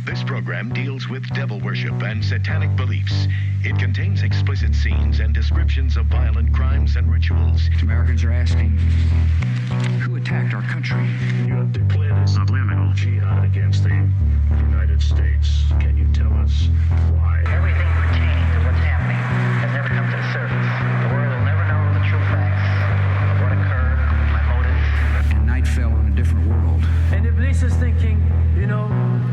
This program deals with devil worship and satanic beliefs. It contains explicit scenes and descriptions of violent crimes and rituals. Americans are asking, who attacked our country? You have declared a subliminal jihad against the United States. Can you tell us why? Everything pertaining to what's happening has never come to the surface. The world will never know the true facts of what occurred, my motives. And night fell on a different world. And Iblis is thinking,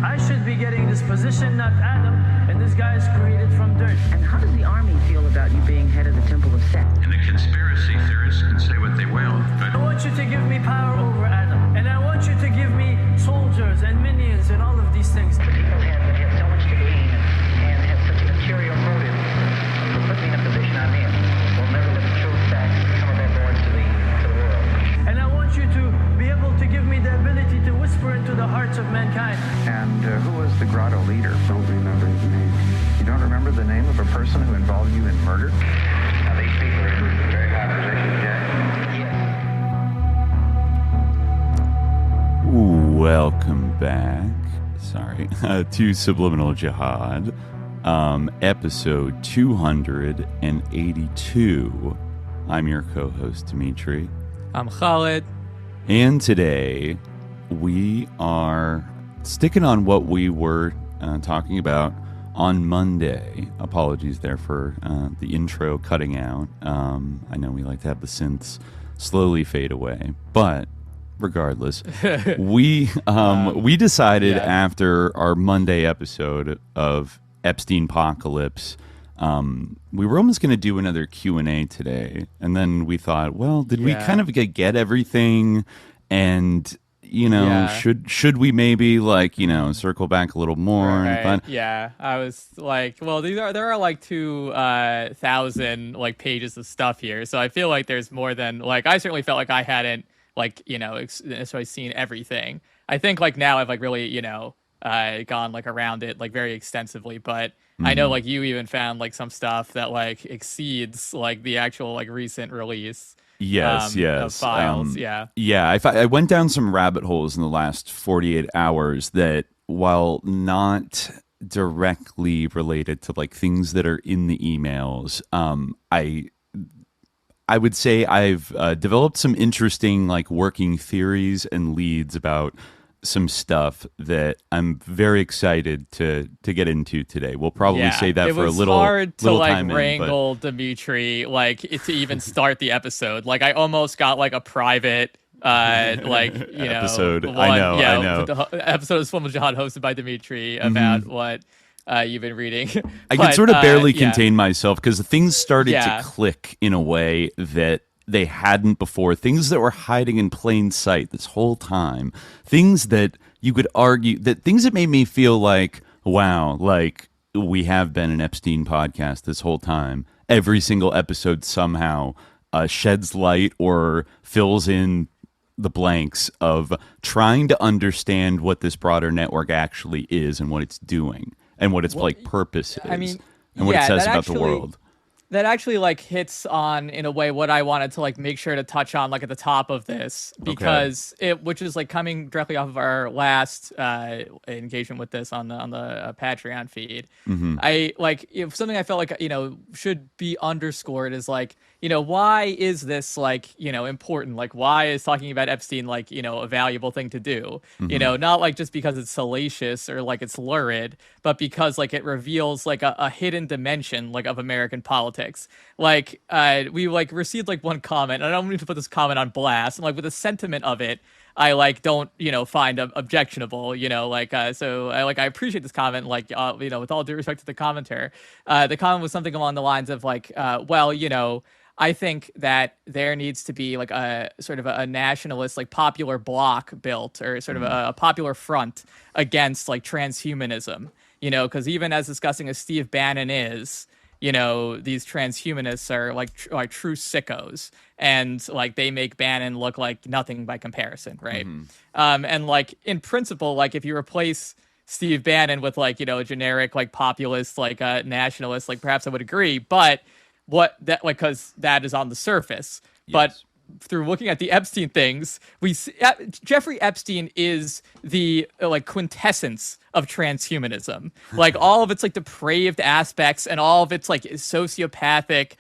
I should be getting this position, not Adam, and this guy is created from dirt. And how does the army feel about you being head of the Temple of Set? And the conspiracy theorists can say what they will, but I want you to give me power over Adam, and I want you to give me soldiers and minions and all of these things. People have so much to gain and have such a material motive to put me in a position I'm in. We'll never let the true facts come aboard to the world. And I want you to be able to give me the ability to whisper into the hearts of mankind. And who was the grotto leader? Don't remember his name. You don't remember the name of a person who involved you in murder? Now these people are in very high positions, Jack. Yes. Welcome back. Sorry. To Subliminal Jihad, episode 282. I'm your co-host, Dimitri. I'm Khalid. And today, we are sticking on what we were talking about on Monday. Apologies there for the intro cutting out. I know we like to have the synths slowly fade away, but regardless, we decided after our Monday episode of EPSTEINPOCALYPSE, we were almost going to do another Q&A today, and then we thought, well, did we kind of get everything? And should we maybe circle back a little more? Right. But, I was like, well, there are like 2,000 pages of stuff here, so I feel like there's more than I certainly felt like I hadn't necessarily seen everything. I think now I've really gone around it very extensely, but I know you even found some stuff that exceeds the actual recent release. Yes. Of files. I went down some rabbit holes in the last 48 hours that, while not directly related to things that are in the emails, I would say I've developed some interesting working theories and leads about some stuff that I'm very excited to get into today. We'll probably say that for a little time. It was hard to wrangle Dimitri to even start the episode. I almost got a private episode. One, I know. The episode of Subliminal Jihad hosted by Dimitri about what you've been reading. I could sort of barely contain myself because things started to click in a way that they hadn't before. Things that were hiding in plain sight this whole time. Things that you could argue, things that made me feel wow, we have been an Epstein podcast this whole time. Every single episode somehow sheds light or fills in the blanks of trying to understand what this broader network actually is and what it's doing and what its purpose is. And what it says about the world. That actually hits on, in a way, what I wanted to make sure to touch on at the top of this, because which is coming directly off of our last engagement with this on the Patreon feed. Mm-hmm. Something I felt should be underscored is why is this important? Why is talking about Epstein a valuable thing to do? Mm-hmm. Not just because it's salacious or it's lurid, but because it reveals a hidden dimension of American politics. We received one comment, and I don't mean to put this comment on blast, and with the sentiment of it, I don't find objectionable, so I appreciate this comment, with all due respect to the commenter. The comment was something along the lines of I think that there needs to be a sort of a nationalist popular bloc built, or sort of a popular front against transhumanism, because even as discussing as Steve Bannon is, these transhumanists are true sickos, and they make Bannon look like nothing by comparison, right? Mm-hmm. And in principle, if you replace Steve Bannon with a generic populist nationalist, perhaps I would agree, but what that because that is on the surface. Yes. through looking at the Epstein things, we see, Jeffrey Epstein is the like quintessence of transhumanism. Like all of its like depraved aspects and all of its like sociopathic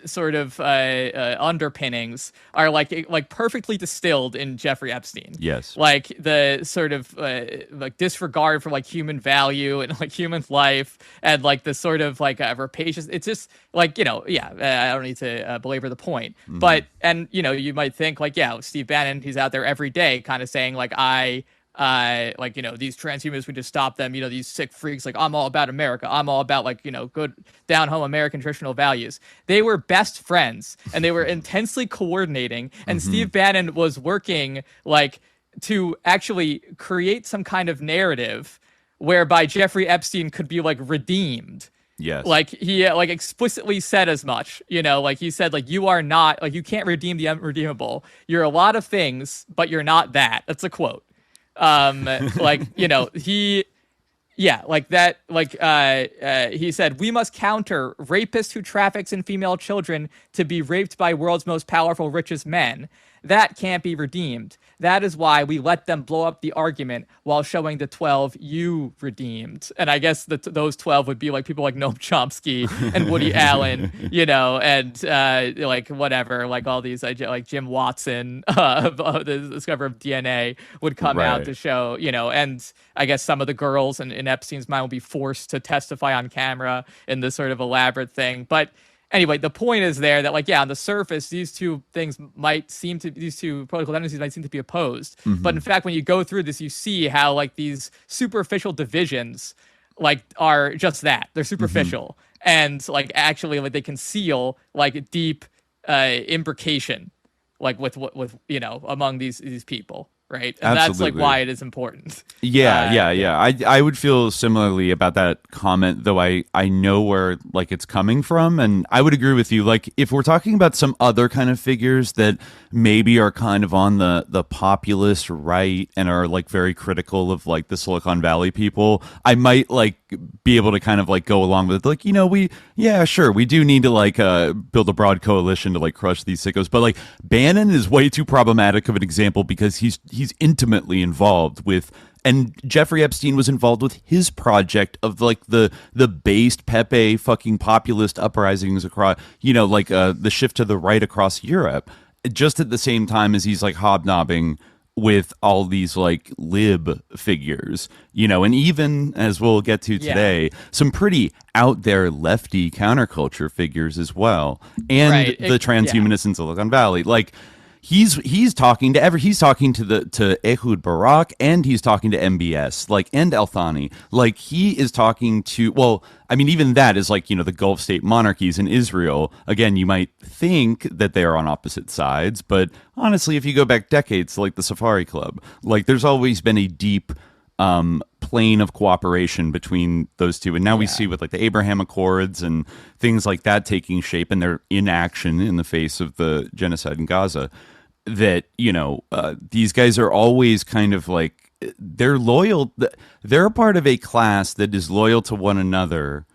sort of underpinnings are like perfectly distilled in Jeffrey Epstein. Yes. Like the sort of like disregard for like human value and like human life and like the sort of like rapacious. It's just like, you know, I don't need to belabor the point, but, and, you know, you might think like, Steve Bannon, he's out there every day kind of saying like, like, you know, these transhumanists, we just stop them, you know, these sick freaks, like, I'm all about America. I'm all about, like, you know, good down home American traditional values. They were best friends and they were intensely coordinating. And Steve Bannon was working, like, to actually create some kind of narrative whereby Jeffrey Epstein could be, like, redeemed. Yes. Like, he, like, explicitly said as much, you know, like, he said, like, you are not, like, you can't redeem the unredeemable. You're a lot of things, but you're not that. That's a quote. Like, you know, he said, we must counter rapists who traffics in female children to be raped by world's most powerful, richest men. That can't be redeemed. That is why we let them blow up the argument while showing the 12 you redeemed. And I guess those 12 would be like people like Noam Chomsky and Woody Allen, you know, and like whatever, like all these, like Jim Watson, the discoverer of DNA would come out to show, you know, and I guess some of the girls in Epstein's mind will be forced to testify on camera in this sort of elaborate thing. But anyway, the point is there that, like, on the surface, these two political tendencies might seem to be opposed. But in fact, when you go through this, you see how, like, these superficial divisions, like, are just that. They're superficial. And, like, actually, like, they conceal, like, deep imbrication, like, with you know, among these people. Right. And that's like why it is important. I would feel similarly about that comment, though I know where like it's coming from. And I would agree with you. Like if we're talking about some other kind of figures that maybe are kind of on the populist right and are like very critical of like the Silicon Valley people, I might like be able to kind of like go along with like, you know, we do need to like build a broad coalition to like crush these sickos. But like Bannon is way too problematic of an example because he's intimately involved with, and Jeffrey Epstein was involved with his project of like the based Pepe fucking populist uprisings across, you know, like the shift to the right across Europe, just at the same time as he's like hobnobbing with all these like lib figures, you know, and even as we'll get to today, some pretty out there lefty counterculture figures as well, and the transhumanists in Silicon Valley, like. He's talking to Ehud Barak, and he's talking to MBS, like, and El Thani. Like, he is talking to, well, I mean, even that is like, you know, the Gulf state monarchies in Israel. Again, you might think that they are on opposite sides, but honestly, if you go back decades, like the Safari Club, like, there's always been a deep plane of cooperation between those two, and now we see with like the Abraham Accords and things like that taking shape, and they're in action in the face of the genocide in Gaza, that, you know, these guys are always kind of like, they're loyal, they're a part of a class that is loyal to one another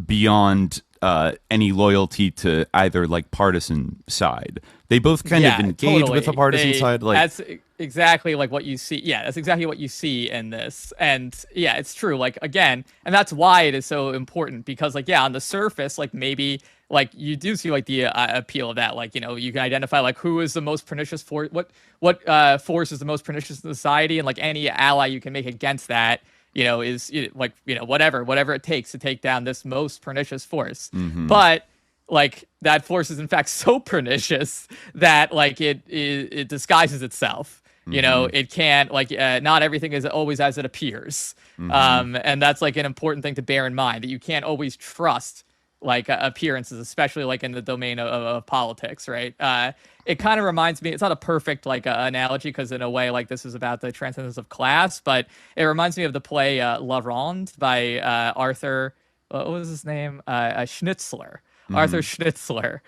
beyond any loyalty to either like partisan side. They both kind of engage with the partisan side. Like, that's exactly like what you see. Yeah, that's exactly what you see in this. And yeah, it's true. Like, again, and that's why it is so important, because like, on the surface, like maybe like you do see like the appeal of that. Like, you know, you can identify like who is the most pernicious force, what force is the most pernicious in society, and like any ally you can make against that, you know, is like, you know, whatever it takes to take down this most pernicious force. But like that force is in fact so pernicious that like it disguises itself. You know, it can't, like, not everything is always as it appears. And that's like an important thing to bear in mind, that you can't always trust like appearances, especially like in the domain of politics, right? It kind of reminds me, it's not a perfect like analogy, because in a way like this is about the transcendence of class, but it reminds me of the play La Ronde by Arthur, what was his name? Schnitzler. Arthur Schnitzler,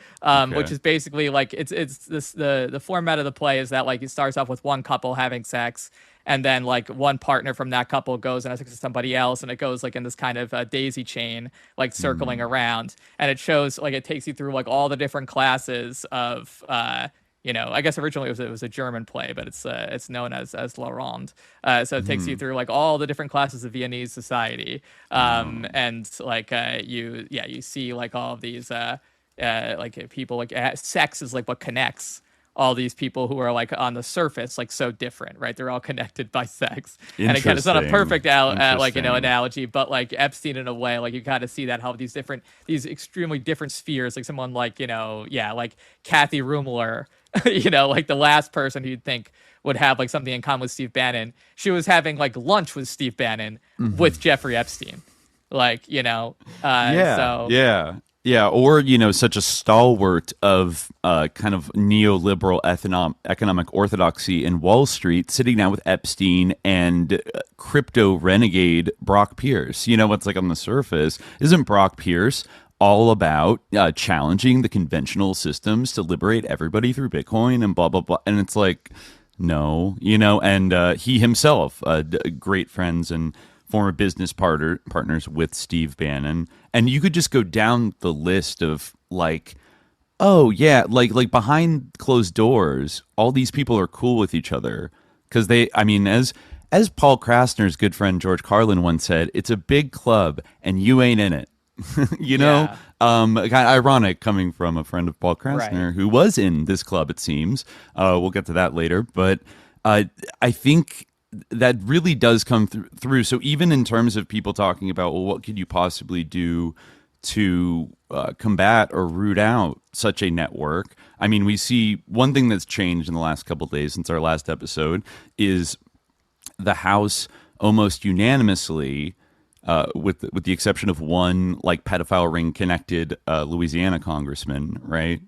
which is basically like it's this the format of the play is that like it starts off with one couple having sex, and then like one partner from that couple goes and has sex with somebody else, and it goes like in this kind of daisy chain, like circling around, and it shows like it takes you through like all the different classes of I guess originally it was a German play, but it's known as La Ronde. So it takes you through like all the different classes of Viennese society, and like you see like all of these like people, like sex is like what connects all these people who are like on the surface like so different, right? They're all connected by sex. And again, it's not a perfect analogy, but like Epstein in a way, like you kind of see that how these extremely different spheres, like someone like like Kathy Rumler, like the last person who you'd think would have like something in common with Steve Bannon. She was having like lunch with Steve Bannon with Jeffrey Epstein, like Yeah, or, such a stalwart of kind of neoliberal economic orthodoxy in Wall Street, sitting down with Epstein and crypto renegade Brock Pierce. What's like on the surface? Isn't Brock Pierce all about challenging the conventional systems to liberate everybody through Bitcoin and blah, blah, blah? And it's like, no, and he himself, great friends and former business partners with Steve Bannon. And you could just go down the list of like, oh yeah, like behind closed doors, all these people are cool with each other because as Paul Krasner's good friend George Carlin once said, it's a big club and you ain't in it. Kind of ironic coming from a friend of Paul Krasner who was in this club, it seems. We'll get to that later, but I think that really does come through. So even in terms of people talking about, well, what could you possibly do to combat or root out such a network? I mean, we see one thing that's changed in the last couple of days since our last episode is the House almost unanimously, with the exception of one like pedophile ring connected Louisiana congressman, right?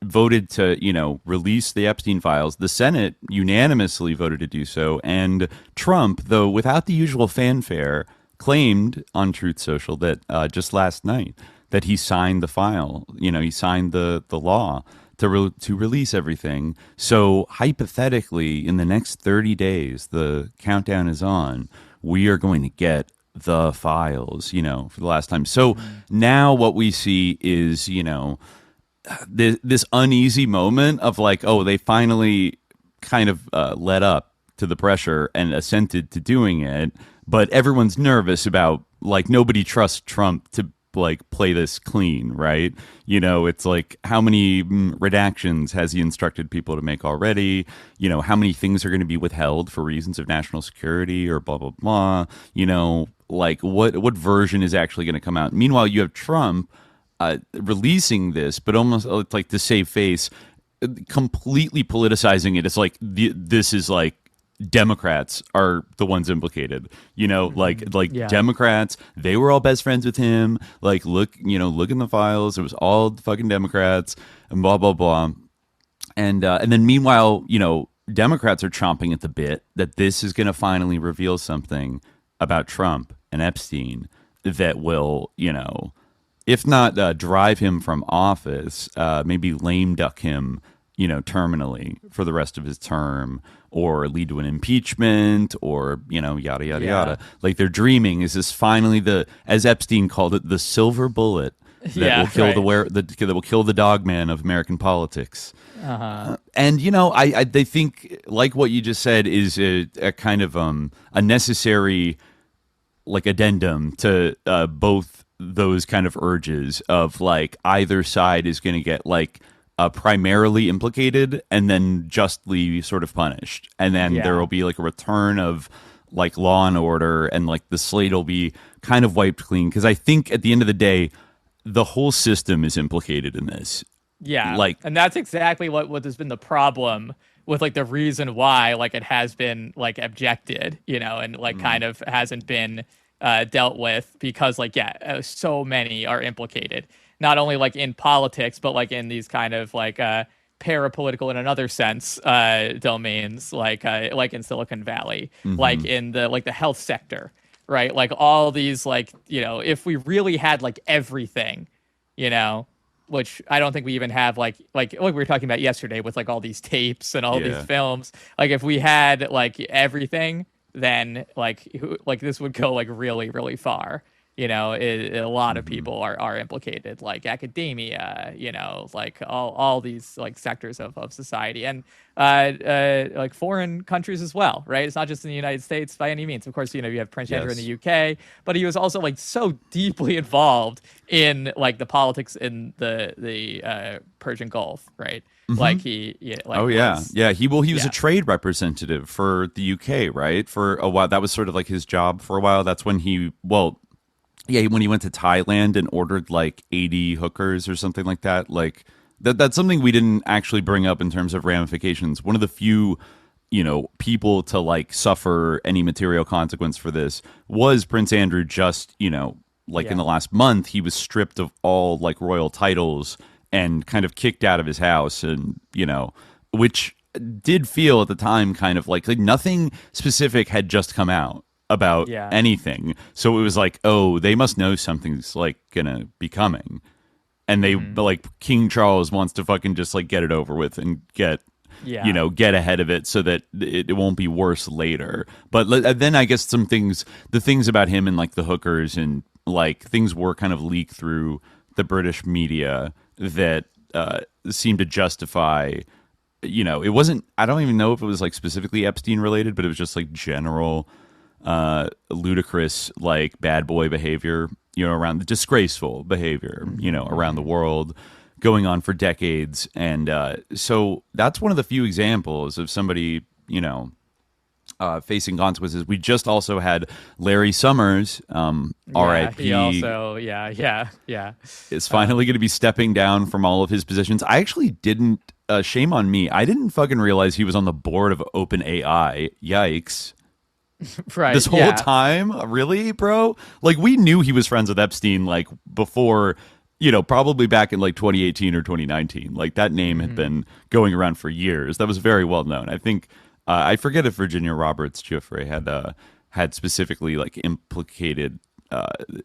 Voted to, release the Epstein files. The Senate unanimously voted to do so. And Trump, though without the usual fanfare, claimed on Truth Social that just last night that he signed the file. He signed the law to release everything. So hypothetically, in the next 30 days, the countdown is on. We are going to get the files, for the last time. So now what we see is, this uneasy moment of like, oh, they finally kind of led up to the pressure and assented to doing it, but everyone's nervous about like nobody trusts Trump to like play this clean, right? It's like how many redactions has he instructed people to make already? How many things are going to be withheld for reasons of national security or blah blah blah? Like what version is actually going to come out? Meanwhile, you have Trump releasing this, but almost it's like to save face, completely politicizing it. It's like this is like Democrats are the ones implicated. Democrats, they were all best friends with him. Like look in the files, it was all fucking Democrats and blah blah blah. And then meanwhile, Democrats are chomping at the bit that this is going to finally reveal something about Trump and Epstein that will, if not drive him from office, maybe lame duck him, terminally for the rest of his term, or lead to an impeachment, or yada yada yada. Like they're dreaming. Is this finally as Epstein called it, the silver bullet that will kill that will kill the dogman of American politics? And they think like what you just said is a kind of a necessary like addendum to both those kind of urges of like either side is going to get like primarily implicated and then justly sort of punished, and then there will be like a return of like law and order, and like the slate will be kind of wiped clean, because I think at the end of the day the whole system is implicated in this. And that's exactly what has been the problem with like the reason why like it has been like objected, and like kind of hasn't been dealt with, because like so many are implicated, not only like in politics but like in these kind of like parapolitical in another sense domains, like in Silicon Valley, like in the health sector, right? Like all these like if we really had like everything, which I don't think we even have like we were talking about yesterday with like all these tapes and all these films. Like if we had like everything, then like this would go like really, really far. You know, a lot of people are implicated, like academia, you know, like all these like sectors of society, and like foreign countries as well, right? It's not just in the United States by any means. Of course, you know, you have Prince Andrew in the UK, but he was also like so deeply involved in like the politics in the Persian Gulf, right? Like he he was a trade representative for the UK, right? For a while, that was sort of like his job for a while. That's when when he went to Thailand and ordered like 80 hookers or something like that. Like that's something we didn't actually bring up in terms of ramifications. One of the few, you know, people to like suffer any material consequence for this was Prince Andrew. Just, you know, like in the last month, he was stripped of all like royal titles and kind of kicked out of his house, and, you know, which did feel at the time kind of like nothing specific had just come out about anything. So it was like, oh, they must know something's like gonna be coming. And they like King Charles wants to fucking just like get it over with and get ahead of it so that it won't be worse later. But then I guess the things about him and like the hookers and like things were kind of leaked through the British media that seemed to justify, you know, it wasn't, I don't even know if it was like specifically Epstein related, but it was just like general ludicrous like bad boy behavior, you know, around the disgraceful behavior, you know, around the world going on for decades. And so that's one of the few examples of somebody, you know, facing consequences. We just also had Larry Summers, R.I.P. He also, is finally going to be stepping down from all of his positions. I actually didn't, shame on me, I didn't fucking realize he was on the board of OpenAI. Yikes. Right. This whole time? Really, bro? Like, we knew he was friends with Epstein, like, before, you know, probably back in, like, 2018 or 2019. Like, that name had been going around for years. That was very well known. I think, I forget if Virginia Roberts Giuffre had specifically, like, implicated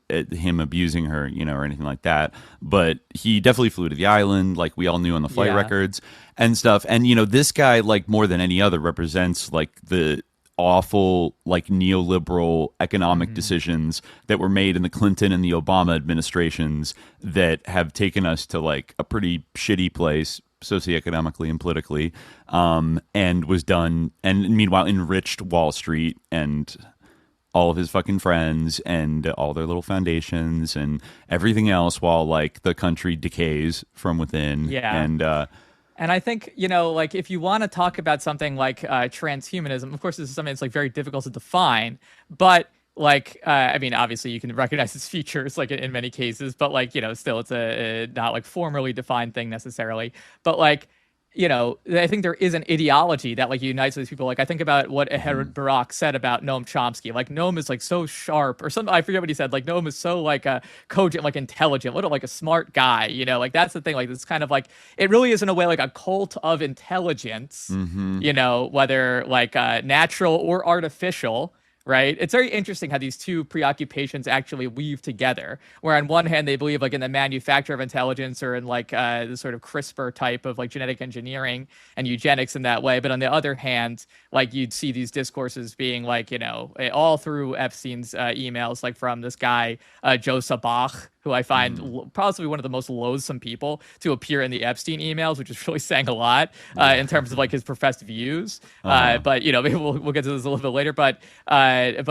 him abusing her, you know, or anything like that. But he definitely flew to the island, like, we all knew on the flight records and stuff. And, you know, this guy, like, more than any other, represents, like, the awful like neoliberal economic decisions that were made in the Clinton and the Obama administrations that have taken us to like a pretty shitty place socioeconomically and politically, and was done, and meanwhile enriched Wall Street and all of his fucking friends and all their little foundations and everything else, while like the country decays from within. And I think, you know, like if you want to talk about something like transhumanism, of course, this is something that's like very difficult to define. But like, I mean, obviously you can recognize its features like in many cases, but like, you know, still it's a not like formally defined thing necessarily. But like, you know, I think there is an ideology that like unites these people. Like I think about what Ehud Barak said about Noam Chomsky. Like Noam is like so sharp, or something. I forget what he said. Like Noam is so like cogent, like intelligent, like a smart guy. You know, like that's the thing. Like it's kind of like it really is in a way like a cult of intelligence. You know, whether like natural or artificial. Right. It's very interesting how these two preoccupations actually weave together, where on one hand, they believe like in the manufacture of intelligence or in like the sort of CRISPR type of like genetic engineering and eugenics in that way. But on the other hand, like you'd see these discourses being like, you know, all through Epstein's emails, like from this guy, Joe Sabach, who I find possibly one of the most loathsome people to appear in the Epstein emails, which is really saying a lot in terms of like his professed views. But, you know, maybe we'll get to this a little bit later. But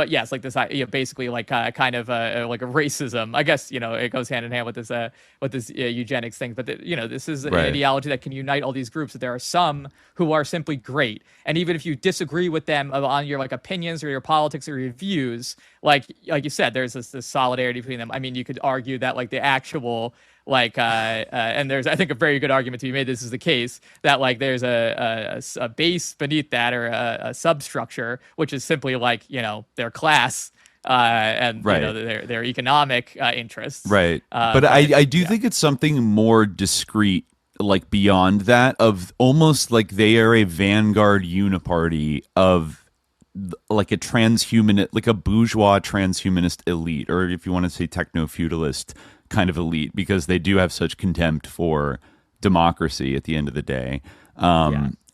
yes, like this, you know, basically like kind of like a racism. I guess, you know, it goes hand in hand with this eugenics thing. But, you know, this is an ideology that can unite all these groups. That there are some who are simply great. And even if you disagree with them on your like opinions or your politics or your views, like you said, there's this solidarity between them. I mean, you could argue that like the actual like and there's I think a very good argument to be made. This is the case that like there's a base beneath that, or a substructure, which is simply like, you know, their class and you know, their economic interests. Right. But I do think it's something more discrete, like beyond that, of almost like they are a vanguard uniparty of like a transhumanist, like a bourgeois transhumanist elite, or if you want to say techno-feudalist kind of elite because they do have such contempt for democracy at the end of the day.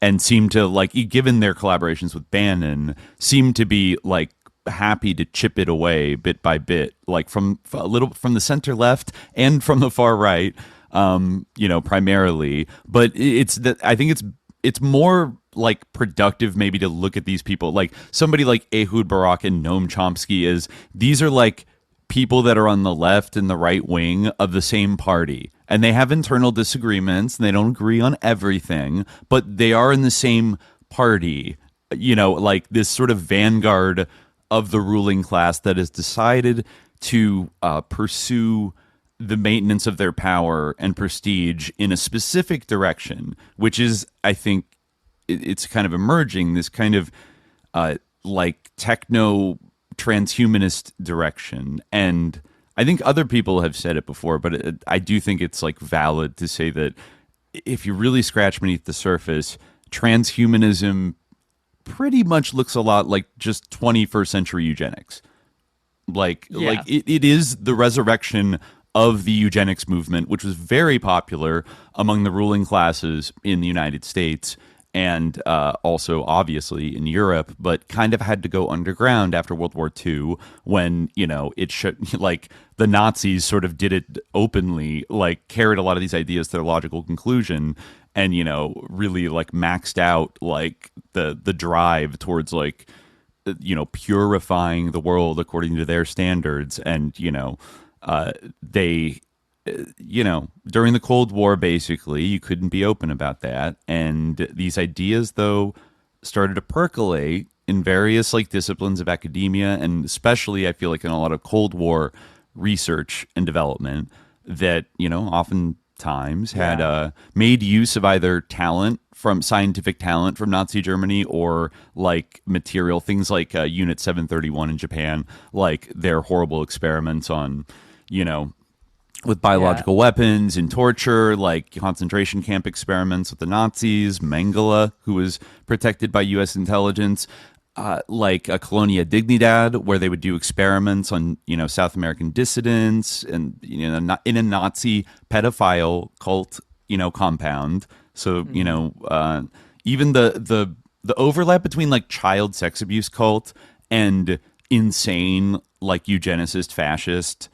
And seem to, like, given their collaborations with Bannon, seem to be like happy to chip it away bit by bit, like from a little from the center left and from the far right, primarily. But it's that I think it's more like productive maybe to look at these people, like somebody like Ehud Barak and Noam Chomsky. These are like people that are on the left and the right wing of the same party, and they have internal disagreements and they don't agree on everything, but they are in the same party, like this sort of vanguard of the ruling class that has decided to pursue the maintenance of their power and prestige in a specific direction, which is, I think, it's kind of emerging, this kind of like techno transhumanist direction. And I think other people have said it before, but I do think it's like valid to say that if you really scratch beneath the surface, transhumanism pretty much looks a lot like just 21st century eugenics. Like it is the resurrection of the eugenics movement, which was very popular among the ruling classes in the United States and also obviously in Europe, but kind of had to go underground after World War II when, it should, like the Nazis sort of did it openly, like carried a lot of these ideas to their logical conclusion and, really like maxed out like the drive towards like, purifying the world according to their standards. And, they during the Cold War, basically, you couldn't be open about that. And these ideas, though, started to percolate in various like disciplines of academia, and especially, I feel like, in a lot of Cold War research and development that, oftentimes had made use of either scientific talent from Nazi Germany or like material things like Unit 731 in Japan, like their horrible experiments on, with biological weapons and torture, like concentration camp experiments with the Nazis, Mengele, who was protected by U.S. intelligence, like a Colonia Dignidad, where they would do experiments on, South American dissidents and, in a Nazi pedophile cult, compound. So, even the overlap between like child sex abuse cult and insane, like eugenicist, fascist,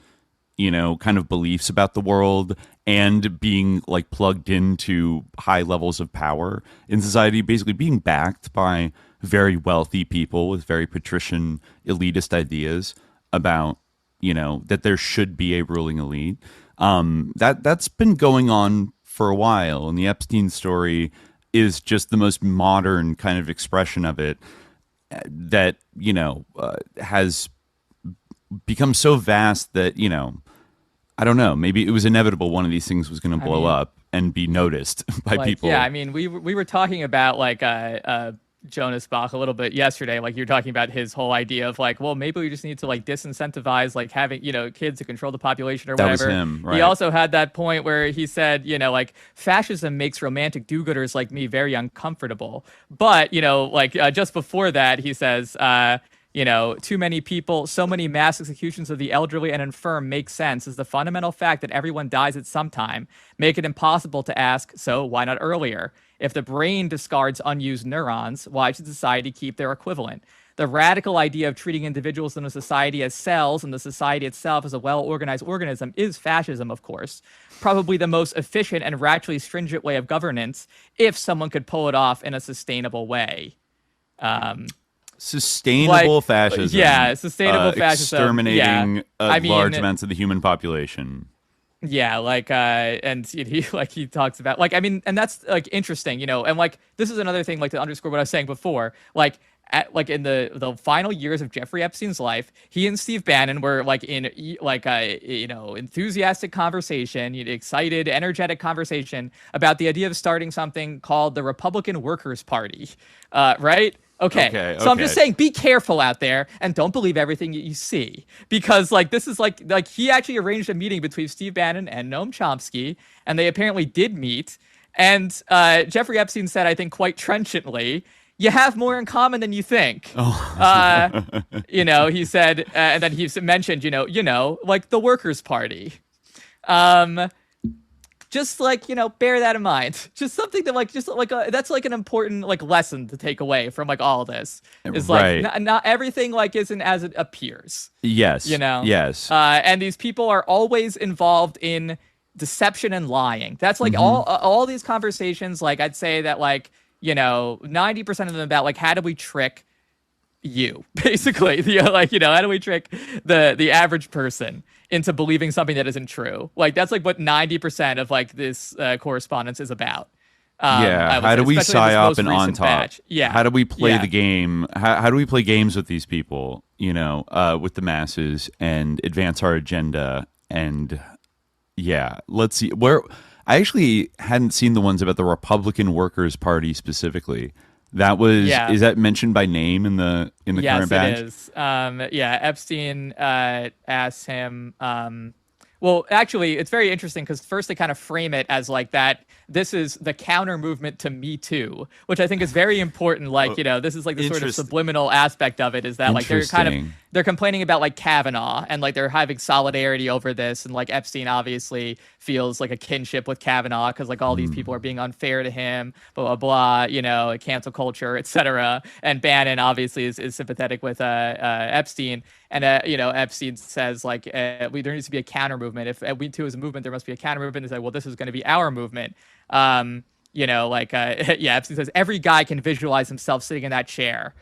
kind of beliefs about the world and being like plugged into high levels of power in society, basically being backed by very wealthy people with very patrician elitist ideas about, that there should be a ruling elite. That's been going on for a while. And the Epstein story is just the most modern kind of expression of it that, has become so vast that, I don't know, maybe it was inevitable one of these things was going to blow up and be noticed by people. Yeah, I mean, we were talking about like Jonas Bach a little bit yesterday. Like, you're talking about his whole idea of like, well, maybe we just need to like disincentivize like having, kids to control the population or whatever. That was him, right? He also had that point where he said, like fascism makes romantic do-gooders like me very uncomfortable. But, just before that, he says, too many people, so many mass executions of the elderly and infirm make sense as the fundamental fact that everyone dies at some time make it impossible to ask, so why not earlier? If the brain discards unused neurons, why should society keep their equivalent? The radical idea of treating individuals in a society as cells and the society itself as a well-organized organism is fascism, of course. Probably the most efficient and radically stringent way of governance if someone could pull it off in a sustainable way. Sustainable fascism. Yeah, sustainable fascism. Exterminating large amounts of the human population. Yeah, and he talks about, and that's, like, interesting, and, like, this is another thing, like, to underscore what I was saying before, in the final years of Jeffrey Epstein's life, he and Steve Bannon were, like, in, enthusiastic conversation, excited, energetic conversation about the idea of starting something called the Republican Workers' Party, right? Okay. So I'm just saying, be careful out there and don't believe everything you see, because this is like he actually arranged a meeting between Steve Bannon and Noam Chomsky, and they apparently did meet. And Jeffrey Epstein said, I think quite trenchantly, you have more in common than you think. He said, and then he mentioned, like the Workers' Party. Just like, bear that in mind. Just something that that's like an important like lesson to take away from like all this is like not everything like isn't as it appears. Yes. Yes. And these people are always involved in deception and lying. That's like all these conversations. Like I'd say that like, 90% of them about like, how do we trick you basically? How do we trick the average person into believing something that isn't true? Like that's like what 90% of like this correspondence is about. How do we psyop and on top? Batch. Yeah. How do we play the game? How do we play games with these people, with the masses and advance our agenda? And let's see where I actually hadn't seen the ones about the Republican Workers' Party specifically. That was is that mentioned by name in the current batch? Yes, it is. Epstein asked him. Well, actually, it's very interesting because first they kind of frame it as like that. This is the counter movement to Me Too, which I think is very important. Like, this is like the sort of subliminal aspect of it is that like they're complaining about like Kavanaugh and like they're having solidarity over this. And like Epstein obviously feels like a kinship with Kavanaugh because like all these people are being unfair to him, blah, blah, blah, cancel culture, etc. And Bannon obviously is sympathetic with Epstein. And, Epstein says, like, there needs to be a counter movement. If Me Too is a movement, there must be a counter movement. It's like, well, this is going to be our movement. Epstein says, every guy can visualize himself sitting in that chair,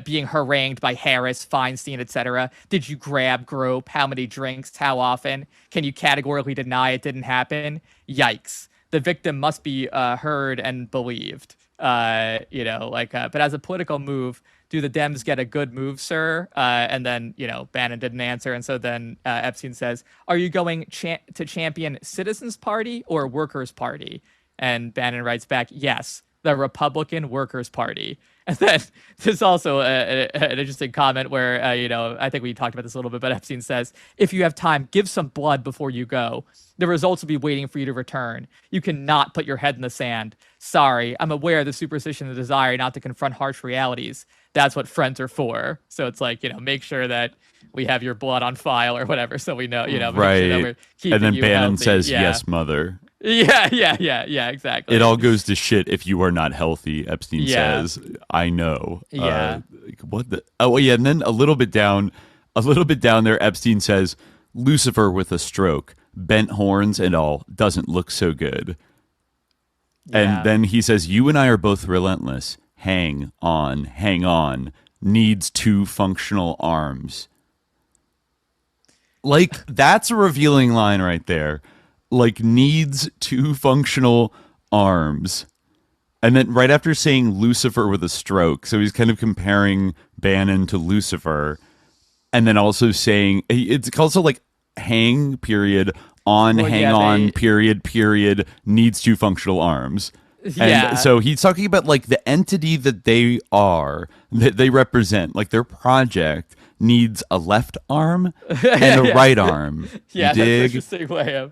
being harangued by Harris, Feinstein, etc. Did you grab, grope? How many drinks? How often? Can you categorically deny it didn't happen? Yikes. The victim must be heard and believed. But as a political move, do the Dems get a good move, sir? And then, Bannon didn't answer. And so then Epstein says, are you going to champion Citizens Party or Workers' Party? And Bannon writes back, yes, the Republican Workers' Party. And then there's also an interesting comment where, I think we talked about this a little bit, but Epstein says, if you have time, give some blood before you go. The results will be waiting for you to return. You cannot put your head in the sand. Sorry, I'm aware of the superstition and the desire not to confront harsh realities. That's what friends are for. So it's like, make sure that we have your blood on file or whatever. So we know, right. Make sure that we're keeping and then you Bannon healthy. says, yes, mother. Yeah, exactly. It all goes to shit if you are not healthy, Epstein says. I know. Yeah. What the? Oh, yeah. And then a little bit down there, Epstein says, Lucifer with a stroke, bent horns and all, doesn't look so good. Yeah. And then he says, you and I are both relentless. Hang on, needs 2 functional arms. Like, that's a revealing line right there. Like, needs 2 functional arms. And then right after saying Lucifer with a stroke, so he's kind of comparing Bannon to Lucifer, and then also saying, it's also like hang, period, on, period, needs 2 functional arms. Yeah. And so he's talking about like the entity that they are, that they represent, like their project needs a left arm and a right arm. Yeah, you dig? That's an interesting way of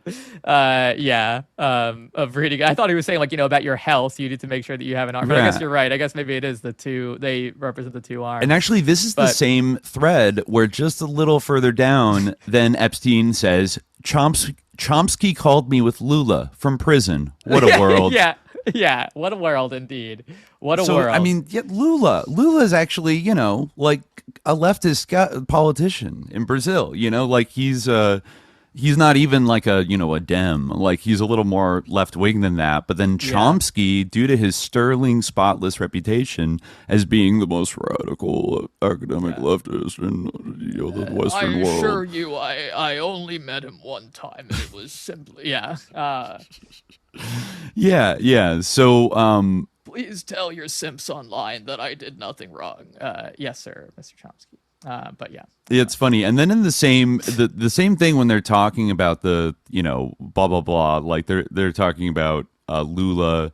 reading. I thought he was saying like, about your health, you need to make sure that you have an arm. But I guess you're right. I guess maybe it is the 2, they represent the 2 arms. And actually this is the same thread where just a little further down, then Epstein says, Chomsky called me with Lula from prison. What a world. Yeah, what a world indeed. What a world. I mean, Lula is actually, like a leftist politician in Brazil, like he's not even like a Dem, like he's a little more left wing than that. But then Chomsky, due to his sterling spotless reputation as being the most radical academic leftist in the Western world. I assure you, I only met him one time, and it was simply Yeah. So, please tell your simps online that I did nothing wrong. Yes, sir, Mr. Chomsky. But it's funny. And then in the same thing when they're talking about the blah blah blah, like they're talking about Lula.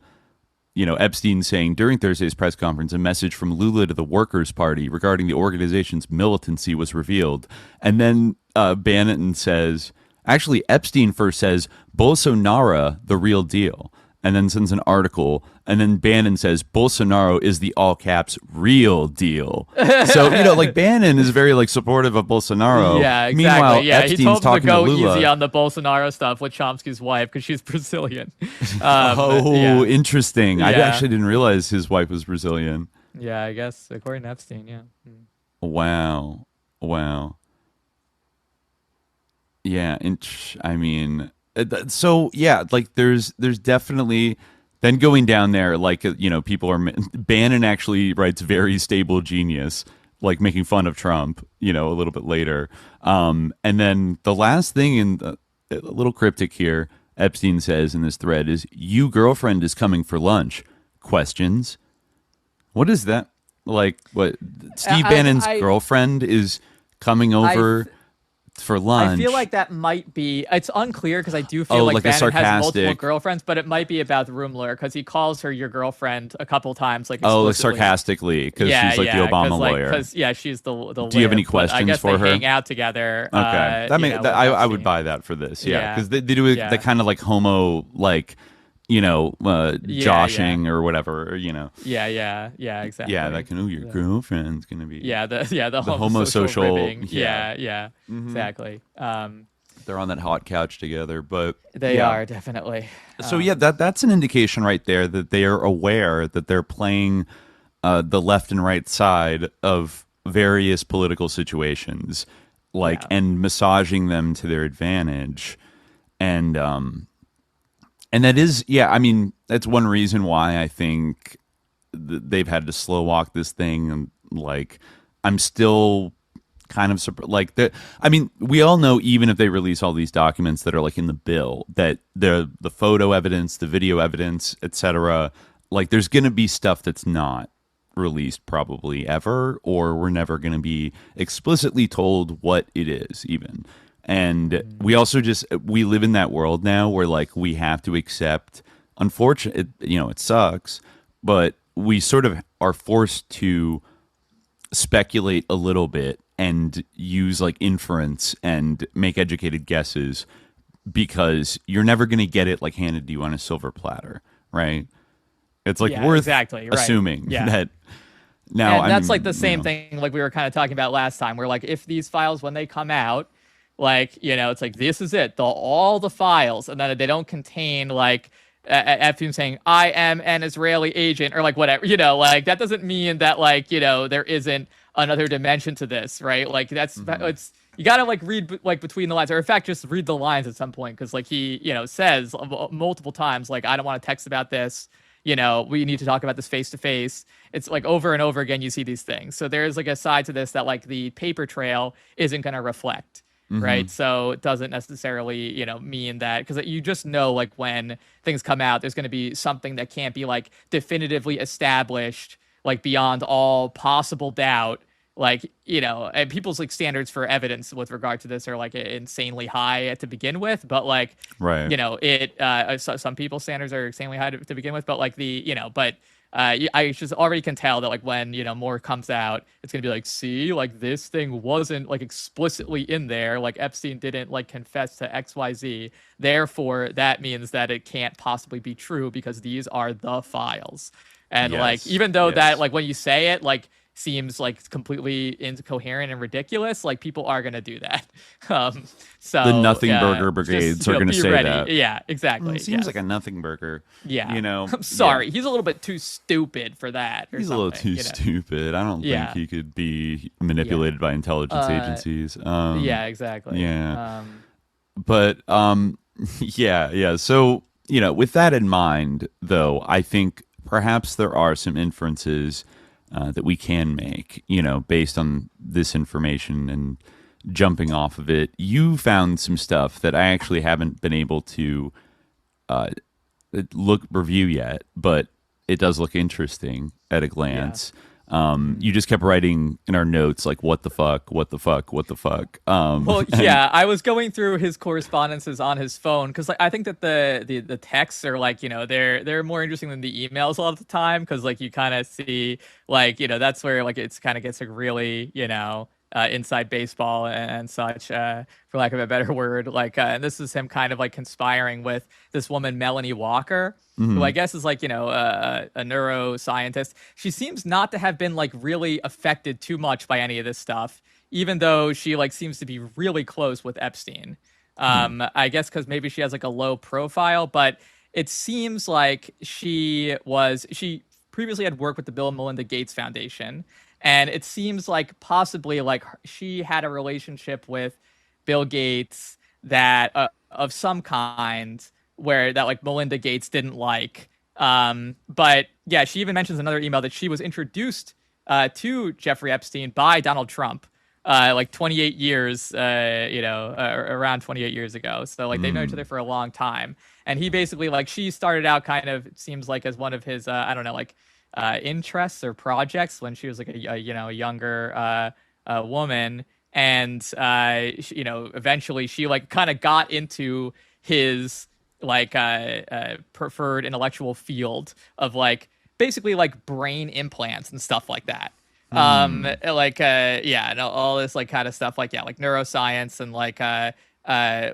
Epstein saying during Thursday's press conference, a message from Lula to the Workers' Party regarding the organization's militancy was revealed. And then Bannon says, actually, Epstein first says Bolsonaro, the real deal. and then sends an article, and then Bannon says Bolsonaro is the all caps real deal. So like Bannon is very like supportive of Bolsonaro. Yeah, exactly. Meanwhile, Yeah, Epstein's he told him to talking go Lula. easy on the Bolsonaro stuff with Chomsky's wife because she's Brazilian. Interesting. I Yeah. actually didn't realize his wife was Brazilian. Yeah, I guess according to Epstein. Yeah. Wow. Yeah, I mean, so yeah, like there's definitely then going down there, like people are Bannon actually writes very stable genius, like making fun of Trump, a little bit later, and then the last thing a little cryptic here, Epstein says in this thread is, "You girlfriend is coming for lunch? Questions? What is that? Like what? Steve Bannon's girlfriend is coming over." For lunch. I feel like that might be. It's unclear because I do feel like Bannon has multiple girlfriends, but it might be about the Rumler because he calls her your girlfriend a couple times. Like sarcastically because she's like the Obama lawyer. Because she's the. Do you have any questions I guess for her? They hang out together. Okay, I would buy that for this. Yeah, because they do it the kind of like homo like. Joshing or whatever, Yeah, exactly. Yeah, that can. Your girlfriend's gonna be. The homosocial. Ribbing. Yeah, exactly. They're on that hot couch together, but they are definitely. So that's an indication right there that they are aware that they're playing the left and right side of various political situations, and massaging them to their advantage, and that is, I mean, that's one reason why I think they've had to slow walk this thing. And I'm still kind of I mean, we all know, even if they release all these documents that are like in the bill, that the photo evidence, the video evidence, etc., there's going to be stuff that's not released probably ever, or we're never going to be explicitly told what it is even. And we also we live in that world now where we have to accept, unfortunately, it sucks, but we sort of are forced to speculate a little bit and use inference and make educated guesses, because you're never going to get it handed to you on a silver platter, right? It's worth exactly, right. assuming that. Now, and that's the same thing we were kind of talking about last time, where if these files, when they come out, it's this is it, all the files, and then they don't contain Epstein saying I am an Israeli agent or whatever, that doesn't mean that there isn't another dimension to this, right? That's it's, you gotta read between the lines, or in fact just read the lines at some point, because he says multiple times I don't want to text about this, we need to talk about this face to face. It's over and over again you see these things. So there's a side to this that the paper trail isn't going to reflect. Right. So it doesn't necessarily, mean that, because you just know, when things come out, there's going to be something that can't be definitively established, beyond all possible doubt. And people's standards for evidence with regard to this are insanely high to begin with. But right. Some people's standards are insanely high to begin with. But I just already can tell that when more comes out, it's gonna be see, this thing wasn't explicitly in there, Epstein didn't confess to XYZ, therefore that means that it can't possibly be true because these are the files. And even though that when you say it seems completely incoherent and ridiculous, people are gonna do that. So the nothing burger brigades are gonna say ready. that. Yeah, exactly. It seems like a nothing burger. Yeah, I'm sorry, he's a little bit too stupid for that. He's a little too stupid. I don't think he could be manipulated by intelligence agencies. Yeah, exactly. Yeah, but yeah. So with that in mind, though, I think perhaps there are some inferences that we can make, based on this information and jumping off of it. You found some stuff that I actually haven't been able to review yet, but it does look interesting at a glance. You just kept writing in our notes what the fuck. Well, yeah, I was going through his correspondences on his phone because I think that the texts are they're more interesting than the emails a lot of the time, because you kind of see that's where it's kind of gets really inside baseball and such, for lack of a better word. Like, and this is him kind of like conspiring with this woman, Melanie Walker, who I guess is like, a neuroscientist. She seems not to have been like really affected too much by any of this stuff, even though she like seems to be really close with Epstein. I guess because maybe she has like a low profile, but it seems like she previously had worked with the Bill and Melinda Gates Foundation. And it seems like possibly like she had a relationship with Bill Gates that of some kind where that like Melinda Gates didn't like. But yeah, she even mentions another email that she was introduced to Jeffrey Epstein by Donald Trump. Like 28 years, around 28 years ago. So like they've known each other for a long time. And he basically like she started out kind of, it seems like, as one of his interests or projects when she was like a younger woman. And eventually she like kind of got into his like preferred intellectual field of like basically like brain implants and stuff like that. And all this like kind of stuff like neuroscience and like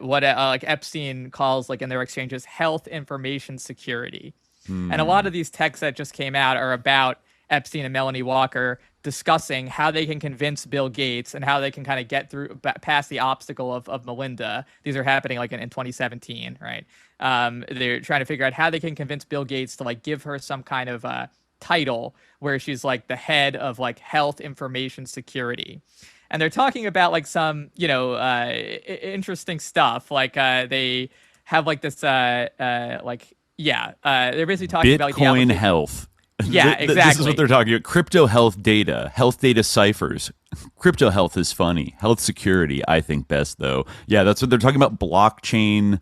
what like Epstein calls like in their exchanges health information security. And a lot of these texts that just came out are about Epstein and Melanie Walker discussing how they can convince Bill Gates and how they can kind of get through past the obstacle of Melinda. These are happening like in 2017, right? They're trying to figure out how they can convince Bill Gates to like give her some kind of title where she's like the head of like health information security. And they're talking about like some, interesting stuff. Like they have like this, they're basically talking about like, Bitcoin health. Yeah, exactly. This is what they're talking about. Crypto health data ciphers. Crypto health is funny. Health security, I think best though. Yeah, that's what they're talking about. Blockchain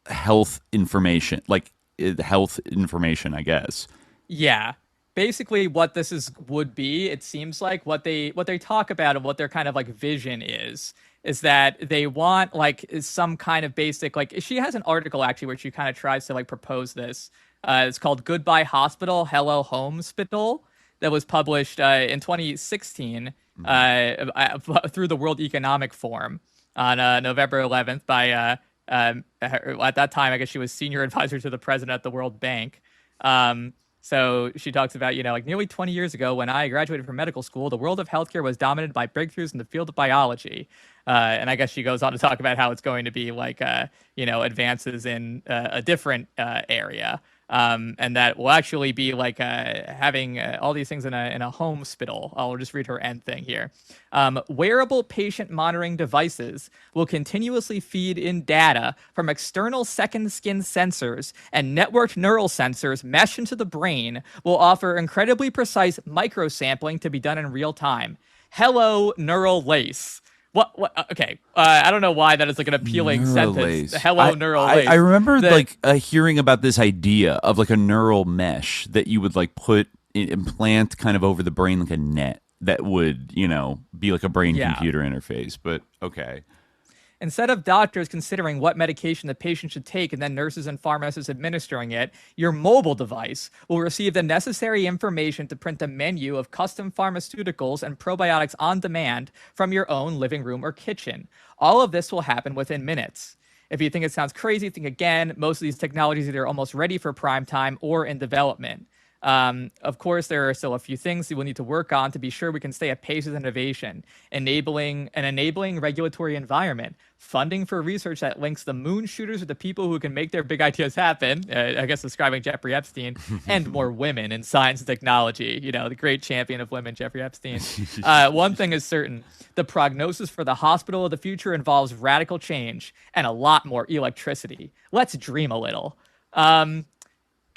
health information, like health information, I guess. Yeah. Basically what this would be, it seems like what they talk about and what their kind of like vision is that they want like some kind of basic, like she has an article actually where she kind of tries to like propose this. It's called Goodbye Hospital, Hello Homespital, that was published in 2016 through the World Economic Forum on November 11th by at that time, I guess she was senior advisor to the president at the World Bank. So she talks about, like nearly 20 years ago when I graduated from medical school, the world of healthcare was dominated by breakthroughs in the field of biology. And I guess she goes on to talk about how it's going to be like, advances in a different area. And that will actually be like having all these things in a home hospital. I'll just read her end thing here. Wearable patient monitoring devices will continuously feed in data from external second skin sensors, and networked neural sensors meshed into the brain will offer incredibly precise microsampling to be done in real time. Hello, neural lace. What? Okay. I don't know why that is like an appealing sentence. Hello, neural lace. I remember hearing about this idea of like a neural mesh that you would like implant kind of over the brain like a net that would, be like a brain computer interface. But okay. Instead of doctors considering what medication the patient should take and then nurses and pharmacists administering it, your mobile device will receive the necessary information to print a menu of custom pharmaceuticals and probiotics on demand from your own living room or kitchen. All of this will happen within minutes. If you think it sounds crazy, think again. Most of these technologies are either almost ready for prime time or in development. Of course, there are still a few things we will need to work on to be sure we can stay at pace with innovation, enabling regulatory environment, funding for research that links the moon shooters with the people who can make their big ideas happen, I guess describing Jeffrey Epstein, and more women in science and technology, the great champion of women, Jeffrey Epstein. One thing is certain, the prognosis for the hospital of the future involves radical change and a lot more electricity. Let's dream a little.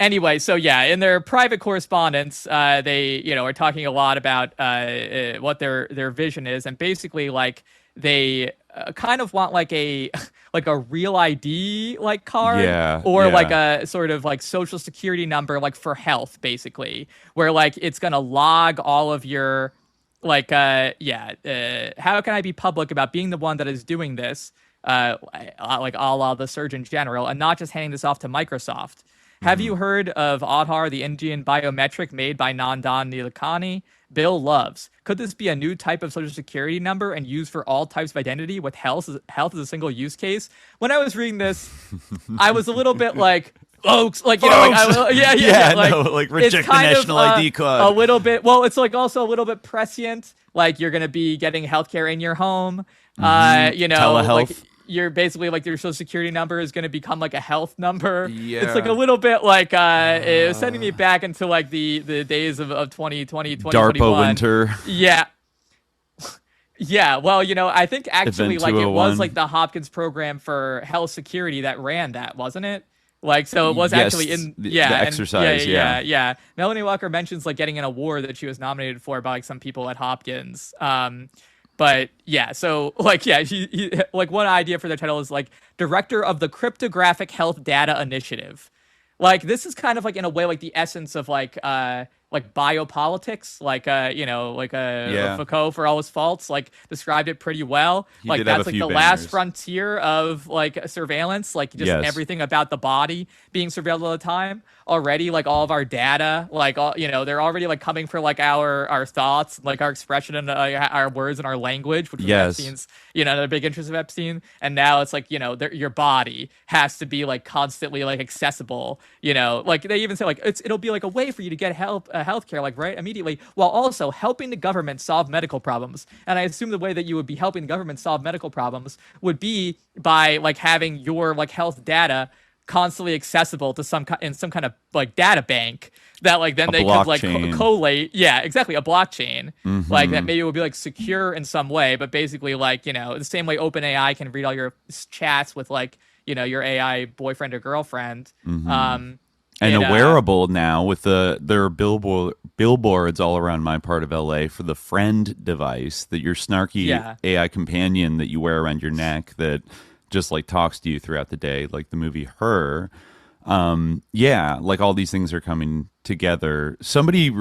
Anyway, so yeah, in their private correspondence, they, are talking a lot about what their vision is, and basically, like, they kind of want like a real ID like card, like a sort of like social security number, like for health, basically, where like it's gonna log all of your like how can I be public about being the one that is doing this, like a la the Surgeon General, and not just handing this off to Microsoft. Have you heard of Aadhaar, the Indian biometric made by Nandan Nilekani, Bill loves. Could this be a new type of social security number and used for all types of identity with health as a single use case? When I was reading this, I was a little bit like, folks, like, you know, like, like reject the national ID card. A little bit. Well, it's like also a little bit prescient. Like you're going to be getting healthcare in your home. You know, telehealth. like you're basically like your social security number is going to become like a health number. Yeah. It's like a little bit like it was sending me back into like the days of 2020, 2021. DARPA winter. Yeah. Yeah, well, you know, I think actually Event like it was 201. like the Hopkins program for health security that ran that, wasn't it? Like, so it was Yes, actually in the exercise, yeah. Melanie Walker mentions like getting an award that she was nominated for by like some people at Hopkins. But yeah, so like, yeah, he like one idea for their title is like Director of the Cryptographic Health Data Initiative. Like this is kind of like in a way like the essence of like biopolitics, like you know, like Foucault for all his faults, like described it pretty well. He like did have that's a like few the bangers. last frontier of like surveillance, like just Yes. everything about the body being surveilled all the time. Already, like all of our data, like all, you know, they're already like coming for like our thoughts, like our expression and our words and our language, which was Yes. Epstein's, you know, the big interest of Epstein. And now it's like, you know, your body has to be like constantly like accessible, you know, like they even say like it'll be like a way for you to get healthcare like right immediately, while also helping the government solve medical problems. And I assume the way that you would be helping the government solve medical problems would be by like having your like health data constantly accessible to in some kind of like data bank that like then they could like collate. Yeah, exactly, a blockchain. Like that maybe it would be like secure in some way, but basically like, you know, the same way OpenAI can read all your chats with like, you know, your AI boyfriend or girlfriend. And a wearable now with there are billboards all around my part of LA for the friend device, that your snarky AI companion that you wear around your neck that just like talks to you throughout the day, like the movie Her. Like all these things are coming together. Somebody,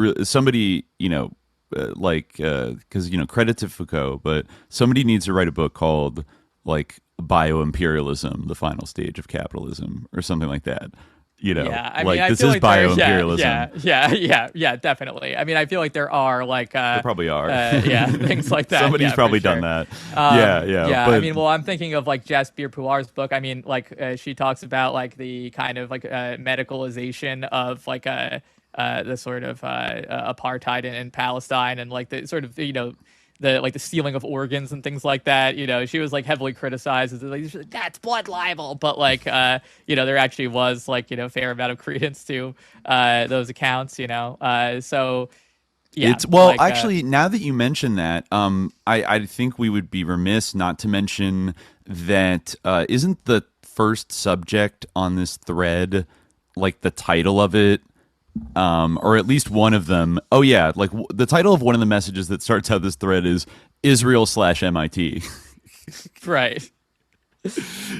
you know, because you know, credit to Foucault, but somebody needs to write a book called like Bioimperialism: The Final Stage of Capitalism, or something like that. You know, I like mean, I this feel is like bioimperialism. Yeah, definitely. I mean, I feel like there are like There probably are. things like that. Somebody's probably done that. Yeah. But, I mean, well, I'm thinking of like Jasbir Puar's book. I mean, like she talks about like the kind of like medicalization of like the sort of apartheid in Palestine, and like the sort of, you know, the stealing of organs and things like that. You know, she was like heavily criticized as like, that's blood libel, but like you know, there actually was like, you know, fair amount of credence to those accounts, you know. So yeah, it's like, actually, now that you mention that, I think we would be remiss not to mention that isn't the first subject on this thread like the title of it, or at least one of them. Oh yeah, like the title of one of the messages that starts out this thread is Israel/MIT. Right.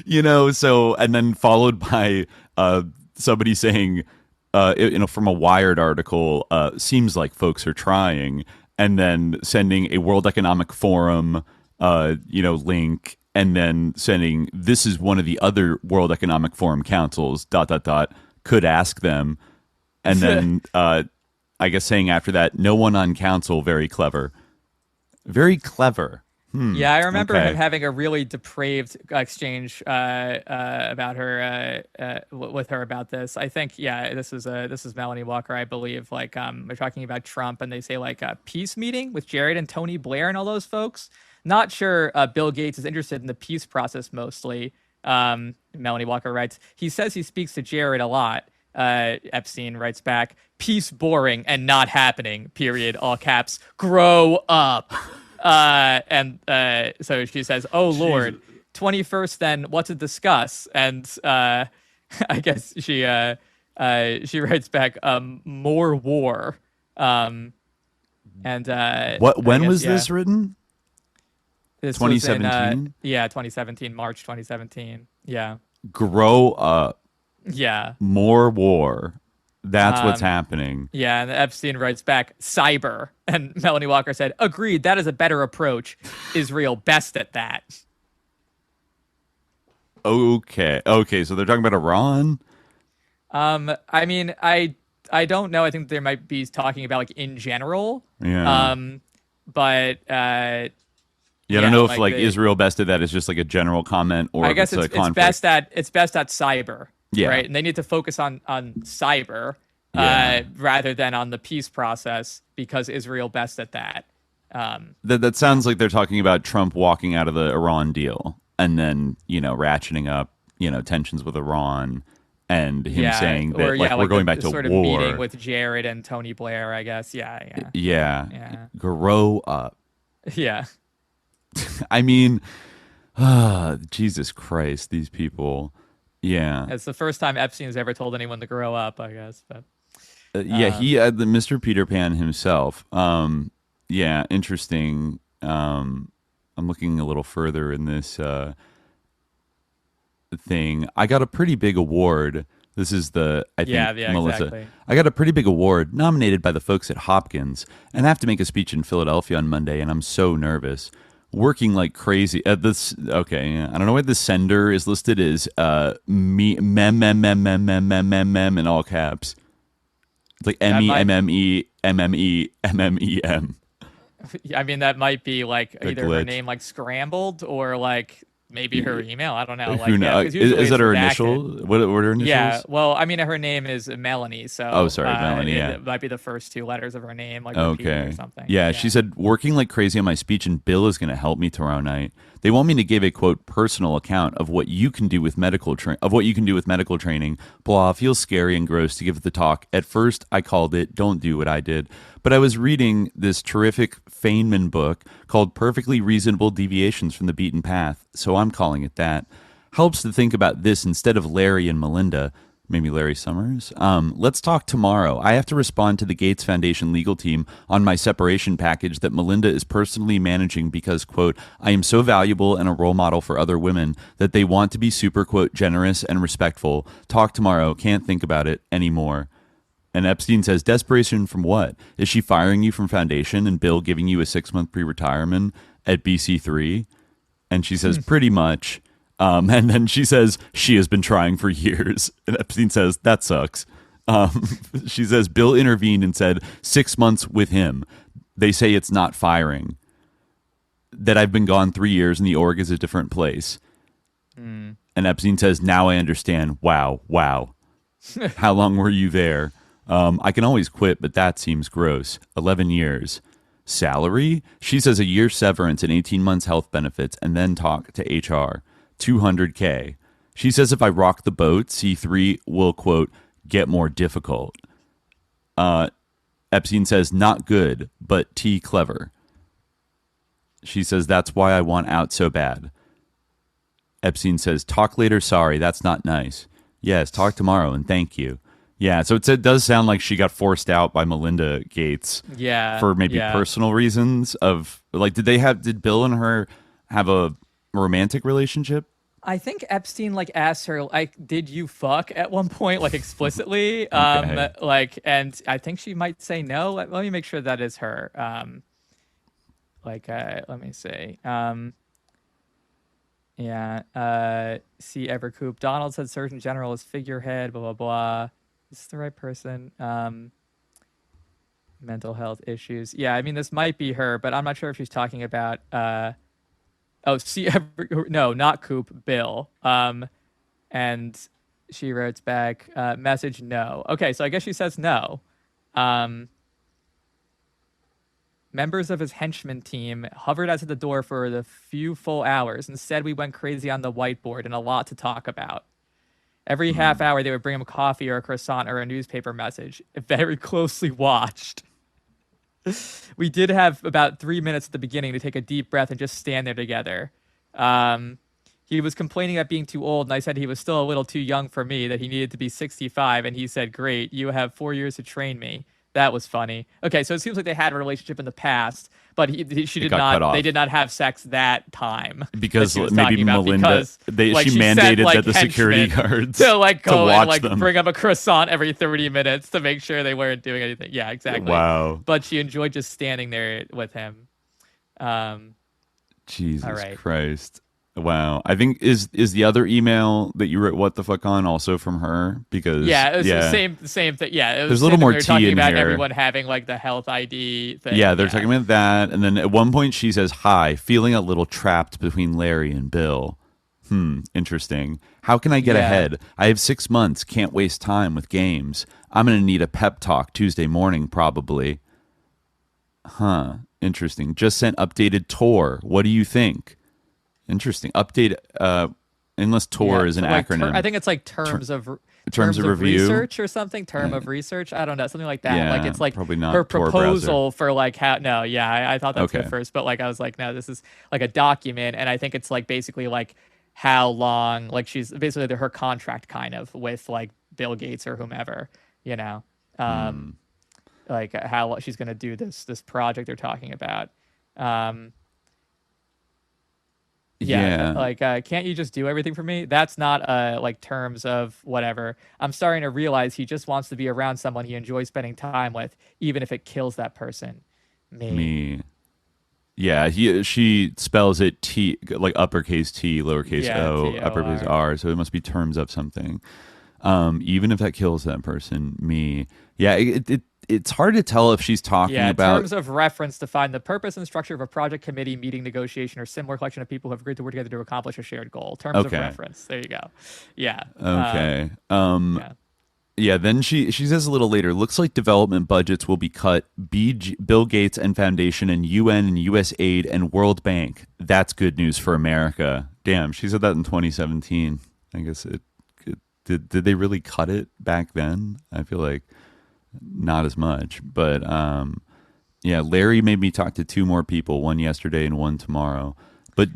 You know, so, and then followed by somebody saying, you know, from a Wired article, seems like folks are trying, and then sending a World Economic Forum, you know, link, and then sending, this is one of the other World Economic Forum councils, ... could ask them. And then I guess saying after that, no one on council, very clever. Very clever. Yeah, I remember him having a really depraved exchange about her with her about this. I think, this is Melanie Walker, I believe. Like, we're talking about Trump, and they say like a peace meeting with Jared and Tony Blair and all those folks. Not sure Bill Gates is interested in the peace process mostly. Melanie Walker writes, he says he speaks to Jared a lot. Epstein writes back, peace boring and not happening, period, all caps, grow up. And so she says, oh Lord, 21st then, what to discuss? And I guess she writes back, more war. And when was this written? This 2017? 2017, March 2017. Yeah. Grow up. Yeah. More war. That's what's happening. Yeah, and Epstein writes back, cyber. And Melanie Walker said, agreed, that is a better approach. Israel best at that. Okay, so they're talking about Iran? I mean, I I don't know. I think they might be talking about like in general. Yeah. But I don't know if like Israel bested that is just like a general comment or I guess it's best at cyber. Yeah. Right. And they need to focus on cyber rather than on the peace process because Israel best at that. That sounds like they're talking about Trump walking out of the Iran deal and then, ratcheting up, tensions with Iran and him saying that we're going back to sort war. Of meeting with Jared and Tony Blair, I guess. Yeah. Grow up. Yeah. I mean, Jesus Christ, these people. Yeah. It's the first time Epstein has ever told anyone to grow up, I guess. But he the Mr. Peter Pan himself. Yeah, interesting. I'm looking a little further in this thing. I got a pretty big award. This is Melissa. Exactly. I got a pretty big award nominated by the folks at Hopkins, and I have to make a speech in Philadelphia on Monday, and I'm so nervous. Working like crazy. I don't know why the sender is listed as mem in all caps. It's like MEMMEMMEMMEM. I mean, that might be like either glitch. her name like scrambled or like maybe her email. I don't know. Like, who knows? Is that her initial? What are her initials? Yeah. Well, I mean, her name is Melanie. So. Oh, sorry, Melanie. Yeah. It might be the first two letters of her name, like okay, or something. Yeah, she said working like crazy on my speech, and Bill is going to help me tomorrow night. They want me to give a quote personal account of what you can do with medical training. Blah, feels scary and gross to give the talk. At first, I called it "Don't do what I did," but I was reading this terrific Feynman book called "Perfectly Reasonable Deviations from the Beaten Path," so I'm calling it that. Helps to think about this instead of Larry and Melinda. Maybe Larry Summers. Let's talk tomorrow. I have to respond to the Gates Foundation legal team on my separation package that Melinda is personally managing because, quote, I am so valuable and a role model for other women that they want to be super, quote, generous and respectful. Talk tomorrow. Can't think about it anymore. And Epstein says, desperation from what? Is she firing you from Foundation and Bill giving you a 6-month pre-retirement at BC3? And she says, pretty much. And then she says, she has been trying for years. And Epstein says, that sucks. She says, Bill intervened and said, 6 months with him. They say it's not firing. That I've been gone 3 years and the org is a different place. And Epstein says, now I understand. Wow. How long were you there? I can always quit, but that seems gross. 11 years. Salary? She says a year severance and 18 months health benefits and then talk to HR. $200K. She says if I rock the boat, C3 will, quote, get more difficult. Epstein says not good, but T clever. She says that's why I want out so bad. Epstein says talk later, sorry, that's not nice. Yes, talk tomorrow and thank you. Yeah, so it does sound like she got forced out by Melinda Gates. Yeah, for maybe personal reasons of like, did Bill and her have a romantic relationship? I think Epstein like asked her like, "Did you fuck?" at one point, like explicitly. Okay. And I think she might say no. Let me make sure that is her. Let me see. See Evercoop. Donald said Surgeon General is figurehead. Blah blah blah. Is this the right person? Mental health issues. Yeah, I mean this might be her, but I'm not sure if she's talking about. No, not Coop, Bill. And she writes back, message no. Okay, so I guess she says no. Members of his henchman team hovered outside the door for the few full hours. Instead, we went crazy on the whiteboard and a lot to talk about. Every half hour, they would bring him coffee or a croissant or a newspaper message. Very closely watched. We did have about 3 minutes at the beginning to take a deep breath and just stand there together. He was complaining about being too old, and I said he was still a little too young for me, that he needed to be 65, and he said, great, you have 4 years to train me. That was funny. Okay, so it seems like they had a relationship in the past, but they did not have sex that time. Because maybe Melinda, she mandated that the security guards to like go and like them. bring up a croissant every 30 minutes to make sure they weren't doing anything. Yeah, exactly. Wow. But she enjoyed just standing there with him. Jesus all right. Christ. Wow. I think is the other email that you wrote what the fuck on also from her? Because it was the same thing. Yeah, it was there's a little more they're tea talking in about here. everyone having like the health ID thing. Yeah, they're talking about that, and then at one point she says, "Hi, feeling a little trapped between Larry and Bill. Interesting. How can I get ahead? I have 6 months. Can't waste time with games. I'm gonna need a pep talk Tuesday morning, probably. Interesting. Just sent updated tour. What do you think? Interesting. Update. Unless tour is an acronym. I think it's like terms of review research or something. Term of research. I don't know, something like that. Yeah, like it's like probably not her Tor proposal for like how. No, yeah, I thought that's good first, but like I was like, no, this is like a document, and I think it's like basically like how long, like she's basically her contract kind of with like Bill Gates or whomever, you know, like how she's gonna do this project they're talking about. Like can't you just do everything for me? That's not like terms of whatever. I'm starting to realize he just wants to be around someone he enjoys spending time with, even if it kills that person. Me. Yeah, she spells it T, like uppercase T, lowercase O, T-O-R. uppercase R, so it must be terms of something. Even if that kills that person, me. Yeah, it's hard to tell if she's talking about terms of reference define the purpose and structure of a project, committee, meeting, negotiation, or similar collection of people who have agreed to work together to accomplish a shared goal. Terms of reference. There you go. Yeah. Okay. Then she says a little later, looks like development budgets will be cut. Bill Gates and Foundation and UN and US Aid and World Bank. That's good news for America. Damn, she said that in 2017. I guess did they really cut it back then? I feel like not as much, but Larry made me talk to 2 more people, one yesterday and one tomorrow, but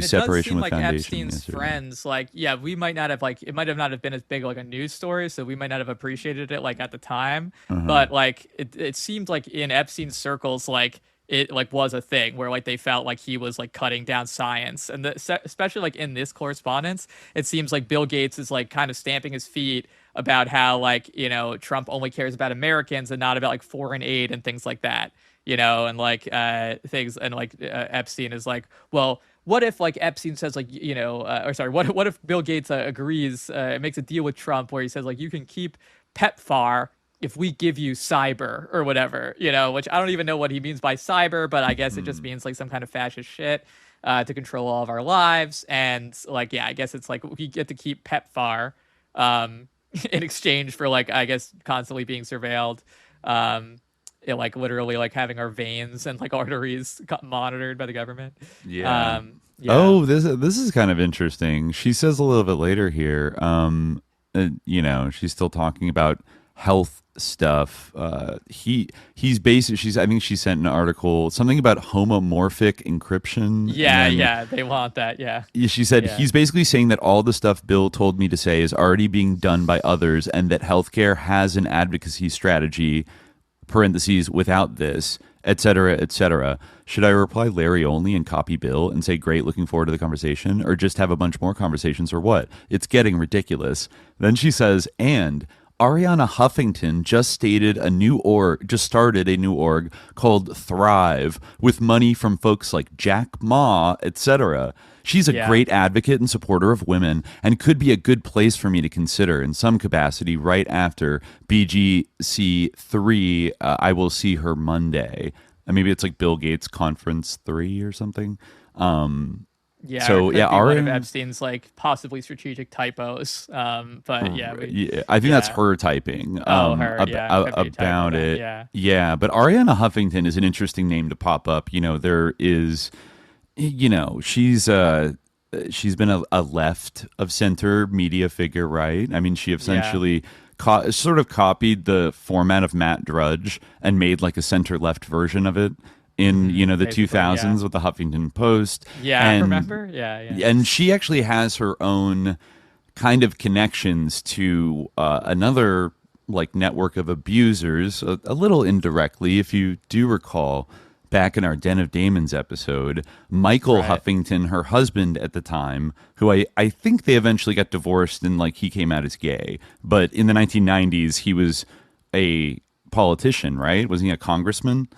separation with like Foundation Epstein's yesterday. Friends, like we might not have like it might have not have been as big like a news story, so we might not have appreciated it like at the time, but like it seemed like in Epstein's circles like it like was a thing where like they felt like he was like cutting down science, and especially like in this correspondence it seems like Bill Gates is like kind of stamping his feet about how like, you know, Trump only cares about Americans and not about like foreign aid and things like that, you know, and like things, and like Epstein is like, well, what if like Epstein says like, you know, what if Bill Gates agrees, makes a deal with Trump where he says like, you can keep PEPFAR if we give you cyber or whatever, you know, which I don't even know what he means by cyber, but I guess it just means like some kind of fascist shit to control all of our lives. And like, yeah, I guess it's like we get to keep PEPFAR in exchange for like, I guess, constantly being surveilled, like literally like having our veins and like arteries monitored by the government. Oh, this is kind of interesting. She says a little bit later here, you know, she's still talking about health stuff. He's basically, I think she sent an article, something about homomorphic encryption. Yeah, they want that. Yeah. She said he's basically saying that all the stuff Bill told me to say is already being done by others, and that healthcare has an advocacy strategy, parentheses, without this, etc., etc. Should I reply Larry only and copy Bill and say, great, looking forward to the conversation, or just have a bunch more conversations, or what? It's getting ridiculous. Then she says, and Ariana Huffington just started a new org called Thrive with money from folks like Jack Ma, etc. She's a great advocate and supporter of women and could be a good place for me to consider in some capacity right after BGC 3. I will see her Monday. Maybe it's like Bill Gates Conference 3 or something. One of Epstein's like possibly strategic typos, but I think that's her typing about it. But Ariana Huffington is an interesting name to pop up. You know, there is, you know, she's been a left of center media figure, right? I mean, she essentially sort of copied the format of Matt Drudge and made like a center left version of it in, you know, the 2000s with the Huffington Post. I remember. And she actually has her own kind of connections to another like network of abusers, a little indirectly, if you do recall back in our Den of Demons episode, Michael Huffington, her husband at the time, who I think they eventually got divorced and like he came out as gay, but in the 1990s he was a politician, right? Wasn't he a congressman?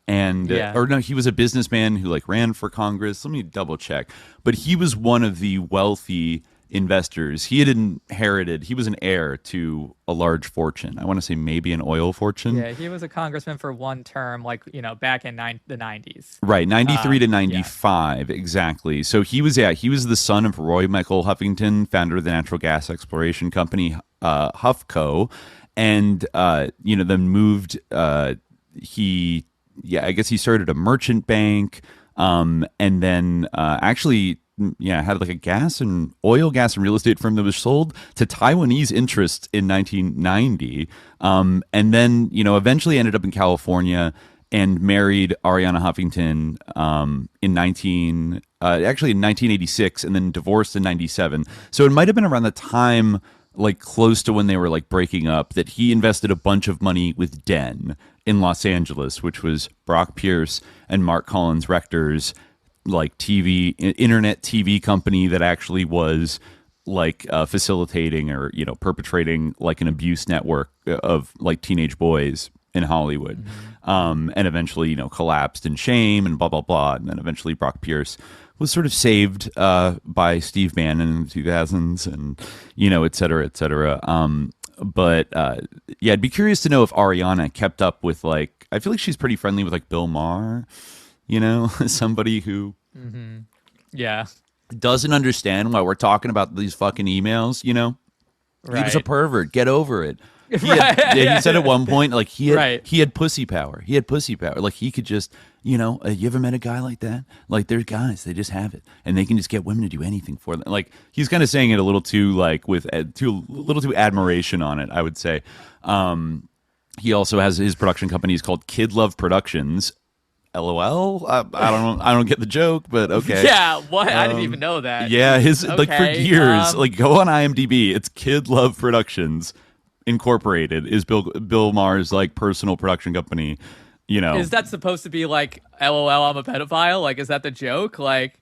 And or no, he was a businessman who like ran for Congress. Let me double check. But he was one of the wealthy investors. He had inherited. He was an heir to a large fortune. I want to say maybe an oil fortune. Yeah, he was a congressman for one term, like back in the 90s. Right, 93 to 95, exactly. So he was the son of Roy Michael Huffington, founder of the natural gas exploration company Huffco, and then moved. I guess he started a merchant bank, and then actually had like a gas and real estate firm that was sold to Taiwanese interests in 1990, and then eventually ended up in California and married Ariana Huffington in 1986, and then divorced in 97. So it might have been around the time, like close to when they were like breaking up, that he invested a bunch of money with Den in Los Angeles, which was Brock Pierce and Mark Collins Rector's like internet TV company that actually was like facilitating or perpetrating like an abuse network of like teenage boys in Hollywood, and eventually collapsed in shame and blah blah blah, and then eventually Brock Pierce was sort of saved by Steve Bannon in the 2000s, and et cetera, et cetera. But I'd be curious to know if Ariana kept up with like, I feel like she's pretty friendly with like Bill Maher, somebody who doesn't understand why we're talking about these fucking emails. He was a pervert. Get over it. He said at one point, like he had pussy power. He had pussy power. Like he could just, you ever met a guy like that? Like there's guys, they just have it, and they can just get women to do anything for them. Like he's kind of saying it a little too like with a little too admiration on it, I would say. He also has his production company is called Kid Love Productions. LOL. I don't get the joke, but okay. Yeah, what? I didn't even know that. Yeah, like for years, like go on IMDb. It's Kid Love Productions Incorporated is Bill Maher's like personal production company. Is that supposed to be like LOL? I'm a pedophile. Like, is that the joke? Like,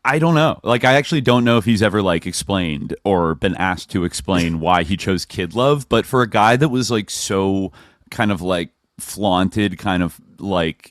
I don't know. Like, I actually don't know if he's ever like explained or been asked to explain why he chose Kid Love. But for a guy that was like so kind of like flaunted, kind of like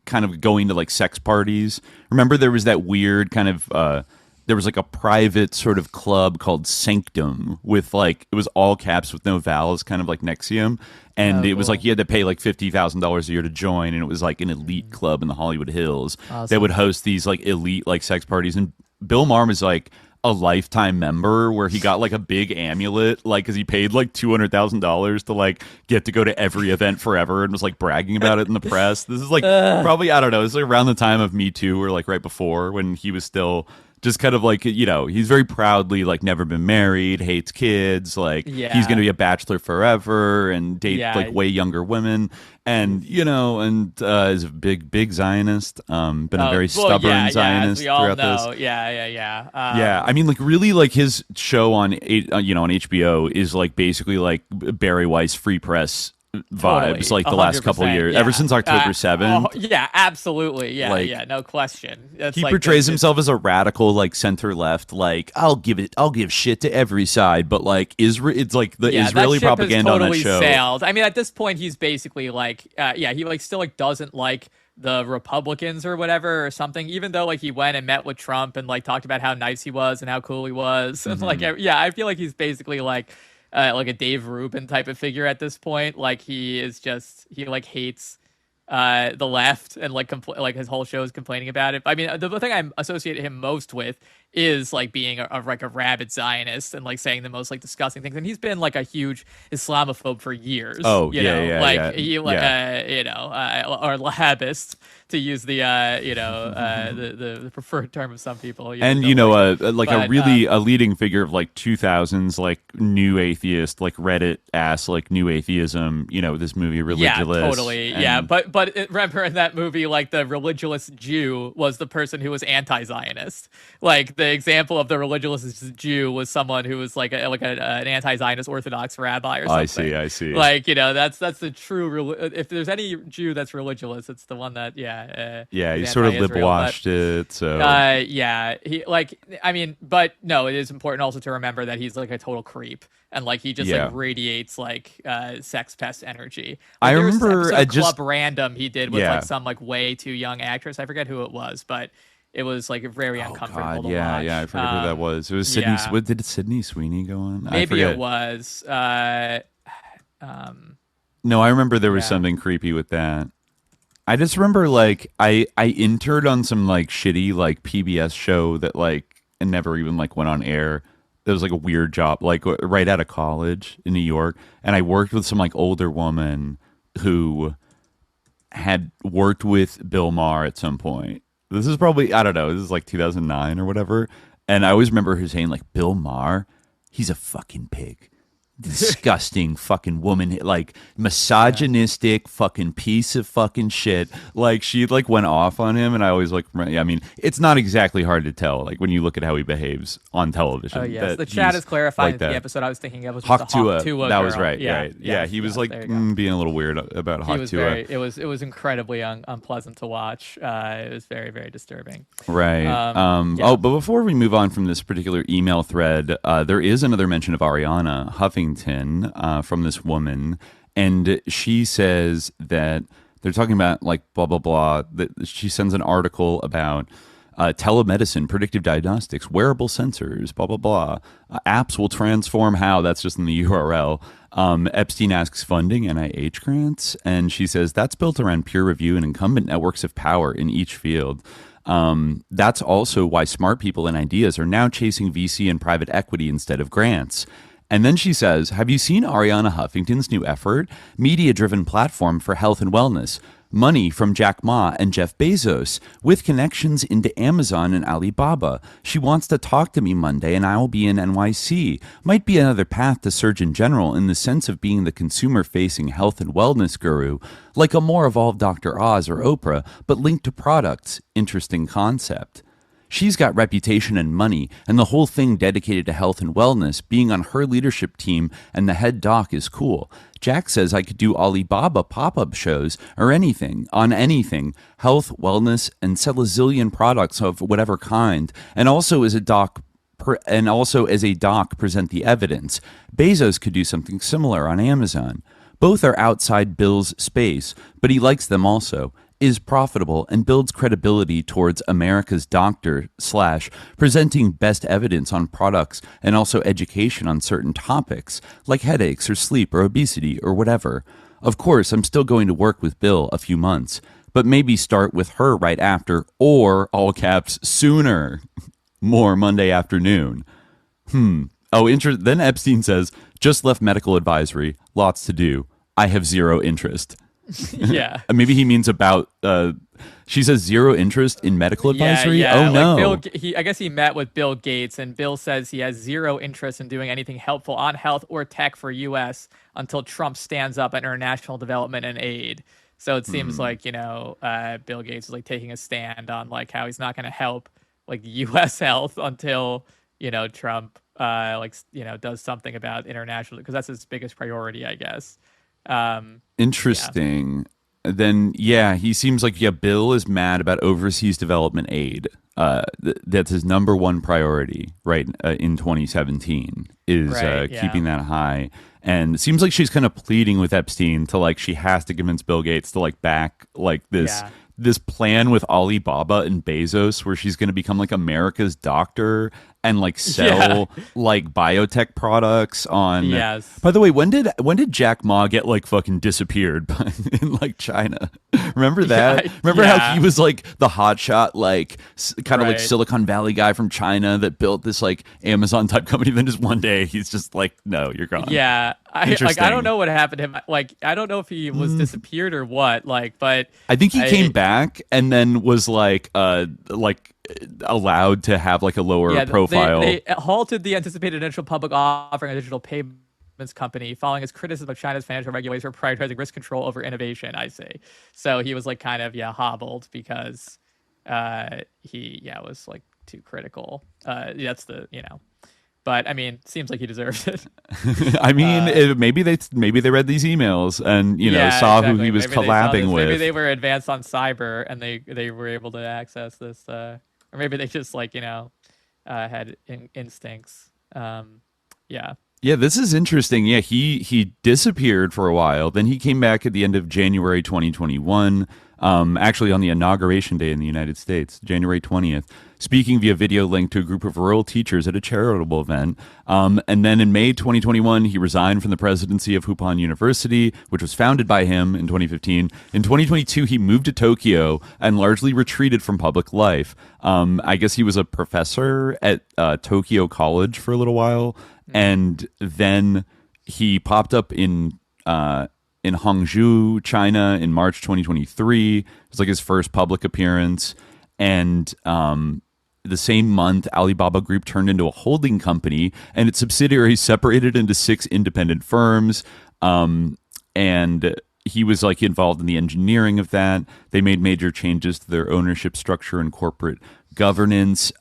kind of going to like sex parties. Remember there was that weird kind of there was like a private sort of club called Sanctum with like, it was all caps with no vowels, kind of like Nexium, and it was like you had to pay like $50,000 a year to join, and it was like an elite club in the Hollywood Hills that would host these like elite like sex parties. And Bill Maher was like a lifetime member where he got like a big amulet, like because he paid like $200,000 to like get to go to every event forever, and was like bragging about it in the press. This is like probably, I don't know, it's like around the time of Me Too, or like right before, when he was still just kind of like, he's very proudly like never been married, hates kids, like he's going to be a bachelor forever and date like way younger women, and is a big Zionist, been a very stubborn Zionist throughout this. I mean, like really, like his show on on HBO is like basically like Barry Weiss Free Press vibes, like the last couple of years, ever since October 7th. Absolutely. No question. He portrays himself as a radical, like center left, like I'll give shit to every side, but like it's like the Israeli propaganda on that show. Sailed. I mean, at this point, he's basically like, he like still like doesn't like the Republicans or whatever or something, even though like he went and met with Trump and like talked about how nice he was and how cool he was. And like, I feel like he's basically like a Dave Rubin type of figure at this point. Like he like hates the left, and like like his whole show is complaining about it. I mean, the thing I associate him most with is like being a rabid Zionist and like saying the most like disgusting things. And he's been like a huge Islamophobe for years. Oh, or Wahhabist, to use the the preferred term of some people. And a leading figure of like 2000s like new atheist, like Reddit ass, like new atheism. This movie Religulous. Yeah, totally. And, remember in that movie, like the religious Jew was the person who was anti-Zionist. Like the example of the religious Jew was someone who was like an anti-Zionist Orthodox rabbi or something. I see. Like, you know, that's the true. If there's any Jew that's religious, it's the one that he sort of lip-washed it. So but no, it is important also to remember that he's like a total creep. And like he just like radiates like sex pest energy. Like, I remember Club Random he did with like some like way too young actress. I forget who it was, but it was like very uncomfortable to watch. Yeah, I forget who that was. It was Sydney. What did Sydney Sweeney go on? Maybe it was. No, I remember there was something creepy with that. I just remember like I interned on some like shitty like PBS show that like and never even like went on air. It was like a weird job, like right out of college in New York. And I worked with some like older woman who had worked with Bill Maher at some point. This is probably, I don't know, this is like 2009 or whatever. And I always remember her saying like, Bill Maher, he's a fucking pig. Disgusting fucking woman, like misogynistic fucking piece of fucking shit. Like she like went off on him, and I always like, I mean, it's not exactly hard to tell like when you look at how he behaves on television. Oh yes, the chat is clarifying that the episode I was thinking of was Hawk Tua. That was right. Yeah, he was like being a little weird about Hawk Tua. It was incredibly unpleasant to watch. It was very, very disturbing. Right. Oh, but before we move on from this particular email thread, there is another mention of Ariana Huffington from this woman, and she says that they're talking about like blah blah blah, that she sends an article about telemedicine, predictive diagnostics, wearable sensors, blah blah blah, apps will transform how, that's just in the URL. Epstein asks funding, NIH grants, and she says that's built around peer review and incumbent networks of power in each field. That's also why smart people and ideas are now chasing VC and private equity instead of grants. And then she says, have you seen Ariana Huffington's new effort? Media-driven platform for health and wellness. Money from Jack Ma and Jeff Bezos, with connections into Amazon and Alibaba. She wants to talk to me Monday, and I will be in NYC. Might be another path to Surgeon General in the sense of being the consumer-facing health and wellness guru, like a more evolved Dr. Oz or Oprah, but linked to products. Interesting concept. She's got reputation and money, and the whole thing dedicated to health and wellness, being on her leadership team, and the head doc is cool. Jack says I could do Alibaba pop-up shows or anything, health, wellness, and sell a zillion products of whatever kind, and also as a doc present the evidence. Bezos could do something similar on Amazon. Both are outside Bill's space, but he likes them also. Is profitable and builds credibility towards America's doctor / presenting best evidence on products and also education on certain topics like headaches or sleep or obesity or whatever. Of course, I'm still going to work with Bill a few months, but maybe start with her right after, or all caps sooner. More Monday afternoon. Then Epstein says, just left medical advisory, lots to do. I have zero interest. Yeah. Maybe he means about she says zero interest in medical advisory. Oh no. I guess he met with Bill Gates, and Bill says he has zero interest in doing anything helpful on health or tech for US until Trump stands up on international development and aid. So it seems like, Bill Gates is like taking a stand on like how he's not going to help like US health until, Trump does something about international, because that's his biggest priority, I guess. Interesting. Then he seems like Bill is mad about overseas development aid. That's his number one priority in 2017 is keeping that high. And it seems like she's kind of pleading with Epstein to like she has to convince Bill Gates to like back like this plan with Alibaba and Bezos where she's going to become like America's doctor and like sell like biotech products on. Yes. By the way, when did Jack Ma get like fucking disappeared in like China? Remember that? Remember how he was like the hotshot, like kind of like Silicon Valley guy from China that built this like Amazon type company. Then just one day he's just like, no, you're gone. Yeah. I don't know what happened to him. Like, I don't know if he was disappeared or what. Like, but I think he came back and then was like allowed to have like a lower profile. They halted the anticipated initial public offering of digital payment company following his criticism of China's financial regulators for prioritizing risk control over innovation. I see. So he was like kind of hobbled because he was like too critical. That's the But I mean, seems like he deserves it. I mean, maybe they read these emails and saw exactly. who he was maybe collabing with. Maybe they were advanced on cyber and they were able to access this, or maybe they just had instincts. Yeah, this is interesting. Yeah, he disappeared for a while. Then he came back at the end of January 2021, actually on the inauguration day in the United States, January 20th, speaking via video link to a group of rural teachers at a charitable event. And then in May 2021, he resigned from the presidency of Hupan University, which was founded by him in 2015. In 2022, he moved to Tokyo and largely retreated from public life. I guess he was a professor at Tokyo College for a little while. And then he popped up in Hangzhou, China, in March 2023. It was like his first public appearance. And the same month, Alibaba Group turned into a holding company, and its subsidiaries separated into 6 independent firms. And he was involved in the engineering of that. They made major changes to their ownership structure and corporate governance.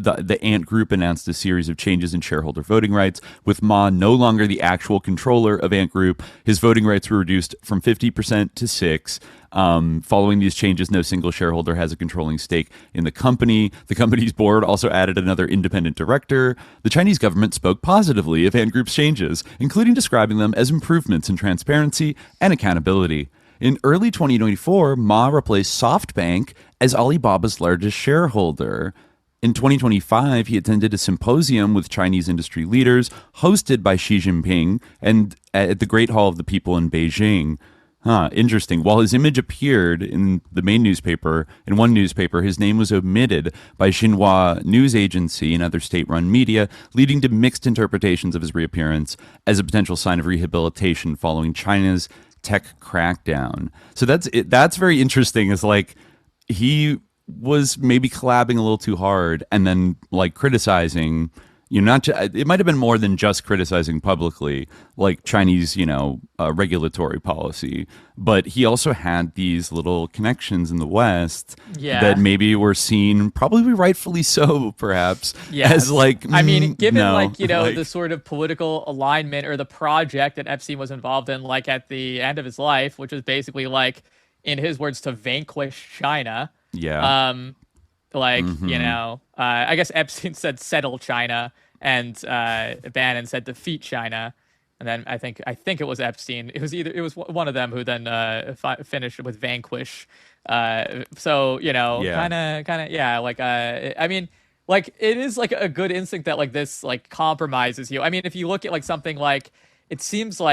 The Ant Group announced a series of changes in shareholder voting rights. With Ma no longer the actual controller of Ant Group, his voting rights were reduced from 50% to 6%. Following these changes, no single shareholder has a controlling stake in the company. The company's board also added another independent director. The Chinese government spoke positively of Ant Group's changes, including describing them as improvements in transparency and accountability. In early 2024, Ma replaced SoftBank as Alibaba's largest shareholder. In 2025, he attended a symposium with Chinese industry leaders hosted by Xi Jinping and at the Great Hall of the People in Beijing. Interesting. While his image appeared in the main newspaper, in one newspaper, his name was omitted by Xinhua News Agency and other state-run media, leading to mixed interpretations of his reappearance as a potential sign of rehabilitation following China's tech crackdown. So that's very interesting. Is he was maybe collabing a little too hard and then criticizing, it might have been more than just criticizing publicly, Chinese, regulatory policy, but he also had these little connections in the West that maybe were seen, probably rightfully so, perhaps, as I mean, given the sort of political alignment or the project that Epstein was involved in, at the end of his life, which was basically in his words, to vanquish China. Yeah. I guess Epstein said settle China and Bannon said defeat China. And then I think it was Epstein. It was one of them who then finished with vanquish. I mean, it is a good instinct that this compromises you. I mean, if you look at something it seems in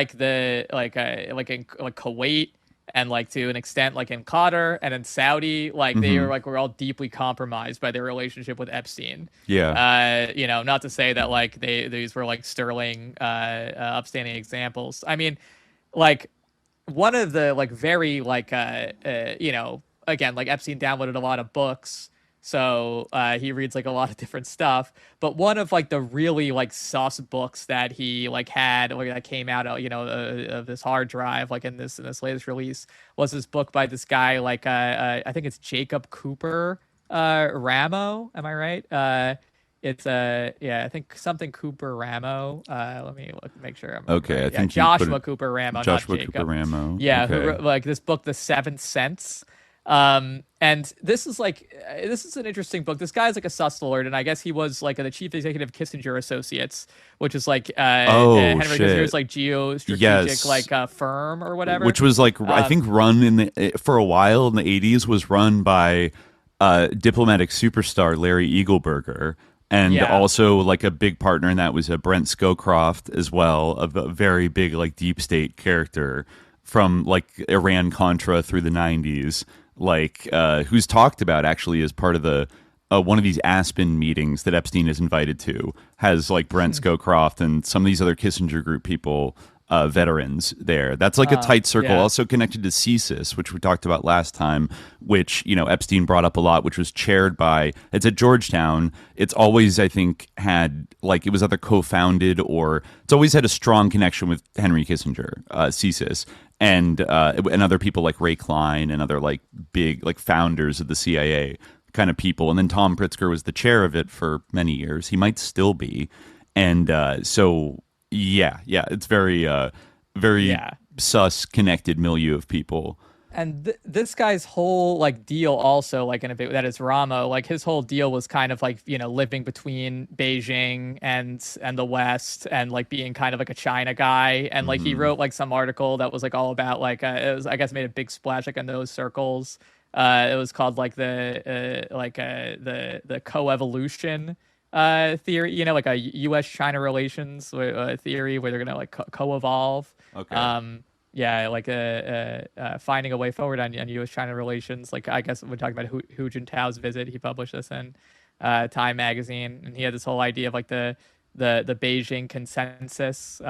Kuwait, and to an extent in Qatar and in Saudi, they are were all deeply compromised by their relationship with Epstein. Yeah. Not to say that these were sterling upstanding examples. I mean, one of the very again, Epstein downloaded a lot of books. So he reads a lot of different stuff, but one of the really sus books that he had that came out of this hard drive in this latest release was this book by this guy I think it's Jacob Cooper Ramo. Am I right? It's I think something Cooper Ramo. Let me make sure I'm okay. Right. I think Joshua Cooper Ramo. Joshua not Jacob. Cooper Ramo. Yeah, okay. who wrote, this book, The Seventh Sense. And this is an interesting book. This guy's a sus lord, and I guess he was the chief executive of Kissinger Associates, which is Henry Kissinger's geostrategic firm or whatever. Which was I think run for a while in the 80s was run by diplomatic superstar Larry Eagleburger. And also a big partner in that was Brent Scowcroft as well, a very big deep state character from Iran-Contra through the 90s. Who's talked about actually as part of the one of these Aspen meetings that Epstein is invited to, has Brent Scowcroft and some of these other Kissinger Group people veterans there. That's like a tight circle, yeah. also connected to CSIS, which we talked about last time, which, Epstein brought up a lot, which was chaired by, it's at Georgetown. It's always, I think, had, like, it was either co-founded or it's always had a strong connection with Henry Kissinger, CSIS, and other people like Ray Klein and other, like, big, like, founders of the CIA kind of people. And then Tom Pritzker was the chair of it for many years. He might still be. And so... Yeah, it's very sus connected milieu of people. And this guy's whole like deal also like in a bit that is Ramo, like his whole deal was kind of like, living between Beijing and the West and like being kind of like a China guy. And like he wrote like some article that was like all about like it was, I guess, made a big splash like in those circles. It was called like the coevolution theory, like a U.S.-China relations theory where they're gonna like co-evolve. Okay. Finding a way forward on U.S.-China relations. Like I guess we're talking about Hu Jintao's visit. He published this in Time magazine, and he had this whole idea of like the Beijing consensus,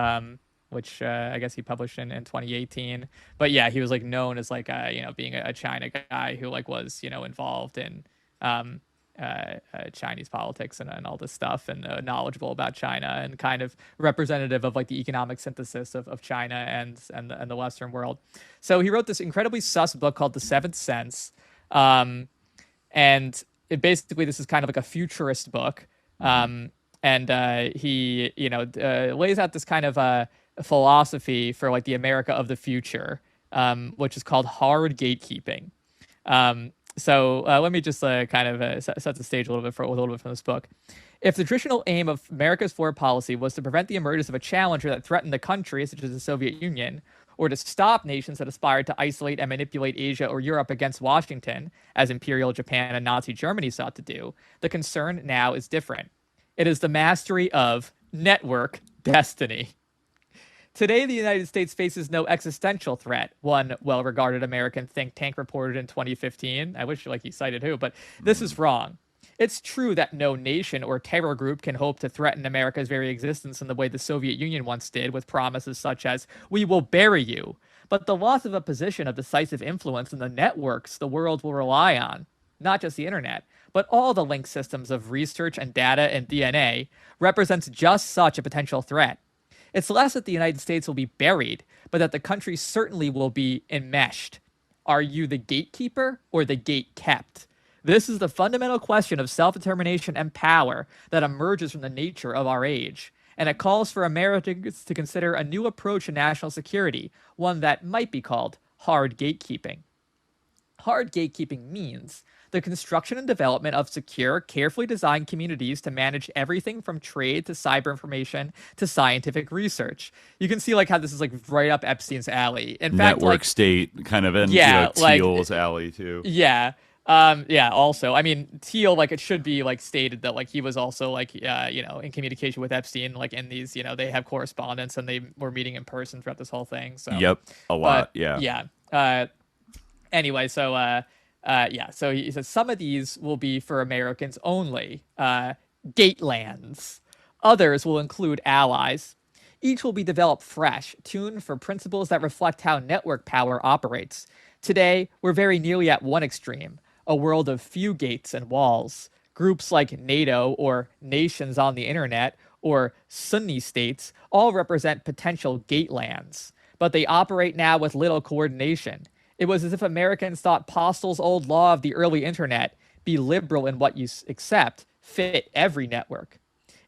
which I guess he published in 2018. But yeah, he was like known as like being a China guy who like was involved in Chinese politics and all this stuff, and knowledgeable about China, and kind of representative of like the economic synthesis of China and the Western world. So he wrote this incredibly sus book called The Seventh Sense, and it basically, this is kind of like a futurist book, and he lays out this kind of philosophy for like the America of the future, which is called hard gatekeeping. So let me just kind of set the stage a little bit from this book. If the traditional aim of America's foreign policy was to prevent the emergence of a challenger that threatened the country, such as the Soviet Union, or to stop nations that aspired to isolate and manipulate Asia or Europe against Washington, as Imperial Japan and Nazi Germany sought to do, the concern now is different. It is the mastery of network destiny. Today, the United States faces no existential threat, one well-regarded American think tank reported in 2015. I wish he cited who, but this is wrong. It's true that no nation or terror group can hope to threaten America's very existence in the way the Soviet Union once did, with promises such as, "We will bury you." But the loss of a position of decisive influence in the networks the world will rely on, not just the internet, but all the linked systems of research and data and DNA, represents just such a potential threat. It's less that the United States will be buried, but that the country certainly will be enmeshed. Are you the gatekeeper or the gate kept? This is the fundamental question of self-determination and power that emerges from the nature of our age, and it calls for Americans to consider a new approach to national security, one that might be called hard gatekeeping. Hard gatekeeping means the construction and development of secure, carefully designed communities to manage everything from trade to cyber information to scientific research. You can see like how this is like right up Epstein's alley. In fact, network like, state kind of, and Thiel's alley too. Yeah. Also, I mean, Thiel, like, it should be like stated that like he was also like in communication with Epstein, like in these, they have correspondence and they were meeting in person throughout this whole thing. So yep, a lot. Anyway, so so he says some of these will be for Americans only, gatelands. Others will include allies. Each will be developed fresh, tuned for principles that reflect how network power operates. Today, we're very nearly at one extreme, a world of few gates and walls. Groups like NATO or nations on the internet or Sunni states all represent potential gatelands, but they operate now with little coordination. It was as if Americans thought Postel's old law of the early internet, be liberal in what you accept, fit every network.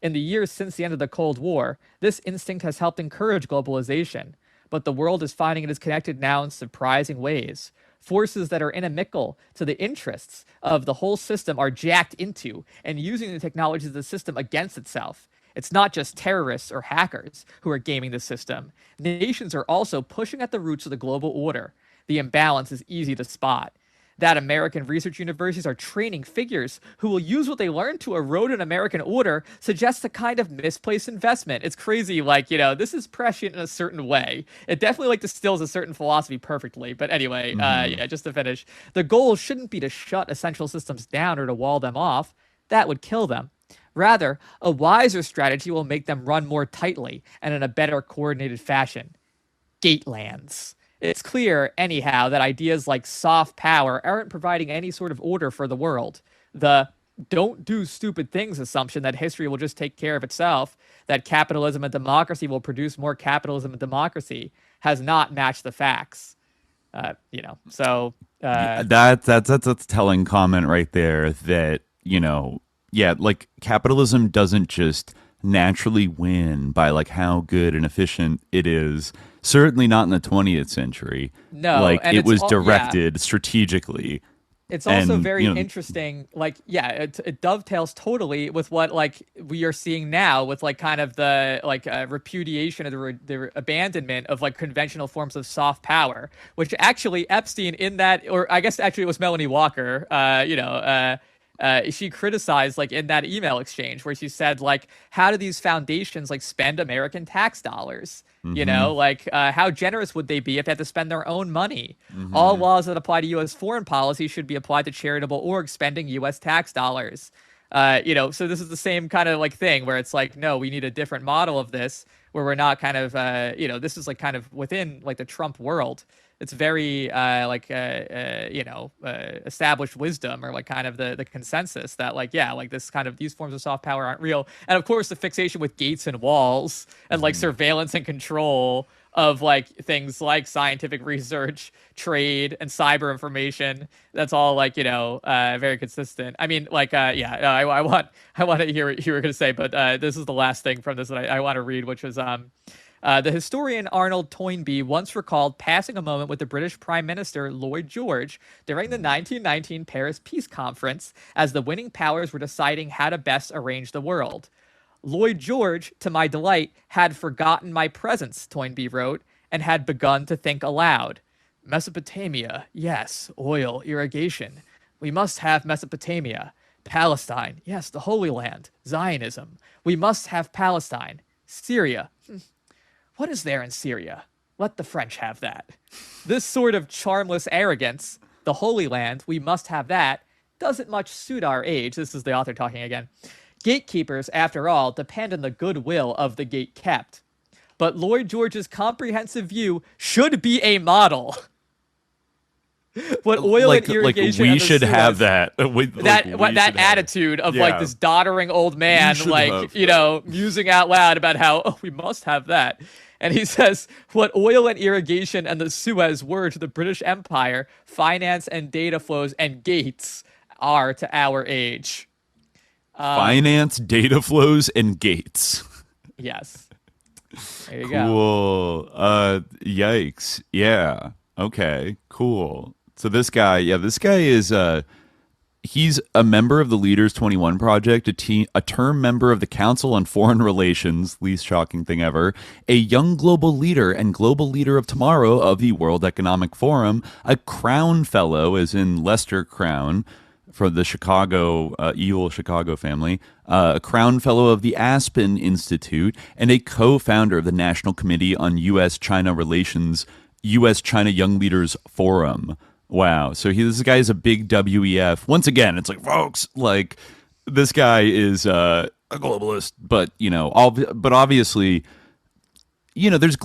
In the years since the end of the Cold War, this instinct has helped encourage globalization, but the world is finding it is connected now in surprising ways. Forces that are inimical to the interests of the whole system are jacked into and using the technologies of the system against itself. It's not just terrorists or hackers who are gaming the system. Nations are also pushing at the roots of the global order. The imbalance is easy to spot. That American research universities are training figures who will use what they learned to erode an American order suggests a kind of misplaced investment. It's crazy, like, this is prescient in a certain way. It definitely, like, distills a certain philosophy perfectly. But anyway, just to finish, the goal shouldn't be to shut essential systems down or to wall them off. That would kill them. Rather, a wiser strategy will make them run more tightly and in a better coordinated fashion. Gatelands. It's clear, anyhow, that ideas like soft power aren't providing any sort of order for the world. The don't do stupid things assumption that history will just take care of itself, that capitalism and democracy will produce more capitalism and democracy, has not matched the facts. So that's a telling comment right there. That like capitalism doesn't just naturally win by like how good and efficient it is. Certainly not in the 20th century. No, like and it was directed strategically. It's also very interesting. Like, yeah, it dovetails totally with what like we are seeing now with like kind of the like repudiation of the abandonment of like conventional forms of soft power, which actually Epstein in that, or I guess actually it was Melanie Walker, she criticized like in that email exchange where she said like, how do these foundations like spend American tax dollars? How generous would they be if they had to spend their own money? All laws that apply to U.S. foreign policy should be applied to charitable orgs spending U.S. tax dollars. So this is the same kind of like thing where it's like, no, we need a different model of this where we're not kind of, this is like kind of within like the Trump world. It's very established wisdom or like kind of the consensus that like, yeah, like this kind of these forms of soft power aren't real. And of course, the fixation with gates and walls and like surveillance and control of like things like scientific research, trade, and cyber information. That's all like, very consistent. I mean, like, I want to hear what you were going to say, but this is the last thing from this that I want to read, which was the historian Arnold Toynbee once recalled passing a moment with the British Prime Minister Lloyd George during the 1919 Paris Peace Conference as the winning powers were deciding how to best arrange the world. Lloyd George, to my delight, had forgotten my presence, Toynbee wrote, and had begun to think aloud. Mesopotamia, yes, oil, irrigation. We must have Mesopotamia. Palestine, yes, the Holy Land, Zionism. We must have Palestine. Syria. What is there in Syria? Let the French have that. This sort of charmless arrogance, the Holy Land, we must have that, doesn't much suit our age. This is the author talking again. Gatekeepers, after all, depend on the goodwill of the gate kept. But Lloyd George's comprehensive view should be a model. What oil and irrigation we and should Suez, have that. That attitude of like this doddering old man, like, musing out loud about how, we must have that. And he says, what oil and irrigation and the Suez were to the British Empire, finance and data flows and gates are to our age. Finance, data flows, and gates. Yes. There you go. Cool. Yikes. Yeah. Okay. Cool. So this guy is he's a member of the Leaders 21 Project, a term member of the Council on Foreign Relations, least shocking thing ever, a young global leader and global leader of tomorrow of the World Economic Forum, a Crown Fellow, as in Lester Crown, from the evil Chicago family, a Crown Fellow of the Aspen Institute, and a co-founder of the National Committee on U.S.-China Relations, U.S.-China Young Leaders Forum. Wow. So this guy is a big WEF. Once again, it's like, folks, like, this guy is a globalist, but, but obviously, there's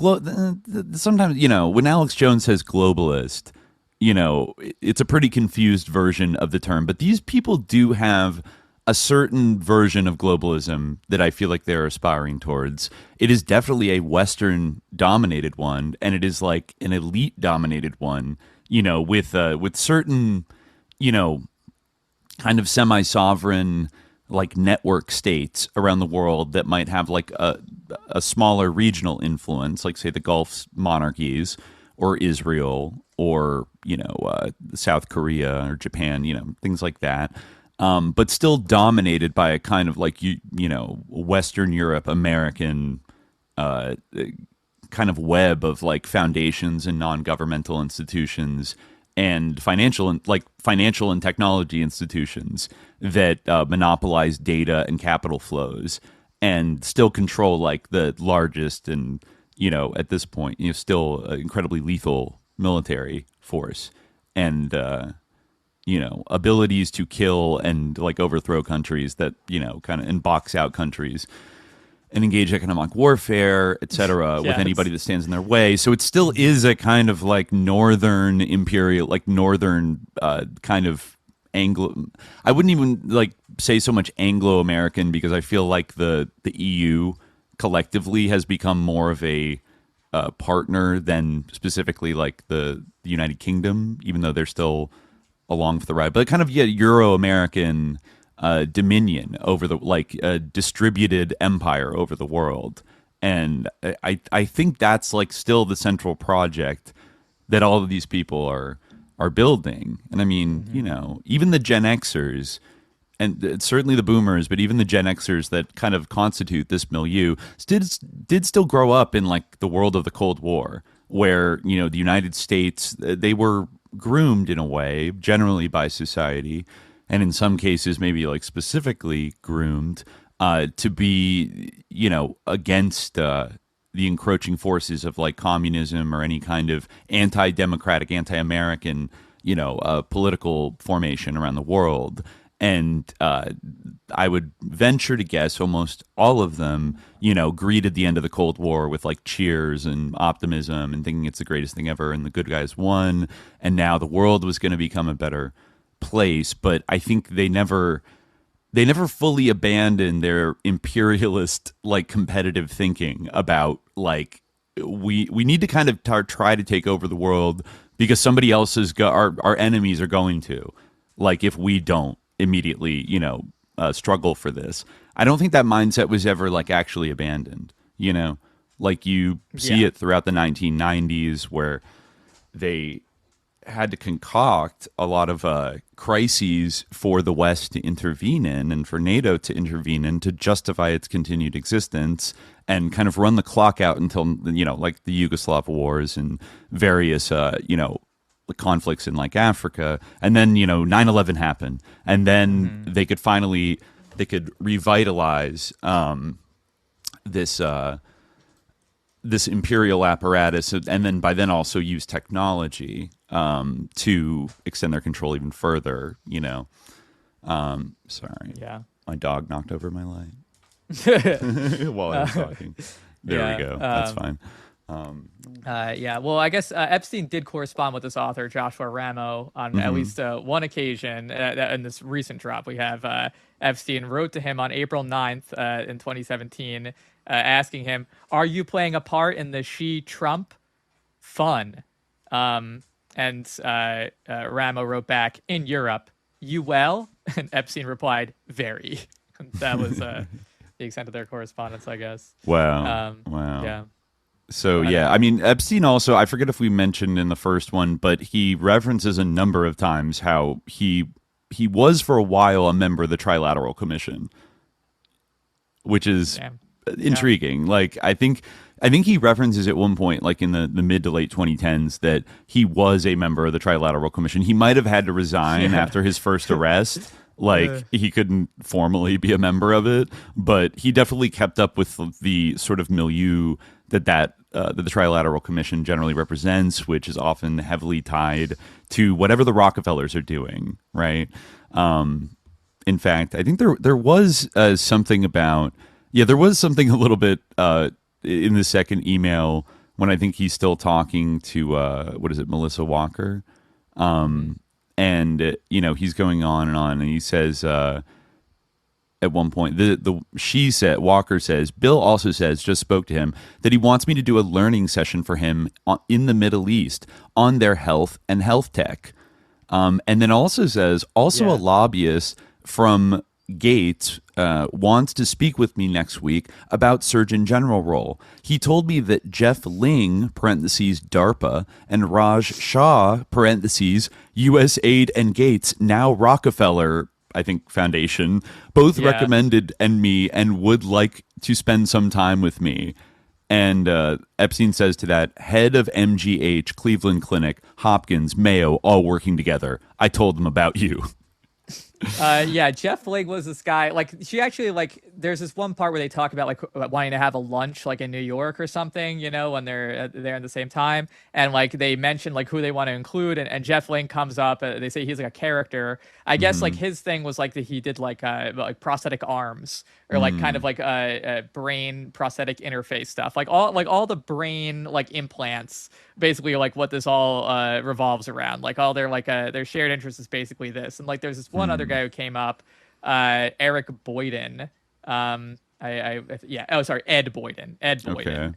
sometimes, when Alex Jones says globalist, it's a pretty confused version of the term, but these people do have a certain version of globalism that I feel like they're aspiring towards. It is definitely a Western dominated one, and it is like an elite dominated one, with certain, kind of semi-sovereign like network states around the world that might have like a smaller regional influence, like say the Gulf monarchies or Israel or, South Korea or Japan, things like that. But still dominated by a kind of like, Western Europe, American kind of web of like foundations and non-governmental institutions and financial and technology institutions that monopolize data and capital flows and still control like the largest and, at this point, still incredibly lethal military force and, abilities to kill and like overthrow countries that, kind of and box out countries. and engage economic warfare, etc., with anybody that stands in their way. So it still is a kind of like northern imperial, like northern kind of Anglo. I wouldn't even like say so much Anglo-American, because I feel like the EU collectively has become more of a partner than specifically like the United Kingdom, even though they're still along for the ride. But kind of Euro-American dominion over the distributed empire over the world. And I think that's like still the central project that all of these people are building. And I mean, you know, even the Gen Xers, and certainly the boomers, but even the Gen Xers that kind of constitute this milieu did still grow up in like the world of the Cold War, where, you know, the United States, they were groomed in a way generally by society, and in some cases maybe like specifically groomed to be, you know, against the encroaching forces of like communism or any kind of anti-democratic, anti-American, you know, political formation around the world. And I would venture to guess almost all of them, you know, greeted the end of the Cold War with like cheers and optimism and thinking it's the greatest thing ever and the good guys won. And now the world was going to become a better place. But I think they never fully abandoned their imperialist, like competitive thinking about like we need to kind of try to take over the world because somebody else is our enemies are going to, like, if we don't immediately, you know, struggle for this. I don't think that mindset was ever like actually abandoned, you know, like you see it throughout the 1990s where they had to concoct a lot of crises for the West to intervene in and for NATO to intervene in to justify its continued existence and kind of run the clock out until, you know, like the Yugoslav wars and various, you know, conflicts in like Africa. And then, you know, 9/11 happened. And then they could revitalize this imperial apparatus, and then by then also use technology to extend their control even further, you know. Sorry. Yeah. My dog knocked over my light while I was talking. There we go. That's fine. Well, I guess Epstein did correspond with this author, Joshua Ramo, on at least one occasion. In this recent drop, we have Epstein wrote to him on April 9th in 2017, asking him, "Are you playing a part in the Xi-Trump fun?" And Ramo wrote back, "In Europe, you well?" And Epstein replied, "Very." That was the extent of their correspondence, I guess. Wow. Wow. Yeah. So, yeah, I mean, Epstein also, I forget if we mentioned in the first one, but he references a number of times how he was for a while a member of the Trilateral Commission, which is intriguing. Like, I think he references at one point, like in the mid to late 2010s, that he was a member of the Trilateral Commission. He might have had to resign after his first arrest. Like, he couldn't formally be a member of it, but he definitely kept up with the sort of milieu that the Trilateral Commission generally represents, which is often heavily tied to whatever the Rockefellers are doing, right? In fact, I think there was something about, there was something a little bit in the second email when I think he's still talking to, Melissa Walker? And, you know, he's going on, and he says, at one point, Walker says, Bill also says, just spoke to him, that he wants me to do a learning session for him in the Middle East on their health and health tech. And then also says, a lobbyist from Gates wants to speak with me next week about Surgeon General role. He told me that Jeff Ling, parentheses, DARPA, and Raj Shah, parentheses, USAID and Gates, now Rockefeller, I think, Foundation, both recommended me and would like to spend some time with me. And Epstein says to that, head of MGH, Cleveland Clinic, Hopkins, Mayo, all working together. I told them about you. Yeah, Jeff Flake was this guy. Like, she actually, like, there's this one part where they talk about, like, wanting to have a lunch, like, in New York or something, you know, when they're there at the same time. And, like, they mention, like, who they want to include. And Jeff Flake comes up. They say he's, like, a character. I guess, like, his thing was, like, that he did, like prosthetic arms or, like, kind of, like, brain prosthetic interface stuff. Like, all the brain, like, implants, basically, like, what this all revolves around. Like, all their shared interest is basically this. And, like, there's this one other guy who came up, Eric Boyden. Ed Boyden.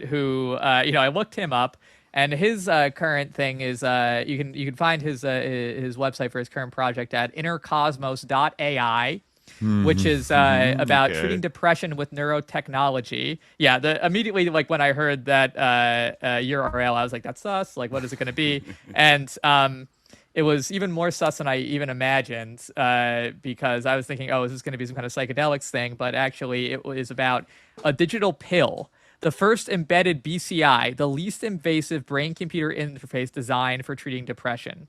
Who I looked him up, and his current thing is you can find his website for his current project at innercosmos.ai. Which is about treating depression with neurotechnology. Yeah, immediately, like, when I heard that URL, I was like, that's us. Like, what is it going to be? And it was even more sus than I even imagined, because I was thinking, oh, is this going to be some kind of psychedelics thing? But actually, it was about a digital pill, the first embedded BCI, the least invasive brain-computer interface designed for treating depression.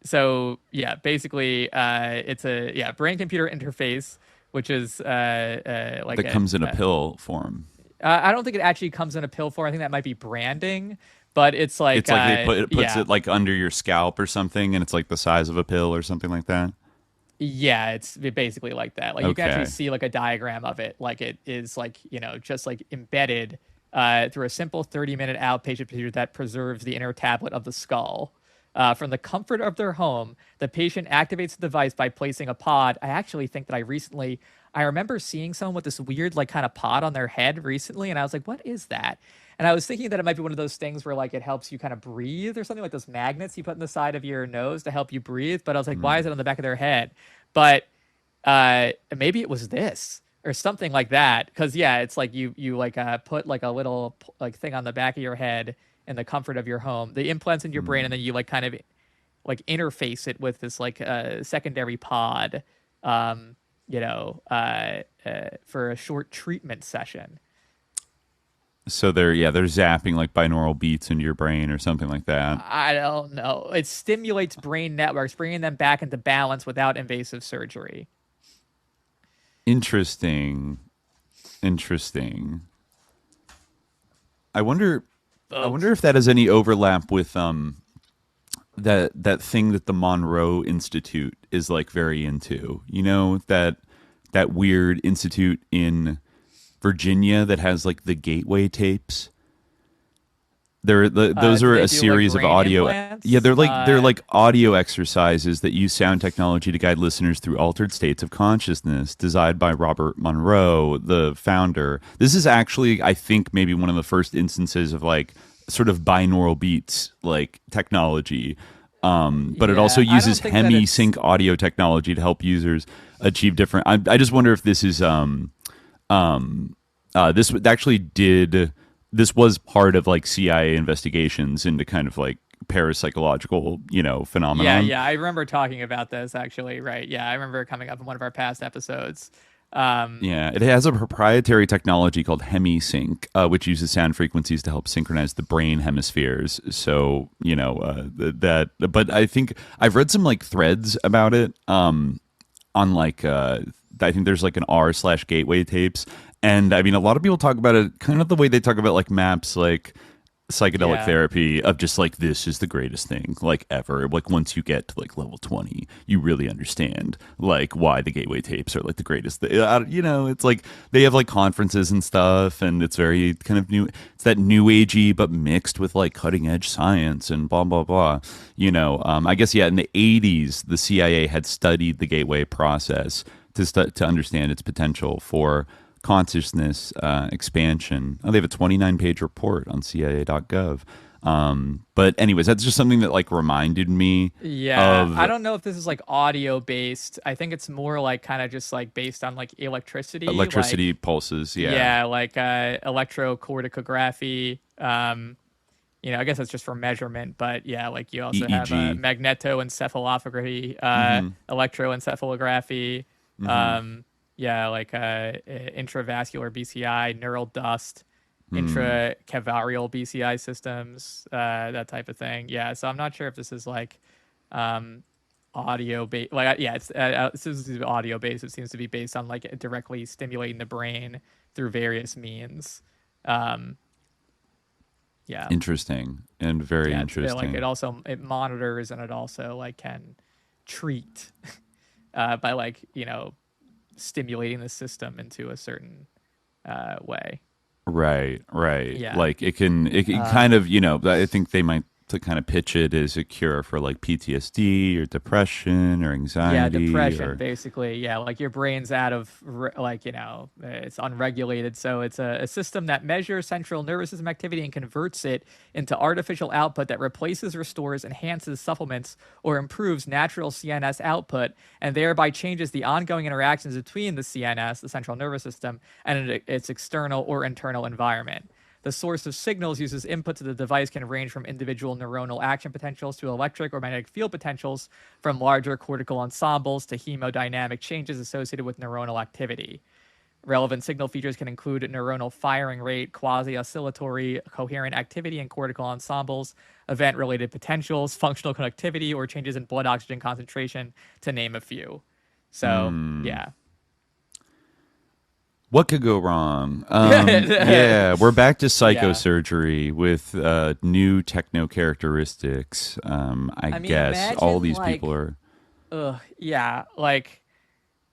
So yeah, basically, it's a brain-computer interface, which is like that comes in a pill form. I don't think it actually comes in a pill form. I think that might be branding. But it's like it puts it like under your scalp or something, and it's like the size of a pill or something like that. Yeah, it's basically like that. Like, you can actually see, like, a diagram of it. Like, it is, like, just, like, embedded through a simple 30-minute outpatient procedure that preserves the inner tablet of the skull. From the comfort of their home, the patient activates the device by placing a pod. I actually think that I remember seeing someone with this weird, like, kind of pod on their head recently, and I was like, what is that? And I was thinking that it might be one of those things where, like, it helps you kind of breathe or something, like those magnets you put in the side of your nose to help you breathe. But I was like, why is it on the back of their head? But maybe it was this or something like that. Because, yeah, it's like you like put, like, a little, like, thing on the back of your head in the comfort of your home, the implants in your brain, and then you, like, kind of, like, interface it with this, like, secondary pod, for a short treatment session. So they're zapping, like, binaural beats into your brain or something like that. I don't know. It stimulates brain networks, bringing them back into balance without invasive surgery. Interesting. I wonder if that has any overlap with that thing that the Monroe Institute is, like, very into. You know, that weird institute in Virginia that has, like, the Gateway tapes. Those are a series of audio. Implants? Yeah, they're like audio exercises that use sound technology to guide listeners through altered states of consciousness, designed by Robert Monroe, the founder. This is actually, I think, maybe one of the first instances of, like, sort of binaural beats, like, technology. But it also uses hemi-sync audio technology to help users achieve different. I just wonder if this is this was part of, like, CIA investigations into kind of, like, parapsychological, phenomenon. Yeah, I remember talking about this, actually, right? Yeah, I remember it coming up in one of our past episodes. It has a proprietary technology called hemi-sync, which uses sound frequencies to help synchronize the brain hemispheres. So, but I think I've read some, like, threads about it on, like, I think there's, like, an r/gateway tapes. And I mean, a lot of people talk about it kind of the way they talk about, like, MAPS, like, psychedelic therapy, of just, like, this is the greatest thing, like, ever. Like, once you get to, like, level 20, you really understand, like, why the Gateway tapes are, like, the greatest thing. It's like they have, like, conferences and stuff, and it's very kind of new. It's that new agey, but mixed with, like, cutting edge science and blah, blah, blah. I guess, in the 80s, the CIA had studied the Gateway process to understand its potential for consciousness expansion. They have a 29-page report on CIA.gov. But anyways, that's just something that, like, reminded me. Yeah, I don't know if this is, like, audio based. I think it's more, like, kind of just, like, based on, like, electricity pulses. Like electrocorticography. I guess that's just for measurement, but yeah, like, you also have magnetoencephalography, electroencephalography. Intravascular BCI, neural dust, intracavarial BCI systems, that type of thing. Yeah, so I'm not sure if this is, like, audio based. Like, yeah, it seems to be audio based. It seems to be based on like directly stimulating the brain through various means. Yeah, Interesting and very interesting. It monitors, and it also like can treat by like stimulating the system into a certain way. Right. Yeah. Like it can kind of, I think they might to kind of pitch it as a cure for like PTSD or depression or anxiety. Yeah, depression, basically. Yeah, like your brain's out of, it's unregulated. So it's a system that measures central nervous system activity and converts it into artificial output that replaces, restores, enhances, supplements, or improves natural CNS output, and thereby changes the ongoing interactions between the CNS, the central nervous system, and its external or internal environment. The source of signals uses input to the device can range from individual neuronal action potentials to electric or magnetic field potentials, from larger cortical ensembles to hemodynamic changes associated with neuronal activity. Relevant signal features can include neuronal firing rate, quasi-oscillatory coherent activity in cortical ensembles, event-related potentials, functional conductivity, or changes in blood oxygen concentration, to name a few. So, yeah. What could go wrong? Yeah, we're back to psychosurgery with new techno characteristics. I guess all these people are. Yeah, like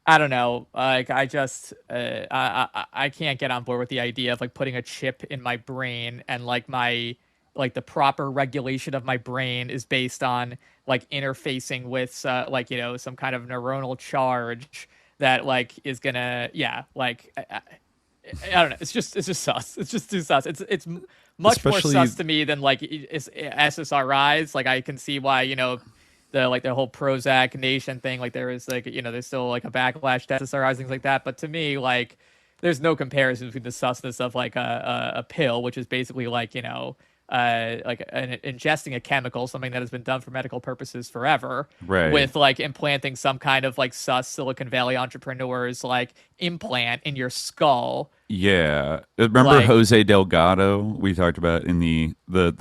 I don't know. Like I just I can't get on board with the idea of like putting a chip in my brain and like the proper regulation of my brain is based on like interfacing with some kind of neuronal charge that like is gonna I don't know. It's just sus. It's just too sus. It's much more sus to me than like SSRIs. Like I can see why the whole Prozac Nation thing. Like there is like there's still like a backlash to SSRIs, things like that. But to me, like there's no comparison between the susness of like a pill, which is basically like ingesting a chemical, something that has been done for medical purposes forever, right, with like implanting some kind of like sus Silicon Valley entrepreneur's like implant in your skull. Yeah, remember Jose Delgado? We talked about in the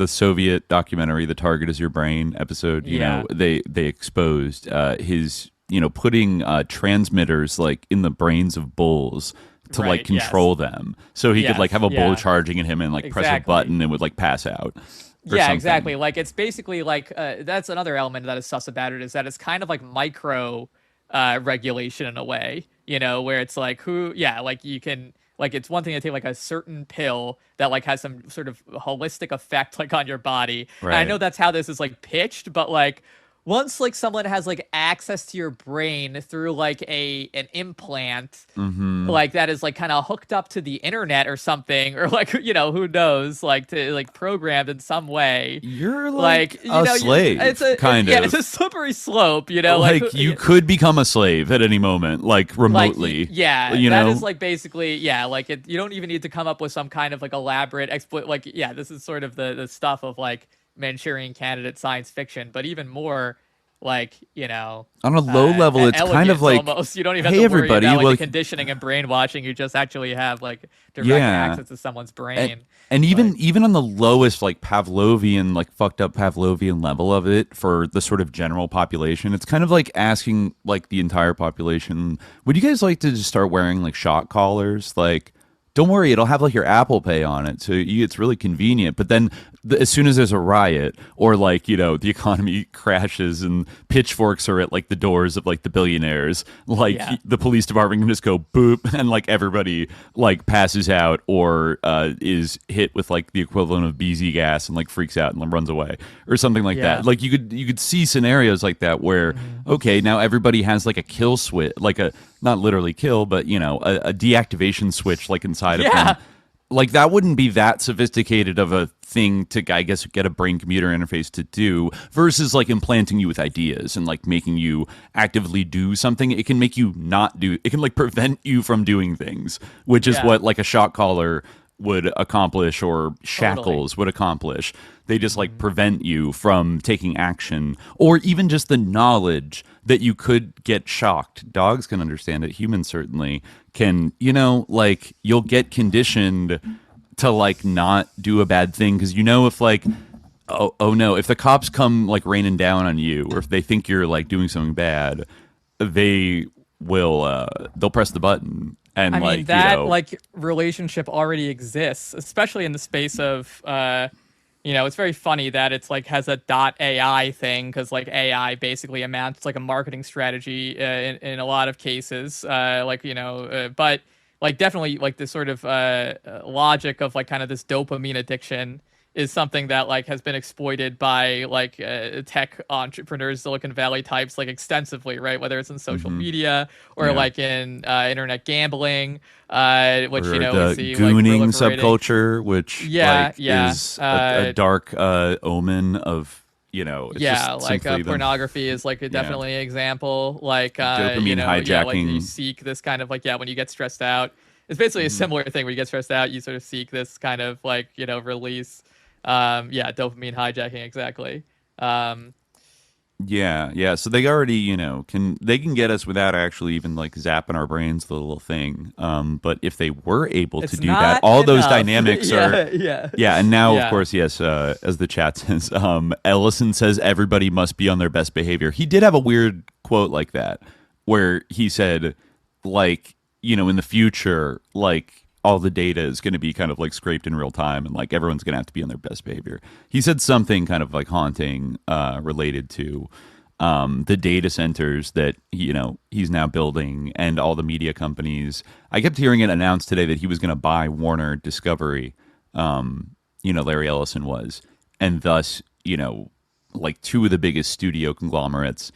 Soviet documentary, "The Target Is Your Brain" episode. You know, they exposed his putting transmitters like in the brains of bulls to like control them, so he could like have a bull charging at him and like press a button and would like pass out. Yeah, exactly. Like it's basically like that's another element that is sus about it, is that it's kind of like micro regulation in a way, where it's like you can like it's one thing to take like a certain pill that like has some sort of holistic effect like on your body. Right. And I know that's how this is like pitched, but like once like someone has like access to your brain through like an implant, like that is like kind of hooked up to the internet or something, or like who knows, like to like programmed in some way, you're like a slave. It's a slippery slope, like you could become a slave at any moment, like remotely. Like, that is like basically like you don't even need to come up with some kind of like elaborate this is sort of the stuff of like Manchurian Candidate science fiction, but even more like on a low level, it's kind of like almost you don't even have to worry about like the conditioning and brainwashing. You just actually have like direct access to someone's brain. And even on the lowest like Pavlovian, like fucked up Pavlovian level of it for the sort of general population, it's kind of like asking like the entire population, would you guys like to just start wearing like shock collars? Like, don't worry, it'll have like your Apple Pay on it, so it's really convenient. But then as soon as there's a riot or like the economy crashes and pitchforks are at like the doors of like the billionaires, like the police department can just go boop and like everybody like passes out or is hit with like the equivalent of BZ gas and like freaks out and runs away or something like that. Like you could see scenarios like that where okay, now everybody has like a kill switch, like a not literally kill, but a deactivation switch like inside of them. Like that wouldn't be that sophisticated of a thing to, I guess, get a brain computer interface to do versus like implanting you with ideas and like making you actively do something. It can make you not do, it can like prevent you from doing things, which is what like a shock collar would accomplish or shackles would accomplish. They just like prevent you from taking action or even just the knowledge that you could get shocked. Dogs can understand it. Humans certainly can, like you'll get conditioned to like not do a bad thing. Cause if like oh no, if the cops come like raining down on you, or if they think you're like doing something bad, they will they'll press the button. And I mean, like, that you know, like relationship already exists, especially in the space of it's very funny that it's like has a .ai thing, because like AI basically amounts to like a marketing strategy in a lot of cases, but like definitely like this sort of logic of like kind of this dopamine addiction is something that like has been exploited by like tech entrepreneurs, Silicon Valley types, like extensively, right? Whether it's in social media or like in internet gambling, which or we the see gooning like subculture, which is a dark omen of, it's just like simply pornography is like definitely an example. Like dopamine like hijacking. you seek this kind of like when you get stressed out, it's basically a similar thing. When you get stressed out, you sort of seek this kind of like release. Dopamine hijacking, exactly. Yeah. So they already, can get us without actually even like zapping our brains with a little thing. But if they were able to do that, all those dynamics are yeah. And now, of course, yes, as the chat says, Ellison says everybody must be on their best behavior. He did have a weird quote like that where he said, like, in the future, like, all the data is going to be kind of like scraped in real time, and like everyone's going to have to be on their best behavior. He said something kind of like haunting related to the data centers that he's now building, and all the media companies. I kept hearing it announced today that he was going to buy Warner Discovery. Larry Ellison was, and thus like two of the biggest studio conglomerates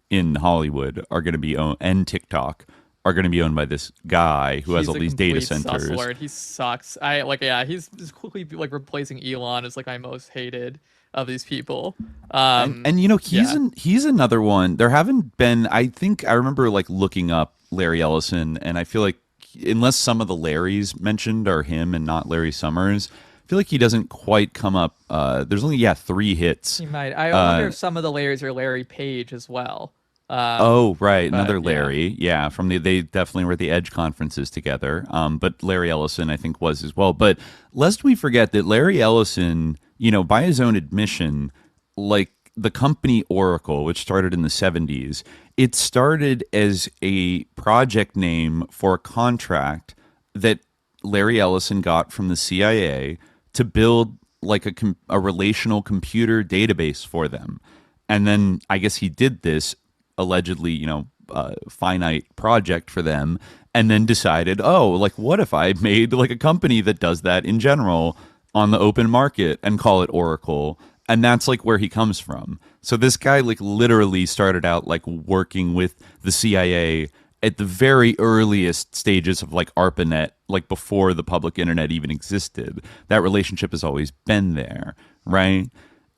in Hollywood are going to be owned, and TikTok are going to be owned by this guy who has all these data centers. Lord. He sucks. He's just quickly like replacing Elon as like my most hated of these people. He's another one. There haven't been. I think I remember like looking up Larry Ellison, and I feel like unless some of the Larrys mentioned are him and not Larry Summers, I feel like he doesn't quite come up. There's only 3 hits. He might. I wonder if some of the Larrys are Larry Page as well. Right, another Larry. Yeah, they definitely were at the Edge conferences together. But Larry Ellison, I think, was as well. But lest we forget that Larry Ellison, by his own admission, like the company Oracle, which started in the 70s, it started as a project name for a contract that Larry Ellison got from the CIA to build like a relational computer database for them. And then I guess he did this allegedly, finite project for them, and then decided, like, what if I made like a company that does that in general on the open market and call it Oracle? And that's like where he comes from. So this guy like literally started out like working with the CIA at the very earliest stages of like ARPANET, like before the public internet even existed. That relationship has always been there, right?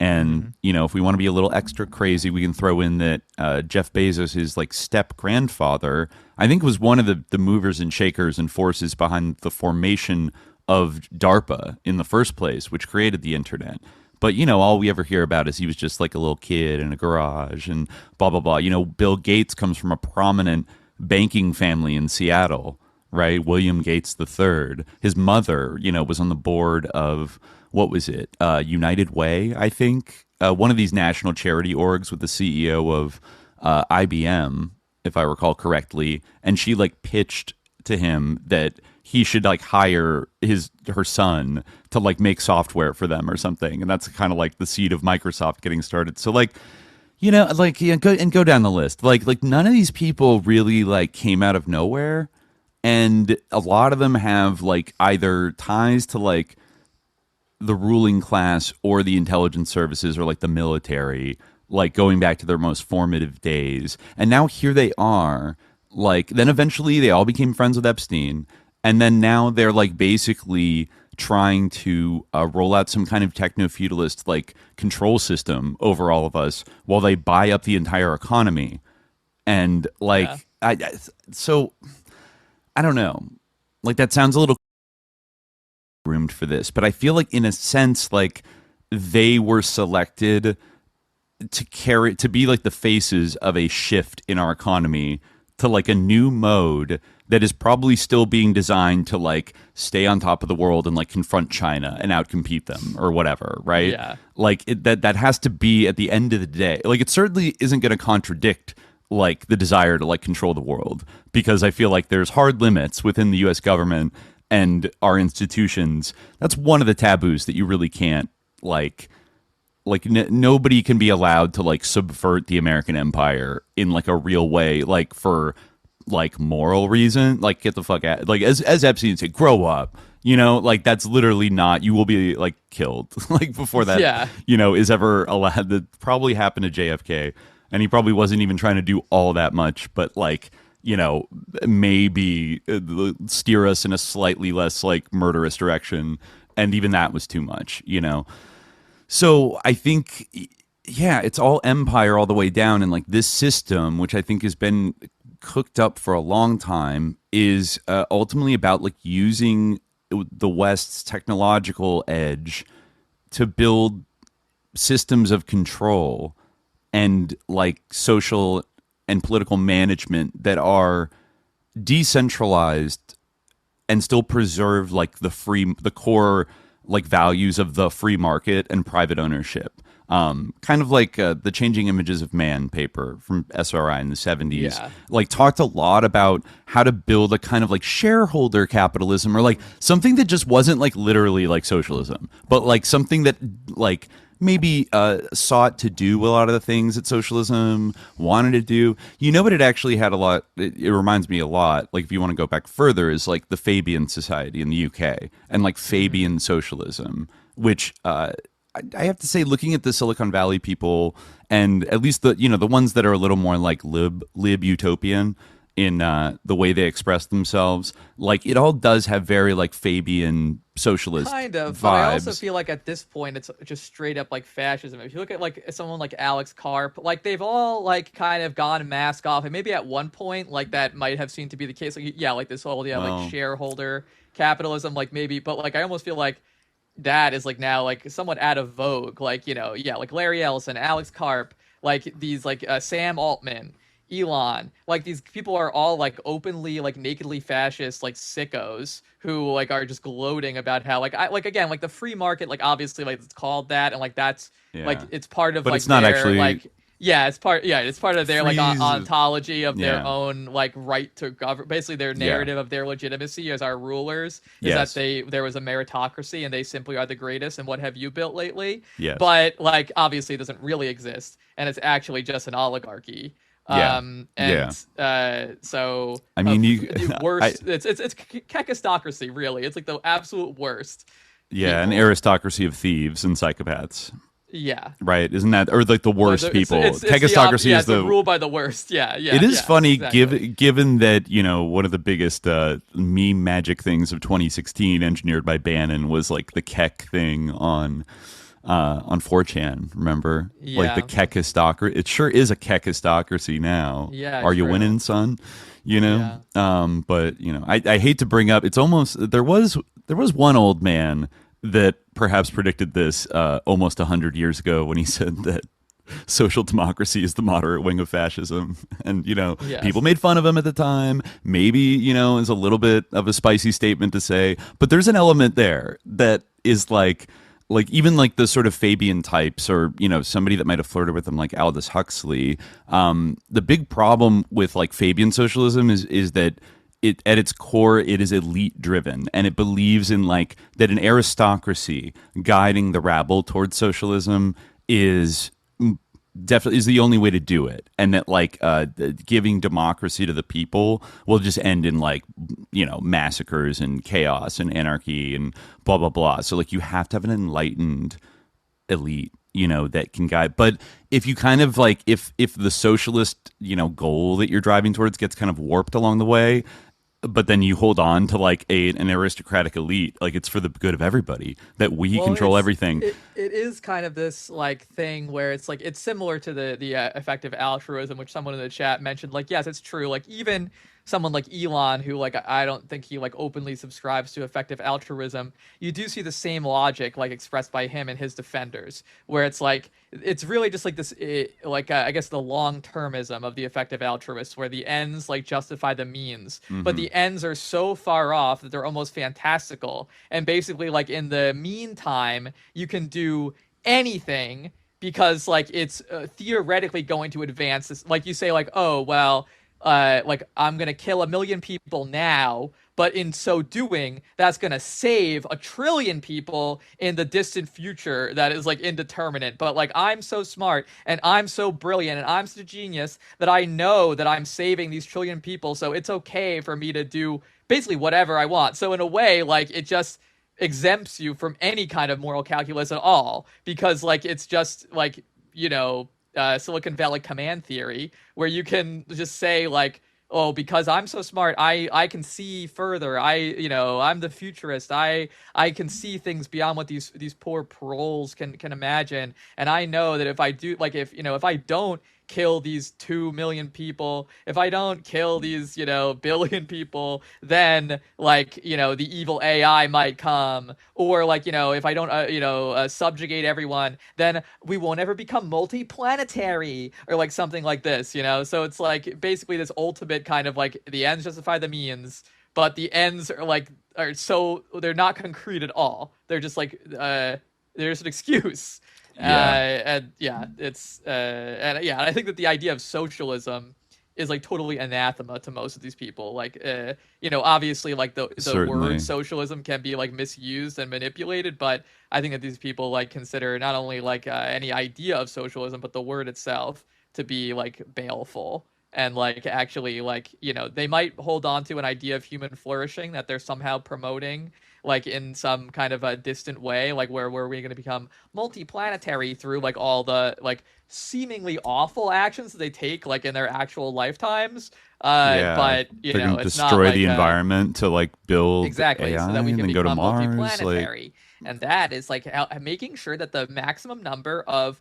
And, if we want to be a little extra crazy, we can throw in that Jeff Bezos, his like step grandfather, I think was one of the movers and shakers and forces behind the formation of DARPA in the first place, which created the internet. But, all we ever hear about is he was just like a little kid in a garage and blah, blah, blah. Bill Gates comes from a prominent banking family in Seattle, right? William Gates III. His mother, was on the board of, what was it? United Way, I think. One of these national charity orgs with the CEO of IBM, if I recall correctly. And she like pitched to him that he should like hire her son to like make software for them or something. And that's kind of like the seed of Microsoft getting started. So like, go down the list. Like none of these people really like came out of nowhere. And a lot of them have like either ties to like the ruling class or the intelligence services or like the military, like going back to their most formative days. And now here they are, like, then eventually they all became friends with Epstein. And then now they're like basically trying to roll out some kind of techno-feudalist like control system over all of us while they buy up the entire economy. And like, I don't know, like that sounds a little groomed for this, but I feel like in a sense, like they were selected to be like the faces of a shift in our economy to like a new mode that is probably still being designed to like stay on top of the world and like confront China and outcompete them or whatever, right? Yeah. Like that has to be at the end of the day. Like it certainly isn't going to contradict like the desire to like control the world, because I feel like there's hard limits within the US government and our institutions. That's one of the taboos that you really can't nobody can be allowed to like subvert the American empire in like a real way, like for like moral reason, like get the fuck out, like as Epstein said, grow up, like that's literally not, you will be like killed like before that, is ever allowed. That probably happened to JFK, and he probably wasn't even trying to do all that much, but like, maybe steer us in a slightly less like murderous direction, and even that was too much, So I think, it's all empire all the way down, and like this system, which I think has been cooked up for a long time, is ultimately about like using the West's technological edge to build systems of control and like social and political management that are decentralized and still preserve like the core like values of the free market and private ownership. Kind of like the Changing Images of Man paper from SRI in the 70s, like talked a lot about how to build a kind of like shareholder capitalism, or like something that just wasn't like literally like socialism, but like something that like maybe sought to do a lot of the things that socialism wanted to do. But it actually had a lot, it reminds me a lot, like if you want to go back further, is like the Fabian Society in the UK and like Fabian socialism, which I have to say, looking at the Silicon Valley people, and at least the the ones that are a little more like lib utopian in the way they express themselves, like it all does have very like Fabian socialist kind of vibes. But I also feel like at this point it's just straight up like fascism. If you look at like someone like Alex Karp, like they've all like kind of gone mask off, and maybe at one point like that might have seemed to be the case. Like like this whole like shareholder capitalism, like maybe, but like I almost feel like that is like now like somewhat out of vogue. Like like Larry Ellison, Alex Karp, like these like Sam Altman, Elon, like these people are all like openly like nakedly fascist like sickos who like are just gloating about how like again like the free market, like obviously like it's called that, and like that's like it's part of, but like it's not actually like it's part of their like ontology of their own like right to govern. Basically their narrative of their legitimacy as our rulers is that there was a meritocracy and they simply are the greatest, and what have you built lately? But like obviously it doesn't really exist, and it's actually just an oligarchy. So I mean, the worst. It's kekistocracy, really. It's like the absolute worst. An aristocracy of thieves and psychopaths. Yeah. Right. Isn't that, or like the worst people? Kekistocracy is the rule by the worst. Yeah. It is funny, exactly. given that one of the biggest meme magic things of 2016, engineered by Bannon, was like the Kek thing on 4chan, remember? Like the Kekistocracy. It sure is a Kekistocracy now. Yeah. Are you winning, son? But I hate to bring up, it's almost, there was one old man that perhaps predicted this almost 100 years ago, when he said that social democracy is the moderate wing of fascism. And, people made fun of him at the time. Maybe, is a little bit of a spicy statement to say, but there's an element there that is like even like the sort of Fabian types, or somebody that might have flirted with them, like Aldous Huxley. The big problem with like Fabian socialism is that it, at its core, it is elite driven, and it believes in like that an aristocracy guiding the rabble towards socialism is definitely is the only way to do it, and that like giving democracy to the people will just end in like massacres and chaos and anarchy and blah blah blah. So like you have to have an enlightened elite that can guide. But if you kind of like if the socialist goal that you're driving towards gets kind of warped along the way, but then you hold on to like an aristocratic elite, like it's for the good of everybody that we control everything. It is kind of this like thing where it's like it's similar to the effective altruism, which someone in the chat mentioned. Like, yes, it's true. Like even someone like Elon, who like I don't think he like openly subscribes to effective altruism, you do see the same logic like expressed by him and his defenders, where it's like it's really just like this I guess the long-termism of the effective altruists, where the ends like justify the means, but the ends are so far off that they're almost fantastical. And basically, like in the meantime, you can do anything because like it's theoretically going to advance this. Like you say, like, oh well, like I'm gonna kill 1 million people now, but in so doing, that's gonna save 1 trillion people in the distant future that is like indeterminate. But like I'm so smart and I'm so brilliant and I'm such a genius that I know that I'm saving these trillion people, so it's okay for me to do basically whatever I want. So in a way, like it just exempts you from any kind of moral calculus at all, because like it's just like, you know, Silicon Valley command theory, where you can just say like, oh, because I'm so smart, I can see further. I'm the futurist. I can see things beyond what these poor proles can imagine. And I know that if I do, like, if I don't kill these 2 million people, if I don't kill these, billion people, then like, the evil AI might come, or like, if I don't, subjugate everyone, then we won't ever become multi-planetary, or like something like this, So it's like basically this ultimate kind of like the ends justify the means, but the ends they're not concrete at all. They're just like, there's an excuse. I think that the idea of socialism is like totally anathema to most of these people. Like, obviously, like the word socialism can be like misused and manipulated, but I think that these people like consider not only like any idea of socialism, but the word itself to be like baleful. And like actually like, they might hold on to an idea of human flourishing that they're somehow promoting, like in some kind of a distant way, like where we're going to become multi-planetary through like all the like seemingly awful actions that they take like in their actual lifetimes. But they're going to it's destroy not like the environment to like build exactly AI so that we can and then go to become Mars. multi-planetary. And that is like making sure that the maximum number of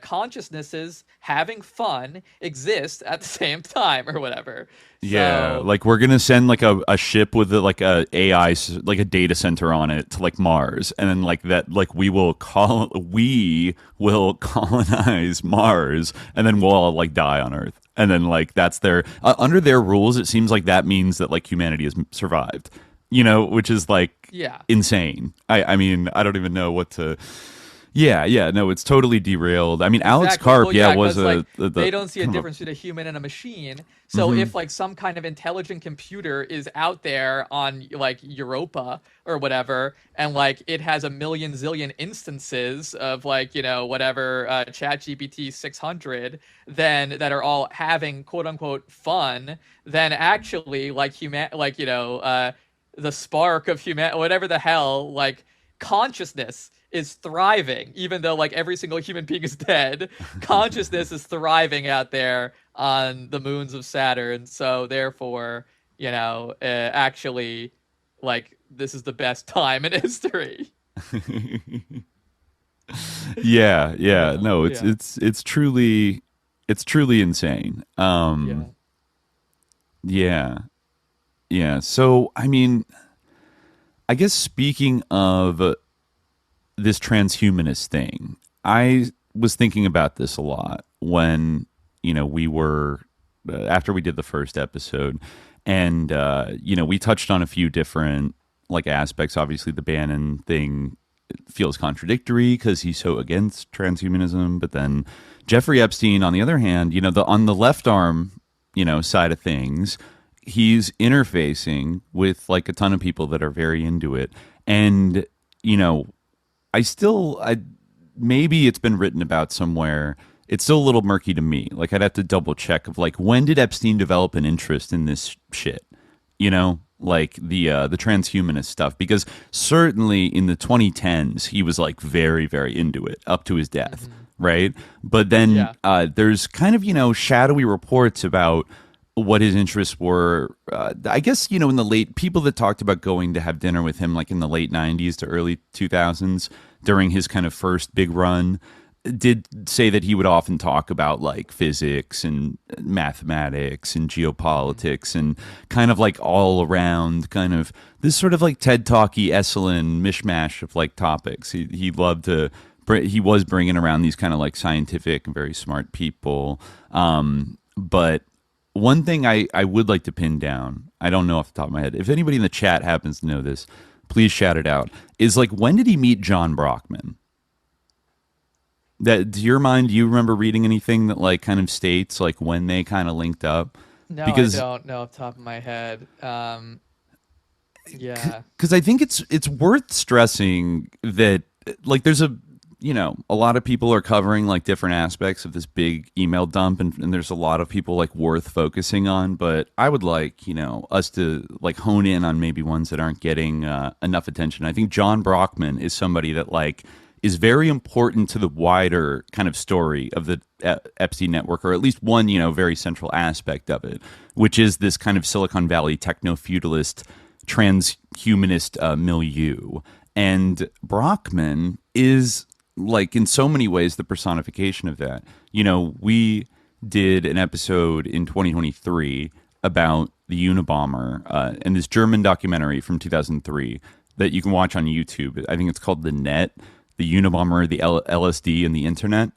consciousnesses having fun exist at the same time or whatever. Yeah, So, like we're gonna send like a ship with like a AI, like a data center on it to like Mars, and then like that, like we will colonize Mars, and then we'll all like die on Earth, and then like that's their under their rules. It seems like that means that like humanity has survived, which is like insane. I mean, I don't even know what to. Yeah, no, it's totally derailed. I mean, Alex Karp, was they don't see a difference between a human and a machine. So if like some kind of intelligent computer is out there on like Europa or whatever, and like it has a million zillion instances of like whatever ChatGPT 600, then that are all having quote unquote fun, then actually like the spark of human, whatever the hell, like consciousness is thriving, even though like every single human being is dead. Consciousness is thriving out there on the moons of Saturn. So therefore, actually, like this is the best time in history. No, it's truly insane. So I mean, I guess speaking of this transhumanist thing, I was thinking about this a lot when we were after we did the first episode, and we touched on a few different like aspects. Obviously the Bannon thing feels contradictory because he's so against transhumanism, but then Jeffrey Epstein on the other hand, on the left arm side of things, he's interfacing with like a ton of people that are very into it. And maybe it's been written about somewhere. It's still a little murky to me. Like I'd have to double check of like when did Epstein develop an interest in this shit? Like the transhumanist stuff, because certainly in the 2010s he was like very, very into it up to his death, right? But then there's kind of shadowy reports about what his interests were. I guess in the late, people that talked about going to have dinner with him like in the late 90s to early 2000s during his kind of first big run, did say that he would often talk about like physics and mathematics and geopolitics and kind of like all around kind of this sort of like TED Talky Esalen mishmash of like topics. He loved to. He was bringing around these kind of like scientific and very smart people. But one thing I would like to pin down, I don't know off the top of my head, if anybody in the chat happens to know this, please shout it out, is like, when did he meet John Brockman? That, to your mind, do you remember reading anything that like kind of states like when they kind of linked up? No, because, I don't know off the top of my head. Yeah. Because I think it's worth stressing that like there's a lot of people are covering like different aspects of this big email dump, and there's a lot of people like worth focusing on. But I would like, us to like hone in on maybe ones that aren't getting enough attention. I think John Brockman is somebody that like is very important to the wider kind of story of the Epstein network, or at least one, very central aspect of it, which is this kind of Silicon Valley techno-feudalist transhumanist milieu. And Brockman is like in so many ways the personification of that. We did an episode in 2023 about the Unabomber and this German documentary from 2003 that you can watch on YouTube. I think it's called The Net, the Unabomber, the LSD, and the Internet.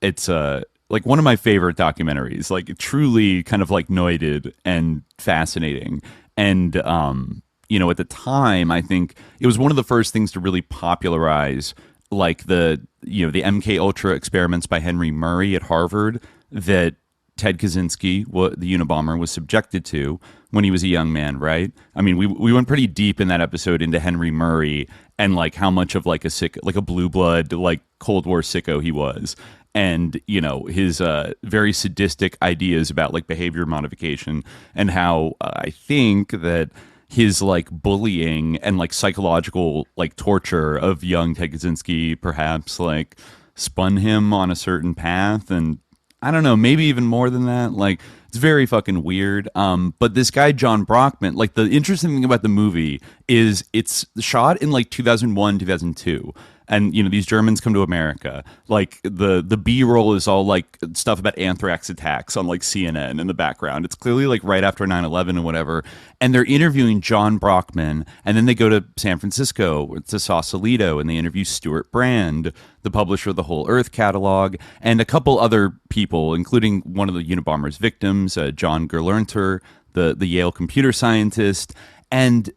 It's like one of my favorite documentaries, like truly kind of like noited and fascinating. And at the time, I think it was one of the first things to really popularize like the MK Ultra experiments by Henry Murray at Harvard that Ted Kaczynski, the Unabomber, was subjected to when he was a young man, right? I mean, we went pretty deep in that episode into Henry Murray and like how much of like a blue blood, like Cold War sicko he was. And, his very sadistic ideas about like behavior modification, and how I think that his like bullying and like psychological like torture of young Ted Kaczynski perhaps like spun him on a certain path. And I don't know, maybe even more than that. Like, it's very fucking weird. But this guy, John Brockman, like the interesting thing about the movie is it's shot in like 2001, 2002. And, these Germans come to America. Like, the B-roll is all, like, stuff about anthrax attacks on, like, CNN in the background. It's clearly, like, right after 9/11 and whatever. And they're interviewing John Brockman. And then they go to San Francisco to Sausalito, and they interview Stuart Brand, the publisher of the Whole Earth catalog, and a couple other people, including one of the Unabomber's victims, John Gerlernter, the Yale computer scientist. And,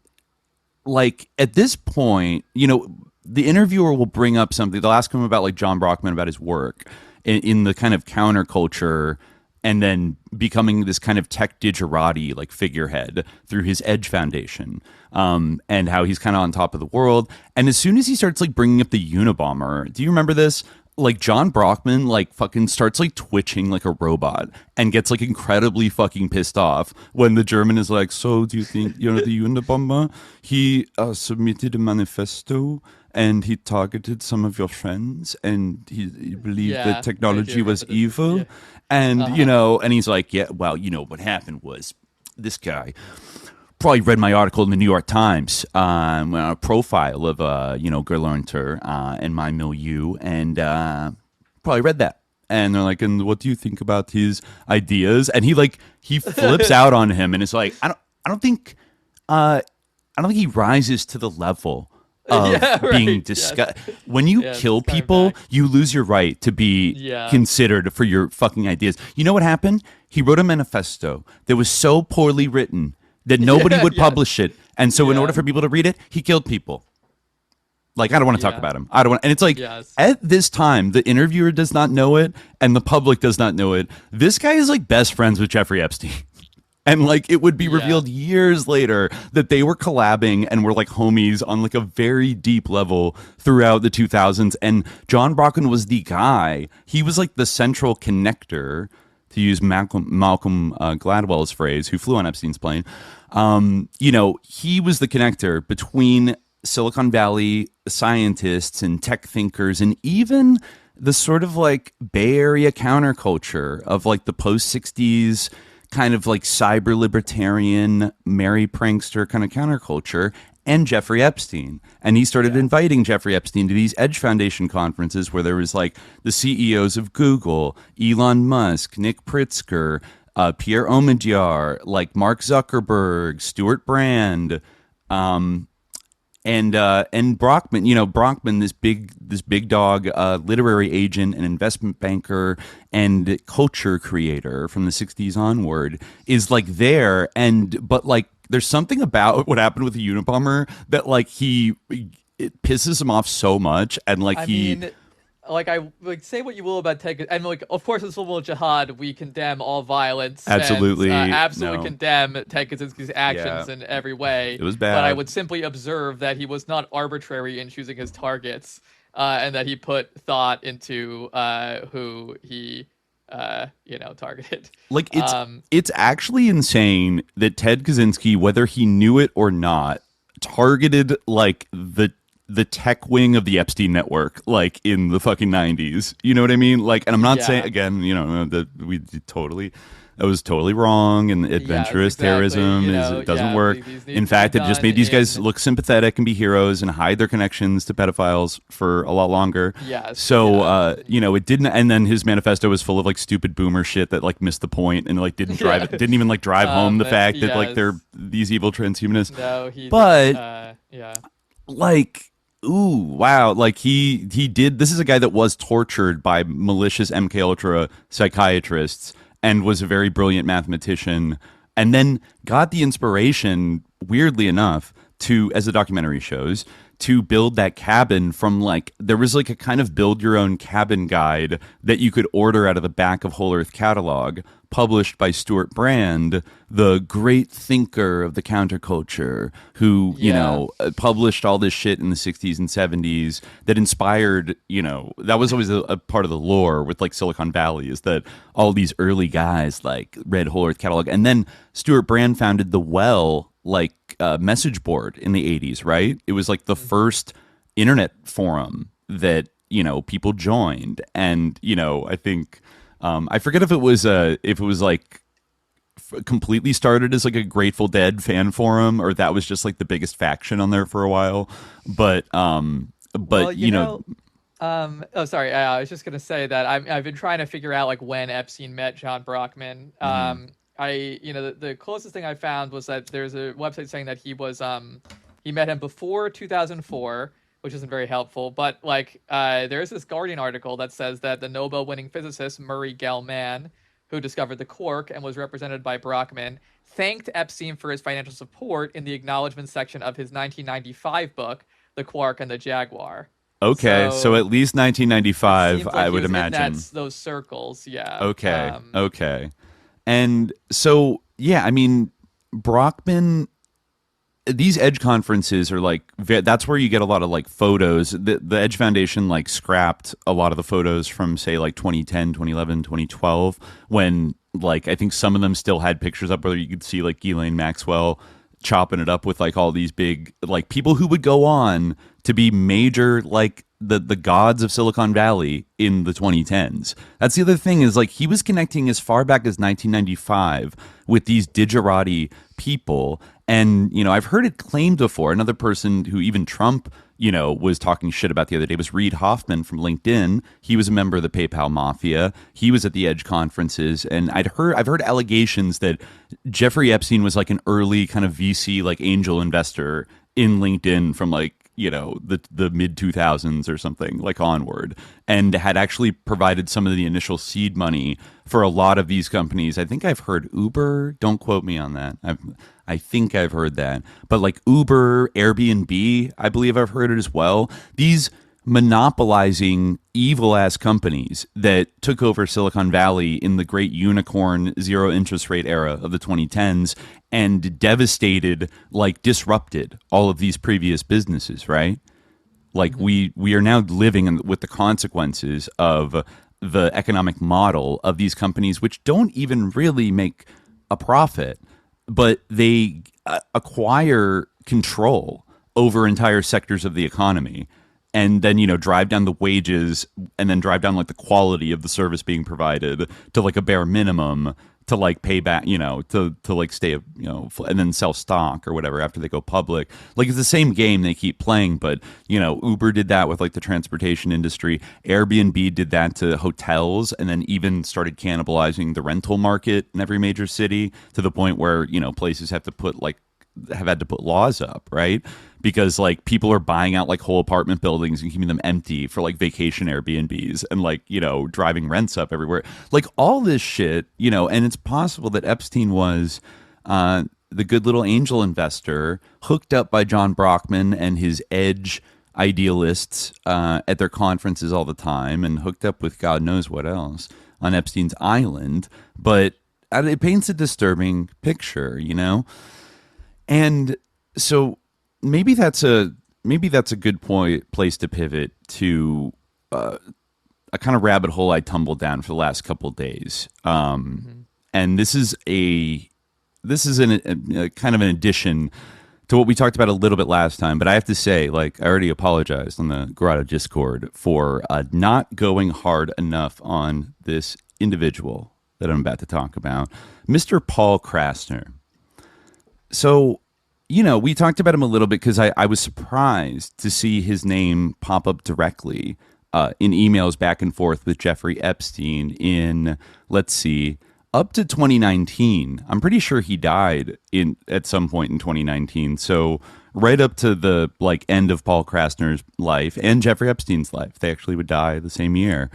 like, at this point, the interviewer will bring up something. They'll ask him about like John Brockman, about his work in the kind of counterculture, and then becoming this kind of tech digerati like figurehead through his Edge Foundation, and how he's kind of on top of the world. And as soon as he starts like bringing up the Unabomber, do you remember this? Like John Brockman like fucking starts like twitching like a robot and gets like incredibly fucking pissed off when the German is like, so do you think, the Unabomber, he submitted a manifesto and he targeted some of your friends, and he believed that technology was evil. Yeah. And, and he's like, yeah, well, what happened was this guy probably read my article in the New York Times, a profile of, Gerlernter and my milieu, and probably read that. And they're like, and what do you think about his ideas? And he flips out on him, and it's like, I don't think he rises to the level of being discussed. Yes. When you kill people, you lose your right to be considered for your fucking ideas. You know what happened? He wrote a manifesto that was so poorly written that nobody would publish it. And so in order for people to read it, he killed people. Like, I don't want to talk about him. I don't want, and it's like, at this time, the interviewer does not know it, and the public does not know it. This guy is like best friends with Jeffrey Epstein. And like it would be revealed years later that they were collabing and were like homies on like a very deep level throughout the 2000s. And John Brockman was the guy. He was like the central connector, to use Malcolm Gladwell's phrase, who flew on Epstein's plane. He was the connector between Silicon Valley scientists and tech thinkers, and even the sort of like Bay Area counterculture of like the post-60s kind of like cyber libertarian, merry prankster kind of counterculture, and Jeffrey Epstein. And he started inviting Jeffrey Epstein to these Edge Foundation conferences where there was like the CEOs of Google, Elon Musk, Nick Pritzker, Pierre Omidyar, like Mark Zuckerberg, Stuart Brand, and Brockman. You know, Brockman, this big dog, literary agent and investment banker and culture creator from the 60s onward, is like there. But like, there's something about what happened with the Unabomber that like it pisses him off so much, and like say what you will about Ted, and like, of course, in civil jihad, we condemn all violence. Absolutely, and, absolutely condemn Ted Kaczynski's actions in every way. It was bad. But I would simply observe that he was not arbitrary in choosing his targets, and that he put thought into who he targeted. Like, it's actually insane that Ted Kaczynski, whether he knew it or not, targeted like the tech wing of the Epstein network, like in the fucking 90s. You know what I mean? Like, and I'm not saying, again, that was totally wrong, and adventurous terrorism it doesn't work. In fact, it just made these guys look sympathetic and be heroes and hide their connections to pedophiles for a lot longer. It didn't. And then his manifesto was full of like stupid boomer shit that like missed the point and like didn't even like drive home the fact that like they're these evil transhumanists. Like, ooh, wow. Like he did. This is a guy that was tortured by malicious MKUltra psychiatrists and was a very brilliant mathematician, and then got the inspiration, weirdly enough, to, as the documentary shows, to build that cabin from like, there was like a kind of build your own cabin guide that you could order out of the back of Whole Earth Catalog, published by Stuart Brand, the great thinker of the counterculture, who, published all this shit in the 60s and 70s that inspired, that was always a part of the lore with like Silicon Valley, is that all these early guys like read Whole Earth Catalog. And then Stuart Brand founded the message board in the 80s, right? It was like the first internet forum that, people joined. And, I think, I forget if it was like completely started as like a Grateful Dead fan forum, or that was just like the biggest faction on there for a while. But sorry. I was just gonna say that I've been trying to figure out like when Epstein met John Brockman. The closest thing I found was that there's a website saying that he met him before 2004, which isn't very helpful. But like, there's this Guardian article that says that the Nobel-winning physicist Murray Gell-Mann, who discovered the quark and was represented by Brockman, thanked Epstein for his financial support in the acknowledgement section of his 1995 book, The Quark and the Jaguar. Okay, so at least 1995, like I would imagine. Those circles, yeah. Okay, okay. And so, I mean, Brockman, these Edge conferences are like, that's where you get a lot of like photos. The Edge Foundation like scrapped a lot of the photos from, say, like 2010, 2011, 2012, when like I think some of them still had pictures up where you could see like Ghislaine Maxwell chopping it up with like all these big like people who would go on to be major like the gods of Silicon Valley in the 2010s. That's the other thing, is like he was connecting as far back as 1995 with these digerati people. And, I've heard it claimed before. Another person who even Trump, was talking shit about the other day was Reid Hoffman from LinkedIn. He was a member of the PayPal mafia. He was at the Edge conferences. And I've heard allegations that Jeffrey Epstein was like an early kind of VC, like angel investor in LinkedIn from like, the mid 2000s or something, like onward, and had actually provided some of the initial seed money for a lot of these companies. I think I've heard Uber. Don't quote me on that. I think I've heard that. But like Uber, Airbnb, I believe I've heard it as well. These monopolizing evil-ass companies that took over Silicon Valley in the great unicorn zero interest rate era of the 2010s and devastated, like disrupted all of these previous businesses, right? Like we are now living with the consequences of the economic model of these companies, which don't even really make a profit, but they acquire control over entire sectors of the economy. And then, drive down the wages and then drive down like the quality of the service being provided to like a bare minimum to like pay back, to like stay, and then sell stock or whatever after they go public. Like it's the same game they keep playing, but Uber did that with like the transportation industry. Airbnb did that to hotels, and then even started cannibalizing the rental market in every major city to the point where places have had to put laws up, right? Because like people are buying out like whole apartment buildings and keeping them empty for like vacation Airbnbs and like, driving rents up everywhere. Like all this shit, and it's possible that Epstein was the good little angel investor hooked up by John Brockman and his edge idealists at their conferences all the time, and hooked up with God knows what else on Epstein's island. But it paints a disturbing picture, And so maybe that's a good place to pivot to a kind of rabbit hole I tumbled down for the last couple of days. And this is a kind of an addition to what we talked about a little bit last time. But I have to say, like, I already apologized on the Grotto Discord for not going hard enough on this individual that I'm about to talk about, Mr. Paul Krasner. So, we talked about him a little bit because I was surprised to see his name pop up directly in emails back and forth with Jeffrey Epstein in, let's see, up to 2019. I'm pretty sure he died at some point in 2019. So right up to the like end of Paul Krasner's life and Jeffrey Epstein's life. They actually would die the same year.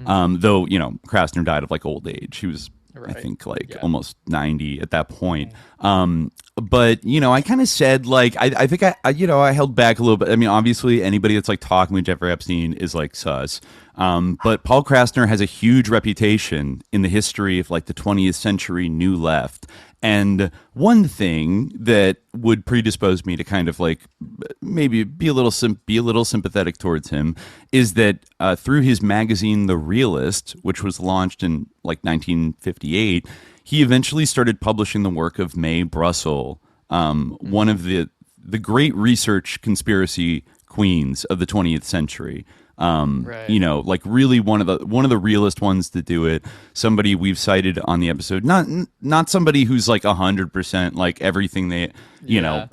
Though, Krasner died of like old age. He was, I think, almost 90 at that point. But, I kind of said, like, I think I held back a little bit. I mean, obviously, anybody that's like talking with Jeffrey Epstein is like sus. But Paul Krasner has a huge reputation in the history of like the 20th century New Left. And one thing that would predispose me to kind of like maybe be a little sympathetic towards him is that through his magazine The Realist, which was launched in like 1958, he eventually started publishing the work of Mae Brussell, one of the great research conspiracy queens of the 20th century. Like really one of the realest ones to do it. Somebody we've cited on the episode, not somebody who's like 100% like everything they,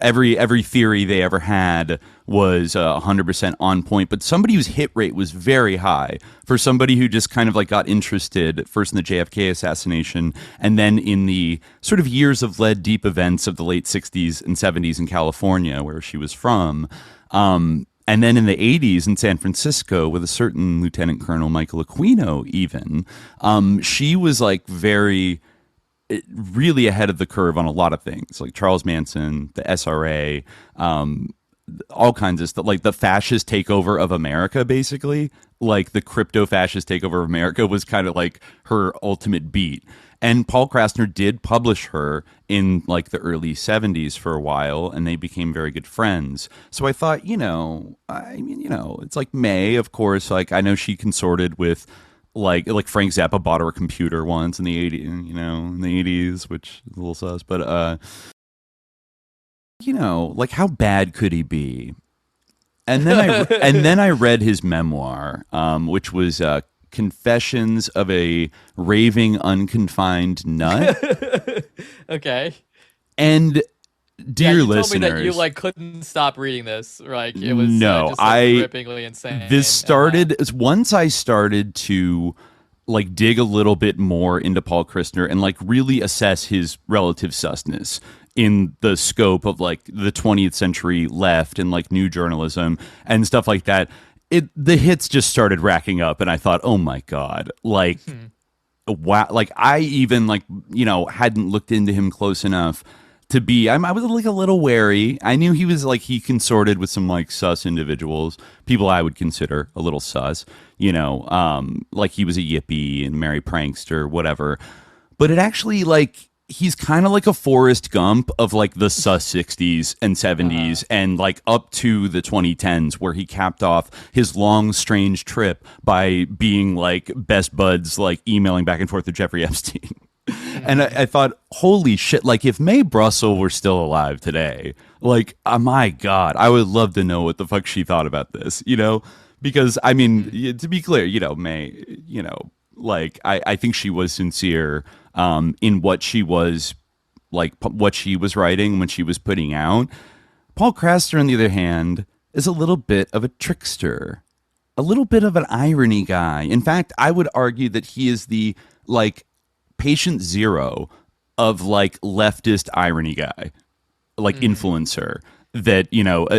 every theory they ever had was 100% on point, but somebody whose hit rate was very high for somebody who just kind of like got interested first in the JFK assassination and then in the sort of years of lead deep events of the late 60s and 70s in California, where she was from. And then in the 80s in San Francisco with a certain Lieutenant Colonel Michael Aquino even, she was like really ahead of the curve on a lot of things, like Charles Manson, the SRA, all kinds of stuff, like the fascist takeover of America, basically. Like the crypto fascist takeover of America was kind of like her ultimate beat. And Paul Krasner did publish her in like the early 70s for a while, and they became very good friends. So I thought, it's like May, of course, like I know she consorted with like Frank Zappa bought her a computer once in the 80s, in the 80s, which is a little sus, but like how bad could he be? And then I read his memoir, which was Confessions of a Raving Unconfined Nut. Okay. And dear listeners, told me that you like couldn't stop reading this. Like it was just rippingly insane. This started once I started to like dig a little bit more into Paul Krasner and like really assess his relative susness in the scope of like the 20th century left and like new journalism and stuff like that. The hits just started racking up, and I thought, oh my God, like, wow. Like I even like, hadn't looked into him close enough to be, I was like a little wary. I knew he was like, he consorted with some like sus individuals, people I would consider a little sus, like he was a yippie and merry prankster, whatever. But it actually like, he's kind of like a Forrest Gump of like the sus 60s and 70s and like up to the 2010s, where he capped off his long, strange trip by being like best buds, like emailing back and forth to Jeffrey Epstein. And I thought, holy shit, like if Mae Brussell were still alive today, like, oh my God, I would love to know what the fuck she thought about this, because I mean, to be clear, Mae, like I think she was sincere in what she was what she was writing when she was putting out. Paul Krasner, on the other hand, is a little bit of a trickster, a little bit of an irony guy. In fact, I would argue that he is the patient zero of leftist irony guy, influencer that,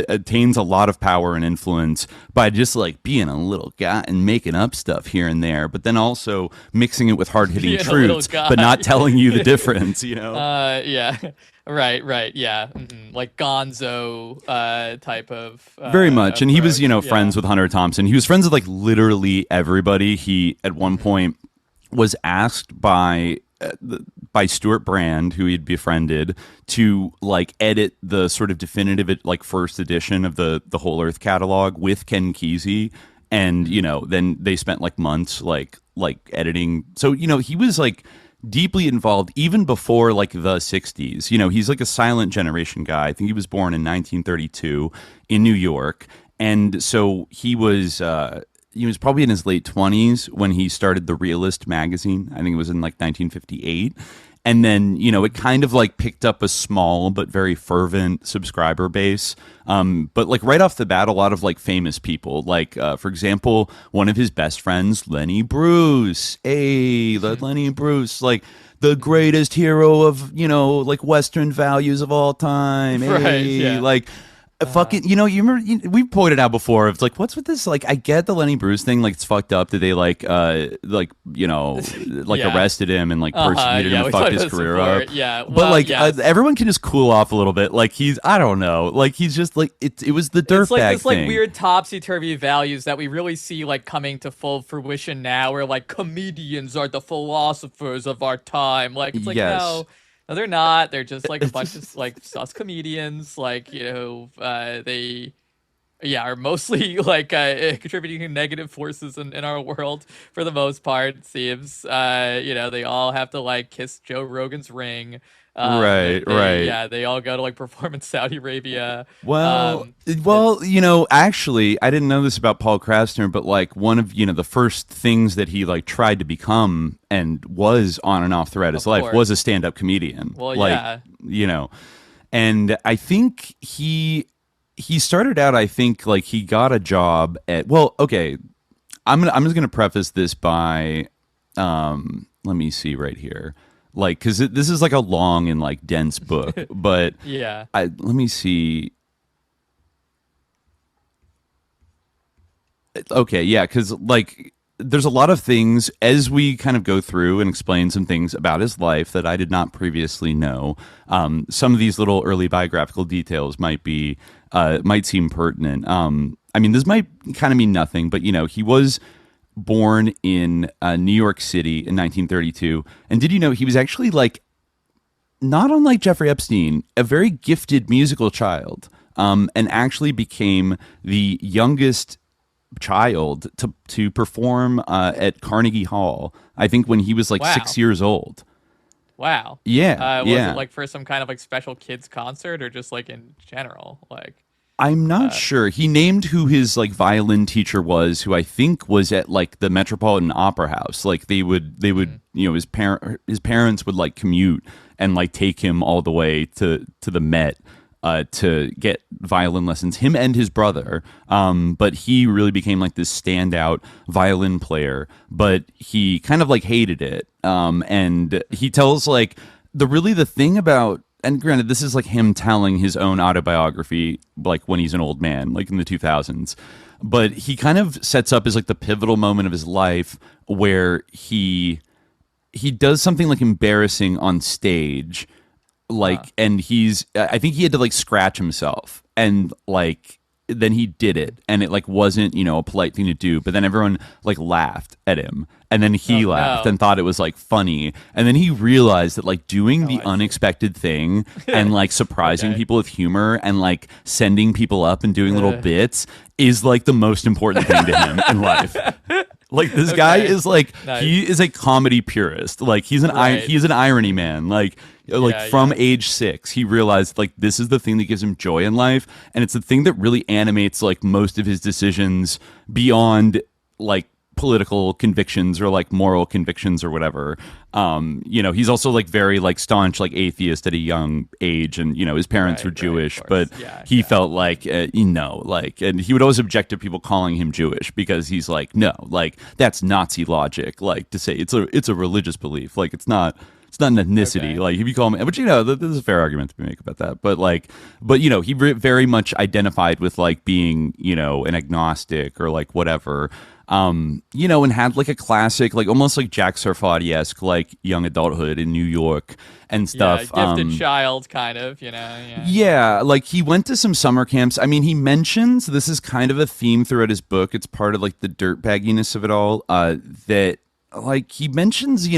attains a lot of power and influence by just being a little guy and making up stuff here and there, but then also mixing it with hard-hitting truths, but not telling you the difference, Yeah. Right. Yeah. Mm-hmm. Like Gonzo type of. Very much. And he was, yeah. friends with Hunter Thompson. He was friends with literally everybody. He, at one point, was asked by Stuart Brand, who he'd befriended, to edit the sort of definitive first edition of the Whole Earth catalog with Ken Kesey, and then they spent months editing. So he was deeply involved even before the 60s. He's a silent generation guy. I think he was born in 1932 in New York, and so he was probably in his late 20s when he started The Realist magazine. I think it was in 1958. And then, it kind of picked up a small but very fervent subscriber base. But right off the bat, a lot of famous people, for example, one of his best friends, Lenny Bruce. Lenny Bruce, the greatest hero of, Western values of all time. Right, yeah. Fucking, you remember, we've pointed out before, it's what's with this? I get the Lenny Bruce thing, it's fucked up that they arrested him and persecuted him and fucked his career up. Yeah. But everyone can just cool off a little bit. He's, I don't know, he's just it was the dirtbag this thing. Weird topsy-turvy values that we really see coming to full fruition now, where comedians are the philosophers of our time. Yes. No, they're not. They're just a bunch of sus comedians. They are mostly contributing negative forces in our world for the most part, it seems. They all have to kiss Joe Rogan's ring. Right. Yeah, they all go to perform in Saudi Arabia. Well, actually, I didn't know this about Paul Krasner, but one of the first things that he tried to become and was on and off throughout his life was a stand-up comedian. Well, yeah, and I think he started out. I think he got a job at. Well, okay, I'm just gonna preface this by, let me see right here. Because this is a long and dense book, but yeah. Let me see. Okay, yeah, because there's a lot of things as we kind of go through and explain some things about his life that I did not previously know. Some of these little early biographical details might seem pertinent. This might kind of mean nothing, but he was born in New York City in 1932. And did you know he was actually not unlike Jeffrey Epstein, a very gifted musical child, and actually became the youngest child to perform at Carnegie Hall, I think when he was 6 years old. Wow. Yeah. Was it for some kind of special kids concert or just in general? I'm not sure. He named who his violin teacher was, who I think was at the Metropolitan Opera House. They would his parents would commute and take him all the way to the Met to get violin lessons. Him and his brother. But he really became this standout violin player. But he kind of hated it. And he tells the thing about. And granted, this is him telling his own autobiography, when he's an old man, in the 2000s. But he kind of sets up as the pivotal moment of his life where he does something embarrassing on stage, and I think he had to scratch himself, and then he did it, and it wasn't a polite thing to do, but then everyone laughed at him, and then he laughed and thought it was funny, and then he realized that doing the unexpected thing and surprising people with humor and sending people up and doing little bits is the most important thing to him in life. This guy is nice. He is a comedy purist. He's an irony man. From age 6, he realized this is the thing that gives him joy in life, and it's the thing that really animates most of his decisions beyond political convictions or like moral convictions or whatever. He's also like very like staunch like atheist at a young age, and his parents were Jewish, but he felt like and he would always object to people calling him Jewish because he's like, no, like that's Nazi logic, like to say it's a religious belief, like it's not an ethnicity. Okay. Like if you call me, but there's a fair argument to be make about that. But he very much identified with like being an agnostic or like whatever. And had like a classic, like almost like Jack Sarfati-esque, like young adulthood in New York and stuff. Gifted child, kind of, Yeah, like he went to some summer camps. I mean, he mentions, this is kind of a theme throughout his book. It's part of like the dirtbagginess of it all. That like he mentions,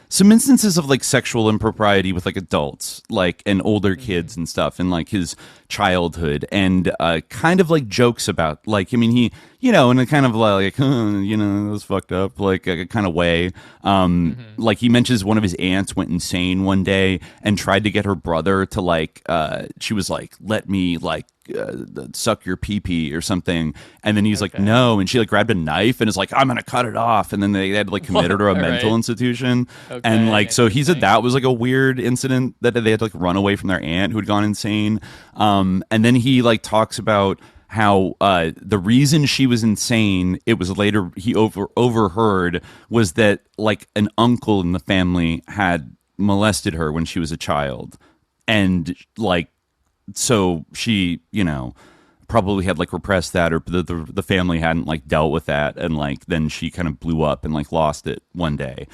some instances of like sexual impropriety with like adults, like and older kids and stuff, in like his childhood, and kind of like jokes about, like, I mean, he, in a kind of like, it was fucked up, like a kind of way. Like he mentions one of his aunts went insane one day and tried to get her brother to like, she was like, let me like suck your pee-pee or something, and then he's like, no, and she like grabbed a knife and is like, I'm gonna cut it off, and then they had to like commit her to a mental institution. And like, so he said that was like a weird incident that they had to like run away from their aunt who had gone insane. And then he like talks about how the reason she was insane, it was later he overheard, was that like an uncle in the family had molested her when she was a child, and like, so she, probably had like repressed that, or the family hadn't like dealt with that, and like then she kind of blew up and like lost it one day,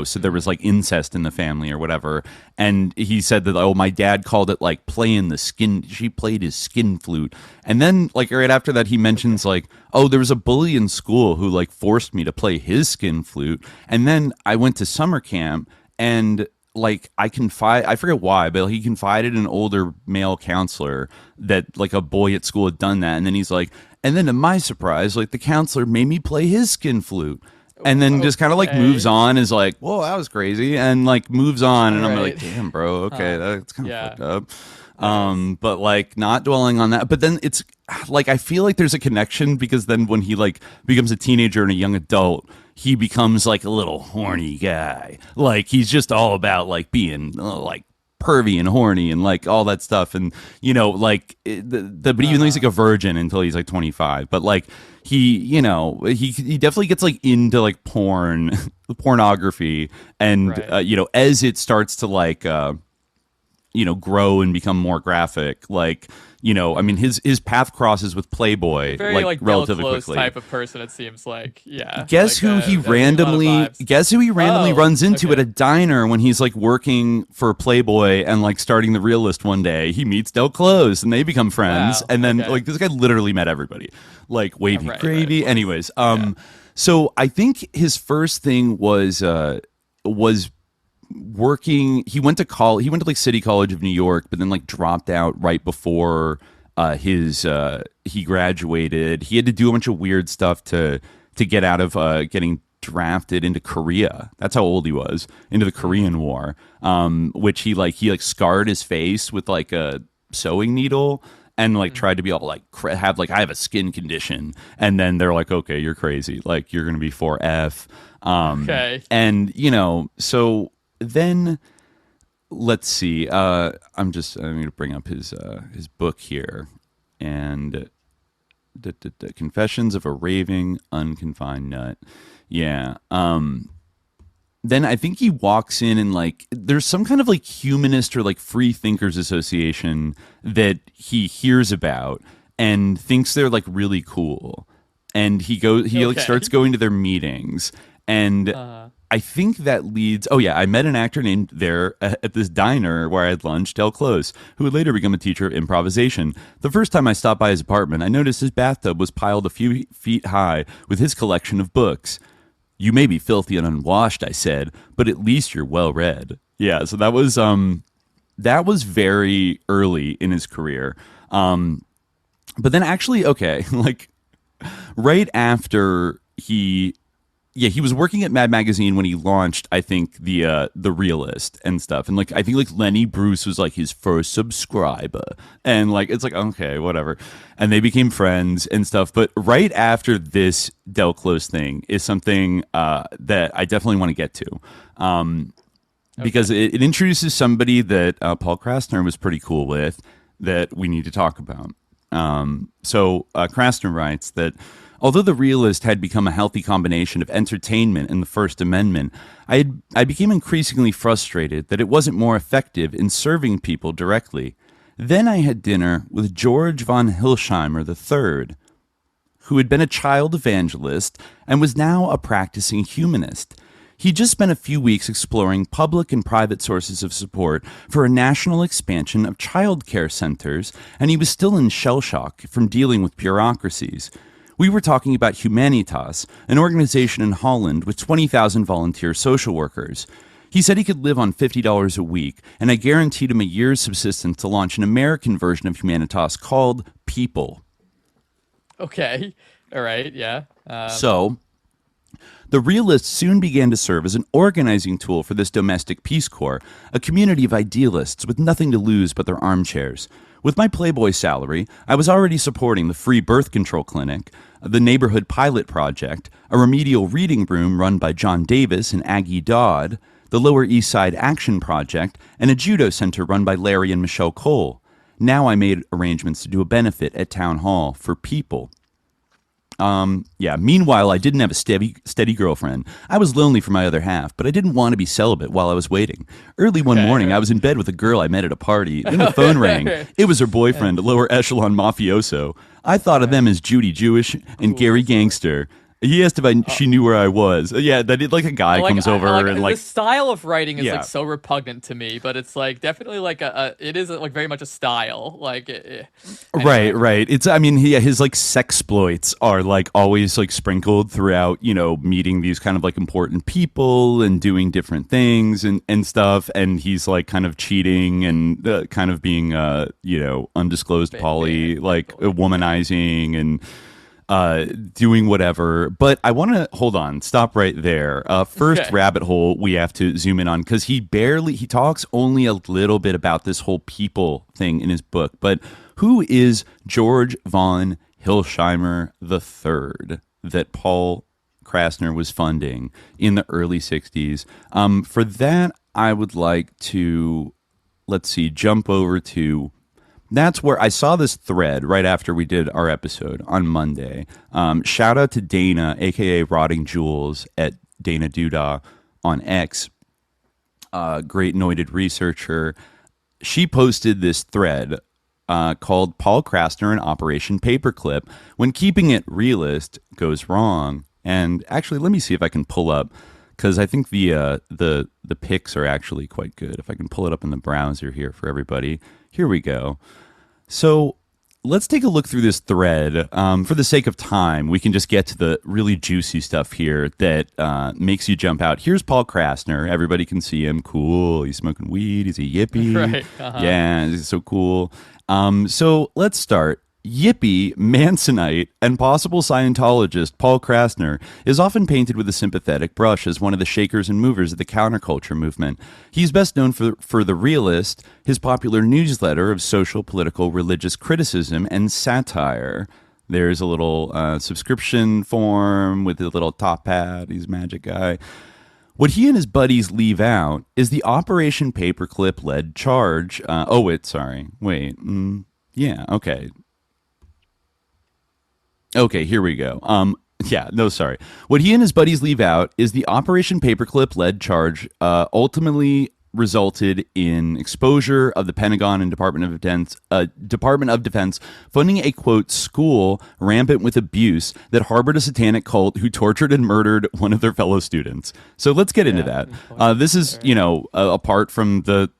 so there was like incest in the family or whatever. And he said that, oh, my dad called it like playing the skin, she played his skin flute. And then like right after that he mentions like, oh, there was a bully in school who like forced me to play his skin flute, and then I went to summer camp, and like I forget why, but he confided in an older male counselor that like a boy at school had done that. And then he's like, and then to my surprise, like the counselor made me play his skin flute, and then just kind of like moves on, is like, whoa, that was crazy, and like moves on. And I'm like, damn, bro, okay, that's kind of fucked up. But like not dwelling on that. But then it's like, I feel like there's a connection, because then when he like becomes a teenager and a young adult, he becomes like a little horny guy. Like he's just all about like being like pervy and horny and like all that stuff. And like but even though he's like a virgin until he's like 25, but like he he definitely gets like into like pornography, and as it starts to like grow and become more graphic, like I mean, his path crosses with Playboy, very like relatively Close quickly. Type of person, it seems like. Yeah. Guess like, who he randomly runs into at a diner when he's like working for Playboy and like starting the Realist one day. He meets Del Close and they become friends. Wow, and then like this guy literally met everybody, like Wavy Gravy. Anyways, so I think his first thing was working. He went to college. He went to like City College of New York, but then like dropped out right before he graduated. He had to do a bunch of weird stuff to get out of getting drafted into Korea. That's how old he was, into the Korean War. Which he scarred his face with like a sewing needle, and like tried to be all like have like, I have a skin condition, and then they're like, okay, you're crazy, like you're gonna be 4F. And so then let's see. I'm going to bring up his book here, and Confessions of a Raving Unconfined Nut. Yeah. Then I think he walks in and like there's some kind of like humanist or like free thinkers association that he hears about and thinks they're like really cool, and he like starts going to their meetings, and I think that leads. Oh yeah, I met an actor named there at this diner where I had lunch, Del Close, who would later become a teacher of improvisation. The first time I stopped by his apartment, I noticed his bathtub was piled a few feet high with his collection of books. You may be filthy and unwashed, I said, but at least you're well read. Yeah, so that was very early in his career. But then actually, okay, like right after he he was working at Mad Magazine when he launched, I think, the Realist and stuff. And like, I think like Lenny Bruce was like his first subscriber. And like, it's like, okay, whatever. And they became friends and stuff. But right after this Del Close thing is something that I definitely want to get to. Because it introduces somebody that Paul Krasner was pretty cool with that we need to talk about. So Krasner writes that although the Realist had become a healthy combination of entertainment and the First Amendment, I became increasingly frustrated that it wasn't more effective in serving people directly. Then I had dinner with George von Hilsheimer III, who had been a child evangelist and was now a practicing humanist. He just spent a few weeks exploring public and private sources of support for a national expansion of child care centers, and he was still in shell shock from dealing with bureaucracies. We were talking about Humanitas, an organization in Holland with 20,000 volunteer social workers. He said he could live on $50 a week, and I guaranteed him a year's subsistence to launch an American version of Humanitas called People. Okay. All right. Yeah. So, the Realists soon began to serve as an organizing tool for this domestic Peace Corps, a community of idealists with nothing to lose but their armchairs. With my Playboy salary, I was already supporting the free birth control clinic, the Neighborhood Pilot Project, a remedial reading room run by John Davis and Aggie Dodd, the Lower East Side Action Project, and a judo center run by Larry and Michelle Cole. Now I made arrangements to do a benefit at Town Hall for people. Meanwhile, I didn't have a steady girlfriend. I was lonely for my other half, but I didn't want to be celibate while I was waiting. Early one morning, I was in bed with a girl I met at a party. Then the phone rang. It was her boyfriend, a lower echelon mafioso. I thought of them as Judy Jewish and Gary Gangster. He asked if she knew where I was. Like a guy comes over and like the style of writing is like so repugnant to me, but it's like definitely like it is like very much a style. Like right. It's his like sexploits are like always like sprinkled throughout, meeting these kind of like important people and doing different things and stuff, and he's like kind of cheating and kind of being undisclosed poly, like womanizing and doing whatever. But I want to stop right there. First rabbit hole we have to zoom in on, because he talks only a little bit about this whole people thing in his book. But who is George von Hilsheimer III that Paul Krasner was funding in the early 60s? For that, I would like to, jump over to, that's where I saw this thread right after we did our episode on Monday. Shout out to Dana, a.k.a. Rotting Jules, at Dana Duda on X. Great noted researcher. She posted this thread called Paul Krasner and Operation Paperclip, When Keeping It Realist Goes Wrong. And actually, let me see if I can pull up, because I think the pics are actually quite good. If I can pull it up in the browser here for everybody. Here we go. So let's take a look through this thread. For the sake of time, we can just get to the really juicy stuff here that makes you jump out. Here's Paul Krasner. Everybody can see him. Cool. He's smoking weed. He's a yippie. Right. Uh-huh. Yeah, he's so cool. So let's start. Yippie, Mansonite, and possible Scientologist Paul Krasner is often painted with a sympathetic brush as one of the shakers and movers of the counterculture movement. He's best known for The Realist, his popular newsletter of social, political, religious criticism and satire. There's a little subscription form with a little top hat. He's a magic guy. What he and his buddies leave out is the Operation Paperclip-led charge. Okay, here we go. What he and his buddies leave out is the Operation Paperclip-led charge ultimately resulted in exposure of the Pentagon and Department of Defense funding a, quote, school rampant with abuse that harbored a satanic cult who tortured and murdered one of their fellow students. So let's get into that. This is, apart from the,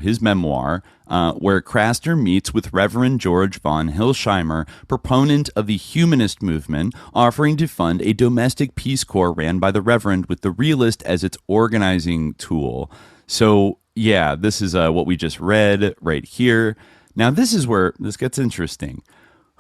his memoir, where Krasner meets with Reverend George von Hilsheimer, proponent of the humanist movement, offering to fund a domestic Peace Corps ran by the Reverend with the Realist as its organizing tool. So, this is what we just read right here. Now, this is where this gets interesting.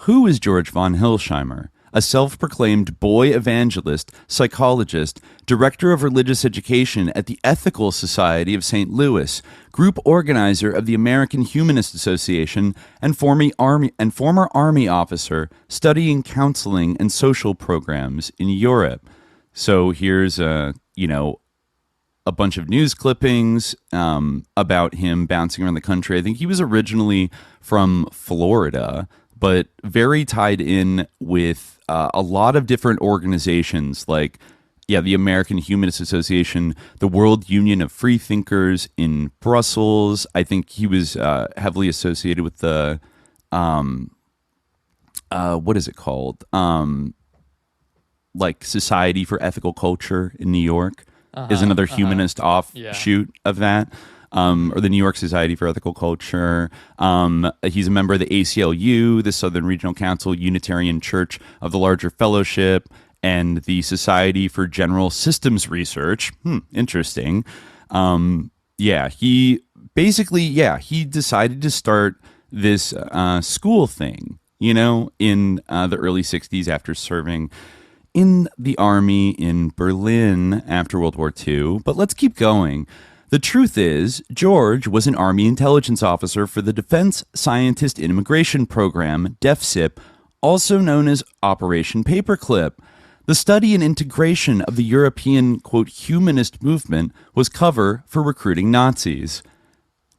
Who is George von Hilsheimer? a self-proclaimed boy evangelist, psychologist, director of religious education at the Ethical Society of St. Louis, group organizer of the American Humanist Association, and former Army officer studying counseling and social programs in Europe. So here's a bunch of news clippings about him bouncing around the country. I think he was originally from Florida, but very tied in with a lot of different organizations like, the American Humanist Association, the World Union of Free Thinkers in Brussels. I think he was heavily associated with the, what is it called? Like Society for Ethical Culture in New York is another humanist offshoot of that. Or the New York Society for Ethical Culture. He's a member of the ACLU, the Southern Regional Council, Unitarian Church of the Larger Fellowship, and the Society for General Systems Research. Interesting. He decided to start this school thing, in the early 60s after serving in the army in Berlin after World War II. But let's keep going. The truth is, George was an Army intelligence officer for the Defense Scientist Immigration Program, DEFSIP, also known as Operation Paperclip. The study and integration of the European, quote, humanist movement was cover for recruiting Nazis.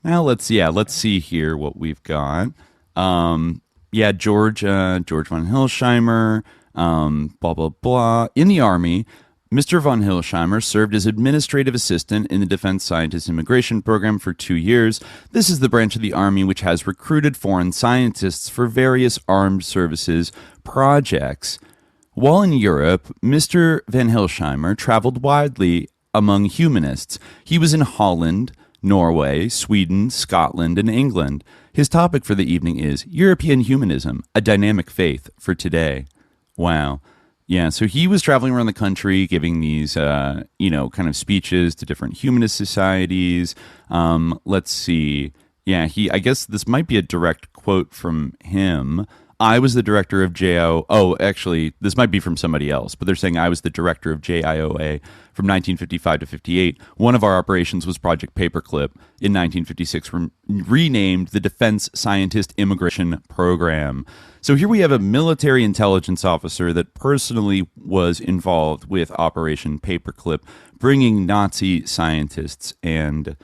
Now let's see here what we've got. George von Hilsheimer, blah, blah, blah. In the Army, Mr. von Hilsheimer served as administrative assistant in the Defense Scientist Immigration Program for 2 years. This is the branch of the Army which has recruited foreign scientists for various armed services projects. While in Europe, Mr. van Hilsheimer traveled widely among humanists. He was in Holland, Norway, Sweden, Scotland, and England. His topic for the evening is European Humanism, a Dynamic Faith for Today. Wow. Yeah, so he was traveling around the country giving these, kind of speeches to different humanist societies. Let's see. Yeah, I guess this might be a direct quote from him. I was the director of JIO. Oh, actually, this might be from somebody else, but they're saying I was the director of JIOA from 1955 to 58. One of our operations was Project Paperclip in 1956, renamed the Defense Scientist Immigration Program. So here we have a military intelligence officer that personally was involved with Operation Paperclip, bringing Nazi scientists and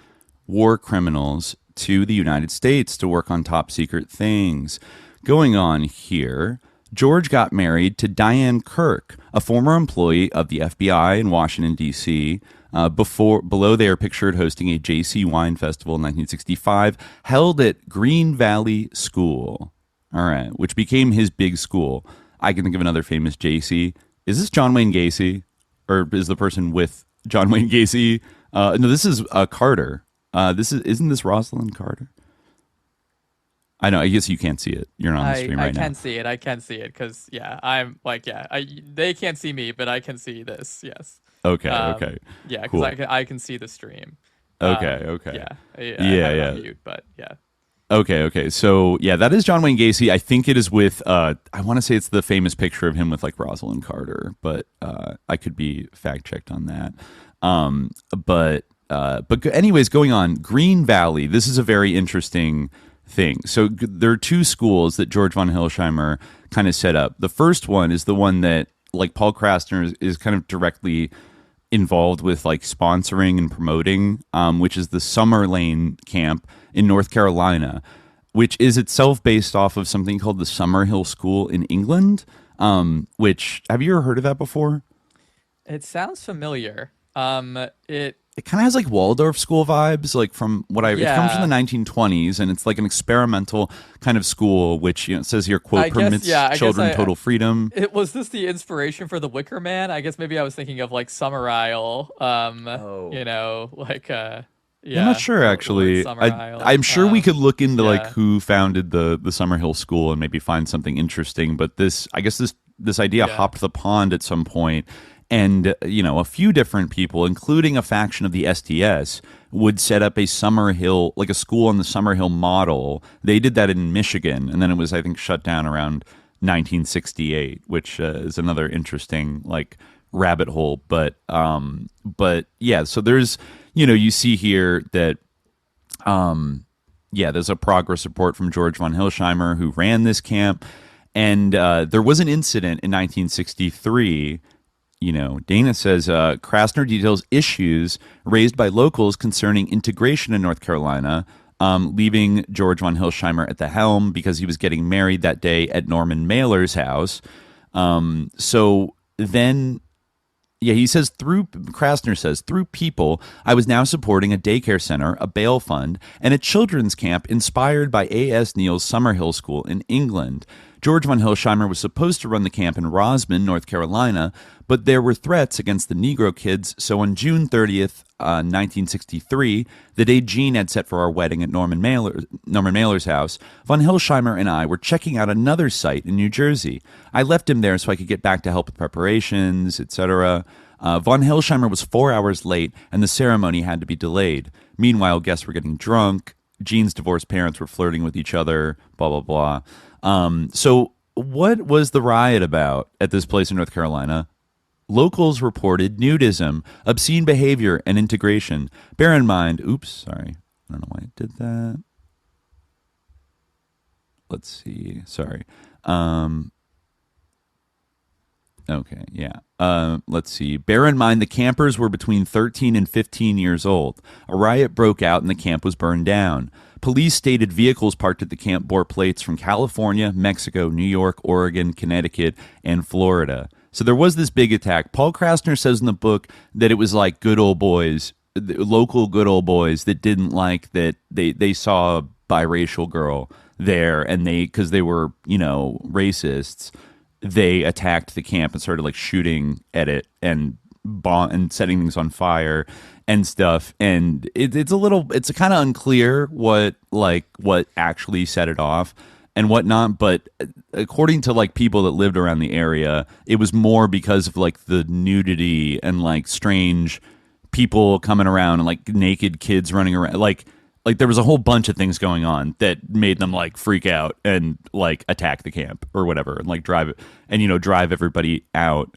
war criminals to the United States to work on top secret things. Going on here, George got married to Diane Kirk, a former employee of the FBI in Washington, D.C. Below they are pictured hosting a J.C. Wine Festival in 1965, held at Green Valley School. All right, which became his big school. I can think of another famous J.C. Is this John Wayne Gacy? Or is the person with John Wayne Gacy? No, this is Carter. Isn't this Rosalind Carter? I know. I guess you can't see it. You're not on the screen right now. I can see it. I can see it because, I'm like, they can't see me, but I can see this. Yes. Okay. Okay. Yeah, because cool. I can see the stream. Okay. Okay. Yeah. On mute, but yeah. Okay. So, that is John Wayne Gacy. I think it is with, I want to say it's the famous picture of him with like Rosalind Carter, but I could be fact checked on that. But anyways, going on, Green Valley. This is a very interesting thing. So there are two schools that George von Hilsheimer kind of set up. The first one is the one that like Paul Krasner is kind of directly involved with like sponsoring and promoting, which is the Summer Lane camp in North Carolina, which is itself based off of something called the Summerhill School in England, which, have you ever heard of that before? It sounds familiar. It kind of has like Waldorf school vibes, like from what it comes from the 1920s, and it's like an experimental kind of school, which it says here, quote, permits children total freedom. Was this the inspiration for the Wicker Man? I guess maybe I was thinking of like Summer Isle, I'm not sure actually. I'm sure we could look into like who founded the Summerhill School and maybe find something interesting, but this idea hopped the pond at some point. And, a few different people, including a faction of the STS, would set up a Summerhill, like a school on the Summerhill model. They did that in Michigan, and then it was, I think, shut down around 1968, which is another interesting like rabbit hole. But yeah, so there's, you see here that there's a progress report from George von Hilsheimer, who ran this camp. And there was an incident in 1963. Dana says Krasner details issues raised by locals concerning integration in North Carolina, leaving George von Hilsheimer at the helm because he was getting married that day at Norman Mailer's house. So then, he says Krasner says, through people, I was now supporting a daycare center, a bail fund, and a children's camp inspired by A.S. Neal's Summerhill School in England. George von Hilsheimer was supposed to run the camp in Rosman, North Carolina, but there were threats against the Negro kids, so on June 30th, 1963, the day Jean had set for our wedding at Norman Mailer's house, von Hilsheimer and I were checking out another site in New Jersey. I left him there so I could get back to help with preparations, etc. Von Hilsheimer was 4 hours late, and the ceremony had to be delayed. Meanwhile, guests were getting drunk. Jean's divorced parents were flirting with each other, blah, blah, blah. So what was the riot about at this place in North Carolina? Locals reported nudism, obscene behavior, and integration. Bear in mind, I don't know why I did that. Let's see. Sorry. Okay, yeah. Let's see. Bear in mind the campers were between 13 and 15 years old. A riot broke out and the camp was burned down. Police stated vehicles parked at the camp bore plates from California, Mexico, New York, Oregon, Connecticut, and Florida. So there was this big attack. Paul Krasner says in the book that it was like good old boys, local good old boys that didn't like that they saw a biracial girl there, and because they were, racists, they attacked the camp and started like shooting at it and setting things on fire and stuff. And it's kind of unclear what actually set it off and whatnot, but according to like people that lived around the area, it was more because of like the nudity and like strange people coming around and like naked kids running around, like there was a whole bunch of things going on that made them like freak out and like attack the camp or whatever and like drive everybody out.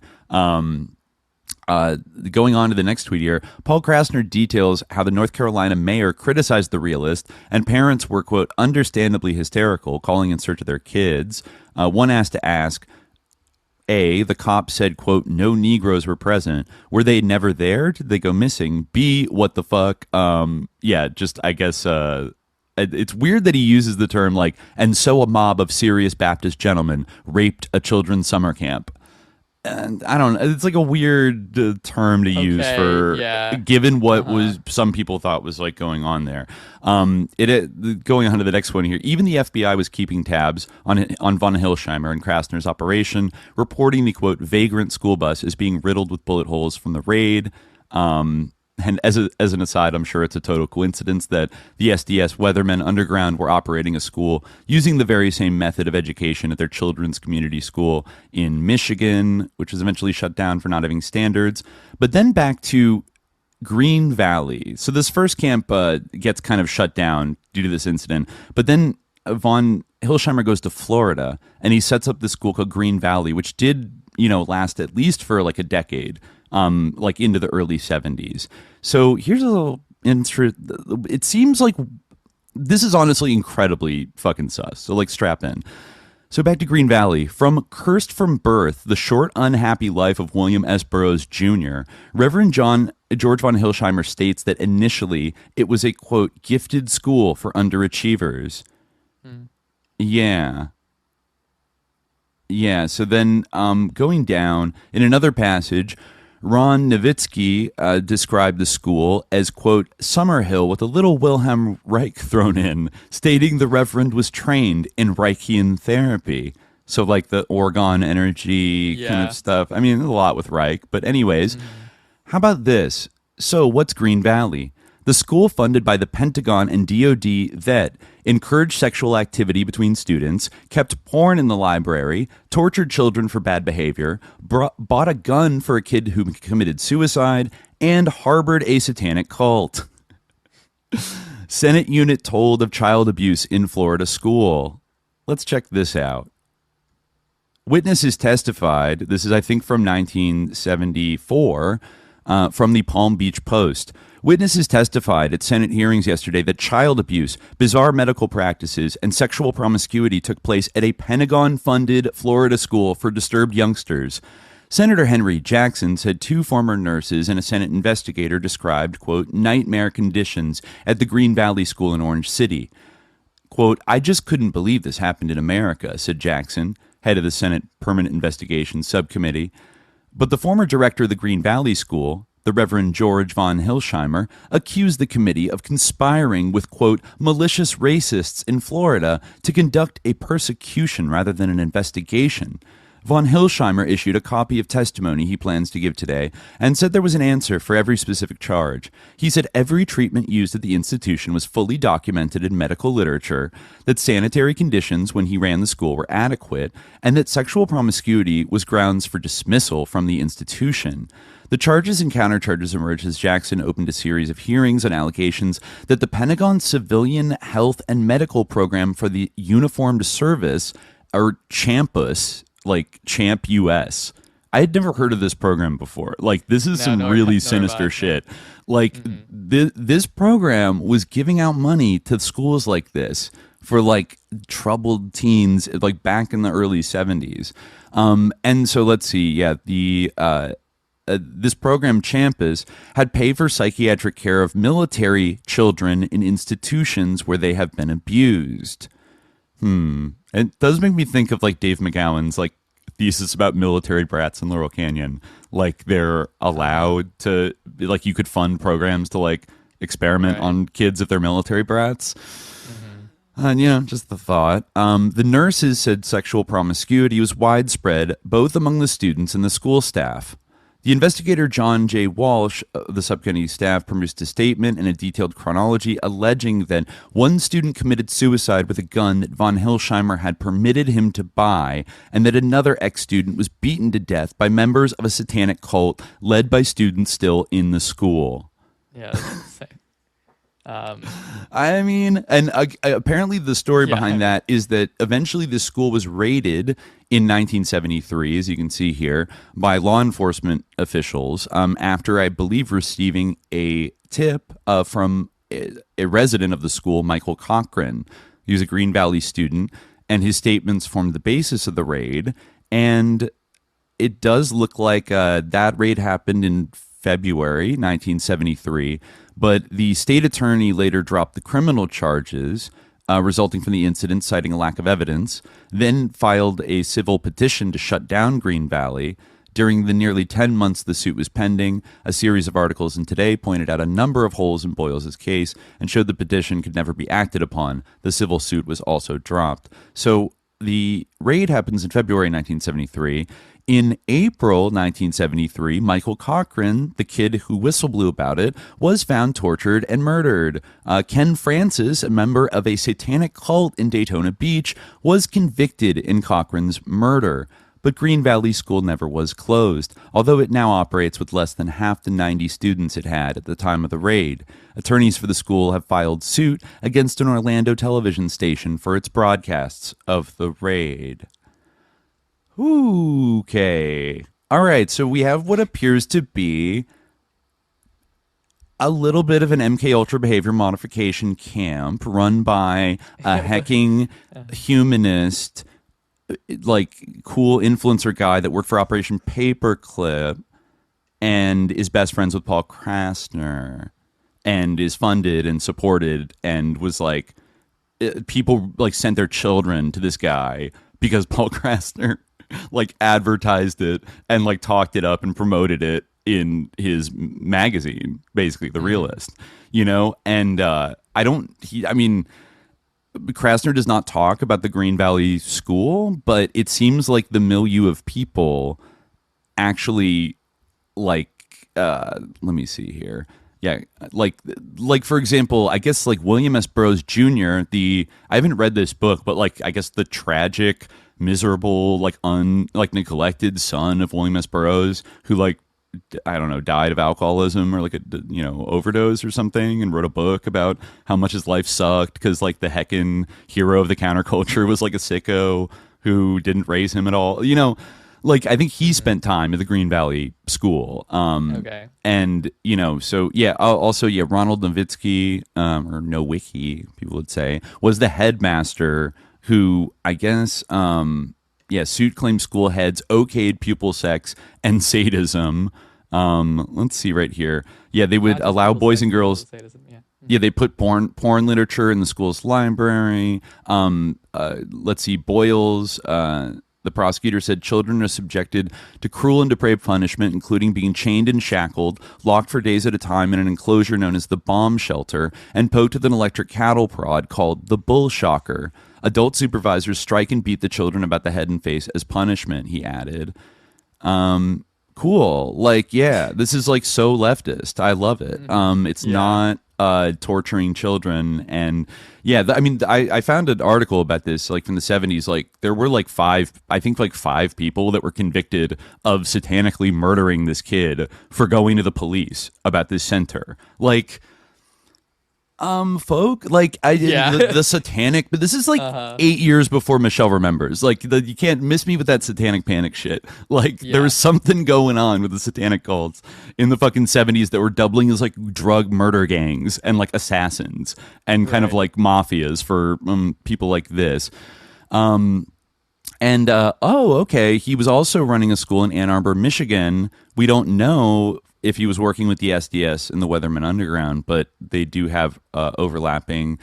Going on to the next tweet here, Paul Krasner details how the North Carolina mayor criticized the realist and parents were, quote, understandably hysterical, calling in search of their kids. One asked to ask, A, the cop said, quote, no Negroes were present. Were they never there? Did they go missing? B, what the fuck? I guess it's weird that he uses the term like, and so a mob of serious Baptist gentlemen raped a children's summer camp. And I don't know. It's like a weird term to use for, given what was some people thought was like going on there. Going on to the next one here. Even the FBI was keeping tabs on von Hilsheimer and Krasner's operation, reporting the quote vagrant school bus as being riddled with bullet holes from the raid. And as an aside, I'm sure it's a total coincidence that the SDS Weathermen Underground were operating a school using the very same method of education at their children's community school in Michigan, which was eventually shut down for not having standards. But then back to Green Valley. So this first camp gets kind of shut down due to this incident. But then von Hilsheimer goes to Florida and he sets up this school called Green Valley, which did, last at least for like a decade. Like into the early 70s. So here's a little intro. It seems like this is honestly incredibly fucking sus. So like strap in. So back to Green Valley. From Cursed from Birth, the short, unhappy life of William S. Burroughs Jr., Reverend George von Hilsheimer states that initially it was a, quote, gifted school for underachievers. Yeah. Yeah, so then going down, in another passage, Ron Nowitzki described the school as, quote, Summerhill with a little Wilhelm Reich thrown in, stating the Reverend was trained in Reichian therapy. So like the Orgon energy kind of stuff. I mean, a lot with Reich. But anyways, how about this? So what's Green Valley? The school, funded by the Pentagon and DoD that encouraged sexual activity between students, kept porn in the library, tortured children for bad behavior, bought a gun for a kid who committed suicide, and harbored a satanic cult. Senate unit told of child abuse in Florida school. Let's check this out. Witnesses testified, this is, I think, from 1974, from the Palm Beach Post. Witnesses testified at Senate hearings yesterday that child abuse, bizarre medical practices, and sexual promiscuity took place at a Pentagon-funded Florida school for disturbed youngsters. Senator Henry Jackson said 2 former nurses and a Senate investigator described, quote, nightmare conditions at the Green Valley School in Orange City. Quote, I just couldn't believe this happened in America, said Jackson, head of the Senate Permanent Investigations Subcommittee. But the former director of the Green Valley School, the Reverend George von Hilsheimer, accused the committee of conspiring with, quote, malicious racists in Florida to conduct a persecution rather than an investigation. Von Hilsheimer issued a copy of testimony he plans to give today and said there was an answer for every specific charge. He said every treatment used at the institution was fully documented in medical literature, that sanitary conditions when he ran the school were adequate, and that sexual promiscuity was grounds for dismissal from the institution. The charges and countercharges emerged as Jackson opened a series of hearings on allegations that the Pentagon Civilian Health and Medical Program for the Uniformed Service, or CHAMPUS, like Champ US. I had never heard of this program before. Like, this is some really sinister shit. Like, this program was giving out money to schools like this for, like, troubled teens, like, back in the early 70s. And so let's see. Yeah, this program, Champus, had paid for psychiatric care of military children in institutions where they have been abused. It does make me think of, like, Dave McGowan's, like, thesis about military brats in Laurel Canyon. Like, they're allowed to, like, you could fund programs to, like, experiment on kids if they're military brats. And, you know, just the thought. The nurses said sexual promiscuity was widespread, both among the students and the school staff. The investigator John J. Walsh of the subcommittee staff produced a statement and a detailed chronology alleging that one student committed suicide with a gun that von Hilsheimer had permitted him to buy, and that another ex-student was beaten to death by members of a satanic cult led by students still in the school. Yeah, that's insane. I mean, and apparently the story behind that is that eventually this school was raided in 1973, as you can see here, by law enforcement officials after, I believe, receiving a tip from a resident of the school, Michael Cochran. He was a Green Valley student, and his statements formed the basis of the raid. And it does look like that raid happened in February 1973, but the state attorney later dropped the criminal charges resulting from the incident, citing a lack of evidence, then filed a civil petition to shut down Green Valley. During the nearly 10 months the suit was pending, a series of articles in Today pointed out a number of holes in Boyles' case and showed the petition could never be acted upon. The civil suit was also dropped. So the raid happens in February 1973. In April 1973, Michael Cochran, the kid who whistle blew about it, was found tortured and murdered. Ken Francis, a member of a satanic cult in Daytona Beach, was convicted in Cochran's murder. But Green Valley School never was closed, although it now operates with less than half the 90 students it had at the time of the raid. Attorneys for the school have filed suit against an Orlando television station for its broadcasts of the raid. Okay. All right, so we have what appears to be a little bit of an MK Ultra behavior modification camp run by a hecking humanist, like, cool influencer guy that worked for Operation Paperclip and is best friends with Paul Krasner and is funded and supported and was like, people like sent their children to this guy because Paul Krasner like advertised it and like talked it up and promoted it in his magazine, basically The Realist, you know? And Krasner does not talk about the Green Valley School, but it seems like the milieu of people actually like, let me see here. Yeah, like for example, I guess like William S. Burroughs Jr., I haven't read this book, but like I guess the tragic, miserable, like neglected son of William S. Burroughs, who like, I don't know, died of alcoholism or like a, you know, overdose or something, and wrote a book about how much his life sucked because like the heckin' hero of the counterculture was like a sicko who didn't raise him at all. You know, like I think he spent time at the Green Valley School. Okay. And you know, so yeah. Also, yeah, Ronald Nowitzki, or Nowicki, people would say, was the headmaster who, I guess, suit claimed school heads okayed pupil sex and sadism. Let's see right here. Yeah, they would allow boys and girls. Yeah, they put porn literature in the school's library. Let's see, Boyles. The prosecutor said children are subjected to cruel and depraved punishment, including being chained and shackled, locked for days at a time in an enclosure known as the bomb shelter, and poked with an electric cattle prod called the bull shocker. Adult supervisors strike and beat the children about the head and face as punishment, he added. Cool. Like, yeah, this is like so leftist. I love it. It's not torturing children. And yeah, I found an article about this, like from the 70s. Like there were like five people that were convicted of satanically murdering this kid for going to the police about this center. Like, folk, like the satanic, but this is like 8 years before Michelle remembers. Like you can't miss me with that satanic panic shit. Like there was something going on with the satanic cults in the fucking 70s that were doubling as like drug murder gangs and like assassins and kind of like mafias for people like this. Okay, he was also running a school in Ann Arbor, Michigan. We don't know if he was working with the SDS and the Weatherman Underground, but they do have overlapping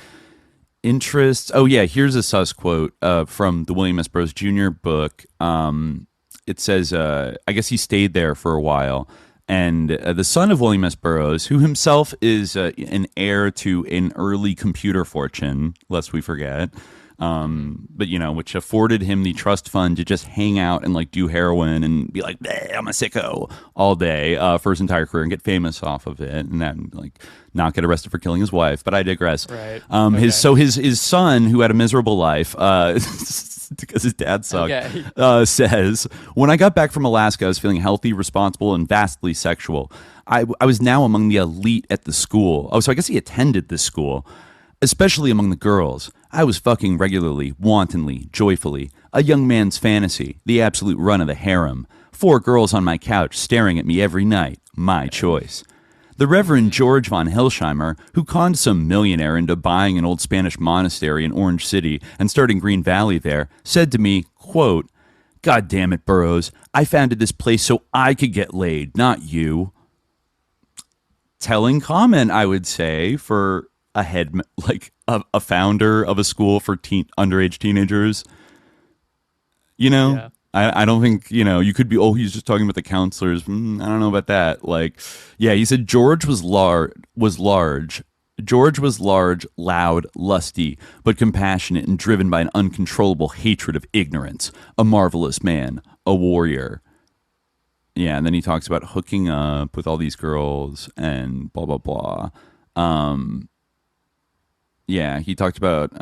interests. Oh, yeah, here's a sus quote from the William S. Burroughs Jr. book. It says, I guess he stayed there for a while. And the son of William S. Burroughs, who himself is an heir to an early computer fortune, lest we forget, but you know, which afforded him the trust fund to just hang out and like do heroin and be like, I'm a sicko all day for his entire career and get famous off of it, and then like not get arrested for killing his wife. But I digress. Right. His son, who had a miserable life because his dad sucked, says, when I got back from Alaska, I was feeling healthy, responsible, and vastly sexual. I was now among the elite at the school. Oh, so I guess he attended this school. Especially among the girls. I was fucking regularly, wantonly, joyfully. A young man's fantasy, the absolute run of the harem. 4 girls on my couch staring at me every night. My choice. The Reverend George von Hilsheimer, who conned some millionaire into buying an old Spanish monastery in Orange City and starting Green Valley there, said to me, quote, God damn it, Burroughs, I founded this place so I could get laid, not you. Telling comment, I would say, for a head, like a founder of a school for underage teenagers. You know, I don't think, you know, you could be, he's just talking about the counselors. I don't know about that. Like, yeah, he said George was large. George was large, loud, lusty, but compassionate and driven by an uncontrollable hatred of ignorance. A marvelous man, a warrior. Yeah, and then he talks about hooking up with all these girls and blah, blah, blah. Yeah, he talked about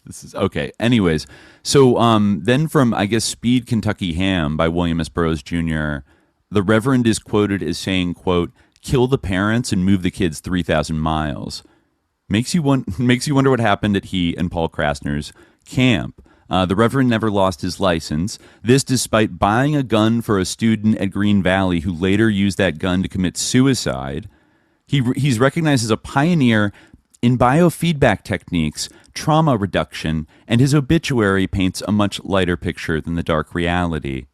this is okay. Anyways, so then from, I guess, Speed Kentucky Ham by William S. Burroughs Jr., the Reverend is quoted as saying, quote, kill the parents and move the kids 3,000 miles. Makes you wonder what happened at he and Paul Krasner's camp. The Reverend never lost his license. This despite buying a gun for a student at Green Valley who later used that gun to commit suicide. He's recognized as a pioneer in biofeedback techniques, trauma reduction, and his obituary paints a much lighter picture than the dark reality.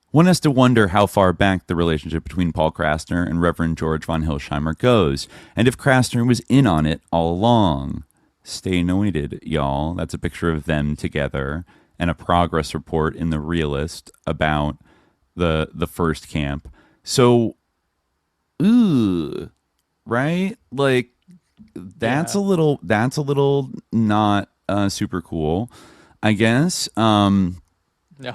One has to wonder how far back the relationship between Paul Krasner and Reverend George von Hilsheimer goes, and if Krasner was in on it all along. Stay anointed, y'all. That's a picture of them together and a progress report in the Realist about the first camp. So, right? Like that's a little not super cool, I guess. No,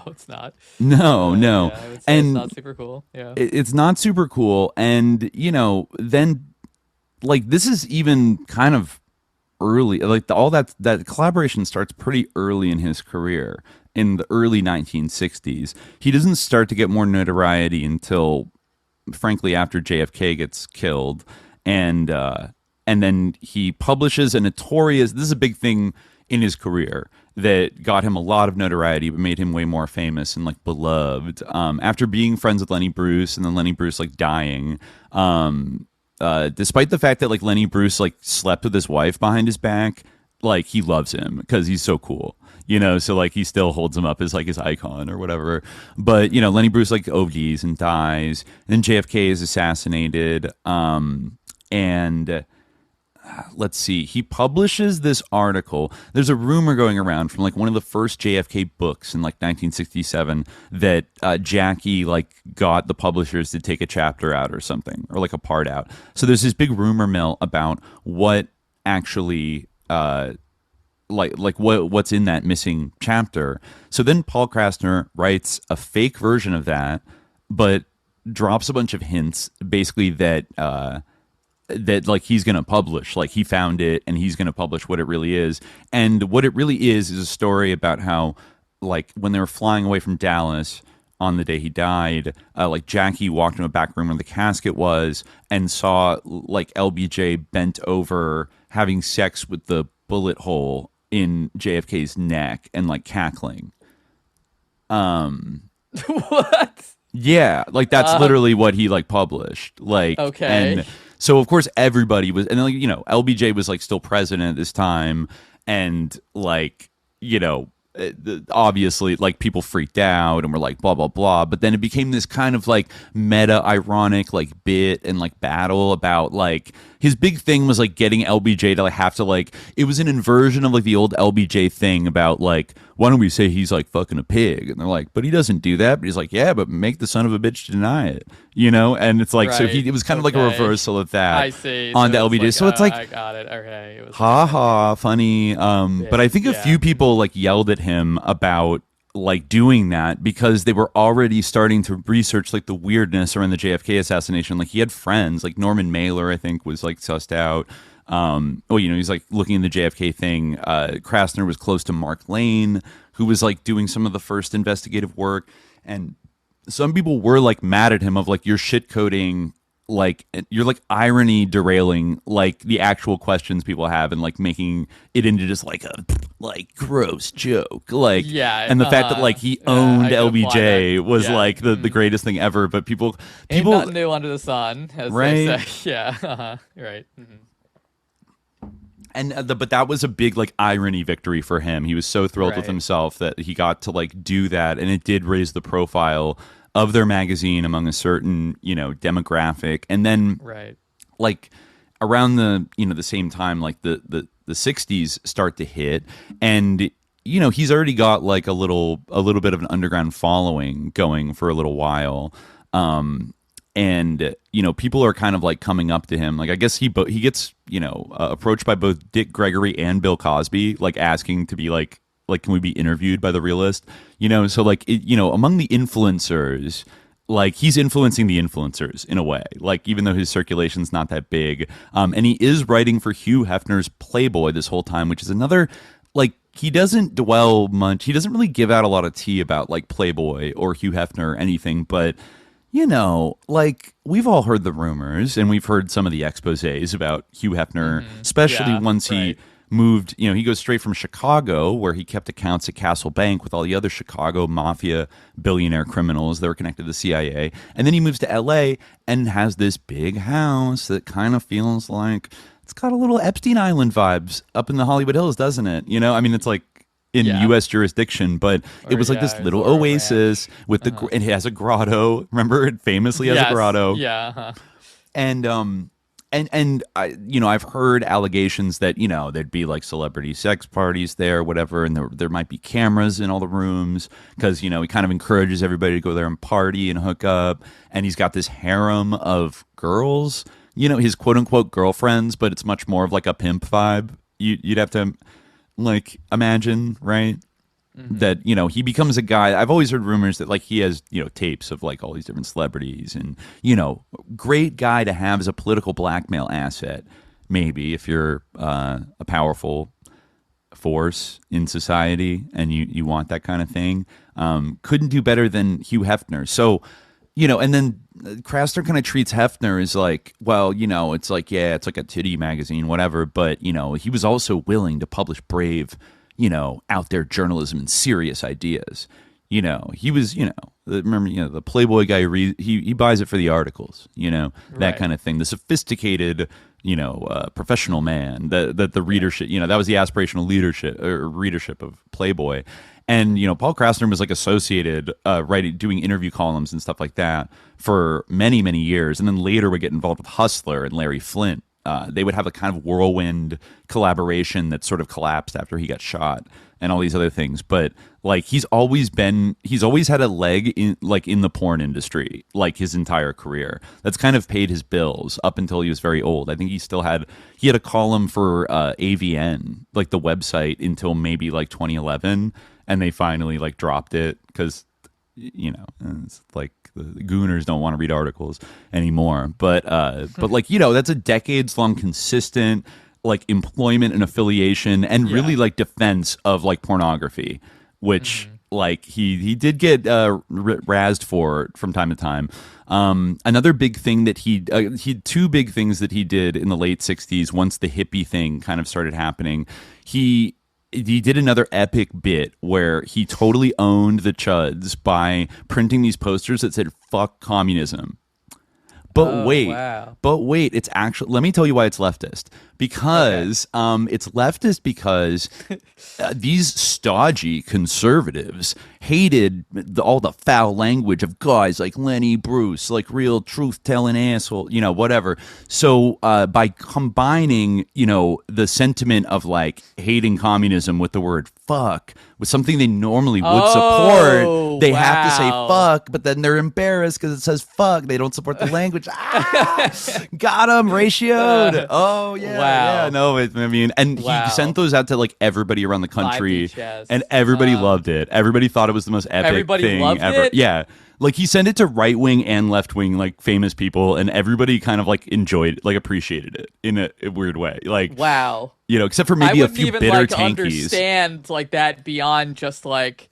it's not. No. Yeah, and it's not super cool. Yeah. It's not super cool. And, you know, then like this is even kind of early, like all that collaboration starts pretty early in his career in the early 1960s. He doesn't start to get more notoriety until frankly after JFK gets killed, and and then he publishes a notorious, this is a big thing in his career that got him a lot of notoriety but made him way more famous and like beloved, after being friends with Lenny Bruce and then Lenny Bruce like dying, despite the fact that like Lenny Bruce like slept with his wife behind his back, like he loves him because he's so cool, you know, so like he still holds him up as like his icon or whatever. But you know, Lenny Bruce like ODs and dies, and then JFK is assassinated, and let's see, he publishes this article. There's a rumor going around from like one of the first JFK books in like 1967 that Jackie like got the publishers to take a chapter out or something, or like a part out. So there's this big rumor mill about what actually what's in that missing chapter. So then Paul Krasner writes a fake version of that, but drops a bunch of hints basically that that like he's going to publish, like he found it and he's going to publish what it really is. And what it really is a story about how like when they were flying away from Dallas on the day he died, like Jackie walked in a back room where the casket was and saw like LBJ bent over having sex with the bullet hole in JFK's neck and like cackling. What? Yeah, like that's literally what he like published. Like, okay. And so of course everybody was, and like, you know, LBJ was like still president at this time, and like, you know, obviously like people freaked out and were like blah blah blah, but then it became this kind of like meta ironic like bit and like battle about like his big thing was like getting LBJ to like have to like, it was an inversion of like the old LBJ thing about like, why don't we say he's like fucking a pig, and they're like, but he doesn't do that, but he's like, yeah, but make the son of a bitch deny it, you know. And it's like, right. So it was kind of like a reversal of that. I see. On so the LBJ, like, so it's like, I got it. Okay, it was ha, funny. But I think a few people like yelled at him about like doing that because they were already starting to research like the weirdness around the JFK assassination. Like he had friends like Norman Mailer, I think, was like sussed out. You know, he's like looking at the JFK thing. Krasner was close to Mark Lane, who was like doing some of the first investigative work, and some people were like mad at him of like, you're shit coding, like you're like irony derailing like the actual questions people have and like making it into just like a like gross joke, like, yeah. And the fact that like he owned LBJ was like the greatest thing ever, but people ain't nothing new under the sun, as right? They say. Yeah, right. Mm-hmm. And but that was a big like irony victory for him. He was so thrilled with himself that he got to like do that, and it did raise the profile of their magazine among a certain, you know, demographic. And then like around the, you know, the same time, like the 60s start to hit, and you know, he's already got like a little bit of an underground following going for a little while. And you know, people are kind of like coming up to him. Like I guess he gets, you know, approached by both Dick Gregory and Bill Cosby, like asking to be like, can we be interviewed by The Realist? You know, so like, you know, among the influencers, like he's influencing the influencers in a way, like even though his circulation's not that big. And he is writing for Hugh Hefner's Playboy this whole time, which is another, like, he doesn't dwell much. He doesn't really give out a lot of tea about like Playboy or Hugh Hefner or anything, but you know, like we've all heard the rumors and we've heard some of the exposés about Hugh Hefner, especially once he moved, you know, he goes straight from Chicago, where he kept accounts at Castle Bank with all the other Chicago mafia billionaire criminals that were connected to the CIA. And then he moves to LA and has this big house that kind of feels like it's got a little Epstein Island vibes up in the Hollywood Hills, doesn't it? You know, I mean, it's like in U.S. jurisdiction, but it was like this little oasis with the, and it has a grotto. Remember, it famously has a grotto. Yeah. And I, you know, I've heard allegations that, you know, there'd be like celebrity sex parties there, whatever, and there might be cameras in all the rooms because, you know, he kind of encourages everybody to go there and party and hook up, and he's got this harem of girls, you know, his quote unquote girlfriends, but it's much more of like a pimp vibe. You'd have to like imagine, right? That, you know, he becomes a guy. I've always heard rumors that like he has, you know, tapes of like all these different celebrities, and, you know, great guy to have as a political blackmail asset, maybe if you're a powerful force in society and you want that kind of thing. Couldn't do better than Hugh Hefner. So and then Krasner kind of treats Hefner as like, well, it's like, yeah, it's like a titty magazine, whatever. But, he was also willing to publish brave, out there journalism and serious ideas. He was, remember, the Playboy guy, he buys it for the articles, that Right. kind of thing. The sophisticated, professional man that the readership, that was the aspirational leadership or readership of Playboy. And, Paul Krasner was like associated, doing interview columns and stuff like that for many, many years. And then later would get involved with Hustler and Larry Flint. They would have a kind of whirlwind collaboration that sort of collapsed after he got shot and all these other things. But like, he's always had a leg in the porn industry, like his entire career. That's kind of paid his bills up until he was very old. I think he had a column for AVN, like the website, until maybe like 2011. And they finally like dropped it because, it's like the gooners don't want to read articles anymore. But like, that's a decades long consistent like employment and affiliation and really like defense of like pornography, which like he did get razzed for from time to time. Another big thing that he had two big things that he did in the late 60s once the hippie thing kind of started happening. He did another epic bit where he totally owned the chuds by printing these posters that said "fuck communism." But wait, it's actually, let me tell you why it's leftist. Because it's leftist because these stodgy conservatives hated all the foul language of guys like Lenny Bruce, like real truth-telling asshole, whatever. So by combining, the sentiment of like hating communism with the word fuck, with something they normally would support, they have to say fuck, but then they're embarrassed because it says fuck. They don't support the language. Got them ratioed. Yeah, no, I mean, and he sent those out to like everybody around the country, and everybody loved it. Everybody thought it was the most epic thing ever. It? Yeah, like he sent it to right wing and left wing like famous people, and everybody kind of like enjoyed, like appreciated it in a weird way. Like except for maybe a few bitter tankies. Understand like that beyond just like,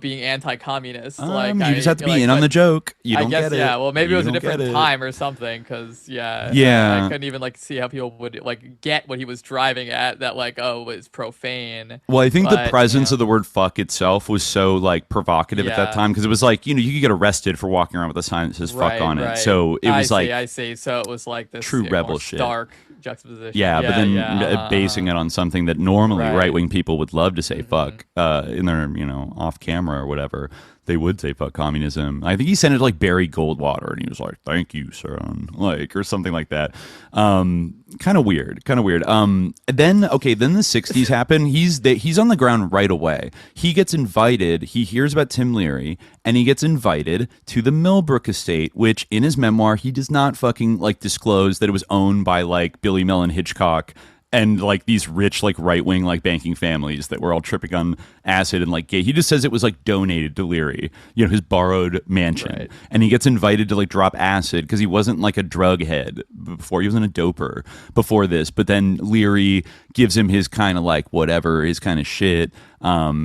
being anti-communist. Like you just have to be in on the joke. You don't get it. Yeah, well, maybe it was a different time or something. Because I couldn't even like see how people would like get what he was driving at. That like, oh, it was profane. Well, I think the presence of the word "fuck" itself was so like provocative at that time because it was like you could get arrested for walking around with a sign that says "fuck" on it. So it was I see. So it was like this true rebel shit. Dark juxtaposition. But then basing it on something that normally right-wing people would love to say fuck in their, off camera or whatever. They would say fuck communism. I think he sent it to like Barry Goldwater and he was like, thank you, son. Like, or something like that. Kind of weird. Then the 60s happen. He's on the ground right away. He gets invited. He hears about Tim Leary and he gets invited to the Millbrook estate, which in his memoir, he does not fucking like disclose that it was owned by like Billy Mellon Hitchcock and like these rich like right-wing like banking families that were all tripping on acid and like gay. He just says it was like donated to Leary, his borrowed mansion. And he gets invited to like drop acid because he wasn't like a drug head before. He wasn't a doper before this. But then Leary gives him his kind of like whatever, his kind of shit.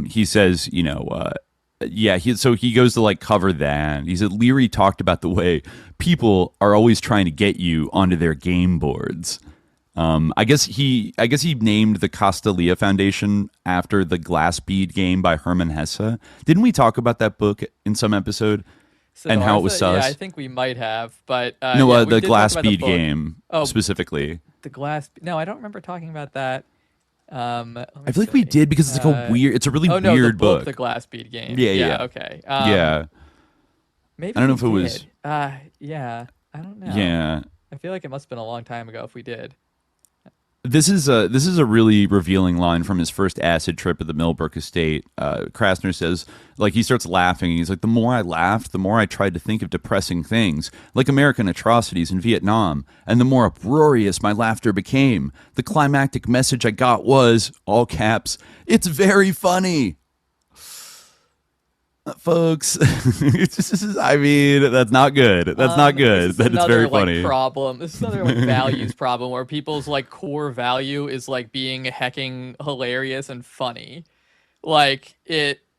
He says, so he goes to like cover that. He said Leary talked about the way people are always trying to get you onto their game boards. I guess he named the Castalia Foundation after the Glass Bead game by Hermann Hesse. Didn't we talk about that book in some episode and how it was sus? Yeah, I think we might have, but the Glass Bead game specifically. The Glass. No, I don't remember talking about that. I feel like we did because it's like it's a really weird book. The Glass Bead game. Yeah. Okay. I Maybe don't know if it was. I don't know. Yeah. I feel like it must have been a long time ago if we did. This is a really revealing line from his first acid trip at the Millbrook estate. Krasner says, like, he starts laughing. And he's like, the more I laughed, the more I tried to think of depressing things, like American atrocities in Vietnam. And the more uproarious my laughter became. The climactic message I got was, all caps, it's very funny. Folks, that's not good. That's not good. That it's very funny. Problem. This is another like values problem where people's like core value is like being hecking hilarious and funny. Like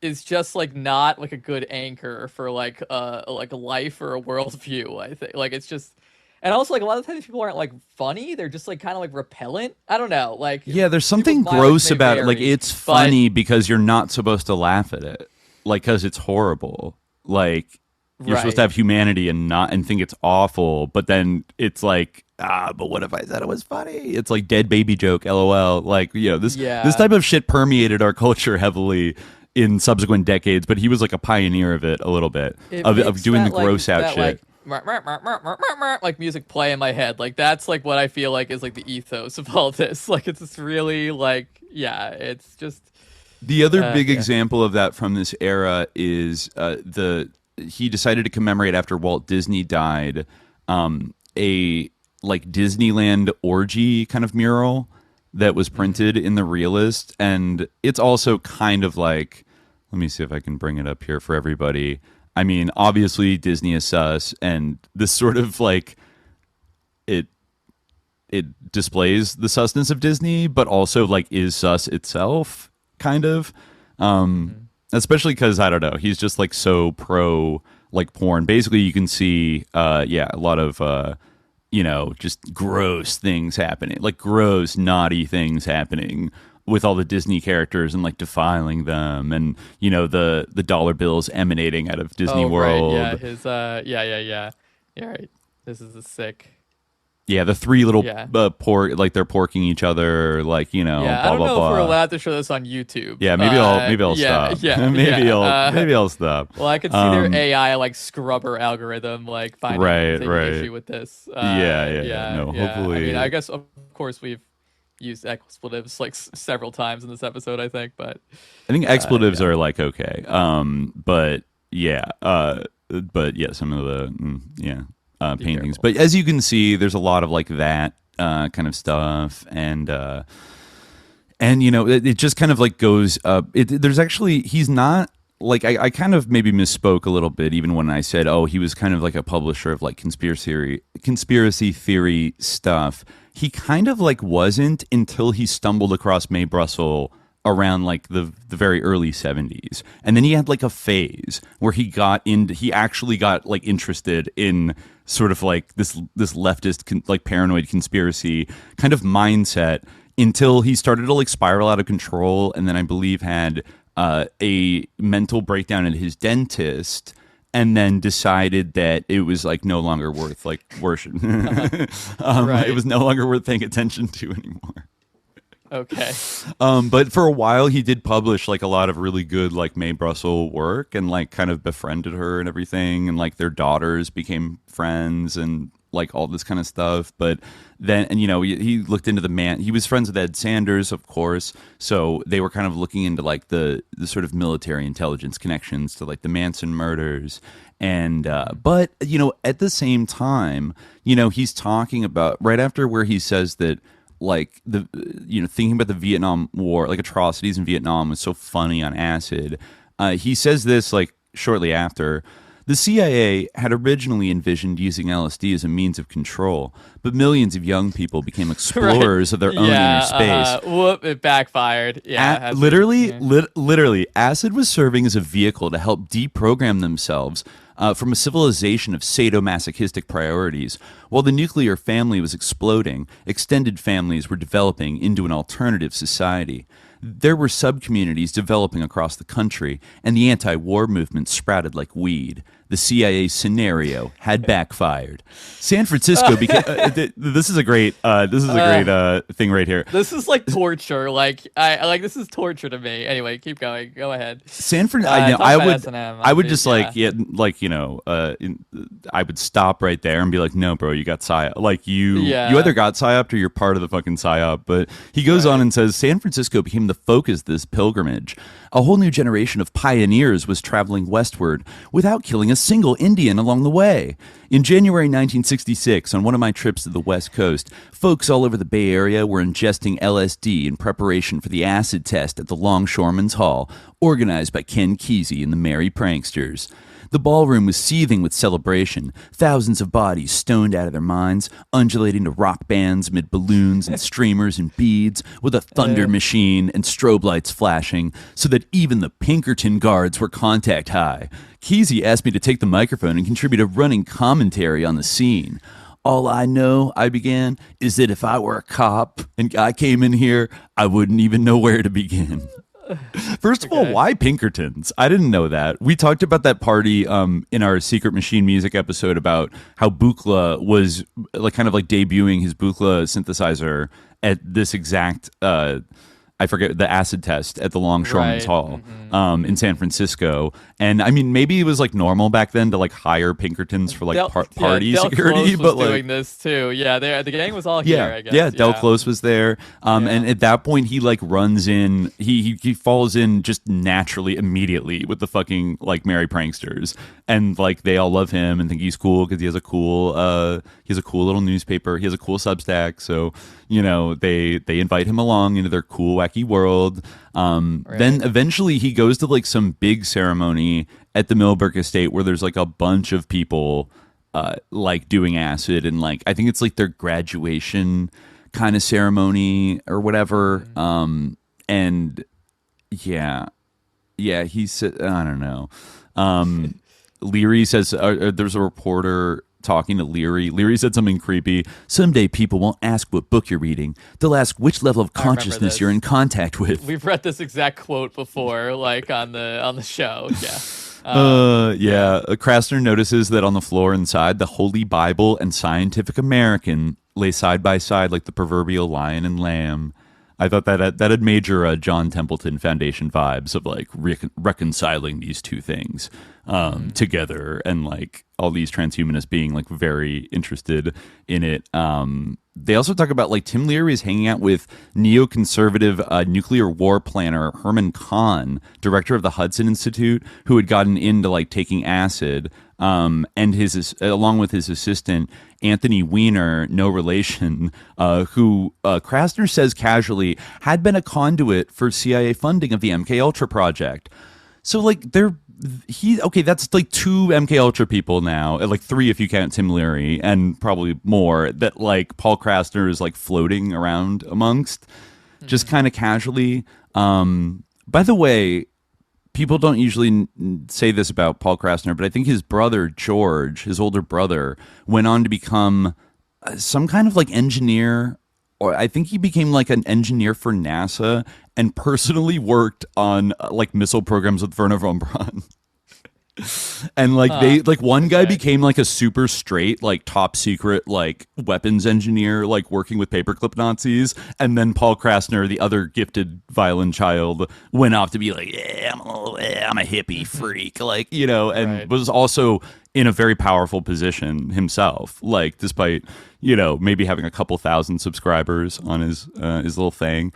is just like not like a good anchor for like a life or a worldview. I think like it's just, and also like a lot of times people aren't like funny; they're just like kind of like repellent. I don't know, like there's something gross about it. Like it's funny because you're not supposed to laugh at it, like because it's horrible. Like you're supposed to have humanity and think it's awful, but then it's like. But what if I said it was funny? It's like dead baby joke, LOL. Like, this type of shit permeated our culture heavily in subsequent decades, but he was like a pioneer of it a little bit, of doing the gross out shit. Like music play in my head. Like that's like what I feel like is like the ethos of all this. Like it's just really like, it's just. The other big example of that from this era is he decided to commemorate after Walt Disney died, a like Disneyland orgy kind of mural that was printed in the Realist, and it's also kind of like, let me see if I can bring it up here for everybody. I mean, obviously Disney is sus, and this sort of like it displays the susness of Disney, but also like is sus itself, kind of. Especially because I don't know, he's just like so pro like porn. Basically, you can see a lot of just gross things happening, like gross, naughty things happening with all the Disney characters and like defiling them, and the dollar bills emanating out of Disney World. Right, yeah, his yeah, right. This is a sick. Yeah, the three little pork, like they're porking each other, like I don't know if we're allowed to show this on YouTube. Yeah, maybe I'll stop. Yeah, maybe I'll stop. Well, I could see their AI like scrubber algorithm like finding an issue with this. No, hopefully. I mean, I guess of course we've used expletives like several times in this episode. I think, but I think expletives are like okay. But some of the paintings. But as you can see, there's a lot of like that kind of stuff, and it just kind of like goes up. There's actually, he's not like, I kind of maybe misspoke a little bit even when I said, he was kind of like a publisher of like conspiracy theory stuff. He kind of like wasn't until he stumbled across Mae Brussel around like the very early 70s, and then he had like a phase where he actually got like interested in sort of like this leftist like paranoid conspiracy kind of mindset, until he started to like spiral out of control, and then I believe had a mental breakdown at his dentist, and then decided that it was like no longer worth like worship. It was no longer worth paying attention to anymore. Okay. But for a while he did publish like a lot of really good like Mae Brussel work, and like kind of befriended her and everything, and like their daughters became friends and like all this kind of stuff. But then, and he looked into he was friends with Ed Sanders, of course, so they were kind of looking into like the sort of military intelligence connections to like the Manson murders. And but at the same time, he's talking about right after where he says that like thinking about the Vietnam War, like atrocities in Vietnam was so funny on acid. He says this like shortly after. The CIA had originally envisioned using LSD as a means of control, but millions of young people became explorers of their own inner space. It backfired. Yeah, literally, acid was serving as a vehicle to help deprogram themselves from a civilization of sadomasochistic priorities. While the nuclear family was exploding, extended families were developing into an alternative society. There were sub-communities developing across the country, and the anti-war movement sprouted like weed. The CIA scenario had backfired. San Francisco became. This is a great thing right here. This is like torture. Like this is torture to me. Anyway, keep going. Go ahead. I would just I would stop right there and be like, no, bro, you got psyop. Like you either got psyoped or you're part of the fucking psyop. But he goes on and says, San Francisco became the focus of this pilgrimage. A whole new generation of pioneers was traveling westward without killing a single Indian along the way. In January 1966, on one of my trips to the West Coast, folks all over the Bay Area were ingesting LSD in preparation for the acid test at the Longshoremen's Hall, organized by Ken Kesey and the Merry Pranksters. The ballroom was seething with celebration, thousands of bodies stoned out of their minds, undulating to rock bands amid balloons and streamers and beads, with a thunder machine and strobe lights flashing so that even the Pinkerton guards were contact high. Kesey asked me to take the microphone and contribute a running commentary on the scene. All I know, I began, is that if I were a cop and I came in here, I wouldn't even know where to begin. First of all, why Pinkertons? I didn't know that. We talked about that party in our Secret Machine music episode about how Buchla was kind of debuting his Buchla synthesizer at this exact I forget the acid test at the Longshoremen's Hall in San Francisco. And I mean, maybe it was normal back then to hire Pinkertons for party security, but doing this too. Yeah, the gang was all here. I guess. Yeah, Del Close was there. And at that point, he runs in. He falls in just naturally, immediately with the fucking merry pranksters, and they all love him and think he's cool because he has a cool little newspaper. He has a cool Substack. So they invite him along into their cool wacky world. Then eventually he goes to some big ceremony at the Millbrook estate where there's a bunch of people doing acid, and I think it's their graduation kind of ceremony or whatever. And yeah, he said, I don't know. Leary says there's a reporter talking to Leary. Leary said something creepy. Someday people won't ask what book you're reading. They'll ask which level of consciousness you're in contact with. We've read this exact quote before, on the show. Yeah. Krasner notices that on the floor inside, the Holy Bible and Scientific American lay side by side like the proverbial lion and lamb. I thought that had major John Templeton Foundation vibes of reconciling these two things together, and all these transhumanists being very interested in it. They also talk about Tim Leary is hanging out with neoconservative nuclear war planner Herman Kahn, director of the Hudson Institute, who had gotten into taking acid, and along with his assistant Anthony Weiner, no relation, who Krasner says casually had been a conduit for CIA funding of the MK Ultra project. So that's two MK Ultra people now, three if you count Tim Leary, and probably more that Paul Krasner is floating around amongst, just kind of casually. By the way, people don't usually say this about Paul Krasner, but I think his brother George, his older brother, went on to become some kind of engineer, or I think he became an engineer for NASA and personally worked on missile programs with Werner von Braun. And one guy became a super straight top secret weapons engineer working with paperclip Nazis, and then Paul Krasner, the other gifted violin child, went off to be I'm a hippie freak and was also in a very powerful position himself, despite maybe having a couple thousand subscribers on his little thing.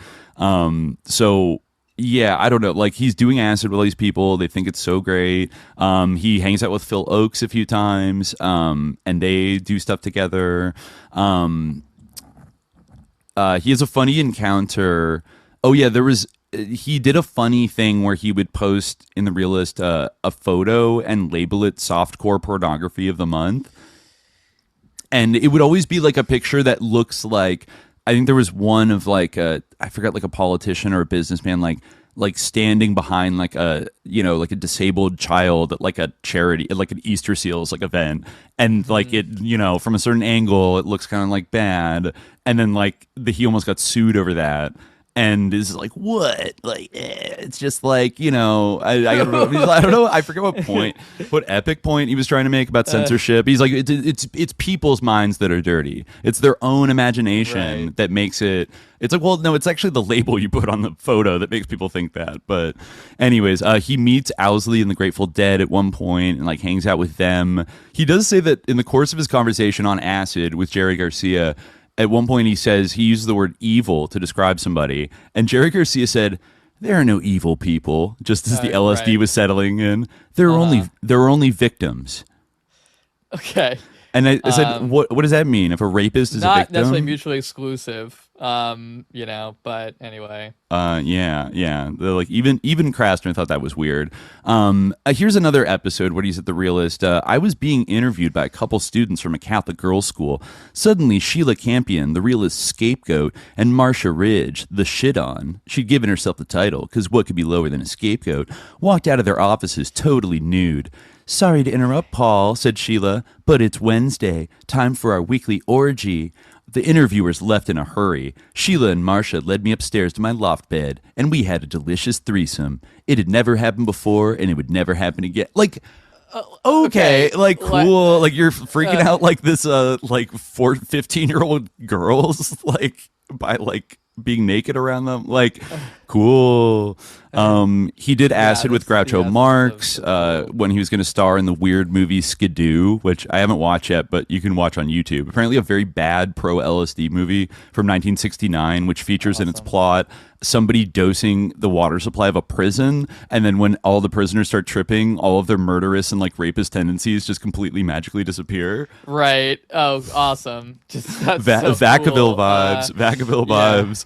So yeah, I don't know. He's doing acid with all these people. They think it's so great. He hangs out with Phil Oakes a few times, and they do stuff together. He has a funny encounter. Oh yeah, he did a funny thing where he would post in the Realist a photo and label it softcore pornography of the month, and it would always be a picture that looks like. I think there was one of I forgot a politician or a businessman standing behind a disabled child at a charity at an Easter Seals event, and it from a certain angle it looks kind of bad, and then he almost got sued over that. And is what? It's just I don't know. I forget what epic point he was trying to make about censorship. He's it's people's minds that are dirty. It's their own imagination that makes it. It's well, no, it's actually the label you put on the photo that makes people think that. But anyways, he meets Owsley and the Grateful Dead at one point and hangs out with them. He does say that in the course of his conversation on acid with Jerry Garcia, at one point he says he uses the word evil to describe somebody, and Jerry Garcia said, "There are no evil people," just as the LSD was settling in. There are only victims. Okay. And I said, what does that mean? If a rapist is a victim? Not necessarily mutually exclusive. But anyway. Yeah. Like even Krasner thought that was weird. Here's another episode where he's at The Realist. I was being interviewed by a couple students from a Catholic girls' school. Suddenly, Sheila Campion, The Realist scapegoat, and Marcia Ridge, the shit-on, she'd given herself the title, because what could be lower than a scapegoat, walked out of their offices totally nude. Sorry to interrupt, Paul, said Sheila, but it's Wednesday. Time for our weekly orgy. The interviewers left in a hurry. Sheila and Marcia led me upstairs to my loft bed, and we had a delicious throesome. It had never happened before, and it would never happen again. Like, okay, like, cool. Like, you're freaking out like this, 15-year-old girls, like, by, like, being naked around them. Like, cool. He did acid with Groucho Marx when he was going to star in the weird movie Skidoo, which I haven't watched yet, but you can watch on YouTube. Apparently a very bad pro-LSD movie from 1969, which features in its plot somebody dosing the water supply of a prison, and then when all the prisoners start tripping, all of their murderous and like rapist tendencies just completely magically disappear. Right. Oh, awesome. Just Vacaville vibes. Vacaville vibes.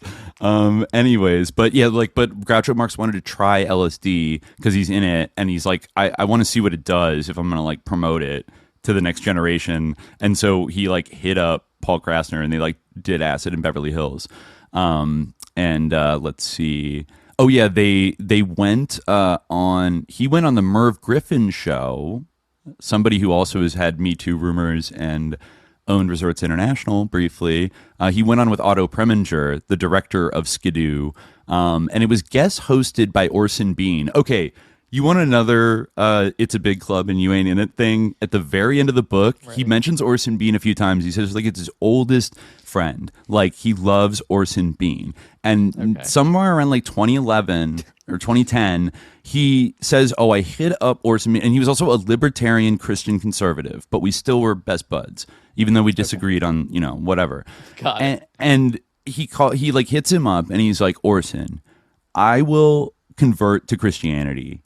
Anyways, but Groucho Marx wanted to try LSD because he's in it, and he's like, I want to see what it does if I'm gonna like promote it to the next generation. And so he like hit up Paul Krasner, and they like did acid in Beverly Hills. Let's see. Oh yeah, they went on. He went on the Merv Griffin show. Somebody who also has had Me Too rumors and owned Resorts International briefly. He went on with Otto Preminger, the director of Skidoo, and it was guest hosted by Orson Bean. Okay, you want another It's a Big Club and You Ain't In It thing? At the very end of the book, He mentions Orson Bean a few times. He says like it's his oldest friend. Like he loves Orson Bean. And somewhere around like 2011 or 2010, he says, oh, I hit up Orson Bean. And he was also a libertarian Christian conservative, but we still were best buds, even though we disagreed on, whatever. And he like hits him up and he's like, Orson, I will convert to Christianity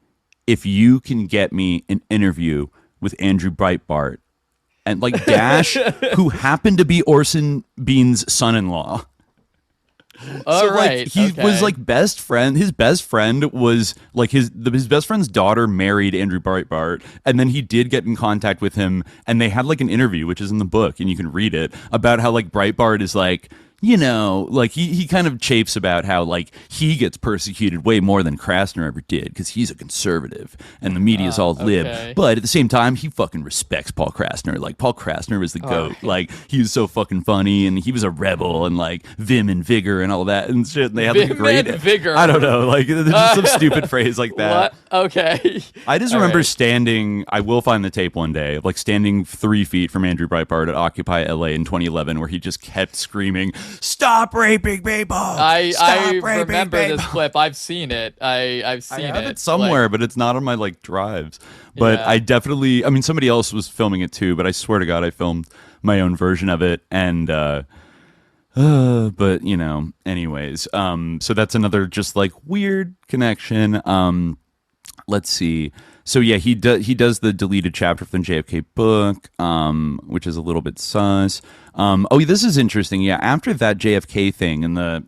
if you can get me an interview with Andrew Breitbart and like Dash, who happened to be Orson Bean's son-in-law. He was like best friend. His best friend was like his best friend's daughter married Andrew Breitbart, and then he did get in contact with him, and they had like an interview, which is in the book, and you can read it, about how like Breitbart is like, like he kind of chafes about how like he gets persecuted way more than Krasner ever did because he's a conservative and the media's all lib. But at the same time, he fucking respects Paul Krasner. Like Paul Krasner was the goat. Like he was so fucking funny, and he was a rebel, and like vim and vigor and all that and shit. And they had like a great vigor. I don't know, like there's just some stupid phrase like that. What? Okay. I just remember standing. I will find the tape one day of like standing 3 feet from Andrew Breitbart at Occupy LA in 2011, where he just kept screaming, "Stop raping people!" I remember this clip. I've seen it. I've seen it. I have it somewhere, but it's not on my like drives. But I definitely. I mean, somebody else was filming it too. But I swear to God, I filmed my own version of it. And but anyways. So that's another just like weird connection. Let's see. So yeah, he does the deleted chapter from the JFK book, which is a little bit sus. This is interesting. Yeah, after that JFK thing and the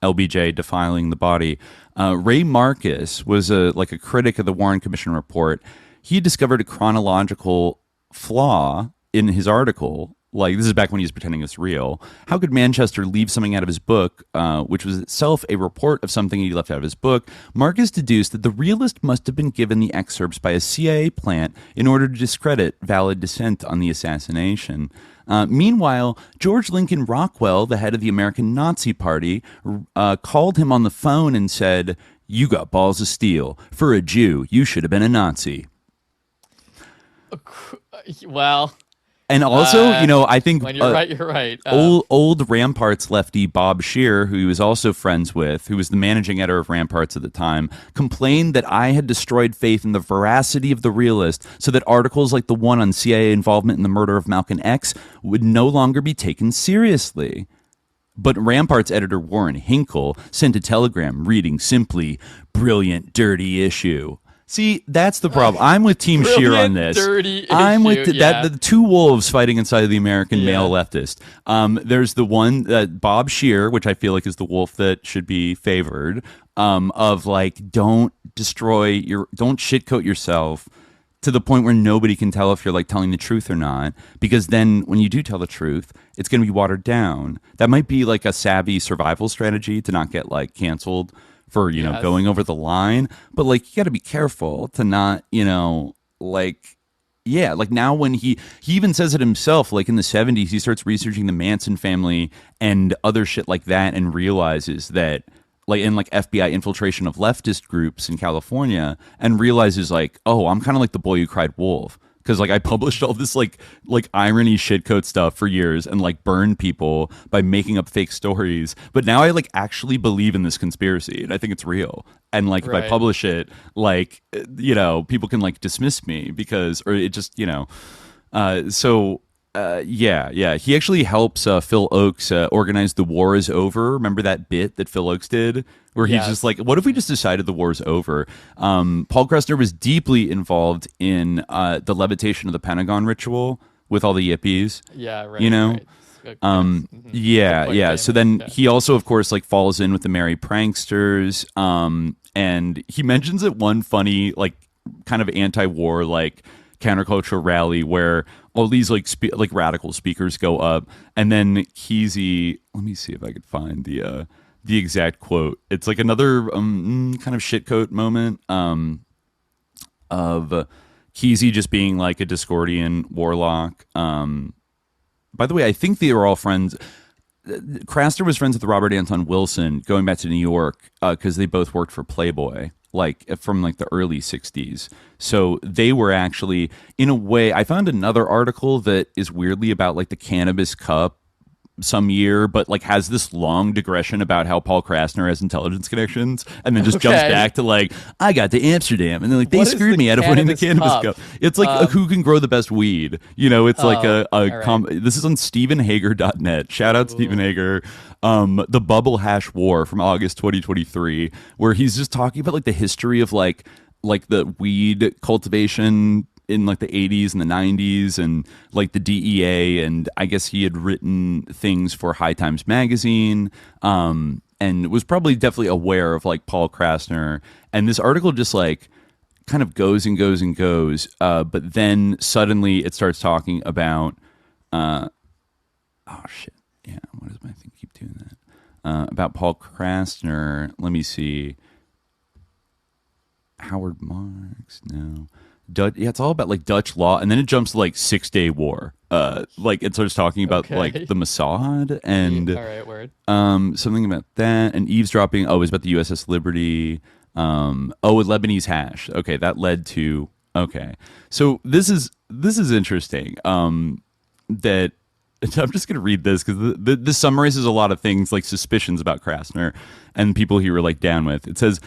LBJ defiling the body, Ray Marcus was a critic of the Warren Commission report. He discovered a chronological flaw in his article. Like, this is back when he was pretending it's real. How could Manchester leave something out of his book, which was itself a report of something he left out of his book? Marcus deduced that the realist must have been given the excerpts by a CIA plant in order to discredit valid dissent on the assassination. Meanwhile, George Lincoln Rockwell, the head of the American Nazi Party, called him on the phone and said, "You got balls of steel. For a Jew, you should have been a Nazi." Well... And also, I think when you're right, you're right. Old Ramparts lefty Bob Scheer, who he was also friends with, who was the managing editor of Ramparts at the time, complained that I had destroyed faith in the veracity of the realist so that articles like the one on CIA involvement in the murder of Malcolm X would no longer be taken seriously. But Ramparts editor Warren Hinkle sent a telegram reading simply, "Brilliant, dirty issue." See, that's the problem. I'm with Team Scheer on this. Dirty I'm issue, with the two wolves fighting inside of the American male leftist. There's the one Bob Scheer, which I feel like is the wolf that should be favored. Of like, don't shitcoat yourself to the point where nobody can tell if you're like telling the truth or not, because then when you do tell the truth, it's going to be watered down. That might be like a savvy survival strategy to not get like canceled for, going over the line. But like, you got to be careful to not, like, yeah, like now when he even says it himself, like in the 70s, he starts researching the Manson family and other shit like that and realizes that like in like FBI infiltration of leftist groups in California, and realizes like, oh, I'm kind of like the boy who cried wolf. Because like I published all this like irony shitcoat stuff for years and like burned people by making up fake stories. But now I like actually believe in this conspiracy and I think it's real. And like if I publish it, like people can like dismiss me because, or it just yeah. He actually helps Phil Oakes organize The War Is Over. Remember that bit that Phil Oakes did? Where he's just like, what if we just decided the war's over? Paul Kressner was deeply involved in the levitation of the Pentagon ritual with all the yippies. Yeah, right. Right. So then he also, of course, like falls in with the Merry Pranksters. And he mentions it one funny, like kind of anti-war, like countercultural rally where all these like radical speakers go up, and then Kesey, let me see if I could find the exact quote. It's like another kind of shitcoat moment of Kesey just being like a Discordian warlock. By the way, I think they were all friends. Krasner was friends with Robert Anton Wilson going back to New York because they both worked for Playboy, like from like the early 60s. So they were actually, in a way, I found another article that is weirdly about like the Cannabis Cup some year, but like has this long digression about how Paul Krasner has intelligence connections, and then just jumps back to like, I got to Amsterdam, and then like they screwed me out of winning the Cannabis Cup. It's like who can grow the best weed, it's like this is on StephenHager.net. Shout out Stephen Hager. The Bubble Hash War from August 2023, where he's just talking about like the history of like the weed cultivation in like the 80s and the 90s and like the DEA, and I guess he had written things for High Times magazine and was probably definitely aware of like Paul Krasner, and this article just like kind of goes and goes and goes, but then suddenly it starts talking about oh shit, yeah, what does my thing keep doing that about Paul Krasner? Let me see. Howard Marks, no. It's all about like Dutch law, and then it jumps to like 6-Day War. Like it starts talking about like the Mossad and something about that, and eavesdropping. Oh, it was about the USS Liberty. A Lebanese hash. Okay, that led to So this is interesting. That I'm just going to read this because this summarizes a lot of things like suspicions about Krasner and people he were like down with. It says,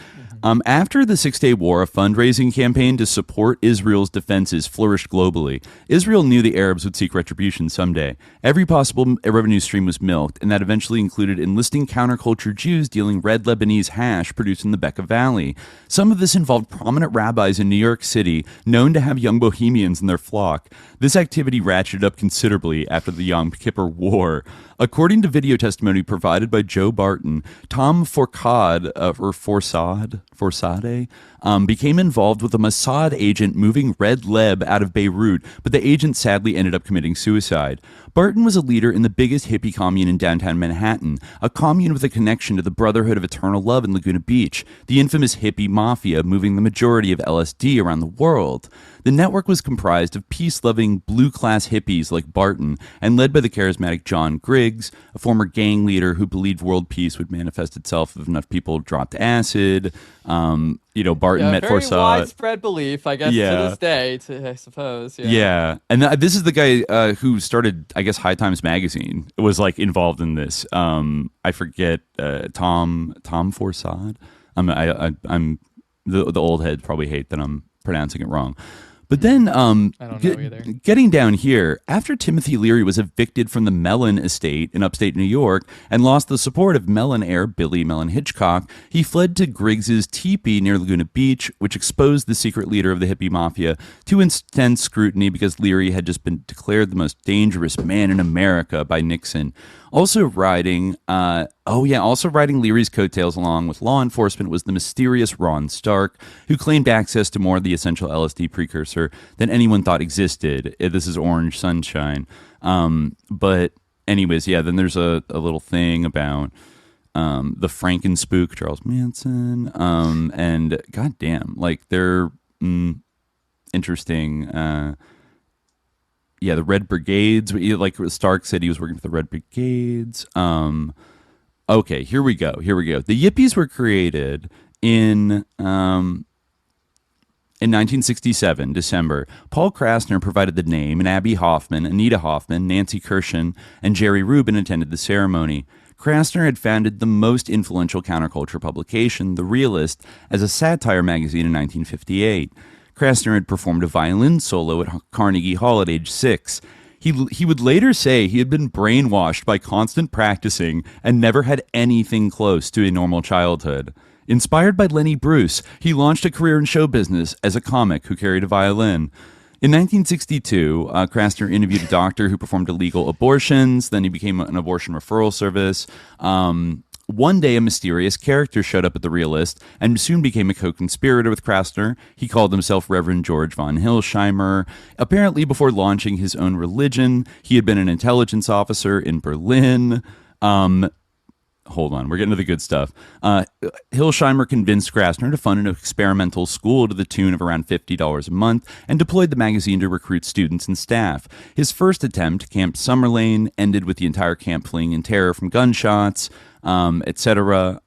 after the 6-Day War, a fundraising campaign to support Israel's defenses flourished globally. Israel knew the Arabs would seek retribution someday. Every possible revenue stream was milked, and that eventually included enlisting counterculture Jews dealing red Lebanese hash produced in the Bekaa Valley. Some of this involved prominent rabbis in New York City, known to have young bohemians in their flock. This activity ratcheted up considerably after the Yom Kippur War. According to video testimony provided by Joe Barton, Tom Forcade, became involved with a Mossad agent moving red leb out of Beirut, but the agent sadly ended up committing suicide. Barton was a leader in the biggest hippie commune in downtown Manhattan, a commune with a connection to the Brotherhood of Eternal Love in Laguna Beach, the infamous hippie mafia moving the majority of LSD around the world. The network was comprised of peace-loving, blue-class hippies like Barton, and led by the charismatic John Griggs, a former gang leader who believed world peace would manifest itself if enough people dropped acid. Barton met very Forsyth. Widespread belief, I guess, to this day, I suppose. Yeah. And this is the guy who started, I guess, High Times magazine. Was like involved in this. I forget Tom Forsyth. I'm the old heads probably hate that I'm pronouncing it wrong. But then, I don't know either. Getting down here, after Timothy Leary was evicted from the Mellon estate in upstate New York and lost the support of Mellon heir Billy Mellon Hitchcock, he fled to Griggs's teepee near Laguna Beach, which exposed the secret leader of the hippie mafia to intense scrutiny because Leary had just been declared the most dangerous man in America by Nixon. Also riding Leary's coattails along with law enforcement was the mysterious Ron Stark, who claimed access to more of the essential LSD precursor than anyone thought existed. This is Orange Sunshine. But anyways, yeah, then there's a little thing about the Frankenspook, Charles Manson, and goddamn, like they're interesting. Yeah, the Red Brigades. Like Stark said, he was working for the Red Brigades. Okay, here we go. The Yippies were created in 1967, December. Paul Krasner provided the name, and Abby Hoffman, Anita Hoffman, Nancy Kirshen, and Jerry Rubin attended the ceremony. Krasner had founded the most influential counterculture publication, The Realist, as a satire magazine in 1958. Krasner had performed a violin solo at Carnegie Hall at age 6. He would later say he had been brainwashed by constant practicing and never had anything close to a normal childhood. Inspired by Lenny Bruce, he launched a career in show business as a comic who carried a violin. In 1962, Krasner interviewed a doctor who performed illegal abortions. Then he became an abortion referral service. One day, a mysterious character showed up at The Realist and soon became a co-conspirator with Krasner. He called himself Reverend George von Hilsheimer. Apparently, before launching his own religion, he had been an intelligence officer in Berlin. Hold on, we're getting to the good stuff. Hilsheimer convinced Krasner to fund an experimental school to the tune of around $50 a month and deployed the magazine to recruit students and staff. His first attempt, Camp Summerlane, ended with the entire camp fleeing in terror from gunshots, etc.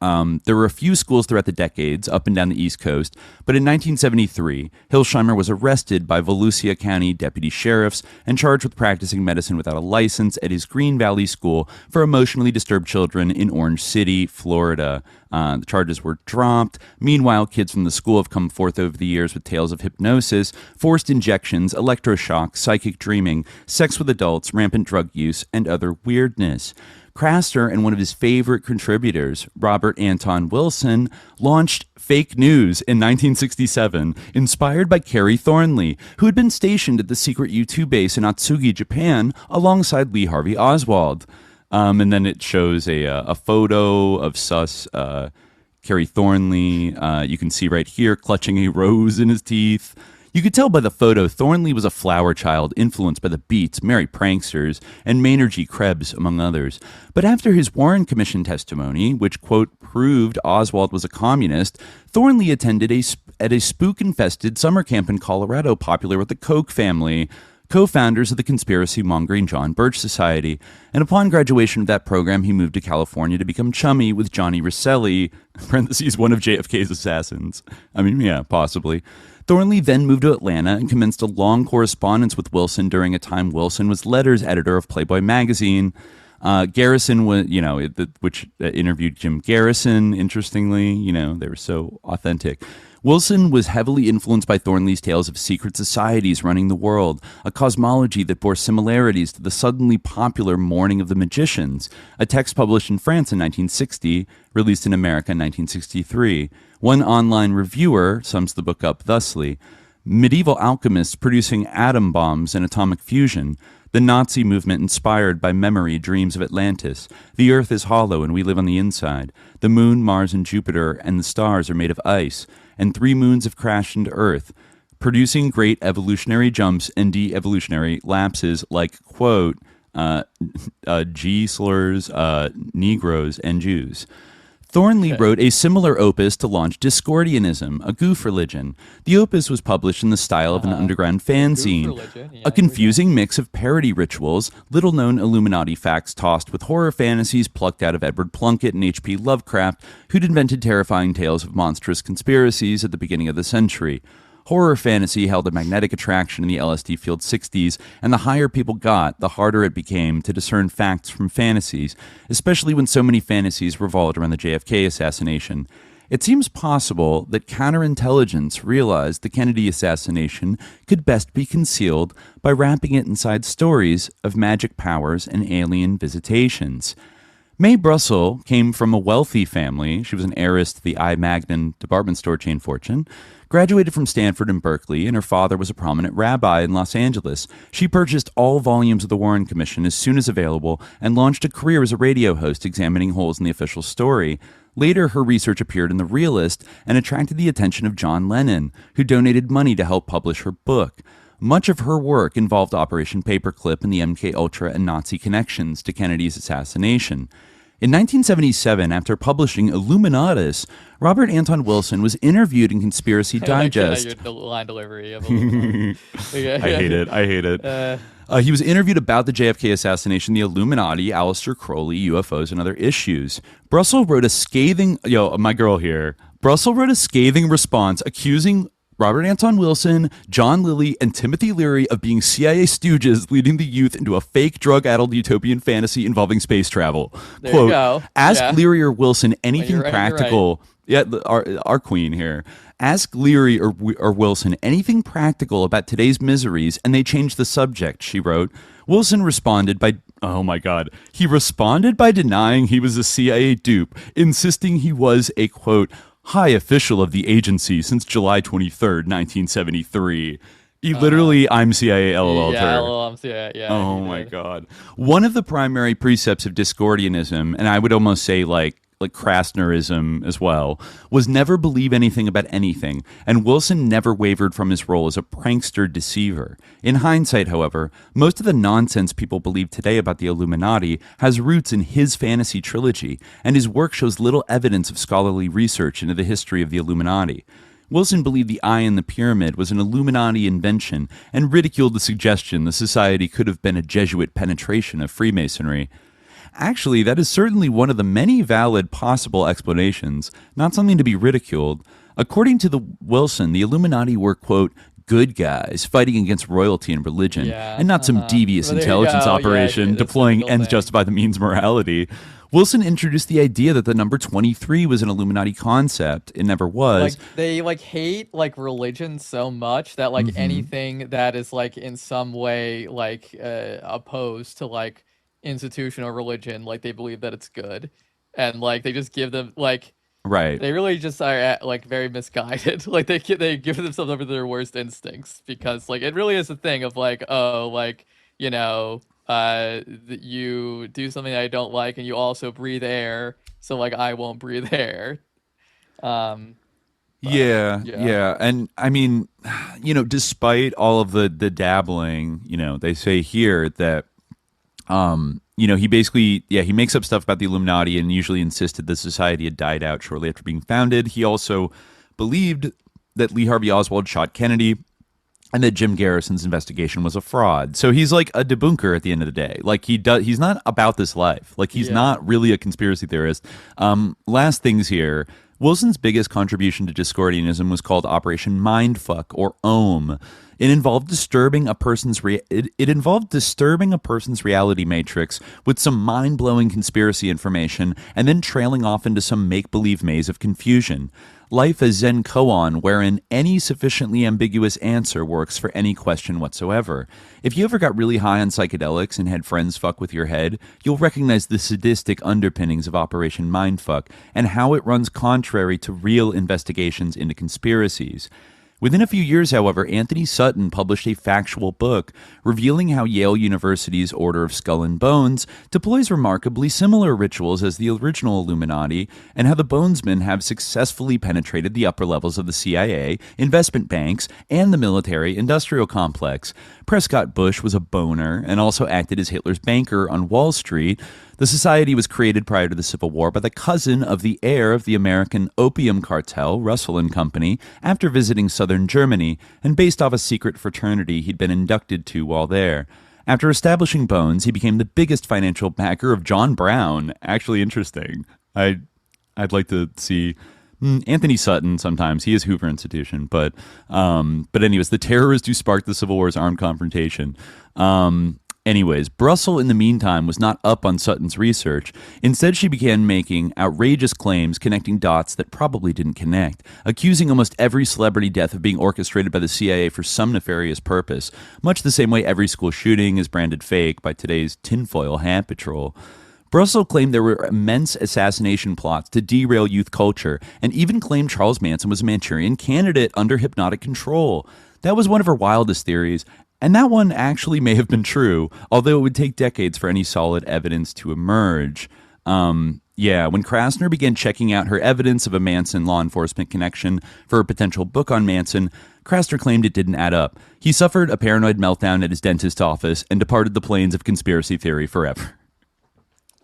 There were a few schools throughout the decades up and down the East Coast, but in 1973, Hilsheimer was arrested by Volusia County deputy sheriffs and charged with practicing medicine without a license at his Green Valley School for emotionally disturbed children in Orange City, Florida. The charges were dropped. Meanwhile, kids from the school have come forth over the years with tales of hypnosis, forced injections, electroshock, psychic dreaming, sex with adults, rampant drug use, and other weirdness. Krasner and one of his favorite contributors, Robert Anton Wilson, launched Fake News in 1967, inspired by Kerry Thornley, who had been stationed at the secret U-2 base in Atsugi, Japan, alongside Lee Harvey Oswald. And then it shows a photo of Kerry Thornley. You can see right here, clutching a rose in his teeth. You could tell by the photo Thornley was a flower child influenced by the Beats, Merry Pranksters, and Maynard G. Krebs, among others. But after his Warren Commission testimony, which, quote, proved Oswald was a communist, Thornley attended at a spook-infested summer camp in Colorado popular with the Koch family, co-founders of the conspiracy-mongering John Birch Society. And upon graduation of that program, he moved to California to become chummy with Johnny Rosselli, parentheses, one of JFK's assassins. I mean, yeah, possibly. Thornley then moved to Atlanta and commenced a long correspondence with Wilson during a time Wilson was letters editor of Playboy magazine. Garrison was, which interviewed Jim Garrison, interestingly, they were so authentic. Wilson was heavily influenced by Thornley's tales of secret societies running the world, a cosmology that bore similarities to the suddenly popular Morning of the Magicians, a text published in France in 1960, released in America in 1963. One online reviewer sums the book up thusly: medieval alchemists producing atom bombs and atomic fusion, the Nazi movement inspired by memory dreams of Atlantis, the earth is hollow and we live on the inside, the moon, Mars, and Jupiter and the stars are made of ice, and 3 moons have crashed into Earth, producing great evolutionary jumps and de-evolutionary lapses like, quote, G slurs, Negroes, and Jews. Thornley wrote a similar opus to launch Discordianism, a goof religion. The opus was published in the style of an underground fanzine, a confusing mix of parody rituals, little-known Illuminati facts tossed with horror fantasies plucked out of Edward Plunkett and H.P. Lovecraft, who'd invented terrifying tales of monstrous conspiracies at the beginning of the century. Horror fantasy held a magnetic attraction in the LSD field 60s, and the higher people got, the harder it became to discern facts from fantasies, especially when so many fantasies revolved around the JFK assassination. It seems possible that counterintelligence realized the Kennedy assassination could best be concealed by wrapping it inside stories of magic powers and alien visitations. Mae Brussel came from a wealthy family. She was an heiress to the I. Magnin department store chain fortune, graduated from Stanford and Berkeley, and her father was a prominent rabbi in Los Angeles. She purchased all volumes of the Warren Commission as soon as available and launched a career as a radio host examining holes in the official story. Later, her research appeared in The Realist and attracted the attention of John Lennon, who donated money to help publish her book. Much of her work involved Operation Paperclip and the MK-Ultra and Nazi connections to Kennedy's assassination. In 1977, after publishing Illuminatus, Robert Anton Wilson was interviewed in Conspiracy Digest. Your line delivery of Illuminati. I hate it. He was interviewed about the JFK assassination, the Illuminati, Aleister Crowley, UFOs, and other issues. Brussel wrote a scathing response accusing Robert Anton Wilson, John Lilly, and Timothy Leary of being CIA stooges leading the youth into a fake drug-addled utopian fantasy involving space travel. There Quote, you go. ask Leary or Wilson anything You're right, practical. Yeah, our queen here. Ask Leary or Wilson anything practical about today's miseries, and they changed the subject, she wrote. Wilson responded by, he responded by denying he was a CIA dupe, insisting he was a, quote, high official of the agency since July 23rd, 1973. He literally, I'm CIA, LOL. Yeah, LOL, I'm CIA, yeah. Oh my God. One of the primary precepts of Discordianism, and I would almost say like Krasnerism as well, was never believe anything about anything, and Wilson never wavered from his role as a prankster deceiver. In hindsight, however, most of the nonsense people believe today about the Illuminati has roots in his fantasy trilogy, and his work shows little evidence of scholarly research into the history of the Illuminati. Wilson believed the eye in the pyramid was an Illuminati invention and ridiculed the suggestion the society could have been a Jesuit penetration of Freemasonry. Actually, that is certainly one of the many valid possible explanations, not something to be ridiculed. According to the Wilson, the Illuminati were, quote, good guys fighting against royalty and religion, and not some devious intelligence operation deploying ends justify the means morality. Wilson introduced the idea that the number 23 was an Illuminati concept. It never was. They hate religion so much that anything that is in some way opposed to institutional religion, they believe that it's good, and they just give them right. They really just are very misguided. They give themselves over to their worst instincts, because it really is a thing of you do something I don't like, and you also breathe air, so I won't breathe air. Yeah. And I mean, despite all of the dabbling, they say here that he basically, he makes up stuff about the Illuminati and usually insisted the society had died out shortly after being founded. He also believed that Lee Harvey Oswald shot Kennedy and that Jim Garrison's investigation was a fraud. So he's like a debunker at the end of the day. He's not about this life. He's not really a conspiracy theorist. Last things here. Wilson's biggest contribution to Discordianism was called Operation Mindfuck, or OM. It involved disturbing a person's reality matrix with some mind-blowing conspiracy information and then trailing off into some make-believe maze of confusion. Life as Zen koan, wherein any sufficiently ambiguous answer works for any question whatsoever. If you ever got really high on psychedelics and had friends fuck with your head, you'll recognize the sadistic underpinnings of Operation Mindfuck and how it runs contrary to real investigations into conspiracies. Within a few years, however, Anthony Sutton published a factual book revealing how Yale University's Order of Skull and Bones deploys remarkably similar rituals as the original Illuminati, and how the Bonesmen have successfully penetrated the upper levels of the CIA, investment banks, and the military-industrial complex. Prescott Bush was a boner and also acted as Hitler's banker on Wall Street. The society was created prior to the Civil War by the cousin of the heir of the American opium cartel, Russell and Company, after visiting southern Germany, and based off a secret fraternity he'd been inducted to while there. After establishing Bones, he became the biggest financial backer of John Brown. Actually interesting. I'd like to see Anthony Sutton sometimes. He is Hoover Institution. But anyways, the terrorists who sparked the Civil War's armed confrontation. Anyways, Brussel, in the meantime, was not up on Sutton's research. Instead, she began making outrageous claims connecting dots that probably didn't connect, accusing almost every celebrity death of being orchestrated by the CIA for some nefarious purpose, much the same way every school shooting is branded fake by today's tinfoil hat patrol. Brussel claimed there were immense assassination plots to derail youth culture, and even claimed Charles Manson was a Manchurian candidate under hypnotic control. That was one of her wildest theories, and that one actually may have been true, although it would take decades for any solid evidence to emerge. When Krasner began checking out her evidence of a Manson law enforcement connection for a potential book on Manson, Krasner claimed it didn't add up. He suffered a paranoid meltdown at his dentist's office and departed the plains of conspiracy theory forever.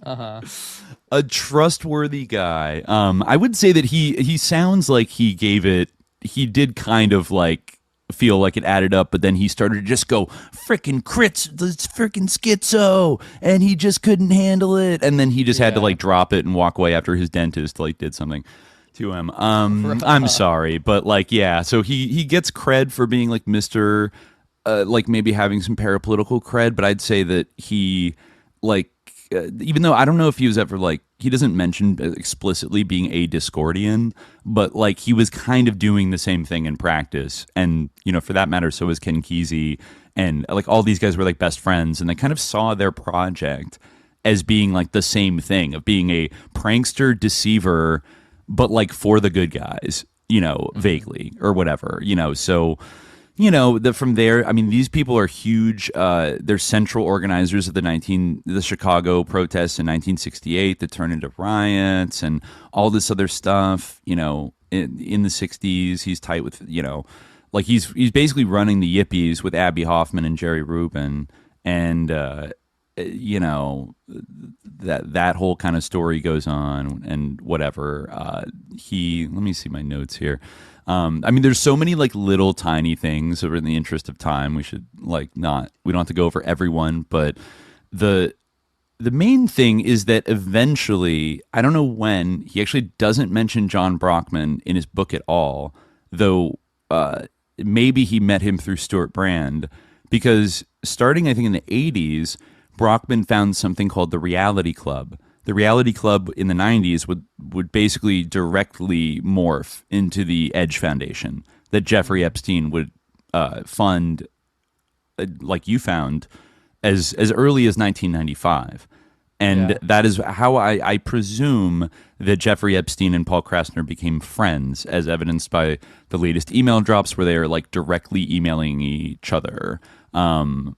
A trustworthy guy. I would say that he sounds like he did kind of like feel like it added up, but then he started to just go frickin' crits, this frickin' schizo, and he just couldn't handle it, and then he just had to like drop it and walk away after his dentist like did something to him. I'm sorry, but like so he gets cred for being like Mr. Like maybe having some parapolitical cred, but I'd say that he like even though I don't know if he was ever like, he doesn't mention explicitly being a Discordian, but like he was kind of doing the same thing in practice. And, you know, for that matter, so was Ken Kesey, and like all these guys were like best friends, and they kind of saw their project as being like the same thing of being a prankster deceiver, but like for the good guys, you know, vaguely or whatever, you know, so you know, from there, I mean, these people are huge. They're central organizers of the Chicago protests in 1968 that turned into riots and all this other stuff. You know, in the 60s, he's tight with, you know, like he's basically running the Yippies with Abby Hoffman and Jerry Rubin, and you know, that whole kind of story goes on and whatever. Let me see my notes here. I mean, there's so many like little tiny things that, in the interest of time, we should we don't have to go over everyone, but the main thing is that eventually, I don't know when, he actually doesn't mention John Brockman in his book at all, though maybe he met him through Stuart Brand, because starting, I think, in the 80s, Brockman found something called the Reality Club. The Reality Club in the 90s would basically directly morph into the Edge Foundation that Jeffrey Epstein would fund, like you found, as early as 1995. And that is how I presume that Jeffrey Epstein and Paul Krasner became friends, as evidenced by the latest email drops where they are like directly emailing each other. Jeffrey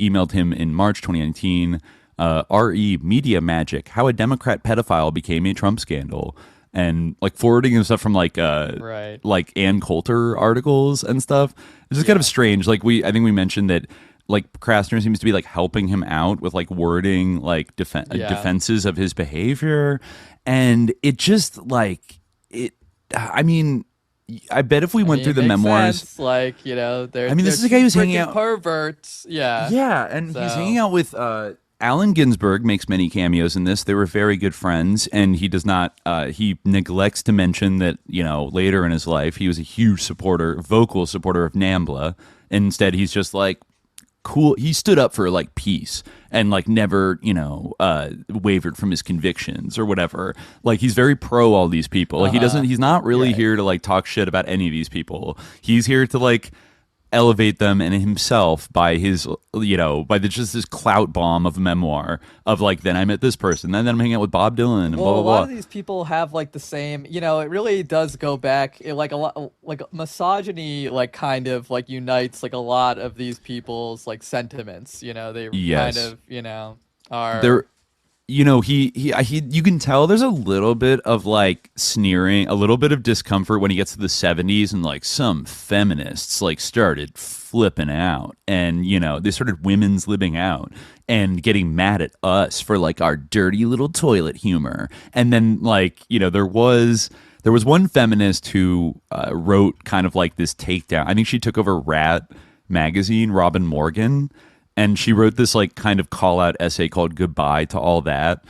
emailed him in March 2019, RE Media Magic, how a Democrat pedophile became a Trump scandal, and like forwarding him stuff from like Ann Coulter articles and stuff. It's just kind of strange. Like I think we mentioned that like Krasner seems to be like helping him out with like wording like defenses of his behavior, and it just like it. I mean, I bet if we went through the memoirs, sense. Like, you know, this is a guy who's hanging out perverts, he's hanging out with Allen Ginsberg. Makes many cameos in this. They were very good friends, and he does not. He neglects to mention that, you know, later in his life he was a huge vocal supporter of NAMBLA. Instead, he's just like cool. He stood up for like peace and like never, you know, wavered from his convictions or whatever. Like he's very pro all these people. Like he's not really here to like talk shit about any of these people. He's here to like elevate them and himself by his, you know, by just this clout bomb of memoir of like, then I met this person, then I'm hanging out with Bob Dylan and blah, blah, blah. A lot of these people have like the same, you know, it really does go back, like a lot, like misogyny, like kind of like unites like a lot of these people's like sentiments, you know, they kind of, you know, are there. You know, he you can tell there's a little bit of like sneering, a little bit of discomfort when he gets to the 70s, and like some feminists like started flipping out, and you know, they started women's libbing out and getting mad at us for like our dirty little toilet humor. And then like, you know, there was one feminist who wrote kind of like this takedown. I think she took over Rat magazine, Robin Morgan. And she wrote this like kind of call out essay called "Goodbye to All That."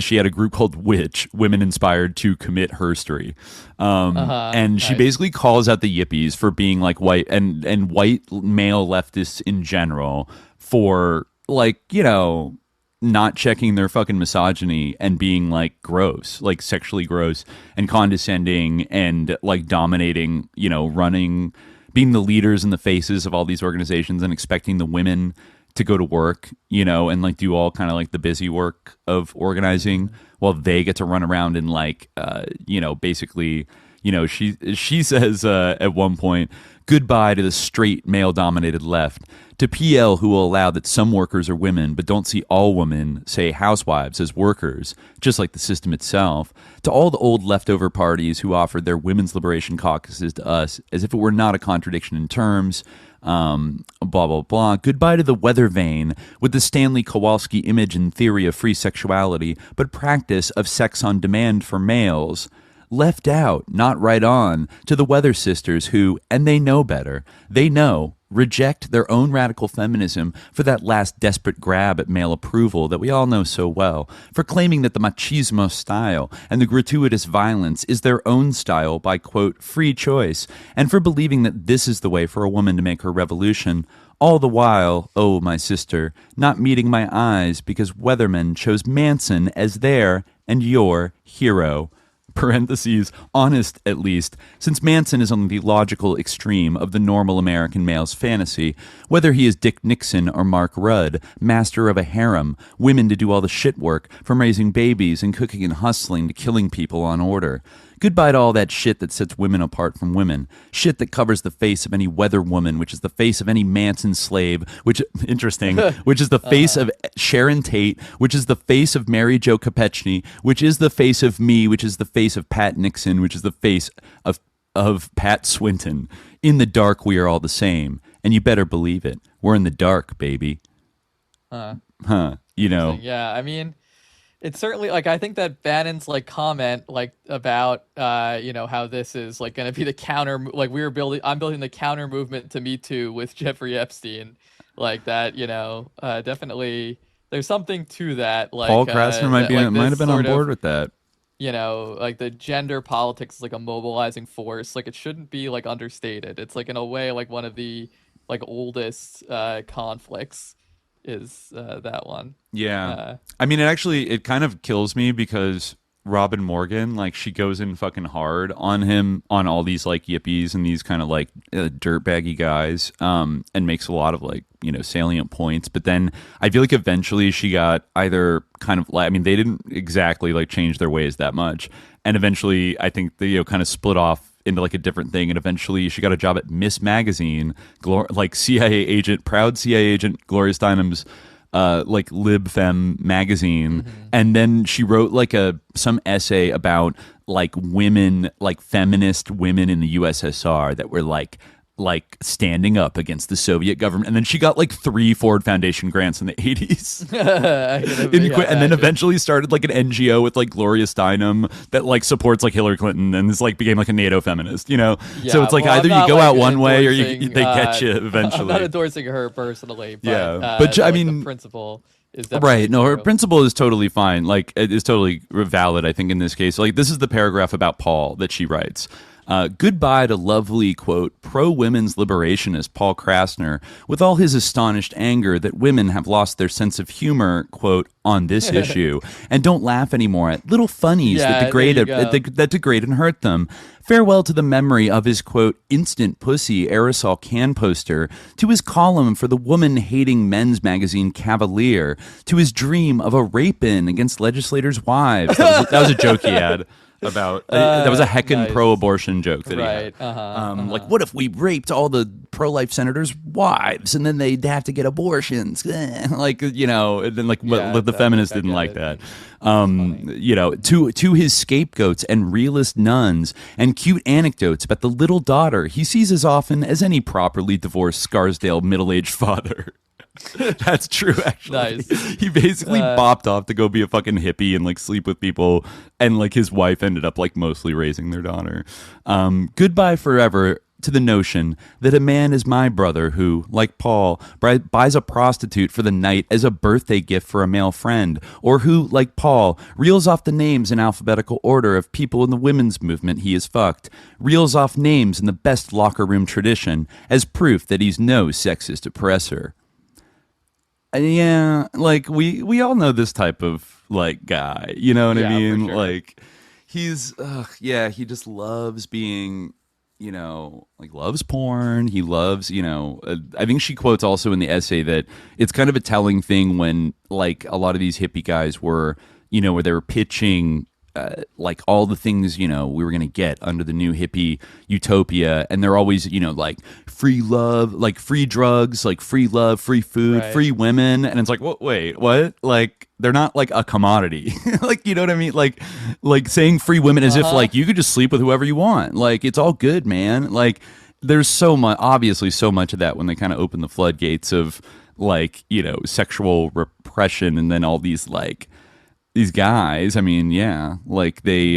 she had a group called Witch, Women Inspired to Commit Herstory. And she basically calls out the yippies for being like white and white male leftists in general for like, you know, not checking their fucking misogyny and being like gross, like sexually gross and condescending and like dominating, you know, being the leaders and the faces of all these organizations and expecting the women to go to work, you know, and like do all kind of like the busy work of organizing while they get to run around and like, you know, basically, you know, she says at one point, goodbye to the straight male dominated left, to PL who will allow that some workers are women but don't see all women, say housewives, as workers, just like the system itself, to all the old leftover parties who offered their women's liberation caucuses to us as if it were not a contradiction in terms, blah, blah, blah. Goodbye to the weather vane with the Stanley Kowalski image and theory of free sexuality, but practice of sex on demand for males. Left out, not right on, to the weather sisters who, and they know better, they know, reject their own radical feminism for that last desperate grab at male approval that we all know so well, for claiming that the machismo style and the gratuitous violence is their own style by, quote, free choice, and for believing that this is the way for a woman to make her revolution, all the while, oh, my sister, not meeting my eyes because weathermen chose Manson as their and your hero. Parentheses, honest at least, since Manson is on the logical extreme of the normal American male's fantasy, whether he is Dick Nixon or Mark Rudd, master of a harem, women to do all the shit work, from raising babies and cooking and hustling to killing people on order. Goodbye to all that shit that sets women apart from women. Shit that covers the face of any weather woman, which is the face of any Manson slave, which, interesting, which is the face of Sharon Tate, which is the face of Mary Jo Kopechne, which is the face of me, which is the face of Pat Nixon, which is the face of Pat Swinton. In the dark, we are all the same. And you better believe it. We're in the dark, baby. You know. Yeah, I mean, it's certainly like, I think that Bannon's like comment like about you know, how this is like going to be the counter, like I'm building the counter movement to Me Too with Jeffrey Epstein, like that, you know, definitely there's something to that. Like Paul Krasner might have been on board with that. You know, like the gender politics is like a mobilizing force. Like it shouldn't be like understated. It's like in a way like one of the like oldest conflicts is that one. Yeah. I mean, it kind of kills me because Robin Morgan, like, she goes in fucking hard on him, on all these like yippies and these kind of like dirtbaggy guys, and makes a lot of like, you know, salient points. But then I feel like eventually she got either kind of like, I mean, they didn't exactly like change their ways that much. And eventually I think they, you know, kind of split off into like a different thing, and eventually she got a job at Miss Magazine, like CIA agent, proud CIA agent Gloria Steinem's like Lib Femme magazine, and then she wrote like some essay about like women, like feminist women in the USSR that were like standing up against the Soviet government, and then she got like 3 Ford Foundation grants in the 80s. And then eventually started like an NGO with like Gloria Steinem that like supports like Hillary Clinton, and is like became like a NATO feminist, you know. Yeah, so it's like, well, either you go out one way or they get you eventually. I'm not endorsing her personally, but, yeah, but I mean, the principle is right. No, her true. principle is totally fine. Like, it is totally valid, I think, in this case. Like, this is the paragraph about Paul that she writes. Goodbye to lovely, quote, pro-women's liberationist Paul Krasner, with all his astonished anger that women have lost their sense of humor, quote, on this issue, and don't laugh anymore at little funnies that degrade and hurt them. Farewell to the memory of his, quote, instant pussy aerosol can poster, to his column for the woman-hating men's magazine Cavalier, to his dream of a rape-in against legislators' wives. That was a joke he had. About that was a heckin' pro-abortion joke that he had. Like, what if we raped all the pro-life senators' wives and then they'd have to get abortions? Like, you know, and then like the feminists didn't like that. You know, to his scapegoats and realist nuns and cute anecdotes about the little daughter he sees as often as any properly divorced Scarsdale middle-aged father. That's true, actually. Nice. He basically bopped off to go be a fucking hippie and like sleep with people, and like his wife ended up like mostly raising their daughter. Goodbye forever to the notion that a man is my brother who, like Paul, buys a prostitute for the night as a birthday gift for a male friend, or who, like Paul, reels off the names in alphabetical order of people in the women's movement he has fucked, reels off names in the best locker room tradition as proof that he's no sexist oppressor. Yeah, like we all know this type of like guy, you know what I mean? For sure. Like he's he just loves being, you know, like loves porn. He loves, you know, I think she quotes also in the essay that it's kind of a telling thing when like a lot of these hippie guys were, you know, where they were pitching like all the things, you know, we were going to get under the new hippie utopia. And they're always, you know, like free love, like free drugs, like free love, free food, free women. And it's like, wait, what? Like, they're not like a commodity. Like, you know what I mean? Like saying free women as if like you could just sleep with whoever you want. Like, it's all good, man. Like, there's so much, obviously so much of that when they kind of open the floodgates of like, you know, sexual repression. And then all these like, these guys, I mean, yeah, like they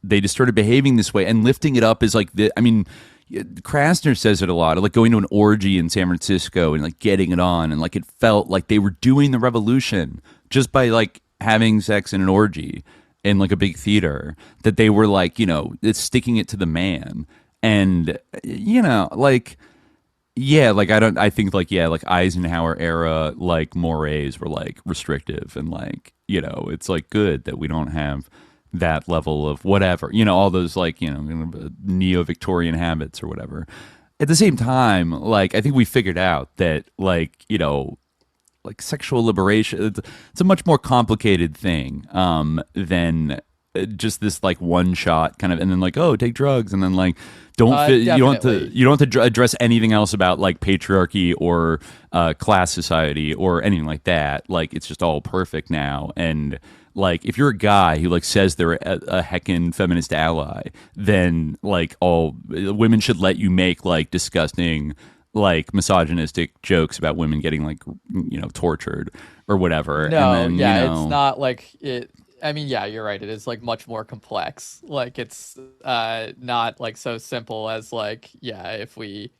just started behaving this way and lifting it up as like I mean, Krasner says it a lot, like going to an orgy in San Francisco and like getting it on, and like it felt like they were doing the revolution just by like having sex in an orgy in like a big theater, that they were like, you know, it's sticking it to the man. And you know, like yeah, like I think like like Eisenhower era like mores were like restrictive, and like, you know, it's like good that we don't have that level of whatever, you know, all those like, you know, neo-Victorian habits or whatever. At the same time, like I think we figured out that like, you know, like sexual liberation, it's a much more complicated thing than just this like one shot kind of, and then like, oh, take drugs, and then like you don't have to address anything else about like patriarchy or class society or anything like that. Like it's just all perfect now. And like if you're a guy who like says they're a heckin' feminist ally, then like all women should let you make like disgusting like misogynistic jokes about women getting like, you know, tortured or whatever. No, and then, you know, it's not like it. I mean, yeah, you're right. It is like much more complex. Like it's not like so simple as like, yeah, if we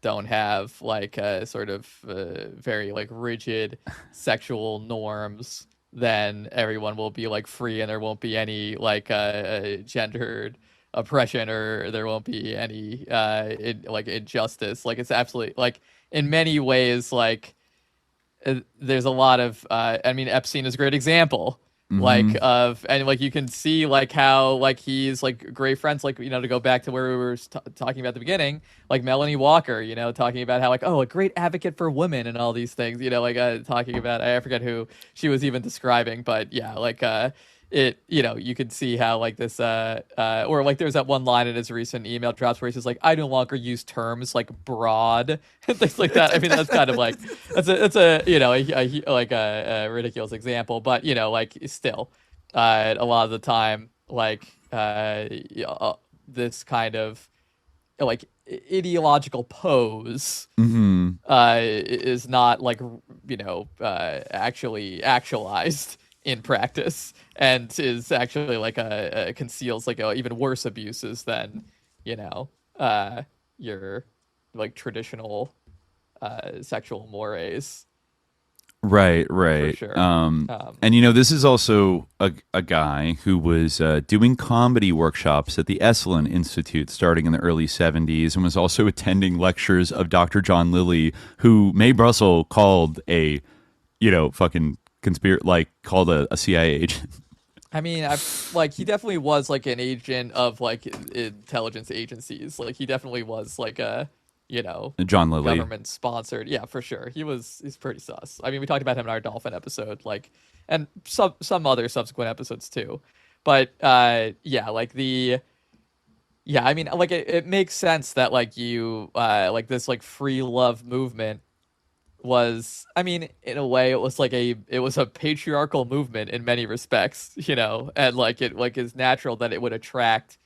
don't have like a sort of very like rigid sexual norms, then everyone will be like free and there won't be any like gendered oppression, or there won't be any like injustice. Like it's absolutely like in many ways like there's a lot of I mean, Epstein is a great example. Like of, and like you can see like how like he's like great friends, like, you know, to go back to where we were talking about at the beginning, like Melanie Walker, you know, talking about how like, oh, a great advocate for women and all these things, you know, like talking about, I forget who she was even describing, but yeah, like it, you know, you could see how like this or like there's that one line in his recent email drops where he says like, I no longer use terms like broad and things like that. I mean, that's kind of like that's a you know like a ridiculous example, but you know, like still a lot of the time like this kind of like ideological pose is not like, you know, actually actualized in practice, and is actually like conceals like even worse abuses than, you know, your like traditional sexual mores. Right. For sure. And you know, this is also a guy who was doing comedy workshops at the Esalen Institute starting in the early 70s, and was also attending lectures of Dr. John Lilly, who Mae Brussel called a, you know, fucking called a CIA agent. I mean, like he definitely was like an agent of like intelligence agencies. Like he definitely was like a, you know, John Lilly, government sponsored. Yeah, for sure. He's pretty sus. I mean, we talked about him in our Dolphin episode, like, and some other subsequent episodes too. But yeah, like I mean, like it makes sense that like you like this like free love movement was, I mean, in a way it was a patriarchal movement in many respects, you know, and like it like is natural that it would attract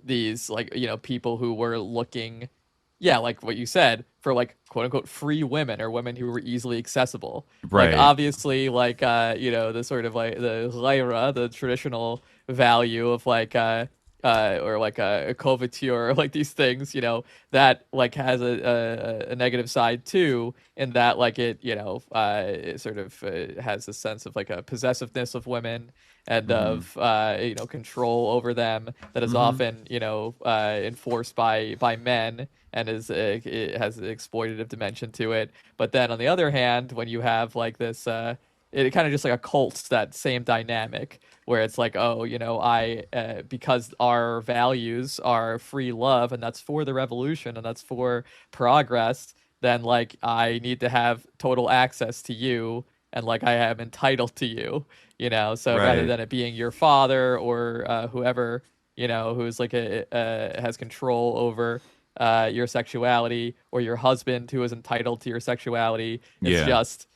these like, you know, people who were looking, yeah, like what you said, for like quote unquote free women, or women who were easily accessible. Right. Like obviously like you know, the sort of like the lyra, the traditional value of like or like a coverture, or like these things, that like has a negative side too, in that like it, it sort of has a sense of like a possessiveness of women and of control over them that is often enforced by men, and it has an exploitative dimension to it. But then on the other hand, when you have like this it kind of just like a cult, that same dynamic where it's like, oh, because our values are free love, and that's for the revolution, and that's for progress, then like I need to have total access to you, and like I am entitled to you, so Right. rather than it being your father or whoever, who's like has control over your sexuality, or your husband who is entitled to your sexuality, it's Yeah. just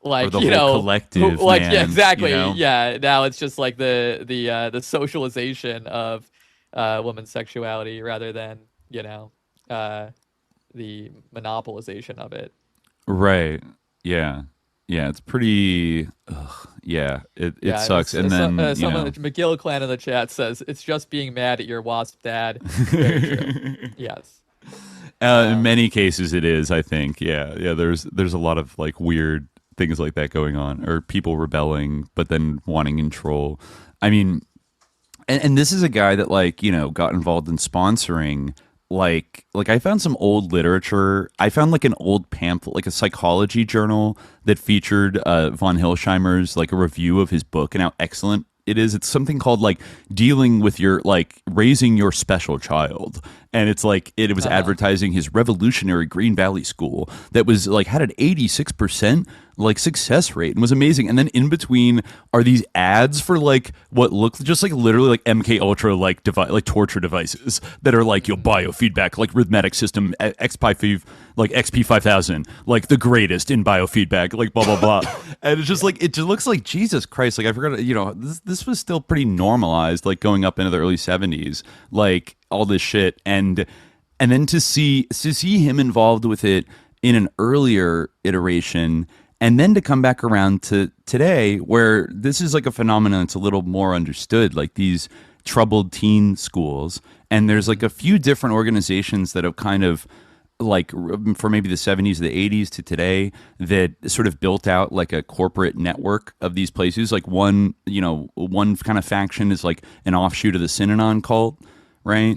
like, Or the whole collective, like, man, yeah, exactly. you know? Yeah. Now it's just like the socialization of women's sexuality rather than, the monopolization of it. Right. Yeah. Yeah. It's pretty. Yeah. It sucks. And then McGill Clan in the chat says it's just being mad at your wasp dad. Very true. Yes. In many cases, it is. I think. Yeah. Yeah. There's a lot of like weird things like that going on, or people rebelling but then wanting control. I mean, and this is a guy that like got involved in sponsoring like I found some old literature. I found like an old pamphlet, like a psychology journal that featured von Hilsheimer's like a review of his book and how excellent it is. It's something called like dealing with your like raising your special child, and it's like it was advertising his revolutionary Green Valley school that was like had an 86% like success rate and was amazing. And then in between are these ads for like what look just like literally like MK Ultra like like torture devices that are like your biofeedback like rhythmic system XP5 like XP5000 like the greatest in biofeedback like blah blah blah. And it's just like it just looks like Jesus Christ. Like I forgot this was still pretty normalized like going up into the early 70s like all this shit, and then to see him involved with it in an earlier iteration, and then to come back around to today where this is like a phenomenon that's a little more understood, like these troubled teen schools. And there's like a few different organizations that have kind of like for maybe the 70s, the 80s to today that sort of built out like a corporate network of these places. Like one kind of faction is like an offshoot of the Synanon cult, right?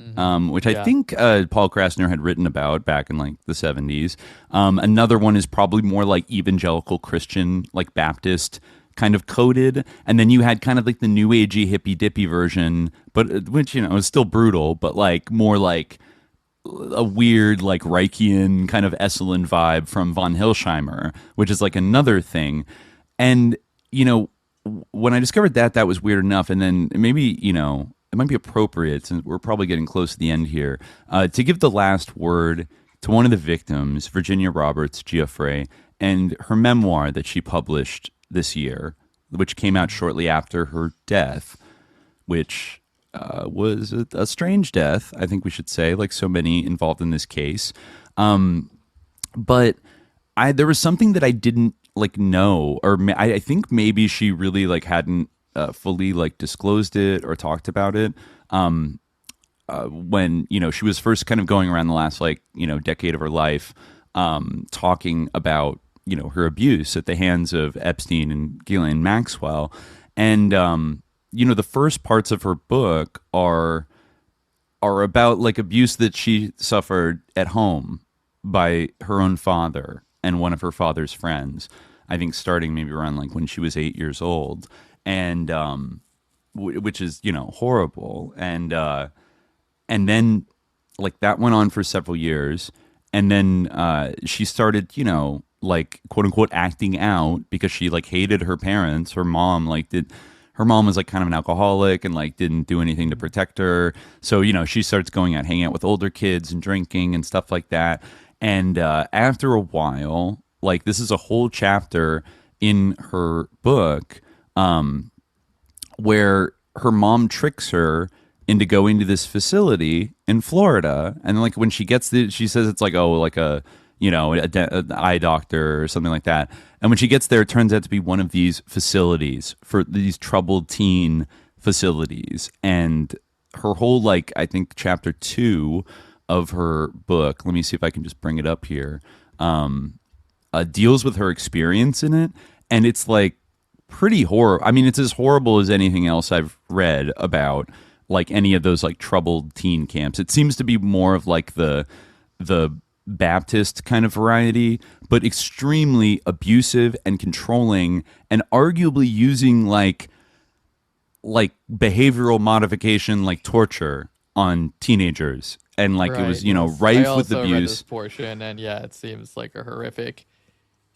Which I think Paul Krasner had written about back in like the 70s. Another one is probably more like evangelical Christian, like Baptist kind of coded. And then you had kind of like the new agey hippy dippy version, but which, is still brutal, but like more like a weird like Reichian kind of Esalen vibe from von Hilsheimer, which is like another thing. And, when I discovered that was weird enough. And then maybe, it might be appropriate, since we're probably getting close to the end here, to give the last word to one of the victims, Virginia Roberts Giuffre, and her memoir that she published this year, which came out shortly after her death, which was a strange death, I think we should say, like so many involved in this case. But there was something that I didn't like know, or I think maybe she really like hadn't fully like disclosed it or talked about it when she was first kind of going around the last like decade of her life, talking about her abuse at the hands of Epstein and Ghislaine Maxwell. And the first parts of her book are about like abuse that she suffered at home by her own father and one of her father's friends, I think starting maybe around like when she was 8 years old. And which is horrible, and then like that went on for several years, and then she started like quote unquote acting out because she like hated her parents. Her mom was like kind of an alcoholic and like didn't do anything to protect her, so she starts going out hanging out with older kids and drinking and stuff like that. And after a while, like this is a whole chapter in her book where her mom tricks her into going to this facility in Florida. And like when she gets there, she says it's like, oh, like an eye doctor or something like that. And when she gets there, it turns out to be one of these facilities for these troubled teen facilities. And her whole, like, I think chapter 2 of her book, let me see if I can just bring it up here, deals with her experience in it. And it's like pretty horrible. I mean, it's as horrible as anything else I've read about like any of those like troubled teen camps. It seems to be more of like the Baptist kind of variety, but extremely abusive and controlling, and arguably using like behavioral modification, like torture on teenagers. And like it was, you know, rife with abuse. Read this portion, and yeah, it seems like a horrific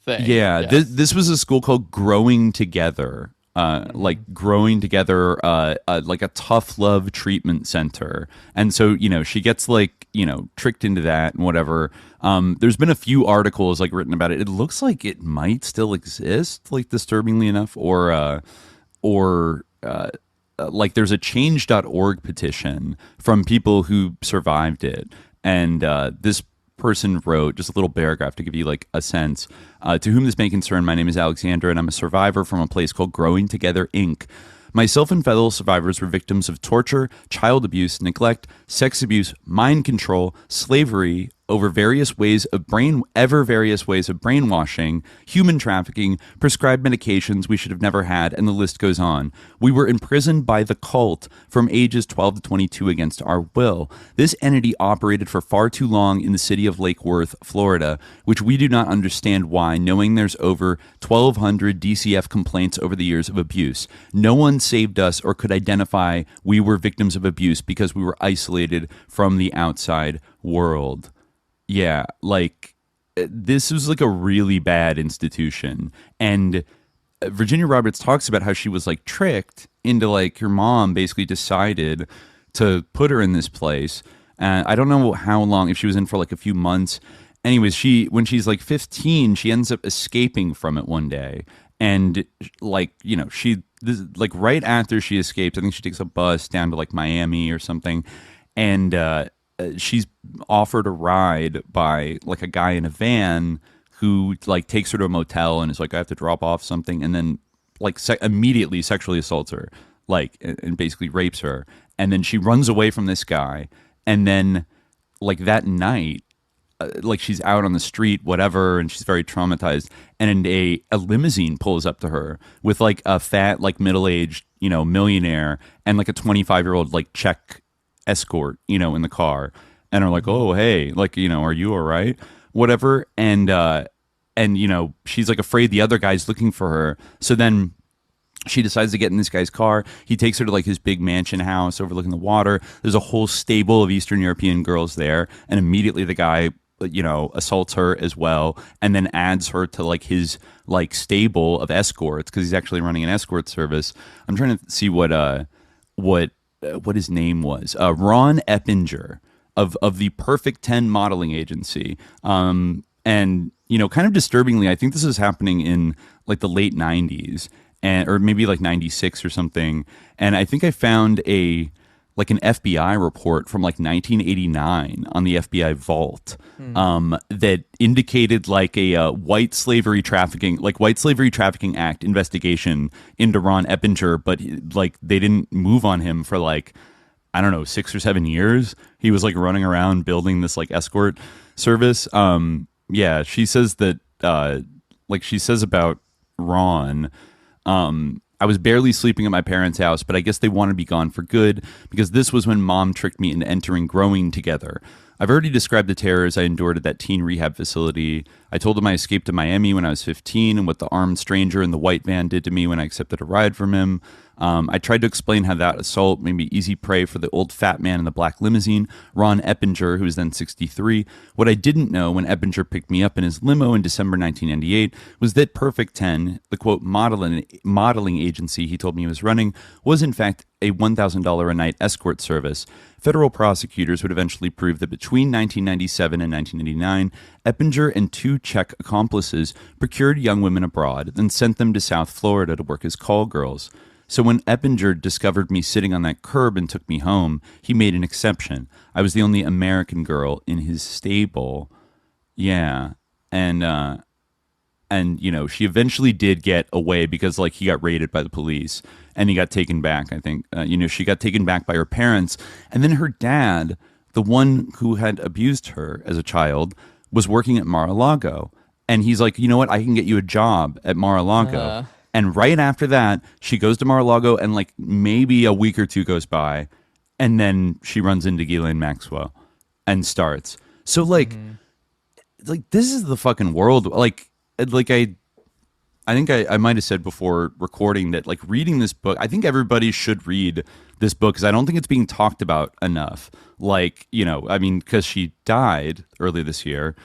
thing. Yeah, yes. this was a school called Growing Together. Like Growing Together, like a tough love treatment center. And so, you know, she gets like, you know, tricked into that and whatever. There's been a few articles like written about it. It looks like it might still exist, like disturbingly enough, or like there's a change.org petition from people who survived it. And this person wrote just a little paragraph to give you like a sense. To whom this may concern, my name is Alexander, and I'm a survivor from a place called Growing Together, Inc. Myself and fellow survivors were victims of torture, child abuse, neglect, sex abuse, mind control, slavery, over various ways of brainwashing, human trafficking, prescribed medications we should have never had, and the list goes on. We were imprisoned by the cult from ages 12 to 22 against our will. This entity operated for far too long in the city of Lake Worth, Florida, which we do not understand why, knowing there's over 1,200 DCF complaints over the years of abuse. No one saved us or could identify we were victims of abuse because we were isolated from the outside world. Yeah, like this was like a really bad institution. And Virginia Roberts talks about how she was like tricked into like her mom basically decided to put her in this place. And I don't know how long, if she was in for like a few months. Anyways, when she's like 15, she ends up escaping from it one day. And like, you know, like right after she escapes, I think she takes a bus down to like Miami or something. And she's offered a ride by like a guy in a van who like takes her to a motel and is like, I have to drop off something, and then like immediately sexually assaults her, like, and basically rapes her. And then she runs away from this guy. And then like that night, like she's out on the street, whatever, and she's very traumatized. And a limousine pulls up to her with like a fat, like middle-aged, you know, millionaire and like a 25-year-old like Czech escort, you know, in the car, and are like, oh, hey, like, you know, are you all right, whatever. And you know, she's like afraid the other guy's looking for her, so then she decides to get in this guy's car. He takes her to like his big mansion house overlooking the water. There's a whole stable of Eastern European girls there, and immediately the guy, you know, assaults her as well, and then adds her to like his like stable of escorts, because he's actually running an escort service. I'm trying to see what his name was. Ron Eppinger of the Perfect 10 modeling agency. And, you know, kind of disturbingly, I think this is happening in like the late 90s, or maybe like 96 or something. And I think I found an FBI report from like 1989 on the FBI vault that indicated like a white slavery trafficking act investigation into Ron Eppinger, but like they didn't move on him for like, I don't know, 6 or 7 years. He was like running around building this like escort service. Yeah, she says that like she says about Ron, I was barely sleeping at my parents' house, but I guess they wanted to be gone for good, because this was when Mom tricked me into entering Growing Together. I've already described the terrors I endured at that teen rehab facility. I told them I escaped to Miami when I was 15 and what the armed stranger in the white van did to me when I accepted a ride from him. I tried to explain how that assault made me easy prey for the old fat man in the black limousine, Ron Eppinger, who was then 63. What I didn't know when Eppinger picked me up in his limo in December 1998 was that Perfect 10, the quote modeling agency he told me he was running, was in fact a $1,000 a night escort service. Federal prosecutors would eventually prove that between 1997 and 1999, Eppinger and 2 Czech accomplices procured young women abroad, then sent them to South Florida to work as call girls. So when Eppinger discovered me sitting on that curb and took me home, he made an exception. I was the only American girl in his stable. Yeah. And and she eventually did get away because like he got raided by the police and he got taken back. I think she got taken back by her parents, and then her dad, the one who had abused her as a child, was working at Mar-a-Lago, and he's like, you know what, I can get you a job at Mar-a-Lago. And right after that, she goes to Mar-a-Lago, and like maybe a week or two goes by, and then she runs into Ghislaine Maxwell and starts. So like this is the fucking world. Like I think I might have said before recording that like reading this book, I think everybody should read this book because I don't think it's being talked about enough. Like, I mean, because she died earlier this year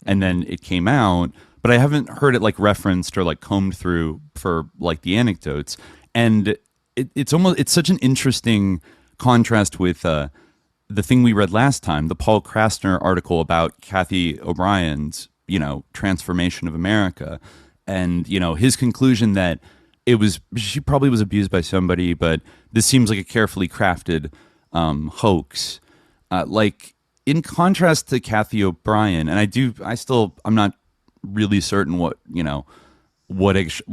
and then it came out, but I haven't heard it like referenced or like combed through for like the anecdotes. And it's such an interesting contrast with the thing we read last time, the Paul Krasner article about Kathy O'Brien's, transformation of America. And, his conclusion that she probably was abused by somebody, but this seems like a carefully crafted hoax. Like in contrast to Kathy O'Brien, and I'm not really certain what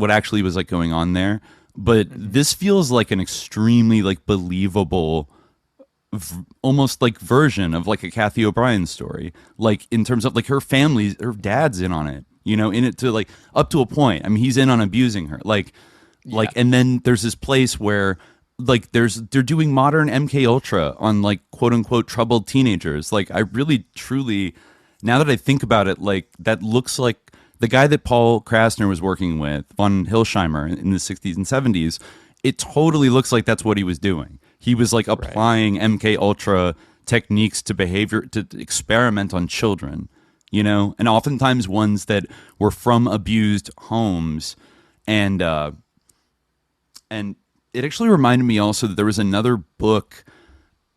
actually was like going on there, but this feels like an extremely like believable almost like version of like a Kathy O'Brien story, like in terms of like her dad's in on it, in it to like up to a point. I mean, he's in on abusing her, and then there's this place where like they're doing modern MK Ultra on like quote unquote troubled teenagers. Like I really truly, now that I think about it, like that looks like the guy that Paul Krasner was working with, von Hilsheimer, in the 60s and 70s. It totally looks like that's what he was doing. He was like applying MK Ultra techniques to behavior, to experiment on children, and oftentimes ones that were from abused homes. And it actually reminded me also that there was another book,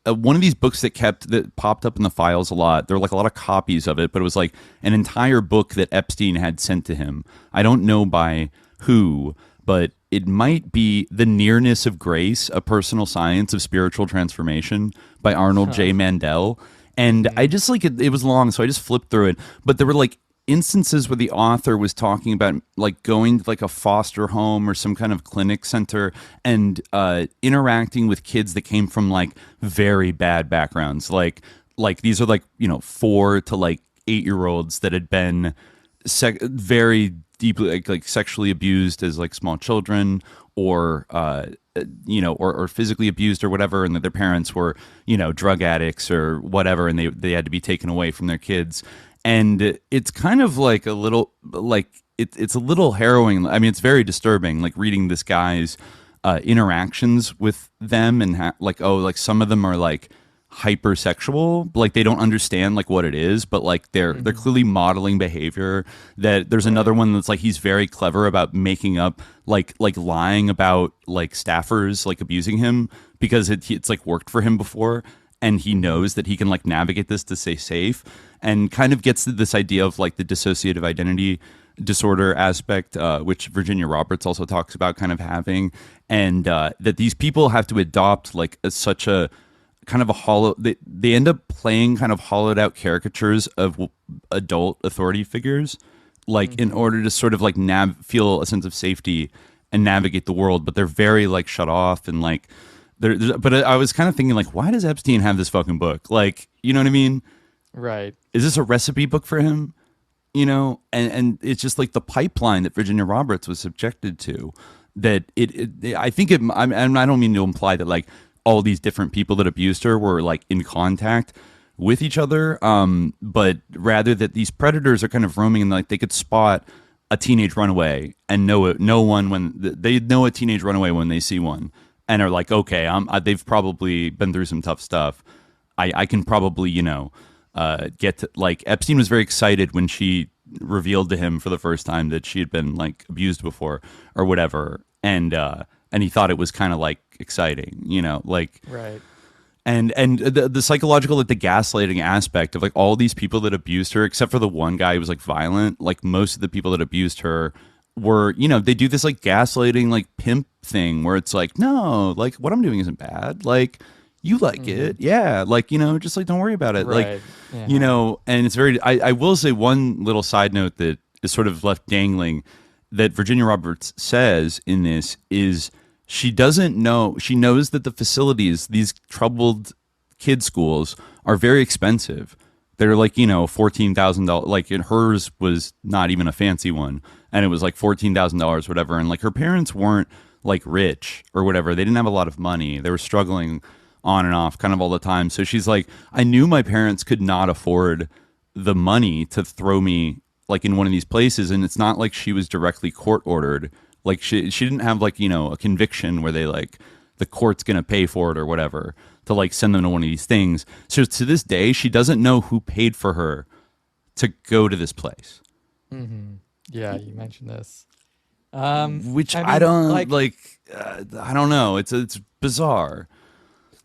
one of these books that popped up in the files a lot. There were like a lot of copies of it, but it was like an entire book that Epstein had sent to him. I don't know by who, but it might be The Nearness of Grace, A Personal Science of Spiritual Transformation by Arnold J. Mandel. And I just like it was long, so I just flipped through it. But there were like instances where the author was talking about like going to like a foster home or some kind of clinic center and interacting with kids that came from like very bad backgrounds. Like these are like, 4 to like 8-year-olds that had been very deeply like sexually abused as like small children, or or physically abused or whatever, and that their parents were drug addicts or whatever, and they had to be taken away from their kids. And it's kind of like a little like it's a little harrowing. I mean, it's very disturbing, like reading this guy's interactions with them, and some of them are like hypersexual, like they don't understand like what it is, but like they're clearly modeling behavior. That there's another one that's like he's very clever about making up like lying about like staffers like abusing him because it's like worked for him before, and he knows that he can like navigate this to stay safe, and kind of gets to this idea of like the dissociative identity disorder aspect, which Virginia Roberts also talks about kind of having, and that these people have to adopt like such a kind of a hollow, they end up playing kind of hollowed out caricatures of adult authority figures, like in order to sort of like feel a sense of safety and navigate the world, but they're very like shut off and like but I was kind of thinking like, why does Epstein have this fucking book? Like, you know what I mean? Right. Is this a recipe book for him? And it's just like the pipeline that Virginia Roberts was subjected to, that I think I don't mean to imply that like all these different people that abused her were like in contact with each other, but rather that these predators are kind of roaming, and like they could spot a teenage runaway and know one when they know a teenage runaway when they see one, and are like, okay, they've probably been through some tough stuff. I can probably get to, like, Epstein was very excited when she revealed to him for the first time that she had been like abused before or whatever, and he thought it was kind of like exciting, like right. And the psychological, like the gaslighting aspect of like all these people that abused her, except for the one guy who was like violent, like most of the people that abused her were, they do this like gaslighting, like pimp thing where it's like, no, like what I'm doing isn't bad. Like you like it. Yeah. Like, just like, don't worry about it. Right. Like, and it's very, I will say one little side note that is sort of left dangling that Virginia Roberts says in this is she doesn't know. She knows that the facilities, these troubled kid schools, are very expensive. They're like, $14,000. Like hers was not even a fancy one. And it was like $14,000, whatever. And like her parents weren't like rich or whatever. They didn't have a lot of money. They were struggling on and off kind of all the time. So she's like, I knew my parents could not afford the money to throw me like in one of these places. And it's not like she was directly court ordered. Like she didn't have like, a conviction where they like the court's going to pay for it or whatever to like send them to one of these things. So to this day, she doesn't know who paid for her to go to this place. Mm-hmm. Yeah, you mentioned this. Which I mean, I don't I don't know. It's bizarre.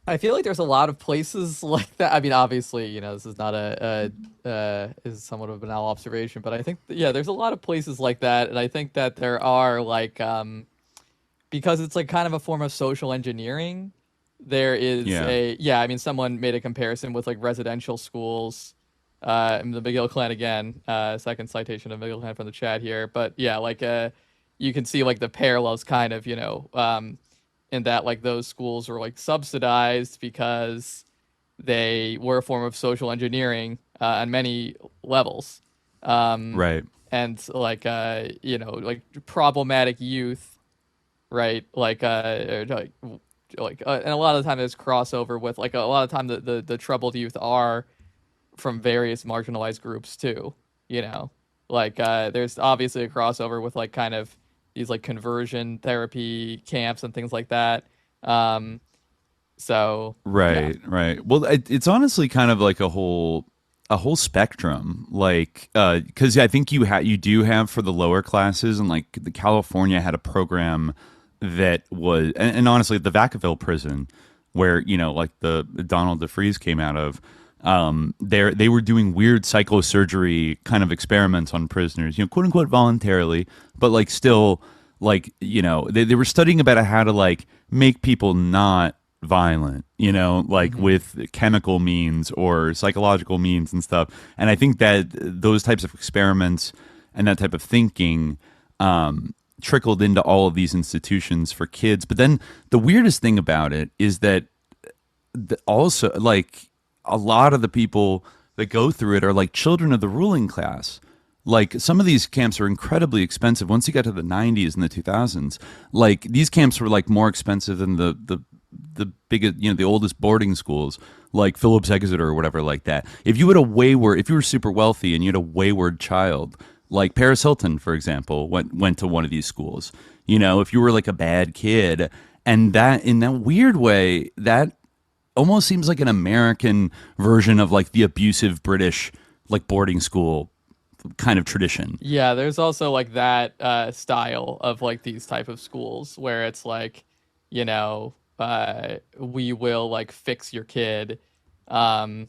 I feel like there's a lot of places like that. I mean, obviously, this is not is somewhat of a banal observation, but I think there's a lot of places like that, and I think that there are like because it's like kind of a form of social engineering. There is I mean, someone made a comparison with like residential schools. The McGill clan again. Second citation of McGill clan from the chat here, but you can see like the parallels kind of in that like those schools were like subsidized because they were a form of social engineering on many levels. Right. And like like problematic youth, right? Like and a lot of the time there's crossover with like a lot of time the troubled youth are from various marginalized groups too. Like there's obviously a crossover with like kind of these like conversion therapy camps and things like that. So right. Well, it's honestly kind of like a whole spectrum, like because I think you do have for the lower classes, and like the California had a program that was, and honestly, the Vacaville prison, where like the Donald DeFreeze came out of. They were doing weird psychosurgery kind of experiments on prisoners, quote unquote voluntarily, but like still like, they were studying about how to like make people not violent, like with chemical means or psychological means and stuff. And I think that those types of experiments and that type of thinking, trickled into all of these institutions for kids. But then the weirdest thing about it is that also like, a lot of the people that go through it are like children of the ruling class. Like some of these camps are incredibly expensive. Once you got to the 90s and the 2000s, like these camps were like more expensive than the biggest, the oldest boarding schools, like Phillips Exeter or whatever like that. If you were super wealthy and you had a wayward child, like Paris Hilton, for example, went to one of these schools. If you were like a bad kid, and that in that weird way, that almost seems like an American version of like the abusive British like boarding school kind of tradition. Yeah, there's also like that style of like these type of schools where it's like, we will like fix your kid. There are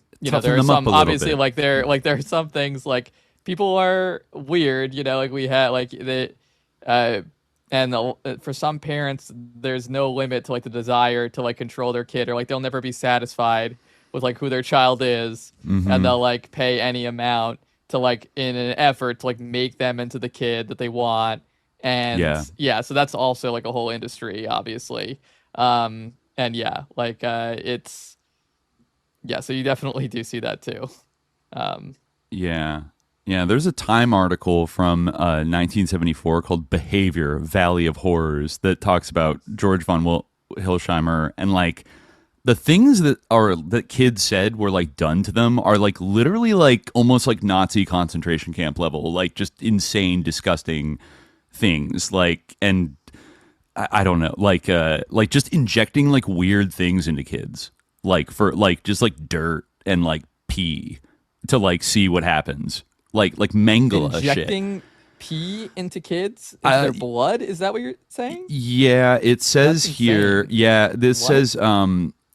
some obviously like there are some things like people are weird, like we had like the for some parents, there's no limit to like the desire to like control their kid, or like they'll never be satisfied with like who their child is, and they'll like pay any amount to like in an effort to like make them into the kid that they want. And so that's also like a whole industry, obviously. It's so you definitely do see that too. Yeah, there's a Time article from 1974 called Behavior, Valley of Horrors that talks about George von Hilsheimer, and like the things that kids said were like done to them are like literally like almost like Nazi concentration camp level, like just insane, disgusting things. Like, and I don't know, like just injecting like weird things into kids, like for like just like dirt and like pee to like see what happens. Like Mangala injecting shit. Pee into kids into their blood. Is that what you're saying? Yeah, it says here. Yeah, this says.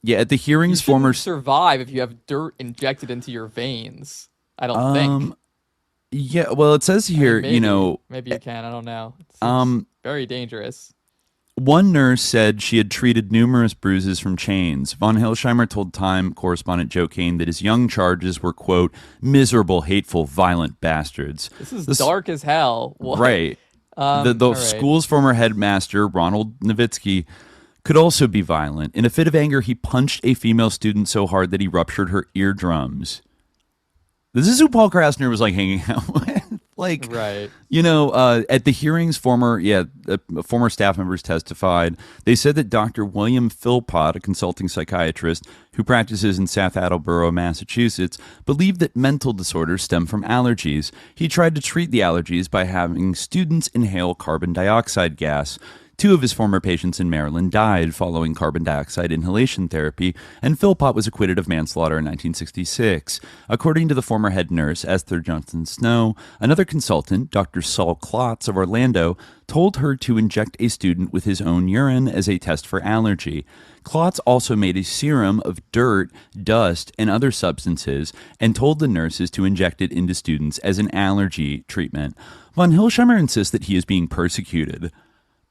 At the hearings, former survive if you have dirt injected into your veins. I don't think. Yeah, well, it says here. Maybe you can. I don't know. It's very dangerous. One nurse said she had treated numerous bruises from chains. Von Hilsheimer told Time correspondent Joe Kane that his young charges were, quote, miserable, hateful, violent bastards. This is dark as hell. What? Right. The school's former headmaster, Ronald Nowitzki, could also be violent. In a fit of anger, he punched a female student so hard that he ruptured her eardrums. This is who Paul Krasner was like hanging out with. Like, right. You know, at the hearings, former staff members testified. They said that Dr. William Philpott, a consulting psychiatrist who practices in South Attleboro, Massachusetts, believed that mental disorders stem from allergies. He tried to treat the allergies by having students inhale carbon dioxide gas. 2 of his former patients in Maryland died following carbon dioxide inhalation therapy, and Philpott was acquitted of manslaughter in 1966. According to the former head nurse, Esther Johnson Snow, another consultant, Dr. Saul Klotz of Orlando, told her to inject a student with his own urine as a test for allergy. Klotz also made a serum of dirt, dust, and other substances and told the nurses to inject it into students as an allergy treatment. Von Hilsheimer insists that he is being persecuted.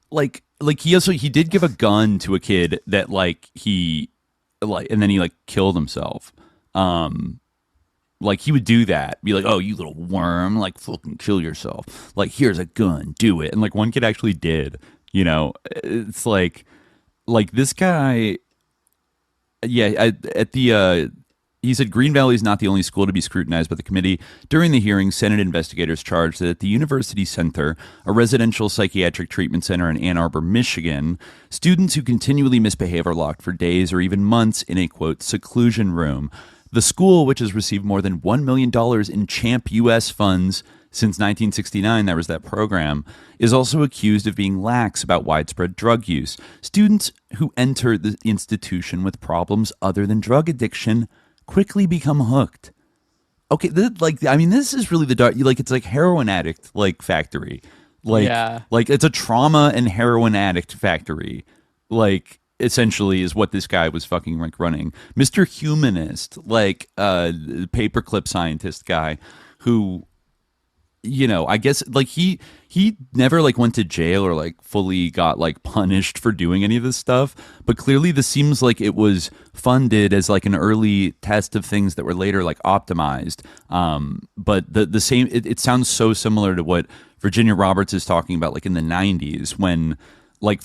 Like he did give a gun to a kid that and then he killed himself. He would do that, be like, oh, you little worm, like fucking kill yourself. Like, here's a gun, do it. And one kid actually did, you know. It's like this guy. Yeah. He said Green Valley is not the only school to be scrutinized by the committee. During the hearing, Senate investigators charged that at the University Center, a residential psychiatric treatment center in Ann Arbor, Michigan, students who continually misbehave are locked for days or even months in a, quote, seclusion room. The school, which has received more than $1 million in CHAMP U.S. funds since 1969, that was that program, is also accused of being lax about widespread drug use. Students who enter the institution with problems other than drug addiction quickly become hooked. Okay, this is really the dark. It's like heroin addict factory. It's a trauma and heroin addict factory. Essentially, is what this guy was fucking running. Mr. Humanist, paperclip scientist guy, who, you know, I guess he never went to jail or fully got punished for doing any of this stuff, but clearly this seems like it was funded as an early test of things that were later optimized. But the same, it sounds so similar to what Virginia Roberts is talking about in the 90s when they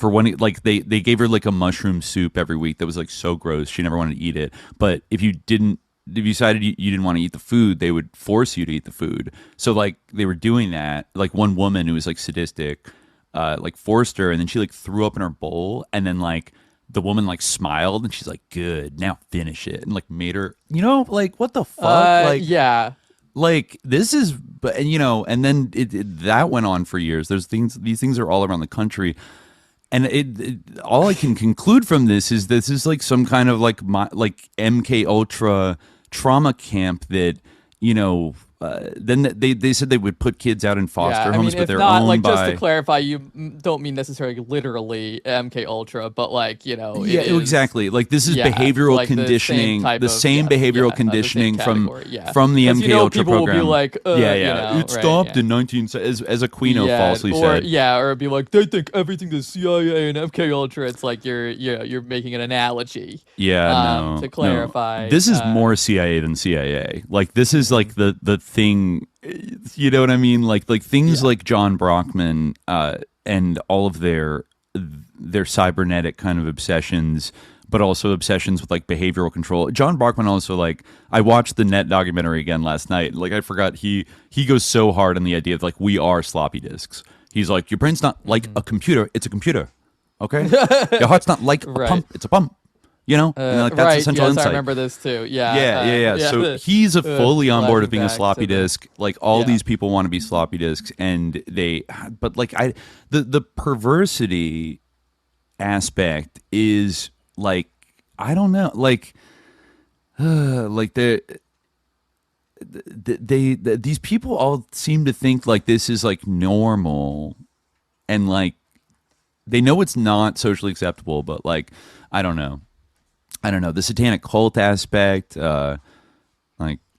gave her a mushroom soup every week that was so gross she never wanted to eat it, but if you decided you didn't want to eat the food, they would force you to eat the food. So they were doing that. One woman who was sadistic, forced her, and then she threw up in her bowl, and then the woman smiled, and she's like, "Good, now finish it," and made her, you know, what the fuck, yeah. This is, but you know, and then that went on for years. These things are all around the country. And all I can conclude from this is some kind of MK Ultra trauma camp that, you know, then they said they would put kids out in foster homes, but they're owned by. Just to clarify, you don't mean necessarily literally MK Ultra, but you know, exactly. This is behavioral conditioning, the same behavioral conditioning from the MK Ultra people program. Will be it stopped in 19 as Aquino falsely said. Or it'd be they think everything the CIA and MK Ultra. It's you're making an analogy. To clarify, no. This is more CIA than CIA. This is the thing, you know what I mean? Things like John Brockman and all of their cybernetic kind of obsessions, but also obsessions with behavioral control. John Brockman also I watched the Net documentary again last night. I forgot he goes so hard on the idea of we are sloppy disks. He's your brain's not like a computer, it's a computer. Okay? Your heart's not like a pump, it's a pump. You know, that's essential insight. I remember this too. Yeah. So he's fully on board of being a sloppy disk. These people want to be sloppy disks, and the perversity aspect is I don't know, these people all seem to think this is normal, and they know it's not socially acceptable, but I don't know the satanic cult aspect, you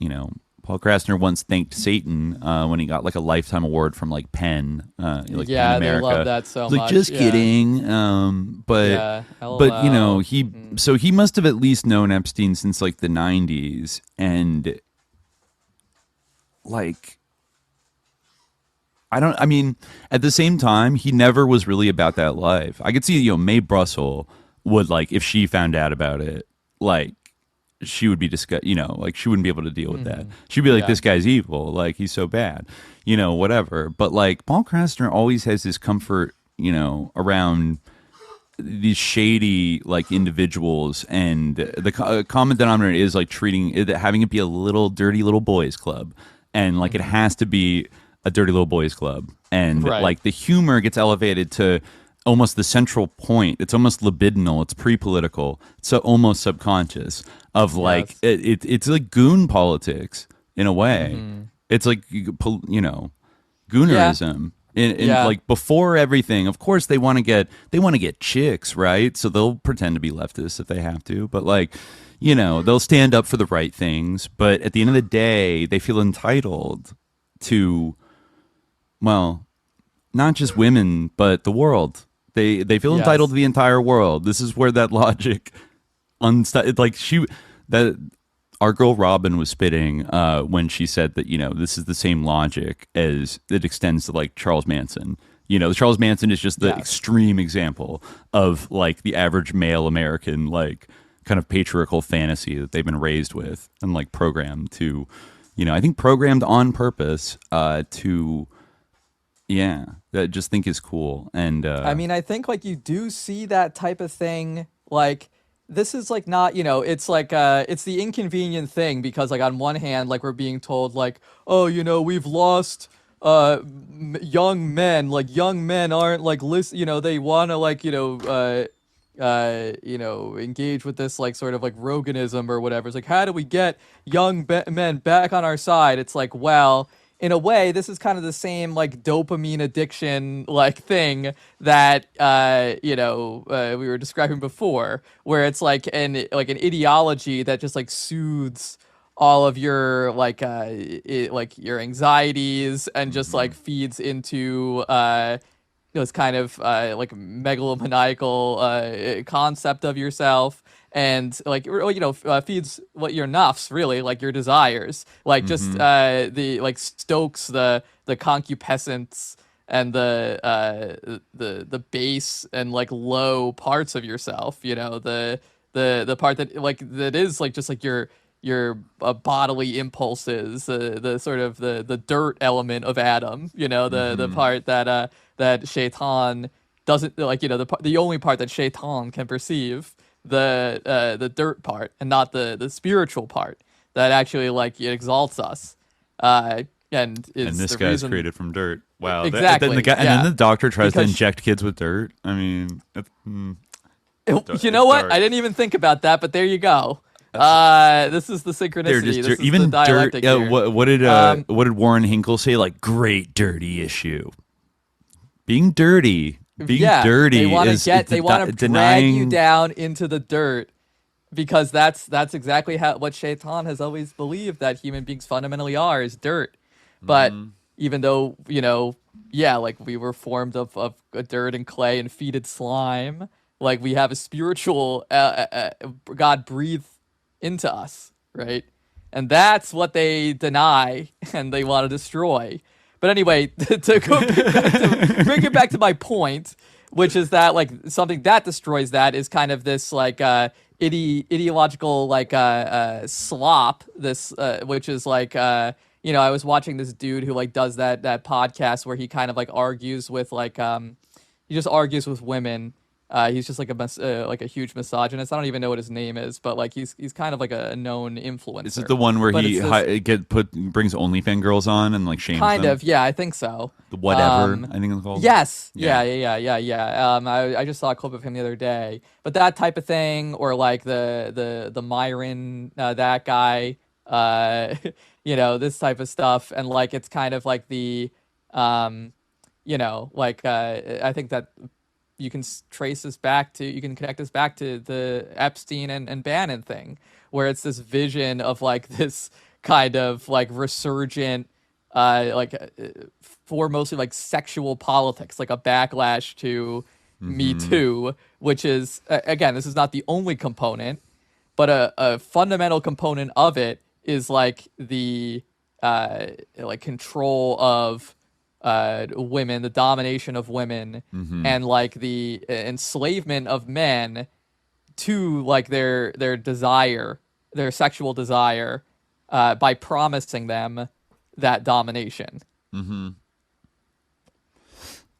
know, Paul Krasner once thanked Satan when he got like a lifetime award from like Penn, like Penn Yeah, they America. love that so It's like, much. just Yeah. kidding. Yeah, But you know, LOL. so he must have at least known Epstein since like the 90s, and like I mean, at the same time, he never was really about that life. I could see, you know, Mae Brussel would, like, if she found out about it, like, she would be you know, like, she wouldn't be able to deal with that. She'd be like, Yeah. this guy's evil, like, he's so bad, you know, whatever. But like, Paul Krasner always has this comfort, you know, around these shady like individuals, and the common denominator is like having it be a little dirty little boys club, and like it has to be a dirty little boys club, and Right. like the humor gets elevated to almost the central point. It's almost libidinal, it's pre-political, so almost subconscious of like it's like goon politics in a way. It's like, you know, goonerism. In like before everything, of course they want to get chicks, right? So they'll pretend to be leftists if they have to, but like, you know, they'll stand up for the right things, but at the end of the day they feel entitled to, well, not just women but the world. They feel entitled to the entire world. This is where that logic our girl Robin was spitting when she said that, you know, this is the same logic as it extends to like Charles Manson. You know, Charles Manson is just the extreme example of like the average male American, like kind of patriarchal fantasy that they've been raised with and like programmed to, you know, I think programmed on purpose to, that just think is cool. And I mean, I think like you do see that type of thing. Like, this is like not, you know, it's like it's the inconvenient thing, because like on one hand, like we're being told like, oh, you know, we've lost young men. Like, young men aren't like you know, they want to like, you know, engage with this like sort of like Roganism or whatever. It's like, how do we get young men back on our side? It's like, well, in a way, this is kind of the same like dopamine addiction like thing that we were describing before, where it's like an ideology that just like soothes all of your like your anxieties, and just like feeds into this kind of like megalomaniacal concept of yourself, and like, you know, feeds what your nafs, really, like your desires, like just the like stokes the concupiscence and the base and like low parts of yourself, you know, the part that like that is like just like your bodily impulses, the sort of the dirt element of Adam, you know, the part that that Shaitan doesn't, like, you know, the only part that Shaitan can perceive, the dirt part, and not the spiritual part that actually like it exalts us, and this the guy's reason... created from dirt. Wow. Exactly. And then the doctor tries to Because inject kids with dirt. I mean, you know what? I didn't even think about that, but there you go. This is the synchronicity. This is even the dialectic dirt. here. What did Warren Hinkle say? Like, great dirty issue. Being dirty They want is to drag denying you down into the dirt, because that's exactly what Shaitan has always believed that human beings fundamentally are, is dirt. But even though, you know, like we were formed of dirt and clay and fetid slime, like we have a spiritual God breathed into us, right? And that's what they deny and they want to destroy. But anyway, to bring it back to my point, which is that like something that destroys that is kind of this like ideological like slop. This which is like you know, I was watching this dude who like does that podcast where he kind of like argues with like he just argues with women. He's just like a huge misogynist. I don't even know what his name is, but like he's kind of like a known influencer. Is it the one where he brings OnlyFans girls on and like shames kind them? of, yeah, I think so. The whatever, I think it's called. Yes, yeah. I just saw a clip of him the other day, but that type of thing, or like the Myron, that guy, you know, this type of stuff, and like it's kind of like the, you know, like I think that you can connect this back to the Epstein and Bannon thing, where it's this vision of like this kind of like resurgent, for mostly like sexual politics, like a backlash to Me Too, which is again, this is not the only component, but a fundamental component of it is like the like control of women, the domination of women, and like the enslavement of men to like their desire, their sexual desire, by promising them that domination.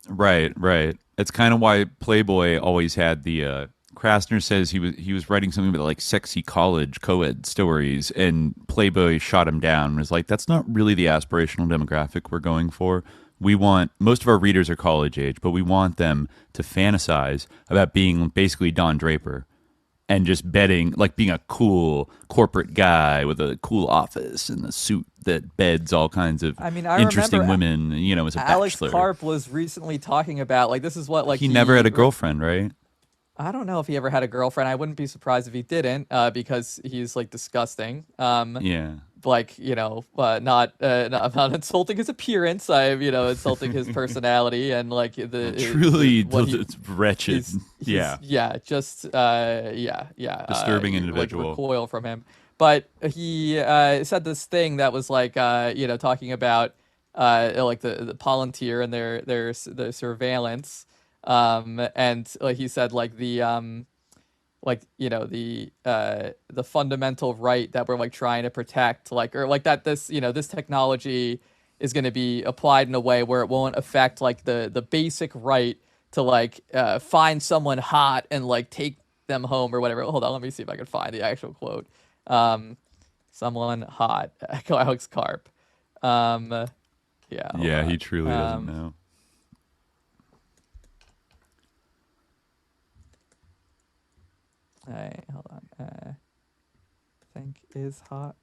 Right. It's kind of why Playboy always had the Krasner says he was writing something about like sexy college co-ed stories, and Playboy shot him down and was like, that's not really the aspirational demographic we're going for. We want, most of our readers are college age, but we want them to fantasize about being basically Don Draper and just betting, like being a cool corporate guy with a cool office and a suit that beds all kinds of interesting women, you know, as a Alex bachelor. Karp was recently talking about, like, this is what, like, he never had a girlfriend, right? I don't know if he ever had a girlfriend. I wouldn't be surprised if he didn't, because he's like disgusting. Yeah. Like, you know, I'm not insulting his appearance. I'm, you know, insulting his personality and like it's wretched. Disturbing individual. Like, recoil from him. But he said this thing that was like, you know, talking about like the Palantir and their surveillance. And like he said, like the like, you know, the fundamental right that we're like trying to protect, like, or like that this, you know, this technology is going to be applied in a way where it won't affect like the basic right to like find someone hot and like take them home or whatever. Hold on, let me see if I can find the actual quote. Someone hot, Alex Karp. Yeah, he truly doesn't know. All right, hold on. Think is hot.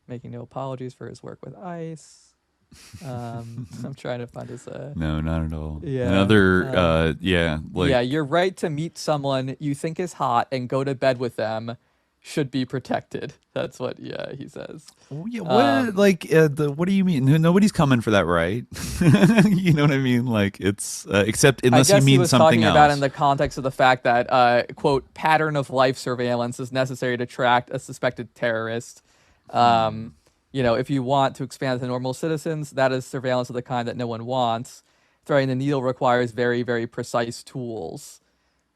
Making no apologies for his work with ICE. I'm trying to find his. No, not at all. Yeah. Another. Your right to meet someone you think is hot and go to bed with them should be protected. That's what, he says. Oh, yeah, what do you mean? Nobody's coming for that, right? You know what I mean? Like, it's except unless you mean something else. I guess he was talking about in the context of the fact that quote, pattern of life surveillance is necessary to track a suspected terrorist. You know, if you want to expand to normal citizens, that is surveillance of the kind that no one wants. Threading the needle requires very, very precise tools.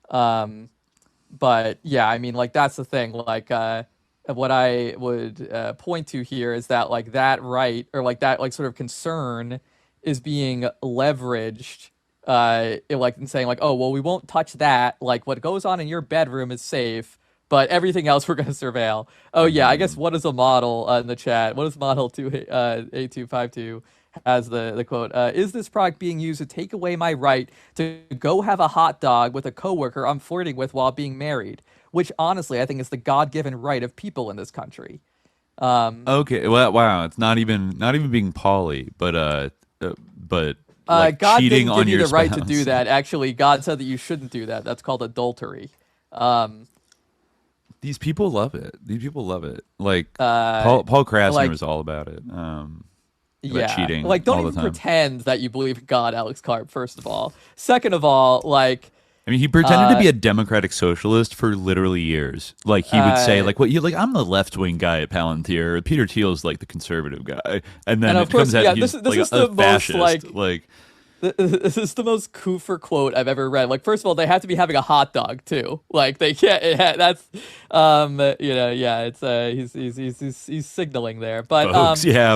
But yeah, I mean, like, that's the thing. Like, what I would point to here is that, like, that right, or like that, like, sort of concern is being leveraged, like, in saying, like, oh, well, we won't touch that. Like, what goes on in your bedroom is safe, but everything else we're going to surveil. Oh, yeah, I guess what is a model in the chat? What is model 8252? As the quote, is this product being used to take away my right to go have a hot dog with a coworker I'm flirting with while being married? Which, honestly, I think is the God-given right of people in this country. Okay, well, wow, it's not even being poly, but like God cheating didn't on give you your the right to spouse. do that. Actually, God said that you shouldn't do that. That's called adultery. These people love it. Like Paul Krasner was all about it. Cheating. Like, don't all even the time. pretend that you believe in God, Alex Karp, first of all. Second of all, like, I mean, he pretended to be a democratic socialist for literally years. Like, he would say, like, "What you like? I'm the left wing guy at Palantir. Peter Thiel's like the conservative guy." And then of it course, comes out he's this like is a the fascist. most, like, this is the most Kufr quote I've ever read. Like, first of all, they have to be having a hot dog too. Like, they can't. That's, you know, yeah. It's he's signaling there, but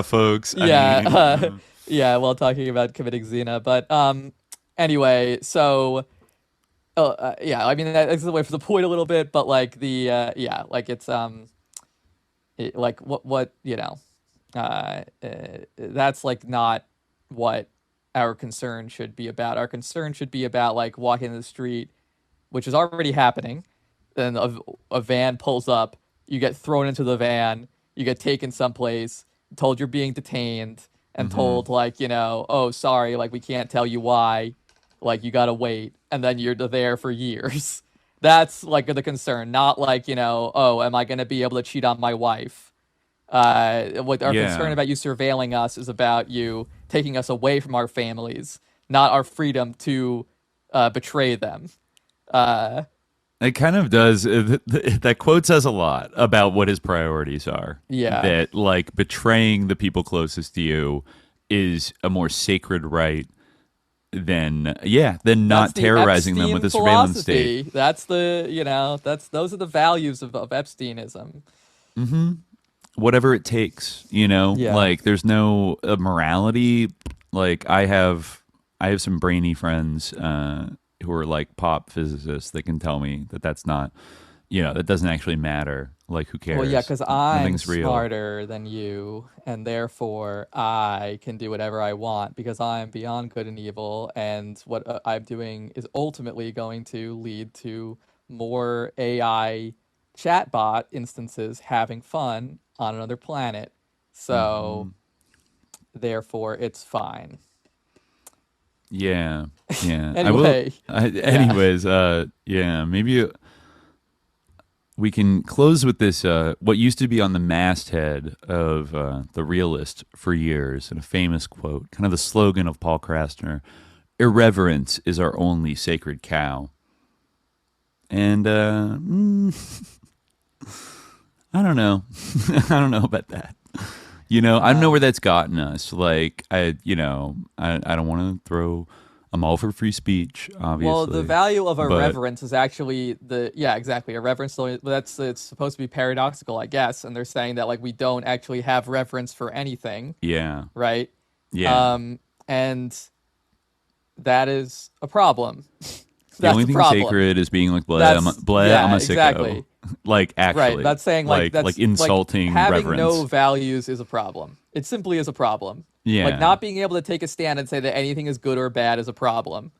folks. Yeah, yeah. While talking about committing zina, but anyway, so. Yeah, I mean, that's away from the point a little bit, but like the like it's like what you know, that's like not what our concern should be about. Our concern should be about like walking in the street, which is already happening. Then a van pulls up, you get thrown into the van, you get taken someplace, told you're being detained, and told like, you know, oh, sorry, like we can't tell you why, like you gotta wait. And then you're there for years. That's like the concern, not like, oh, am I going to be able to cheat on my wife? What our concern about you surveilling us is about you taking us away from our families, not our freedom to betray them. It kind of does. That quote says a lot about what his priorities are. Yeah. That like betraying the people closest to you is a more sacred right than not terrorizing them with a surveillance state. That's those are the values of Epsteinism. Mm-hmm. Whatever it takes, like there's no morality. Like I have some brainy friends who are like pop physicists that can tell me that that's not, that doesn't actually matter. Like who cares? Well, yeah, because I'm Nothing's real. smarter than you, and therefore I can do whatever I want because I'm beyond good and evil, and what I'm doing is ultimately going to lead to more AI chatbot instances having fun on another planet. So, therefore, it's fine. Yeah. Anyway. Maybe we can close with this, what used to be on the masthead of The Realist for years, and a famous quote, kind of the slogan of Paul Krasner, "Irreverence is our only sacred cow." And I don't know. I don't know about that. I don't know where that's gotten us. Like, I don't want to throw. I'm all for free speech, obviously. Well, the value of irreverence is actually irreverence. It's supposed to be paradoxical, I guess. And they're saying that like we don't actually have reverence for anything. Yeah. Right. Yeah. And that is a problem. The only thing sacred is being like, I'm a sicko. Exactly. Like, actually. Right, that's saying like insulting having reverence. no values is a problem. It simply is a problem. Yeah. Like not being able to take a stand and say that anything is good or bad is a problem.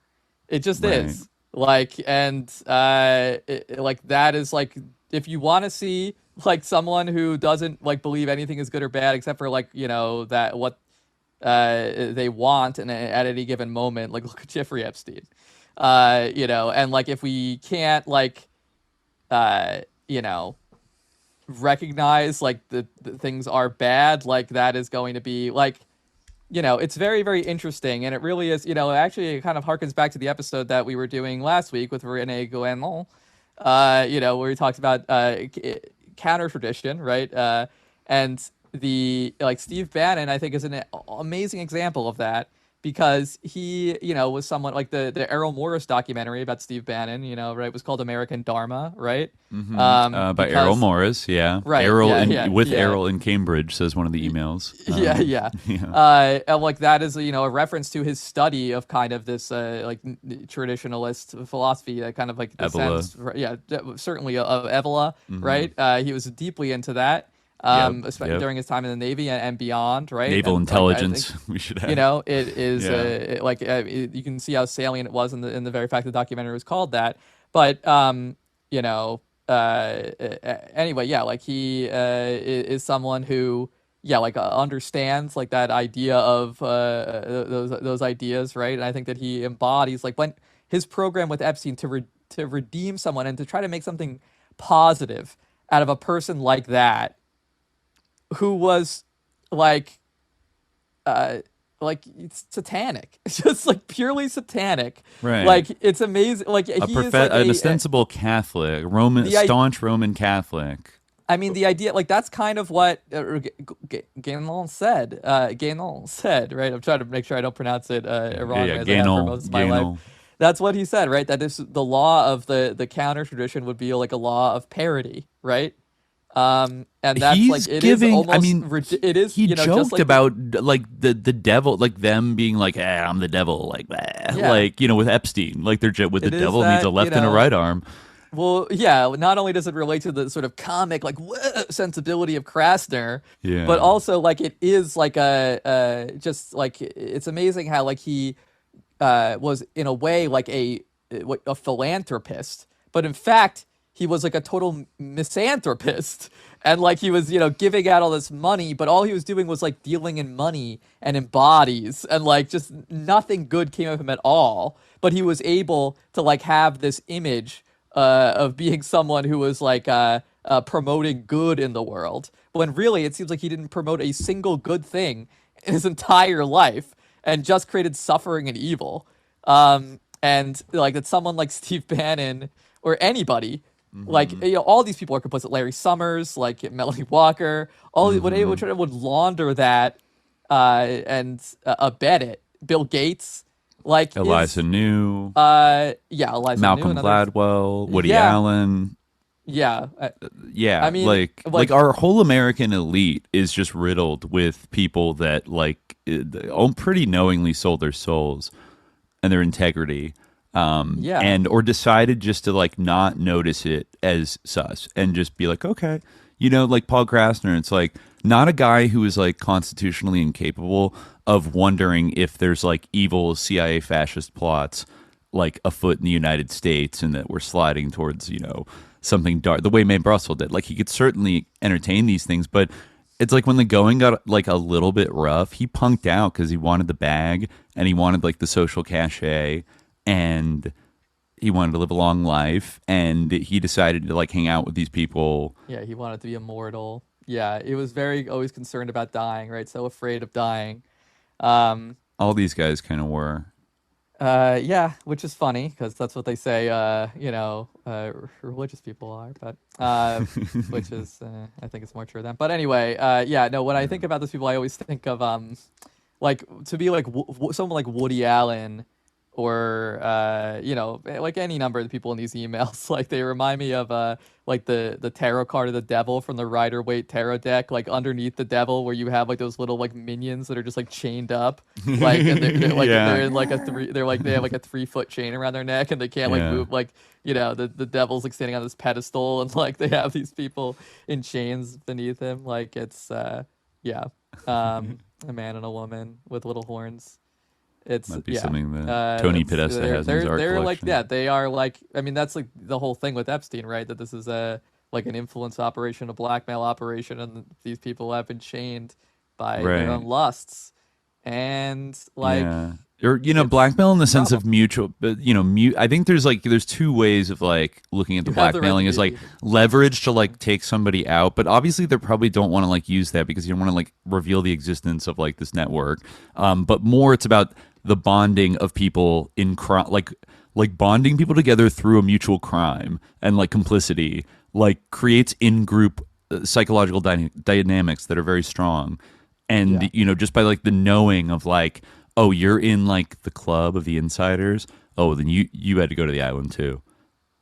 It just is. Like, and like that is like, if you want to see like someone who doesn't like believe anything is good or bad except for like, that what they want and at any given moment, like look at Jeffrey Epstein. And like if we can't like recognize like the things are bad, like that is going to be like, it's very, very interesting. And it really is, actually it kind of harkens back to the episode that we were doing last week with René Guénon, where we talked about counter tradition, right? And the like Steve Bannon, I think, is an amazing example of that. Because he, was someone like the Errol Morris documentary about Steve Bannon, right? It was called American Dharma, right? Mm-hmm. By Errol Morris, yeah. Right. Errol Errol in Cambridge, says one of the emails. And like that is, a reference to his study of kind of this like traditionalist philosophy that kind of like descends, certainly of Evola, right? He was deeply into that. During his time in the Navy and beyond, right? Naval and, intelligence, like, we should have. It is you can see how salient it was in the very fact the documentary was called that. But anyway, like he is someone who understands like that idea of those ideas, right? And I think that he embodies like when his program with Epstein to redeem someone and to try to make something positive out of a person like that, who was like it's satanic. It's just like purely satanic. Right. Like it's amazing. Like he is like an ostensible Catholic, staunch Roman Catholic. I mean, the idea, like that's kind of what Guénon said, right? I'm trying to make sure I don't pronounce it wrong as I have for most of my life. That's what he said, right? That is the law of the counter tradition would be like a law of parity, right? And that's he's like it giving, is almost. I mean, it is. He joked just like about the devil, like them being like, I'm the devil, like like with Epstein, like they're with the devil needs a left and a right arm. Well, yeah. Not only does it relate to the sort of comic like sensibility of Krasner, but also like it is like just like it's amazing how like he was in a way like a philanthropist, but in fact he was like a total misanthropist, and like he was giving out all this money, but all he was doing was like dealing in money and in bodies, and like just nothing good came of him at all. But he was able to like have this image of being someone who was like promoting good in the world, when really it seems like he didn't promote a single good thing in his entire life and just created suffering and evil. And like that someone like Steve Bannon or anybody, like, you know, all these people are complicit. Larry Summers, like Melanie Walker, all which would launder that and abet it. Bill Gates, like Eliza New, Eliza Malcolm New, Gladwell, Woody Allen. Yeah. I mean, like our whole American elite is just riddled with people that like pretty knowingly sold their souls and their integrity. And or decided just to like not notice it as sus and just be like, okay, you know, like Paul Krasner, it's like not a guy who is like constitutionally incapable of wondering if there's like evil CIA fascist plots like afoot in the United States and that we're sliding towards, you know, something dark the way Mae Brussel did. Like he could certainly entertain these things, but it's like when the going got like a little bit rough, he punked out because he wanted the bag and he wanted like the social cachet and he wanted to live a long life, and he decided to like hang out with these people. Yeah, he wanted to be immortal. Yeah, he was very always concerned about dying, right? So afraid of dying. All these guys kind of were. Yeah, which is funny because that's what they say, you know, religious people are, but which is, I think it's more true than. But anyway, yeah, no, when I think about those people, I always think of, like, to be like someone like Woody Allen or, you know, like any number of the people in these emails, like they remind me of, like the tarot card of the devil from the Rider-Waite tarot deck, like underneath the devil where you have like those little like minions that are just like chained up, like and they're like they're in like they have like a 3-foot chain around their neck and they can't like move, like, you know, the devil's like standing on this pedestal and like they have these people in chains beneath him, like it's a man and a woman with little horns. It's might be something that Tony Podesta has in his art collection. Like they are like, I mean, that's like the whole thing with Epstein, right? That this is a like an influence operation, a blackmail operation, and these people have been chained by their own lusts, and like, or you know, blackmail in the sense of mutual, but you know, I think there's two ways of like looking at the blackmailing is like leverage to like take somebody out, but obviously they probably don't want to like use that because you don't want to like reveal the existence of like this network, but more it's about the bonding of people in crime, like bonding people together through a mutual crime and like complicity, like creates in-group psychological dynamics that are very strong. And, you know, just by like the knowing of like, oh, you're in like the club of the insiders. Oh, then you had to go to the island too.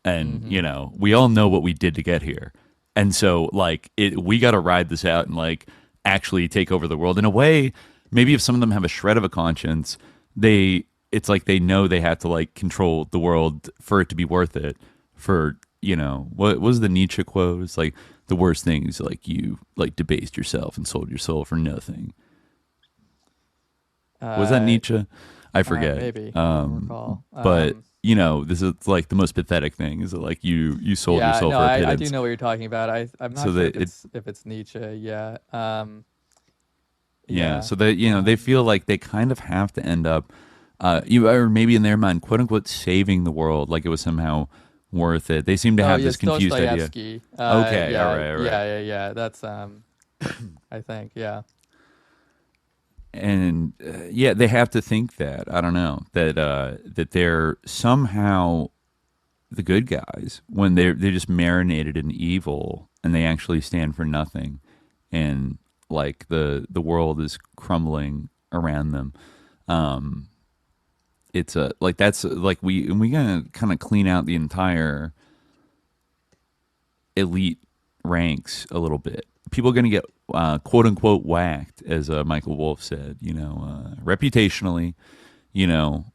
And, you know, we all know what we did to get here. And so like we got to ride this out and like actually take over the world in a way. Maybe if some of them have a shred of a conscience, it's like they know they have to like control the world for it to be worth it. For, you know, what was the Nietzsche quote? It's like the worst thing is like you like debased yourself and sold your soul for nothing. Was that Nietzsche? I forget. Maybe. I don't recall. But you know, this is like the most pathetic thing is that like you sold your soul for a pittance. I do know what you're talking about. I'm not sure if it's Nietzsche. Yeah. So they, you know, they feel like they kind of have to end up, or maybe in their mind, quote unquote, saving the world, like it was somehow worth it. They seem to have this confused idea. Okay, all right. Yeah. That's I think, yeah. And they have to think that, I don't know, that they're somehow the good guys when they're just marinated in evil and they actually stand for nothing, and like the world is crumbling around them. It's like that's like we gotta kind of clean out the entire elite ranks a little bit. People are gonna get quote unquote whacked, as Michael Wolff said. You know, reputationally. You know,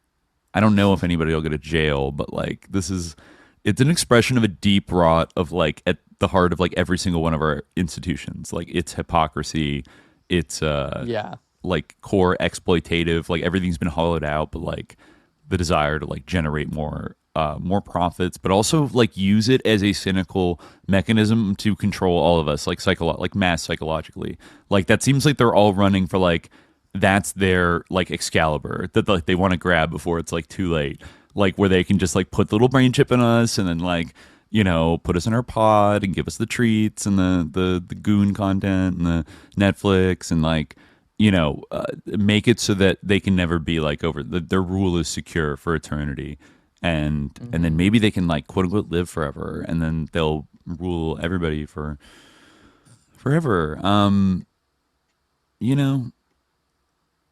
I don't know if anybody will go to jail, but like it's an expression of a deep rot of like at the heart of like every single one of our institutions. Like it's hypocrisy, it's like core exploitative, like everything's been hollowed out, but like the desire to like generate more profits, but also like use it as a cynical mechanism to control all of us, like mass psychologically. Like that seems like they're all running for like that's their like Excalibur that like they want to grab before it's like too late. like where they can just like put the little brain chip in us and then like, you know, put us in our pod and give us the treats and the goon content and the Netflix and like, you know, make it so that they can never be like their rule is secure for eternity. And then maybe they can like quote unquote live forever and then they'll rule everybody for forever. You know,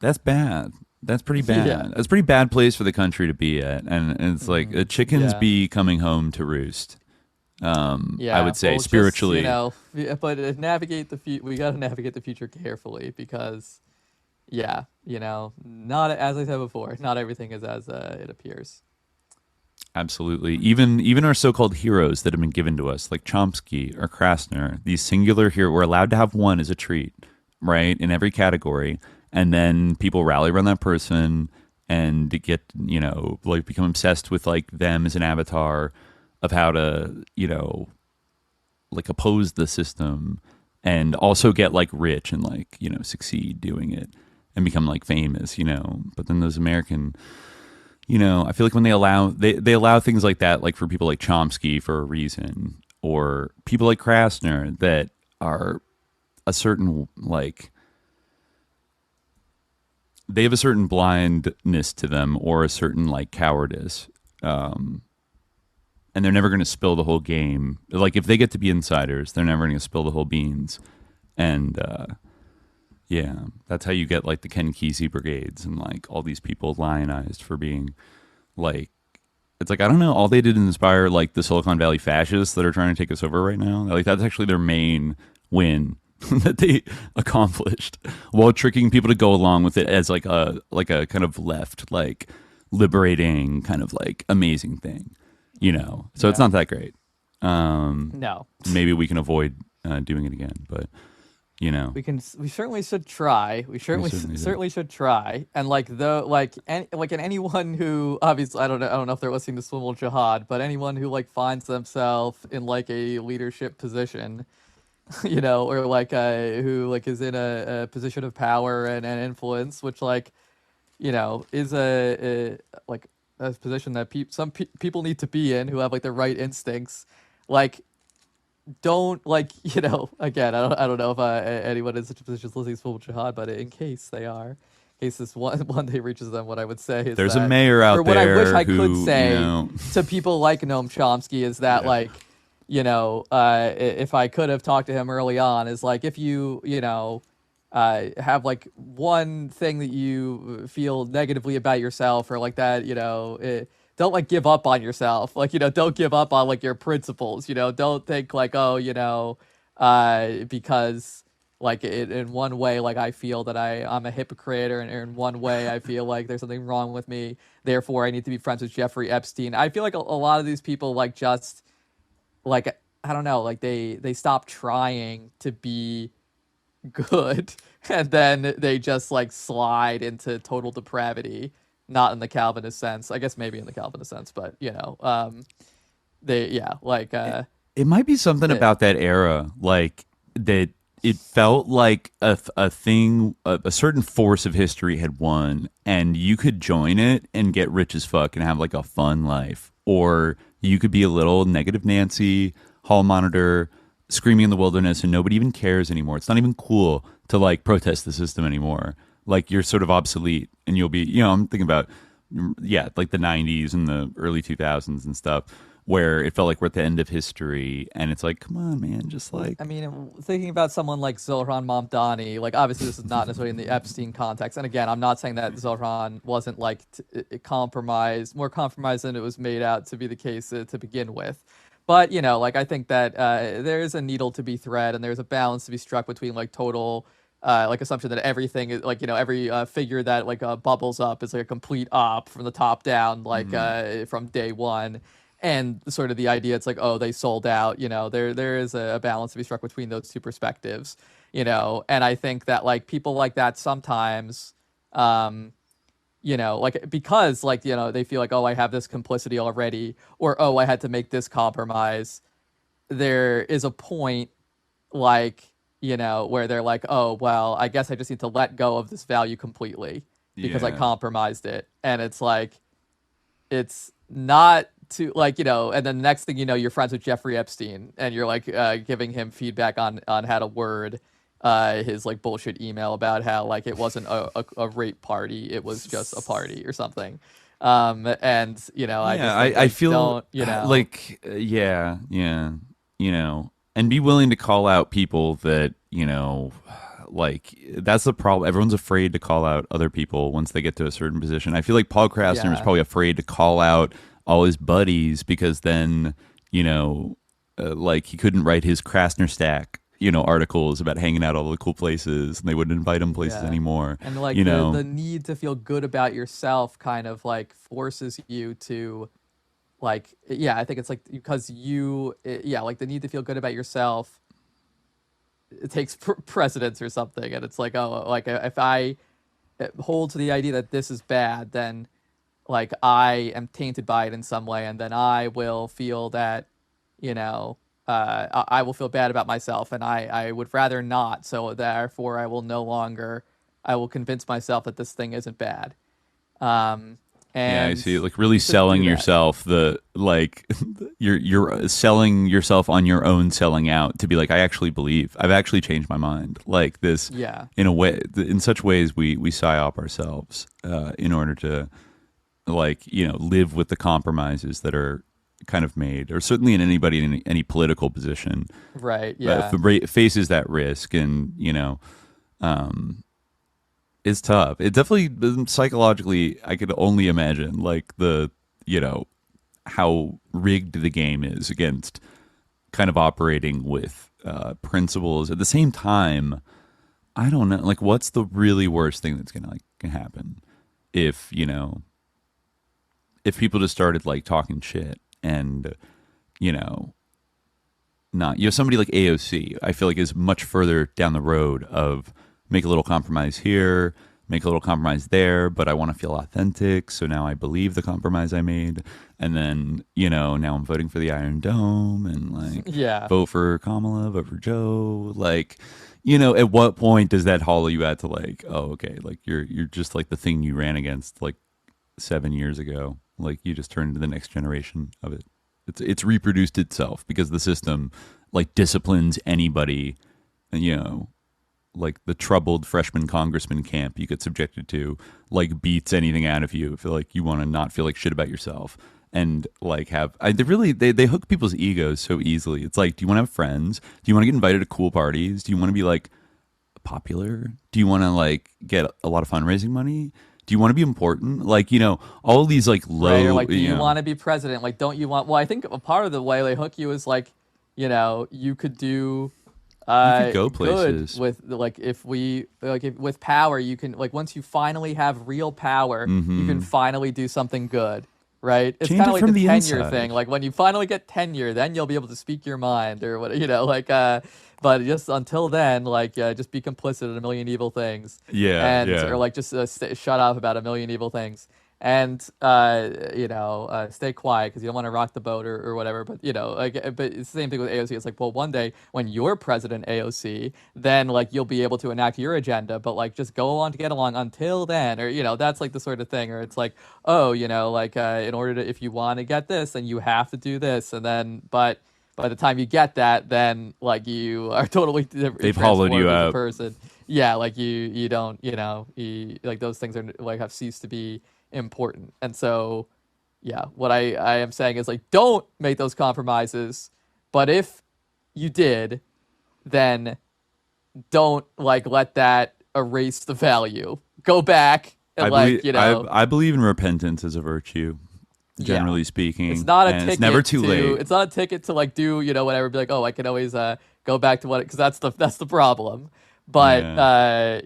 that's bad. That's pretty bad. Yeah. That's a pretty bad place for the country to be at. And it's like chickens be coming home to roost. I would say spiritually, just, you know, but navigate we got to navigate the future carefully because, yeah, you know, not as I said before, not everything is as it appears. Absolutely. Even our so-called heroes that have been given to us, like Chomsky or Krasner, these singular heroes, we're allowed to have one as a treat, right, in every category, and then people rally around that person and get, you know, like become obsessed with like them as an avatar of how to, you know, like oppose the system and also get like rich and like, you know, succeed doing it and become like famous, you know. But then those American, you know, I feel like when they allow things like that, like for people like Chomsky for a reason, or people like Krasner that are a certain like, they have a certain blindness to them or a certain like cowardice. And they're never going to spill the whole game. Like if they get to be insiders, they're never going to spill the whole beans. And yeah, that's how you get like the Ken Kesey brigades and like all these people lionized for being like, it's like, I don't know, all they did inspire like the Silicon Valley fascists that are trying to take us over right now. Like that's actually their main win that they accomplished while tricking people to go along with it as like a kind of left, like liberating kind of like amazing thing. You know, so it's not that great. No, maybe we can avoid doing it again, but you know, we certainly should try. We certainly should try. And like and anyone who obviously I don't know if they're listening to Swimmel Jihad, but anyone who like finds themselves in like a leadership position, you know, or like who like is in a position of power and influence, which like, you know, is a position that some people need to be in who have like the right instincts, like don't like, you know, again, I don't know if anyone in such a position is listening to Swimmel Jihad, but in case they are, in case this one day reaches them, what I would say is there's a mayor out there, or what I wish I could say, you know, to people like Noam Chomsky is that like, you know, if I could have talked to him early on, is like if you know, have like one thing that you feel negatively about yourself or like that, you know, don't like give up on yourself. Like, you know, don't give up on like your principles, you know, don't think like, oh, you know, because like in one way, like I feel that I'm a hypocrite or in one way I feel like there's something wrong with me. Therefore I need to be friends with Jeffrey Epstein. I feel like a lot of these people like just like, I don't know, like they stop trying to be good and then they just like slide into total depravity, not in the Calvinist sense, I guess maybe in the Calvinist sense, but you know, it might be something about that era, like that it felt like a thing, a certain force of history had won and you could join it and get rich as fuck and have like a fun life, or you could be a little negative Nancy hall monitor screaming in the wilderness and nobody even cares anymore. It's not even cool to like protest the system anymore. Like you're sort of obsolete and you'll be, you know, I'm thinking about, yeah, like the 90s and the early 2000s and stuff where it felt like we're at the end of history and it's like, come on, man, just like. I mean, thinking about someone like Zohran Mamdani, like obviously this is not necessarily in the Epstein context. And again, I'm not saying that Zohran wasn't like more compromised than it was made out to be the case to begin with. But, you know, like I think that there's a needle to be thread and there's a balance to be struck between like total like assumption that everything is like, you know, every figure that like bubbles up is like a complete op from the top down, like from day one. And sort of the idea, it's like, oh, they sold out, you know, there is a balance to be struck between those two perspectives, you know. And I think that like people like that sometimes, you know, like because like, you know, they feel like, oh, I have this complicity already, or oh, I had to make this compromise. There is a point like, you know, where they're like, oh, well, I guess I just need to let go of this value completely because I compromised it. And it's like, it's not to like, and then the next thing you know, you're friends with Jeffrey Epstein, and you're like giving him feedback on how to word his like bullshit email about how like it wasn't a rape party, it was just a party or something. And I just think, I like, feel don't, like and be willing to call out people that like that's the problem. Everyone's afraid to call out other people once they get to a certain position. I feel like Paul Krasner was probably afraid to call out all his buddies because then like he couldn't write his Krasner stack articles about hanging out all the cool places, and they wouldn't invite him places anymore. And like the need to feel good about yourself kind of like forces you to like, I think it's like because like the need to feel good about yourself, it takes precedence or something. And it's like, oh, like if I hold to the idea that this is bad, then like I am tainted by it in some way, and then I will feel that, I will feel bad about myself, and I would rather not. So therefore, I will convince myself that this thing isn't bad. And I see. Like really selling yourself you're selling yourself on your own selling out to be like, I actually believe, I've actually changed my mind. Like this, in a way, in such ways we psyop ourselves in order to like, live with the compromises that are kind of made, or certainly in anybody in any political position. Right. Yeah. Faces that risk, and, it's tough. It definitely psychologically, I could only imagine like how rigged the game is against kind of operating with principles. At the same time, I don't know, like what's the really worst thing that's gonna happen if people just started like talking shit and not somebody like AOC, I feel like is much further down the road of make a little compromise here, make a little compromise there, but I want to feel authentic, so now I believe the compromise I made, and then now I'm voting for the Iron Dome, and like vote for Kamala, vote for Joe, like at what point does that hollow you out to like, oh okay, like you're just like the thing you ran against like 7 years ago, like you just turned into the next generation of it. It's reproduced itself because the system like disciplines anybody, like the troubled freshman congressman camp you get subjected to, like beats anything out of you if like you want to not feel like shit about yourself, and like they hook people's egos so easily. It's like, do you want to have friends? Do you want to get invited to cool parties? Do you want to be like popular? Do you want to like get a lot of fundraising money? Do you want to be important? Like, all of these like low, right, or like, do you want to be president? Like, don't you want, well, I think a part of the way they hook you is like, you could do you could go places with like, with power, you can like, once you finally have real power, you can finally do something good, right? It's kind of like the tenure thing. Like when you finally get tenure, then you'll be able to speak your mind or what, but just until then, like, just be complicit in a million evil things. Or like just shut up about a million evil things. And stay quiet because you don't want to rock the boat or whatever. But but it's the same thing with AOC. It's like, well, one day when you're president AOC, then like you'll be able to enact your agenda. But like just go on to get along until then, or that's like the sort of thing. Or it's like, oh, like in order to, if you want to get this, then you have to do this, and then but by the time you get that, then like you are totally they've hollowed you out person. Yeah, like you don't like those things are like have ceased to be important. And so what I am saying is like, don't make those compromises, but if you did, then don't like let that erase the value. Go back and I believe in repentance as a virtue, generally speaking. It's not a ticket. It's never too late. It's not a ticket to like do whatever, be like, oh, I can always go back to what, because that's the problem. But I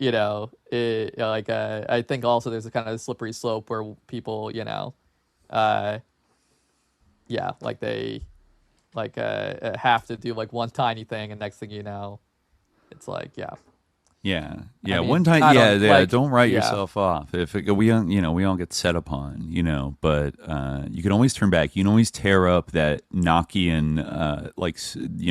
think also there's a kind of slippery slope where people, like they have to do like one tiny thing, and next thing you know, it's like one time don't write yourself off. If we all get set upon, but you can always turn back. You can always tear up that Nokian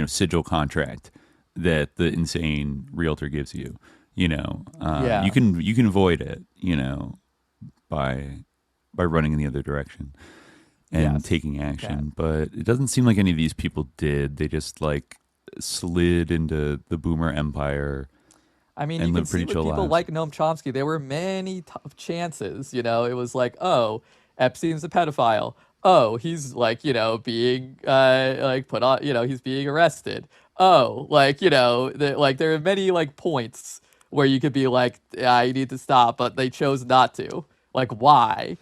sigil contract that the insane realtor gives you. You can avoid it, by running in the other direction. and taking action. But it doesn't seem like any of these people did. They just like slid into the boomer empire. I mean, and you can lived see pretty with chill people lives. like Noam Chomsky, there were many chances. You know, it was like, oh, Epstein's a pedophile. Oh, he's like, you know, being like put on, you know, he's being arrested. Oh, like, you know, like there are many like points where you could be like, yeah, you need to stop, but they chose not to. Like, why?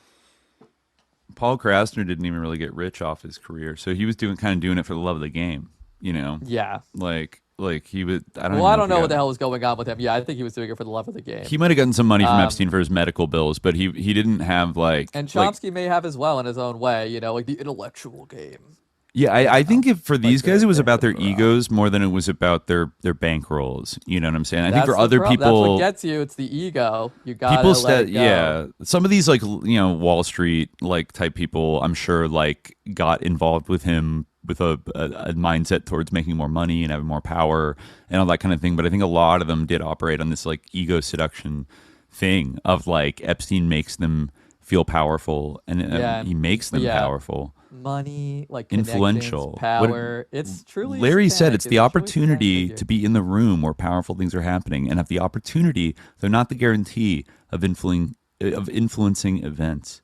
Paul Krasner didn't even really get rich off his career, so he was doing it for the love of the game. You know, Yeah. like he would. I don't. Well, even I if don't he know got- what the hell was going on with him. Yeah, I think he was doing it for the love of the game. He might have gotten some money from Epstein for his medical bills, but he didn't have like. And like- Chomsky may have as well in his own way, you know, like the intellectual game. Yeah, I think if for these guys it was about their the egos more than it was about their bankrolls. You know what I'm saying? I think for the other that's people, what gets you. It's the ego. You gotta people let it go. yeah, some of these like Wall Street like type people, I'm sure like got involved with him with a mindset towards making more money and having more power and all that kind of thing. But I think a lot of them did operate on this like ego seduction thing of like Epstein makes them feel powerful and he makes them powerful. Money, like Influential, power. It's truly. Larry said satanic. it's the truly opportunity satanic. to be in the room where powerful things are happening and have the opportunity, though not the guarantee, of influencing events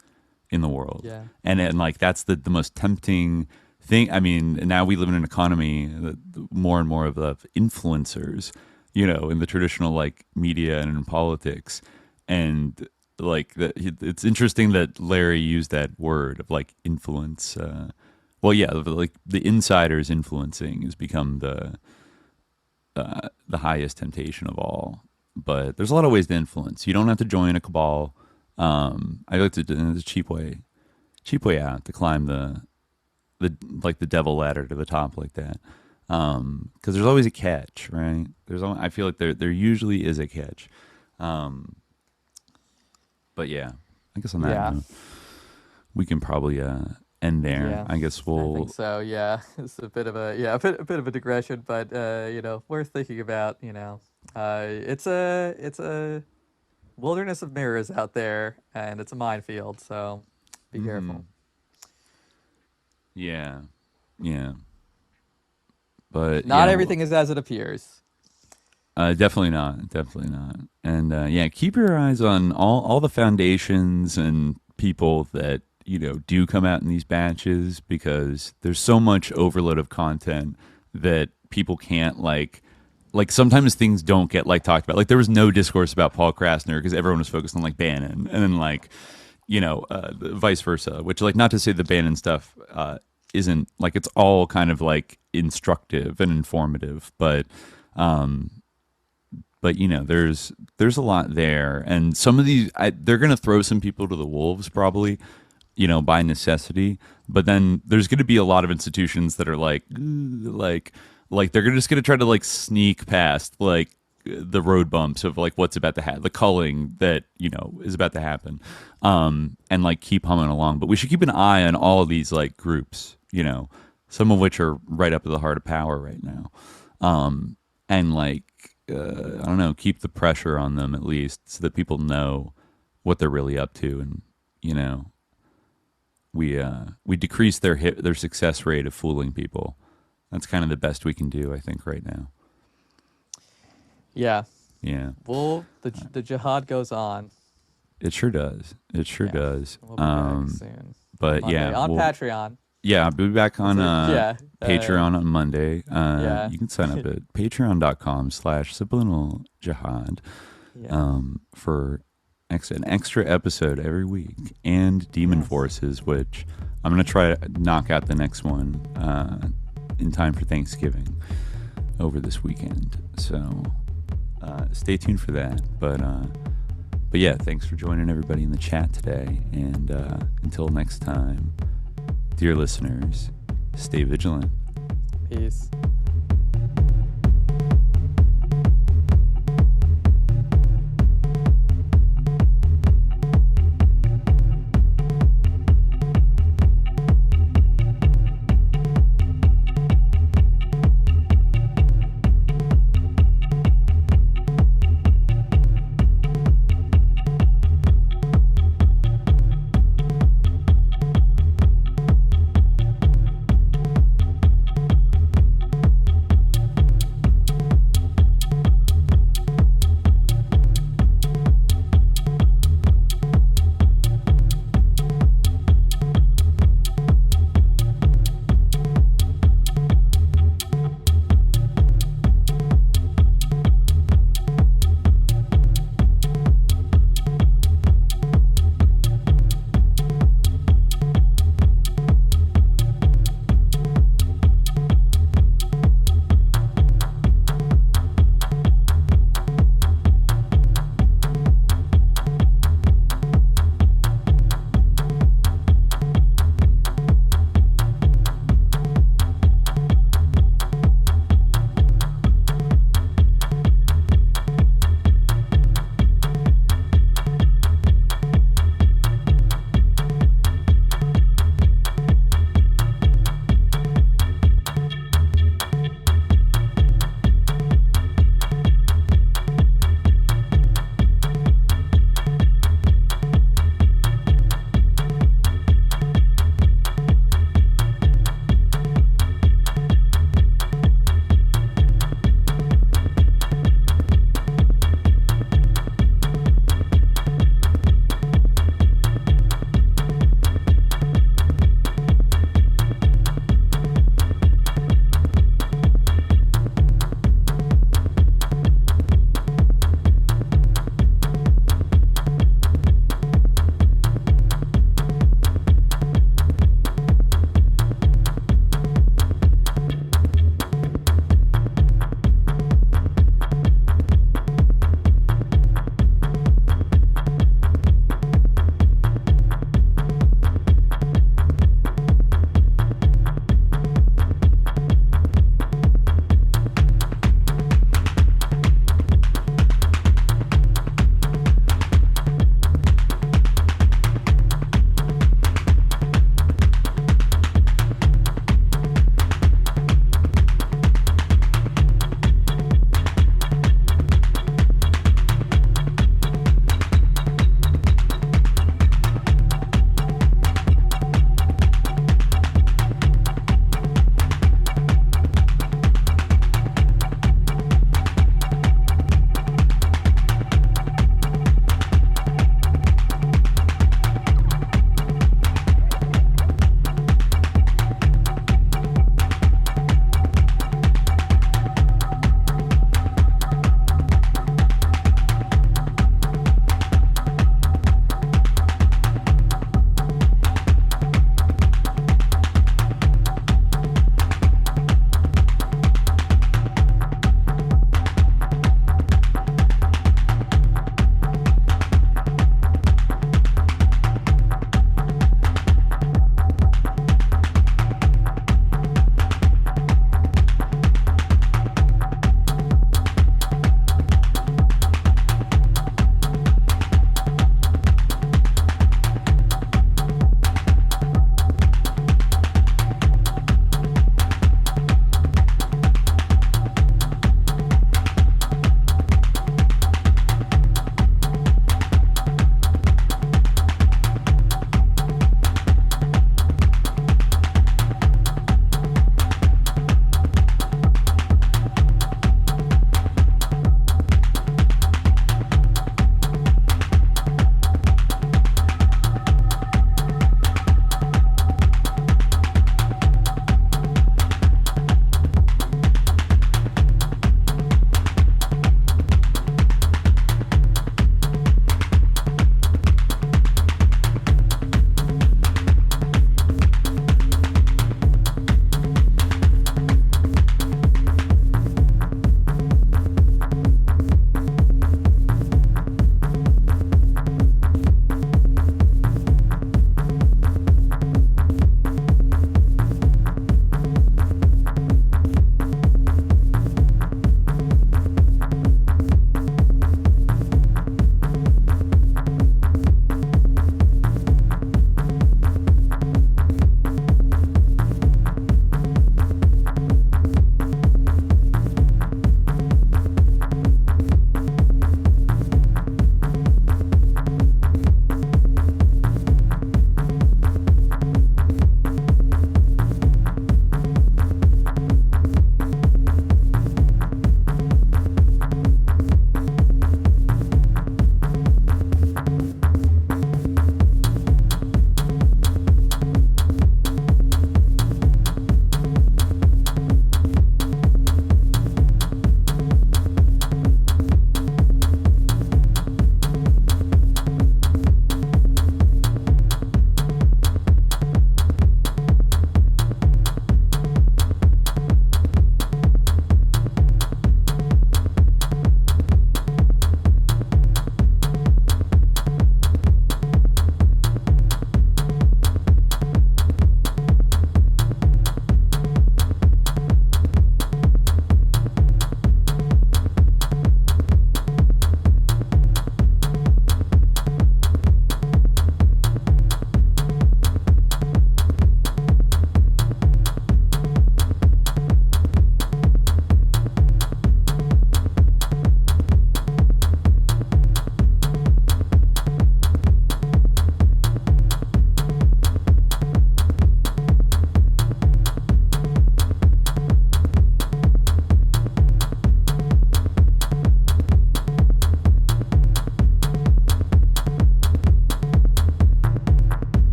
in the world. Yeah. And like that's the most tempting thing. I mean, now we live in an economy that more and more of influencers, in the traditional like media and in politics. And like it's interesting that Larry used that word of like influence. Like the insiders influencing has become the highest temptation of all. But there's a lot of ways to influence. You don't have to join a cabal. I like to do the cheap way out to climb the devil ladder to the top like that. Because there's always a catch, right? I feel like there usually is a catch. But yeah, I guess on that note, we can probably end there. Yeah, I guess I we'll. think so. Yeah, it's a bit of a digression, but worth thinking about. It's a wilderness of mirrors out there, and it's a minefield. So be careful. Yeah. But Not everything is as it appears. Definitely not. And keep your eyes on all the foundations and people that do come out in these batches, because there's so much overload of content that people can't like sometimes things don't get like talked about. Like there was no discourse about Paul Krasner because everyone was focused on like Bannon, and then like vice versa. Which like not to say the Bannon stuff isn't like, it's all kind of like instructive and informative, but there's a lot there, and some of these they're going to throw some people to the wolves probably, by necessity. But then there's going to be a lot of institutions that are like they're just going to try to like sneak past like the road bumps of like what's about to happen, the culling that is about to happen, and like keep humming along. But we should keep an eye on all of these like groups, some of which are right up at the heart of power right now, and like. I don't know, keep the pressure on them at least so that people know what they're really up to, and we decrease their success rate of fooling people. That's kind of the best we can do, I think, right now. Yeah. Well, the jihad goes on. It sure does. We'll be back soon. But Monday, yeah, on Patreon. Yeah, I'll be back on Patreon on Monday. Yeah. You can sign up at patreon.com/subliminaljihad for an extra episode every week, and Demon Forces, which I'm going to try to knock out the next one in time for Thanksgiving over this weekend. So stay tuned for that. But yeah, thanks for joining everybody in the chat today. And until next time, dear listeners, stay vigilant. Peace.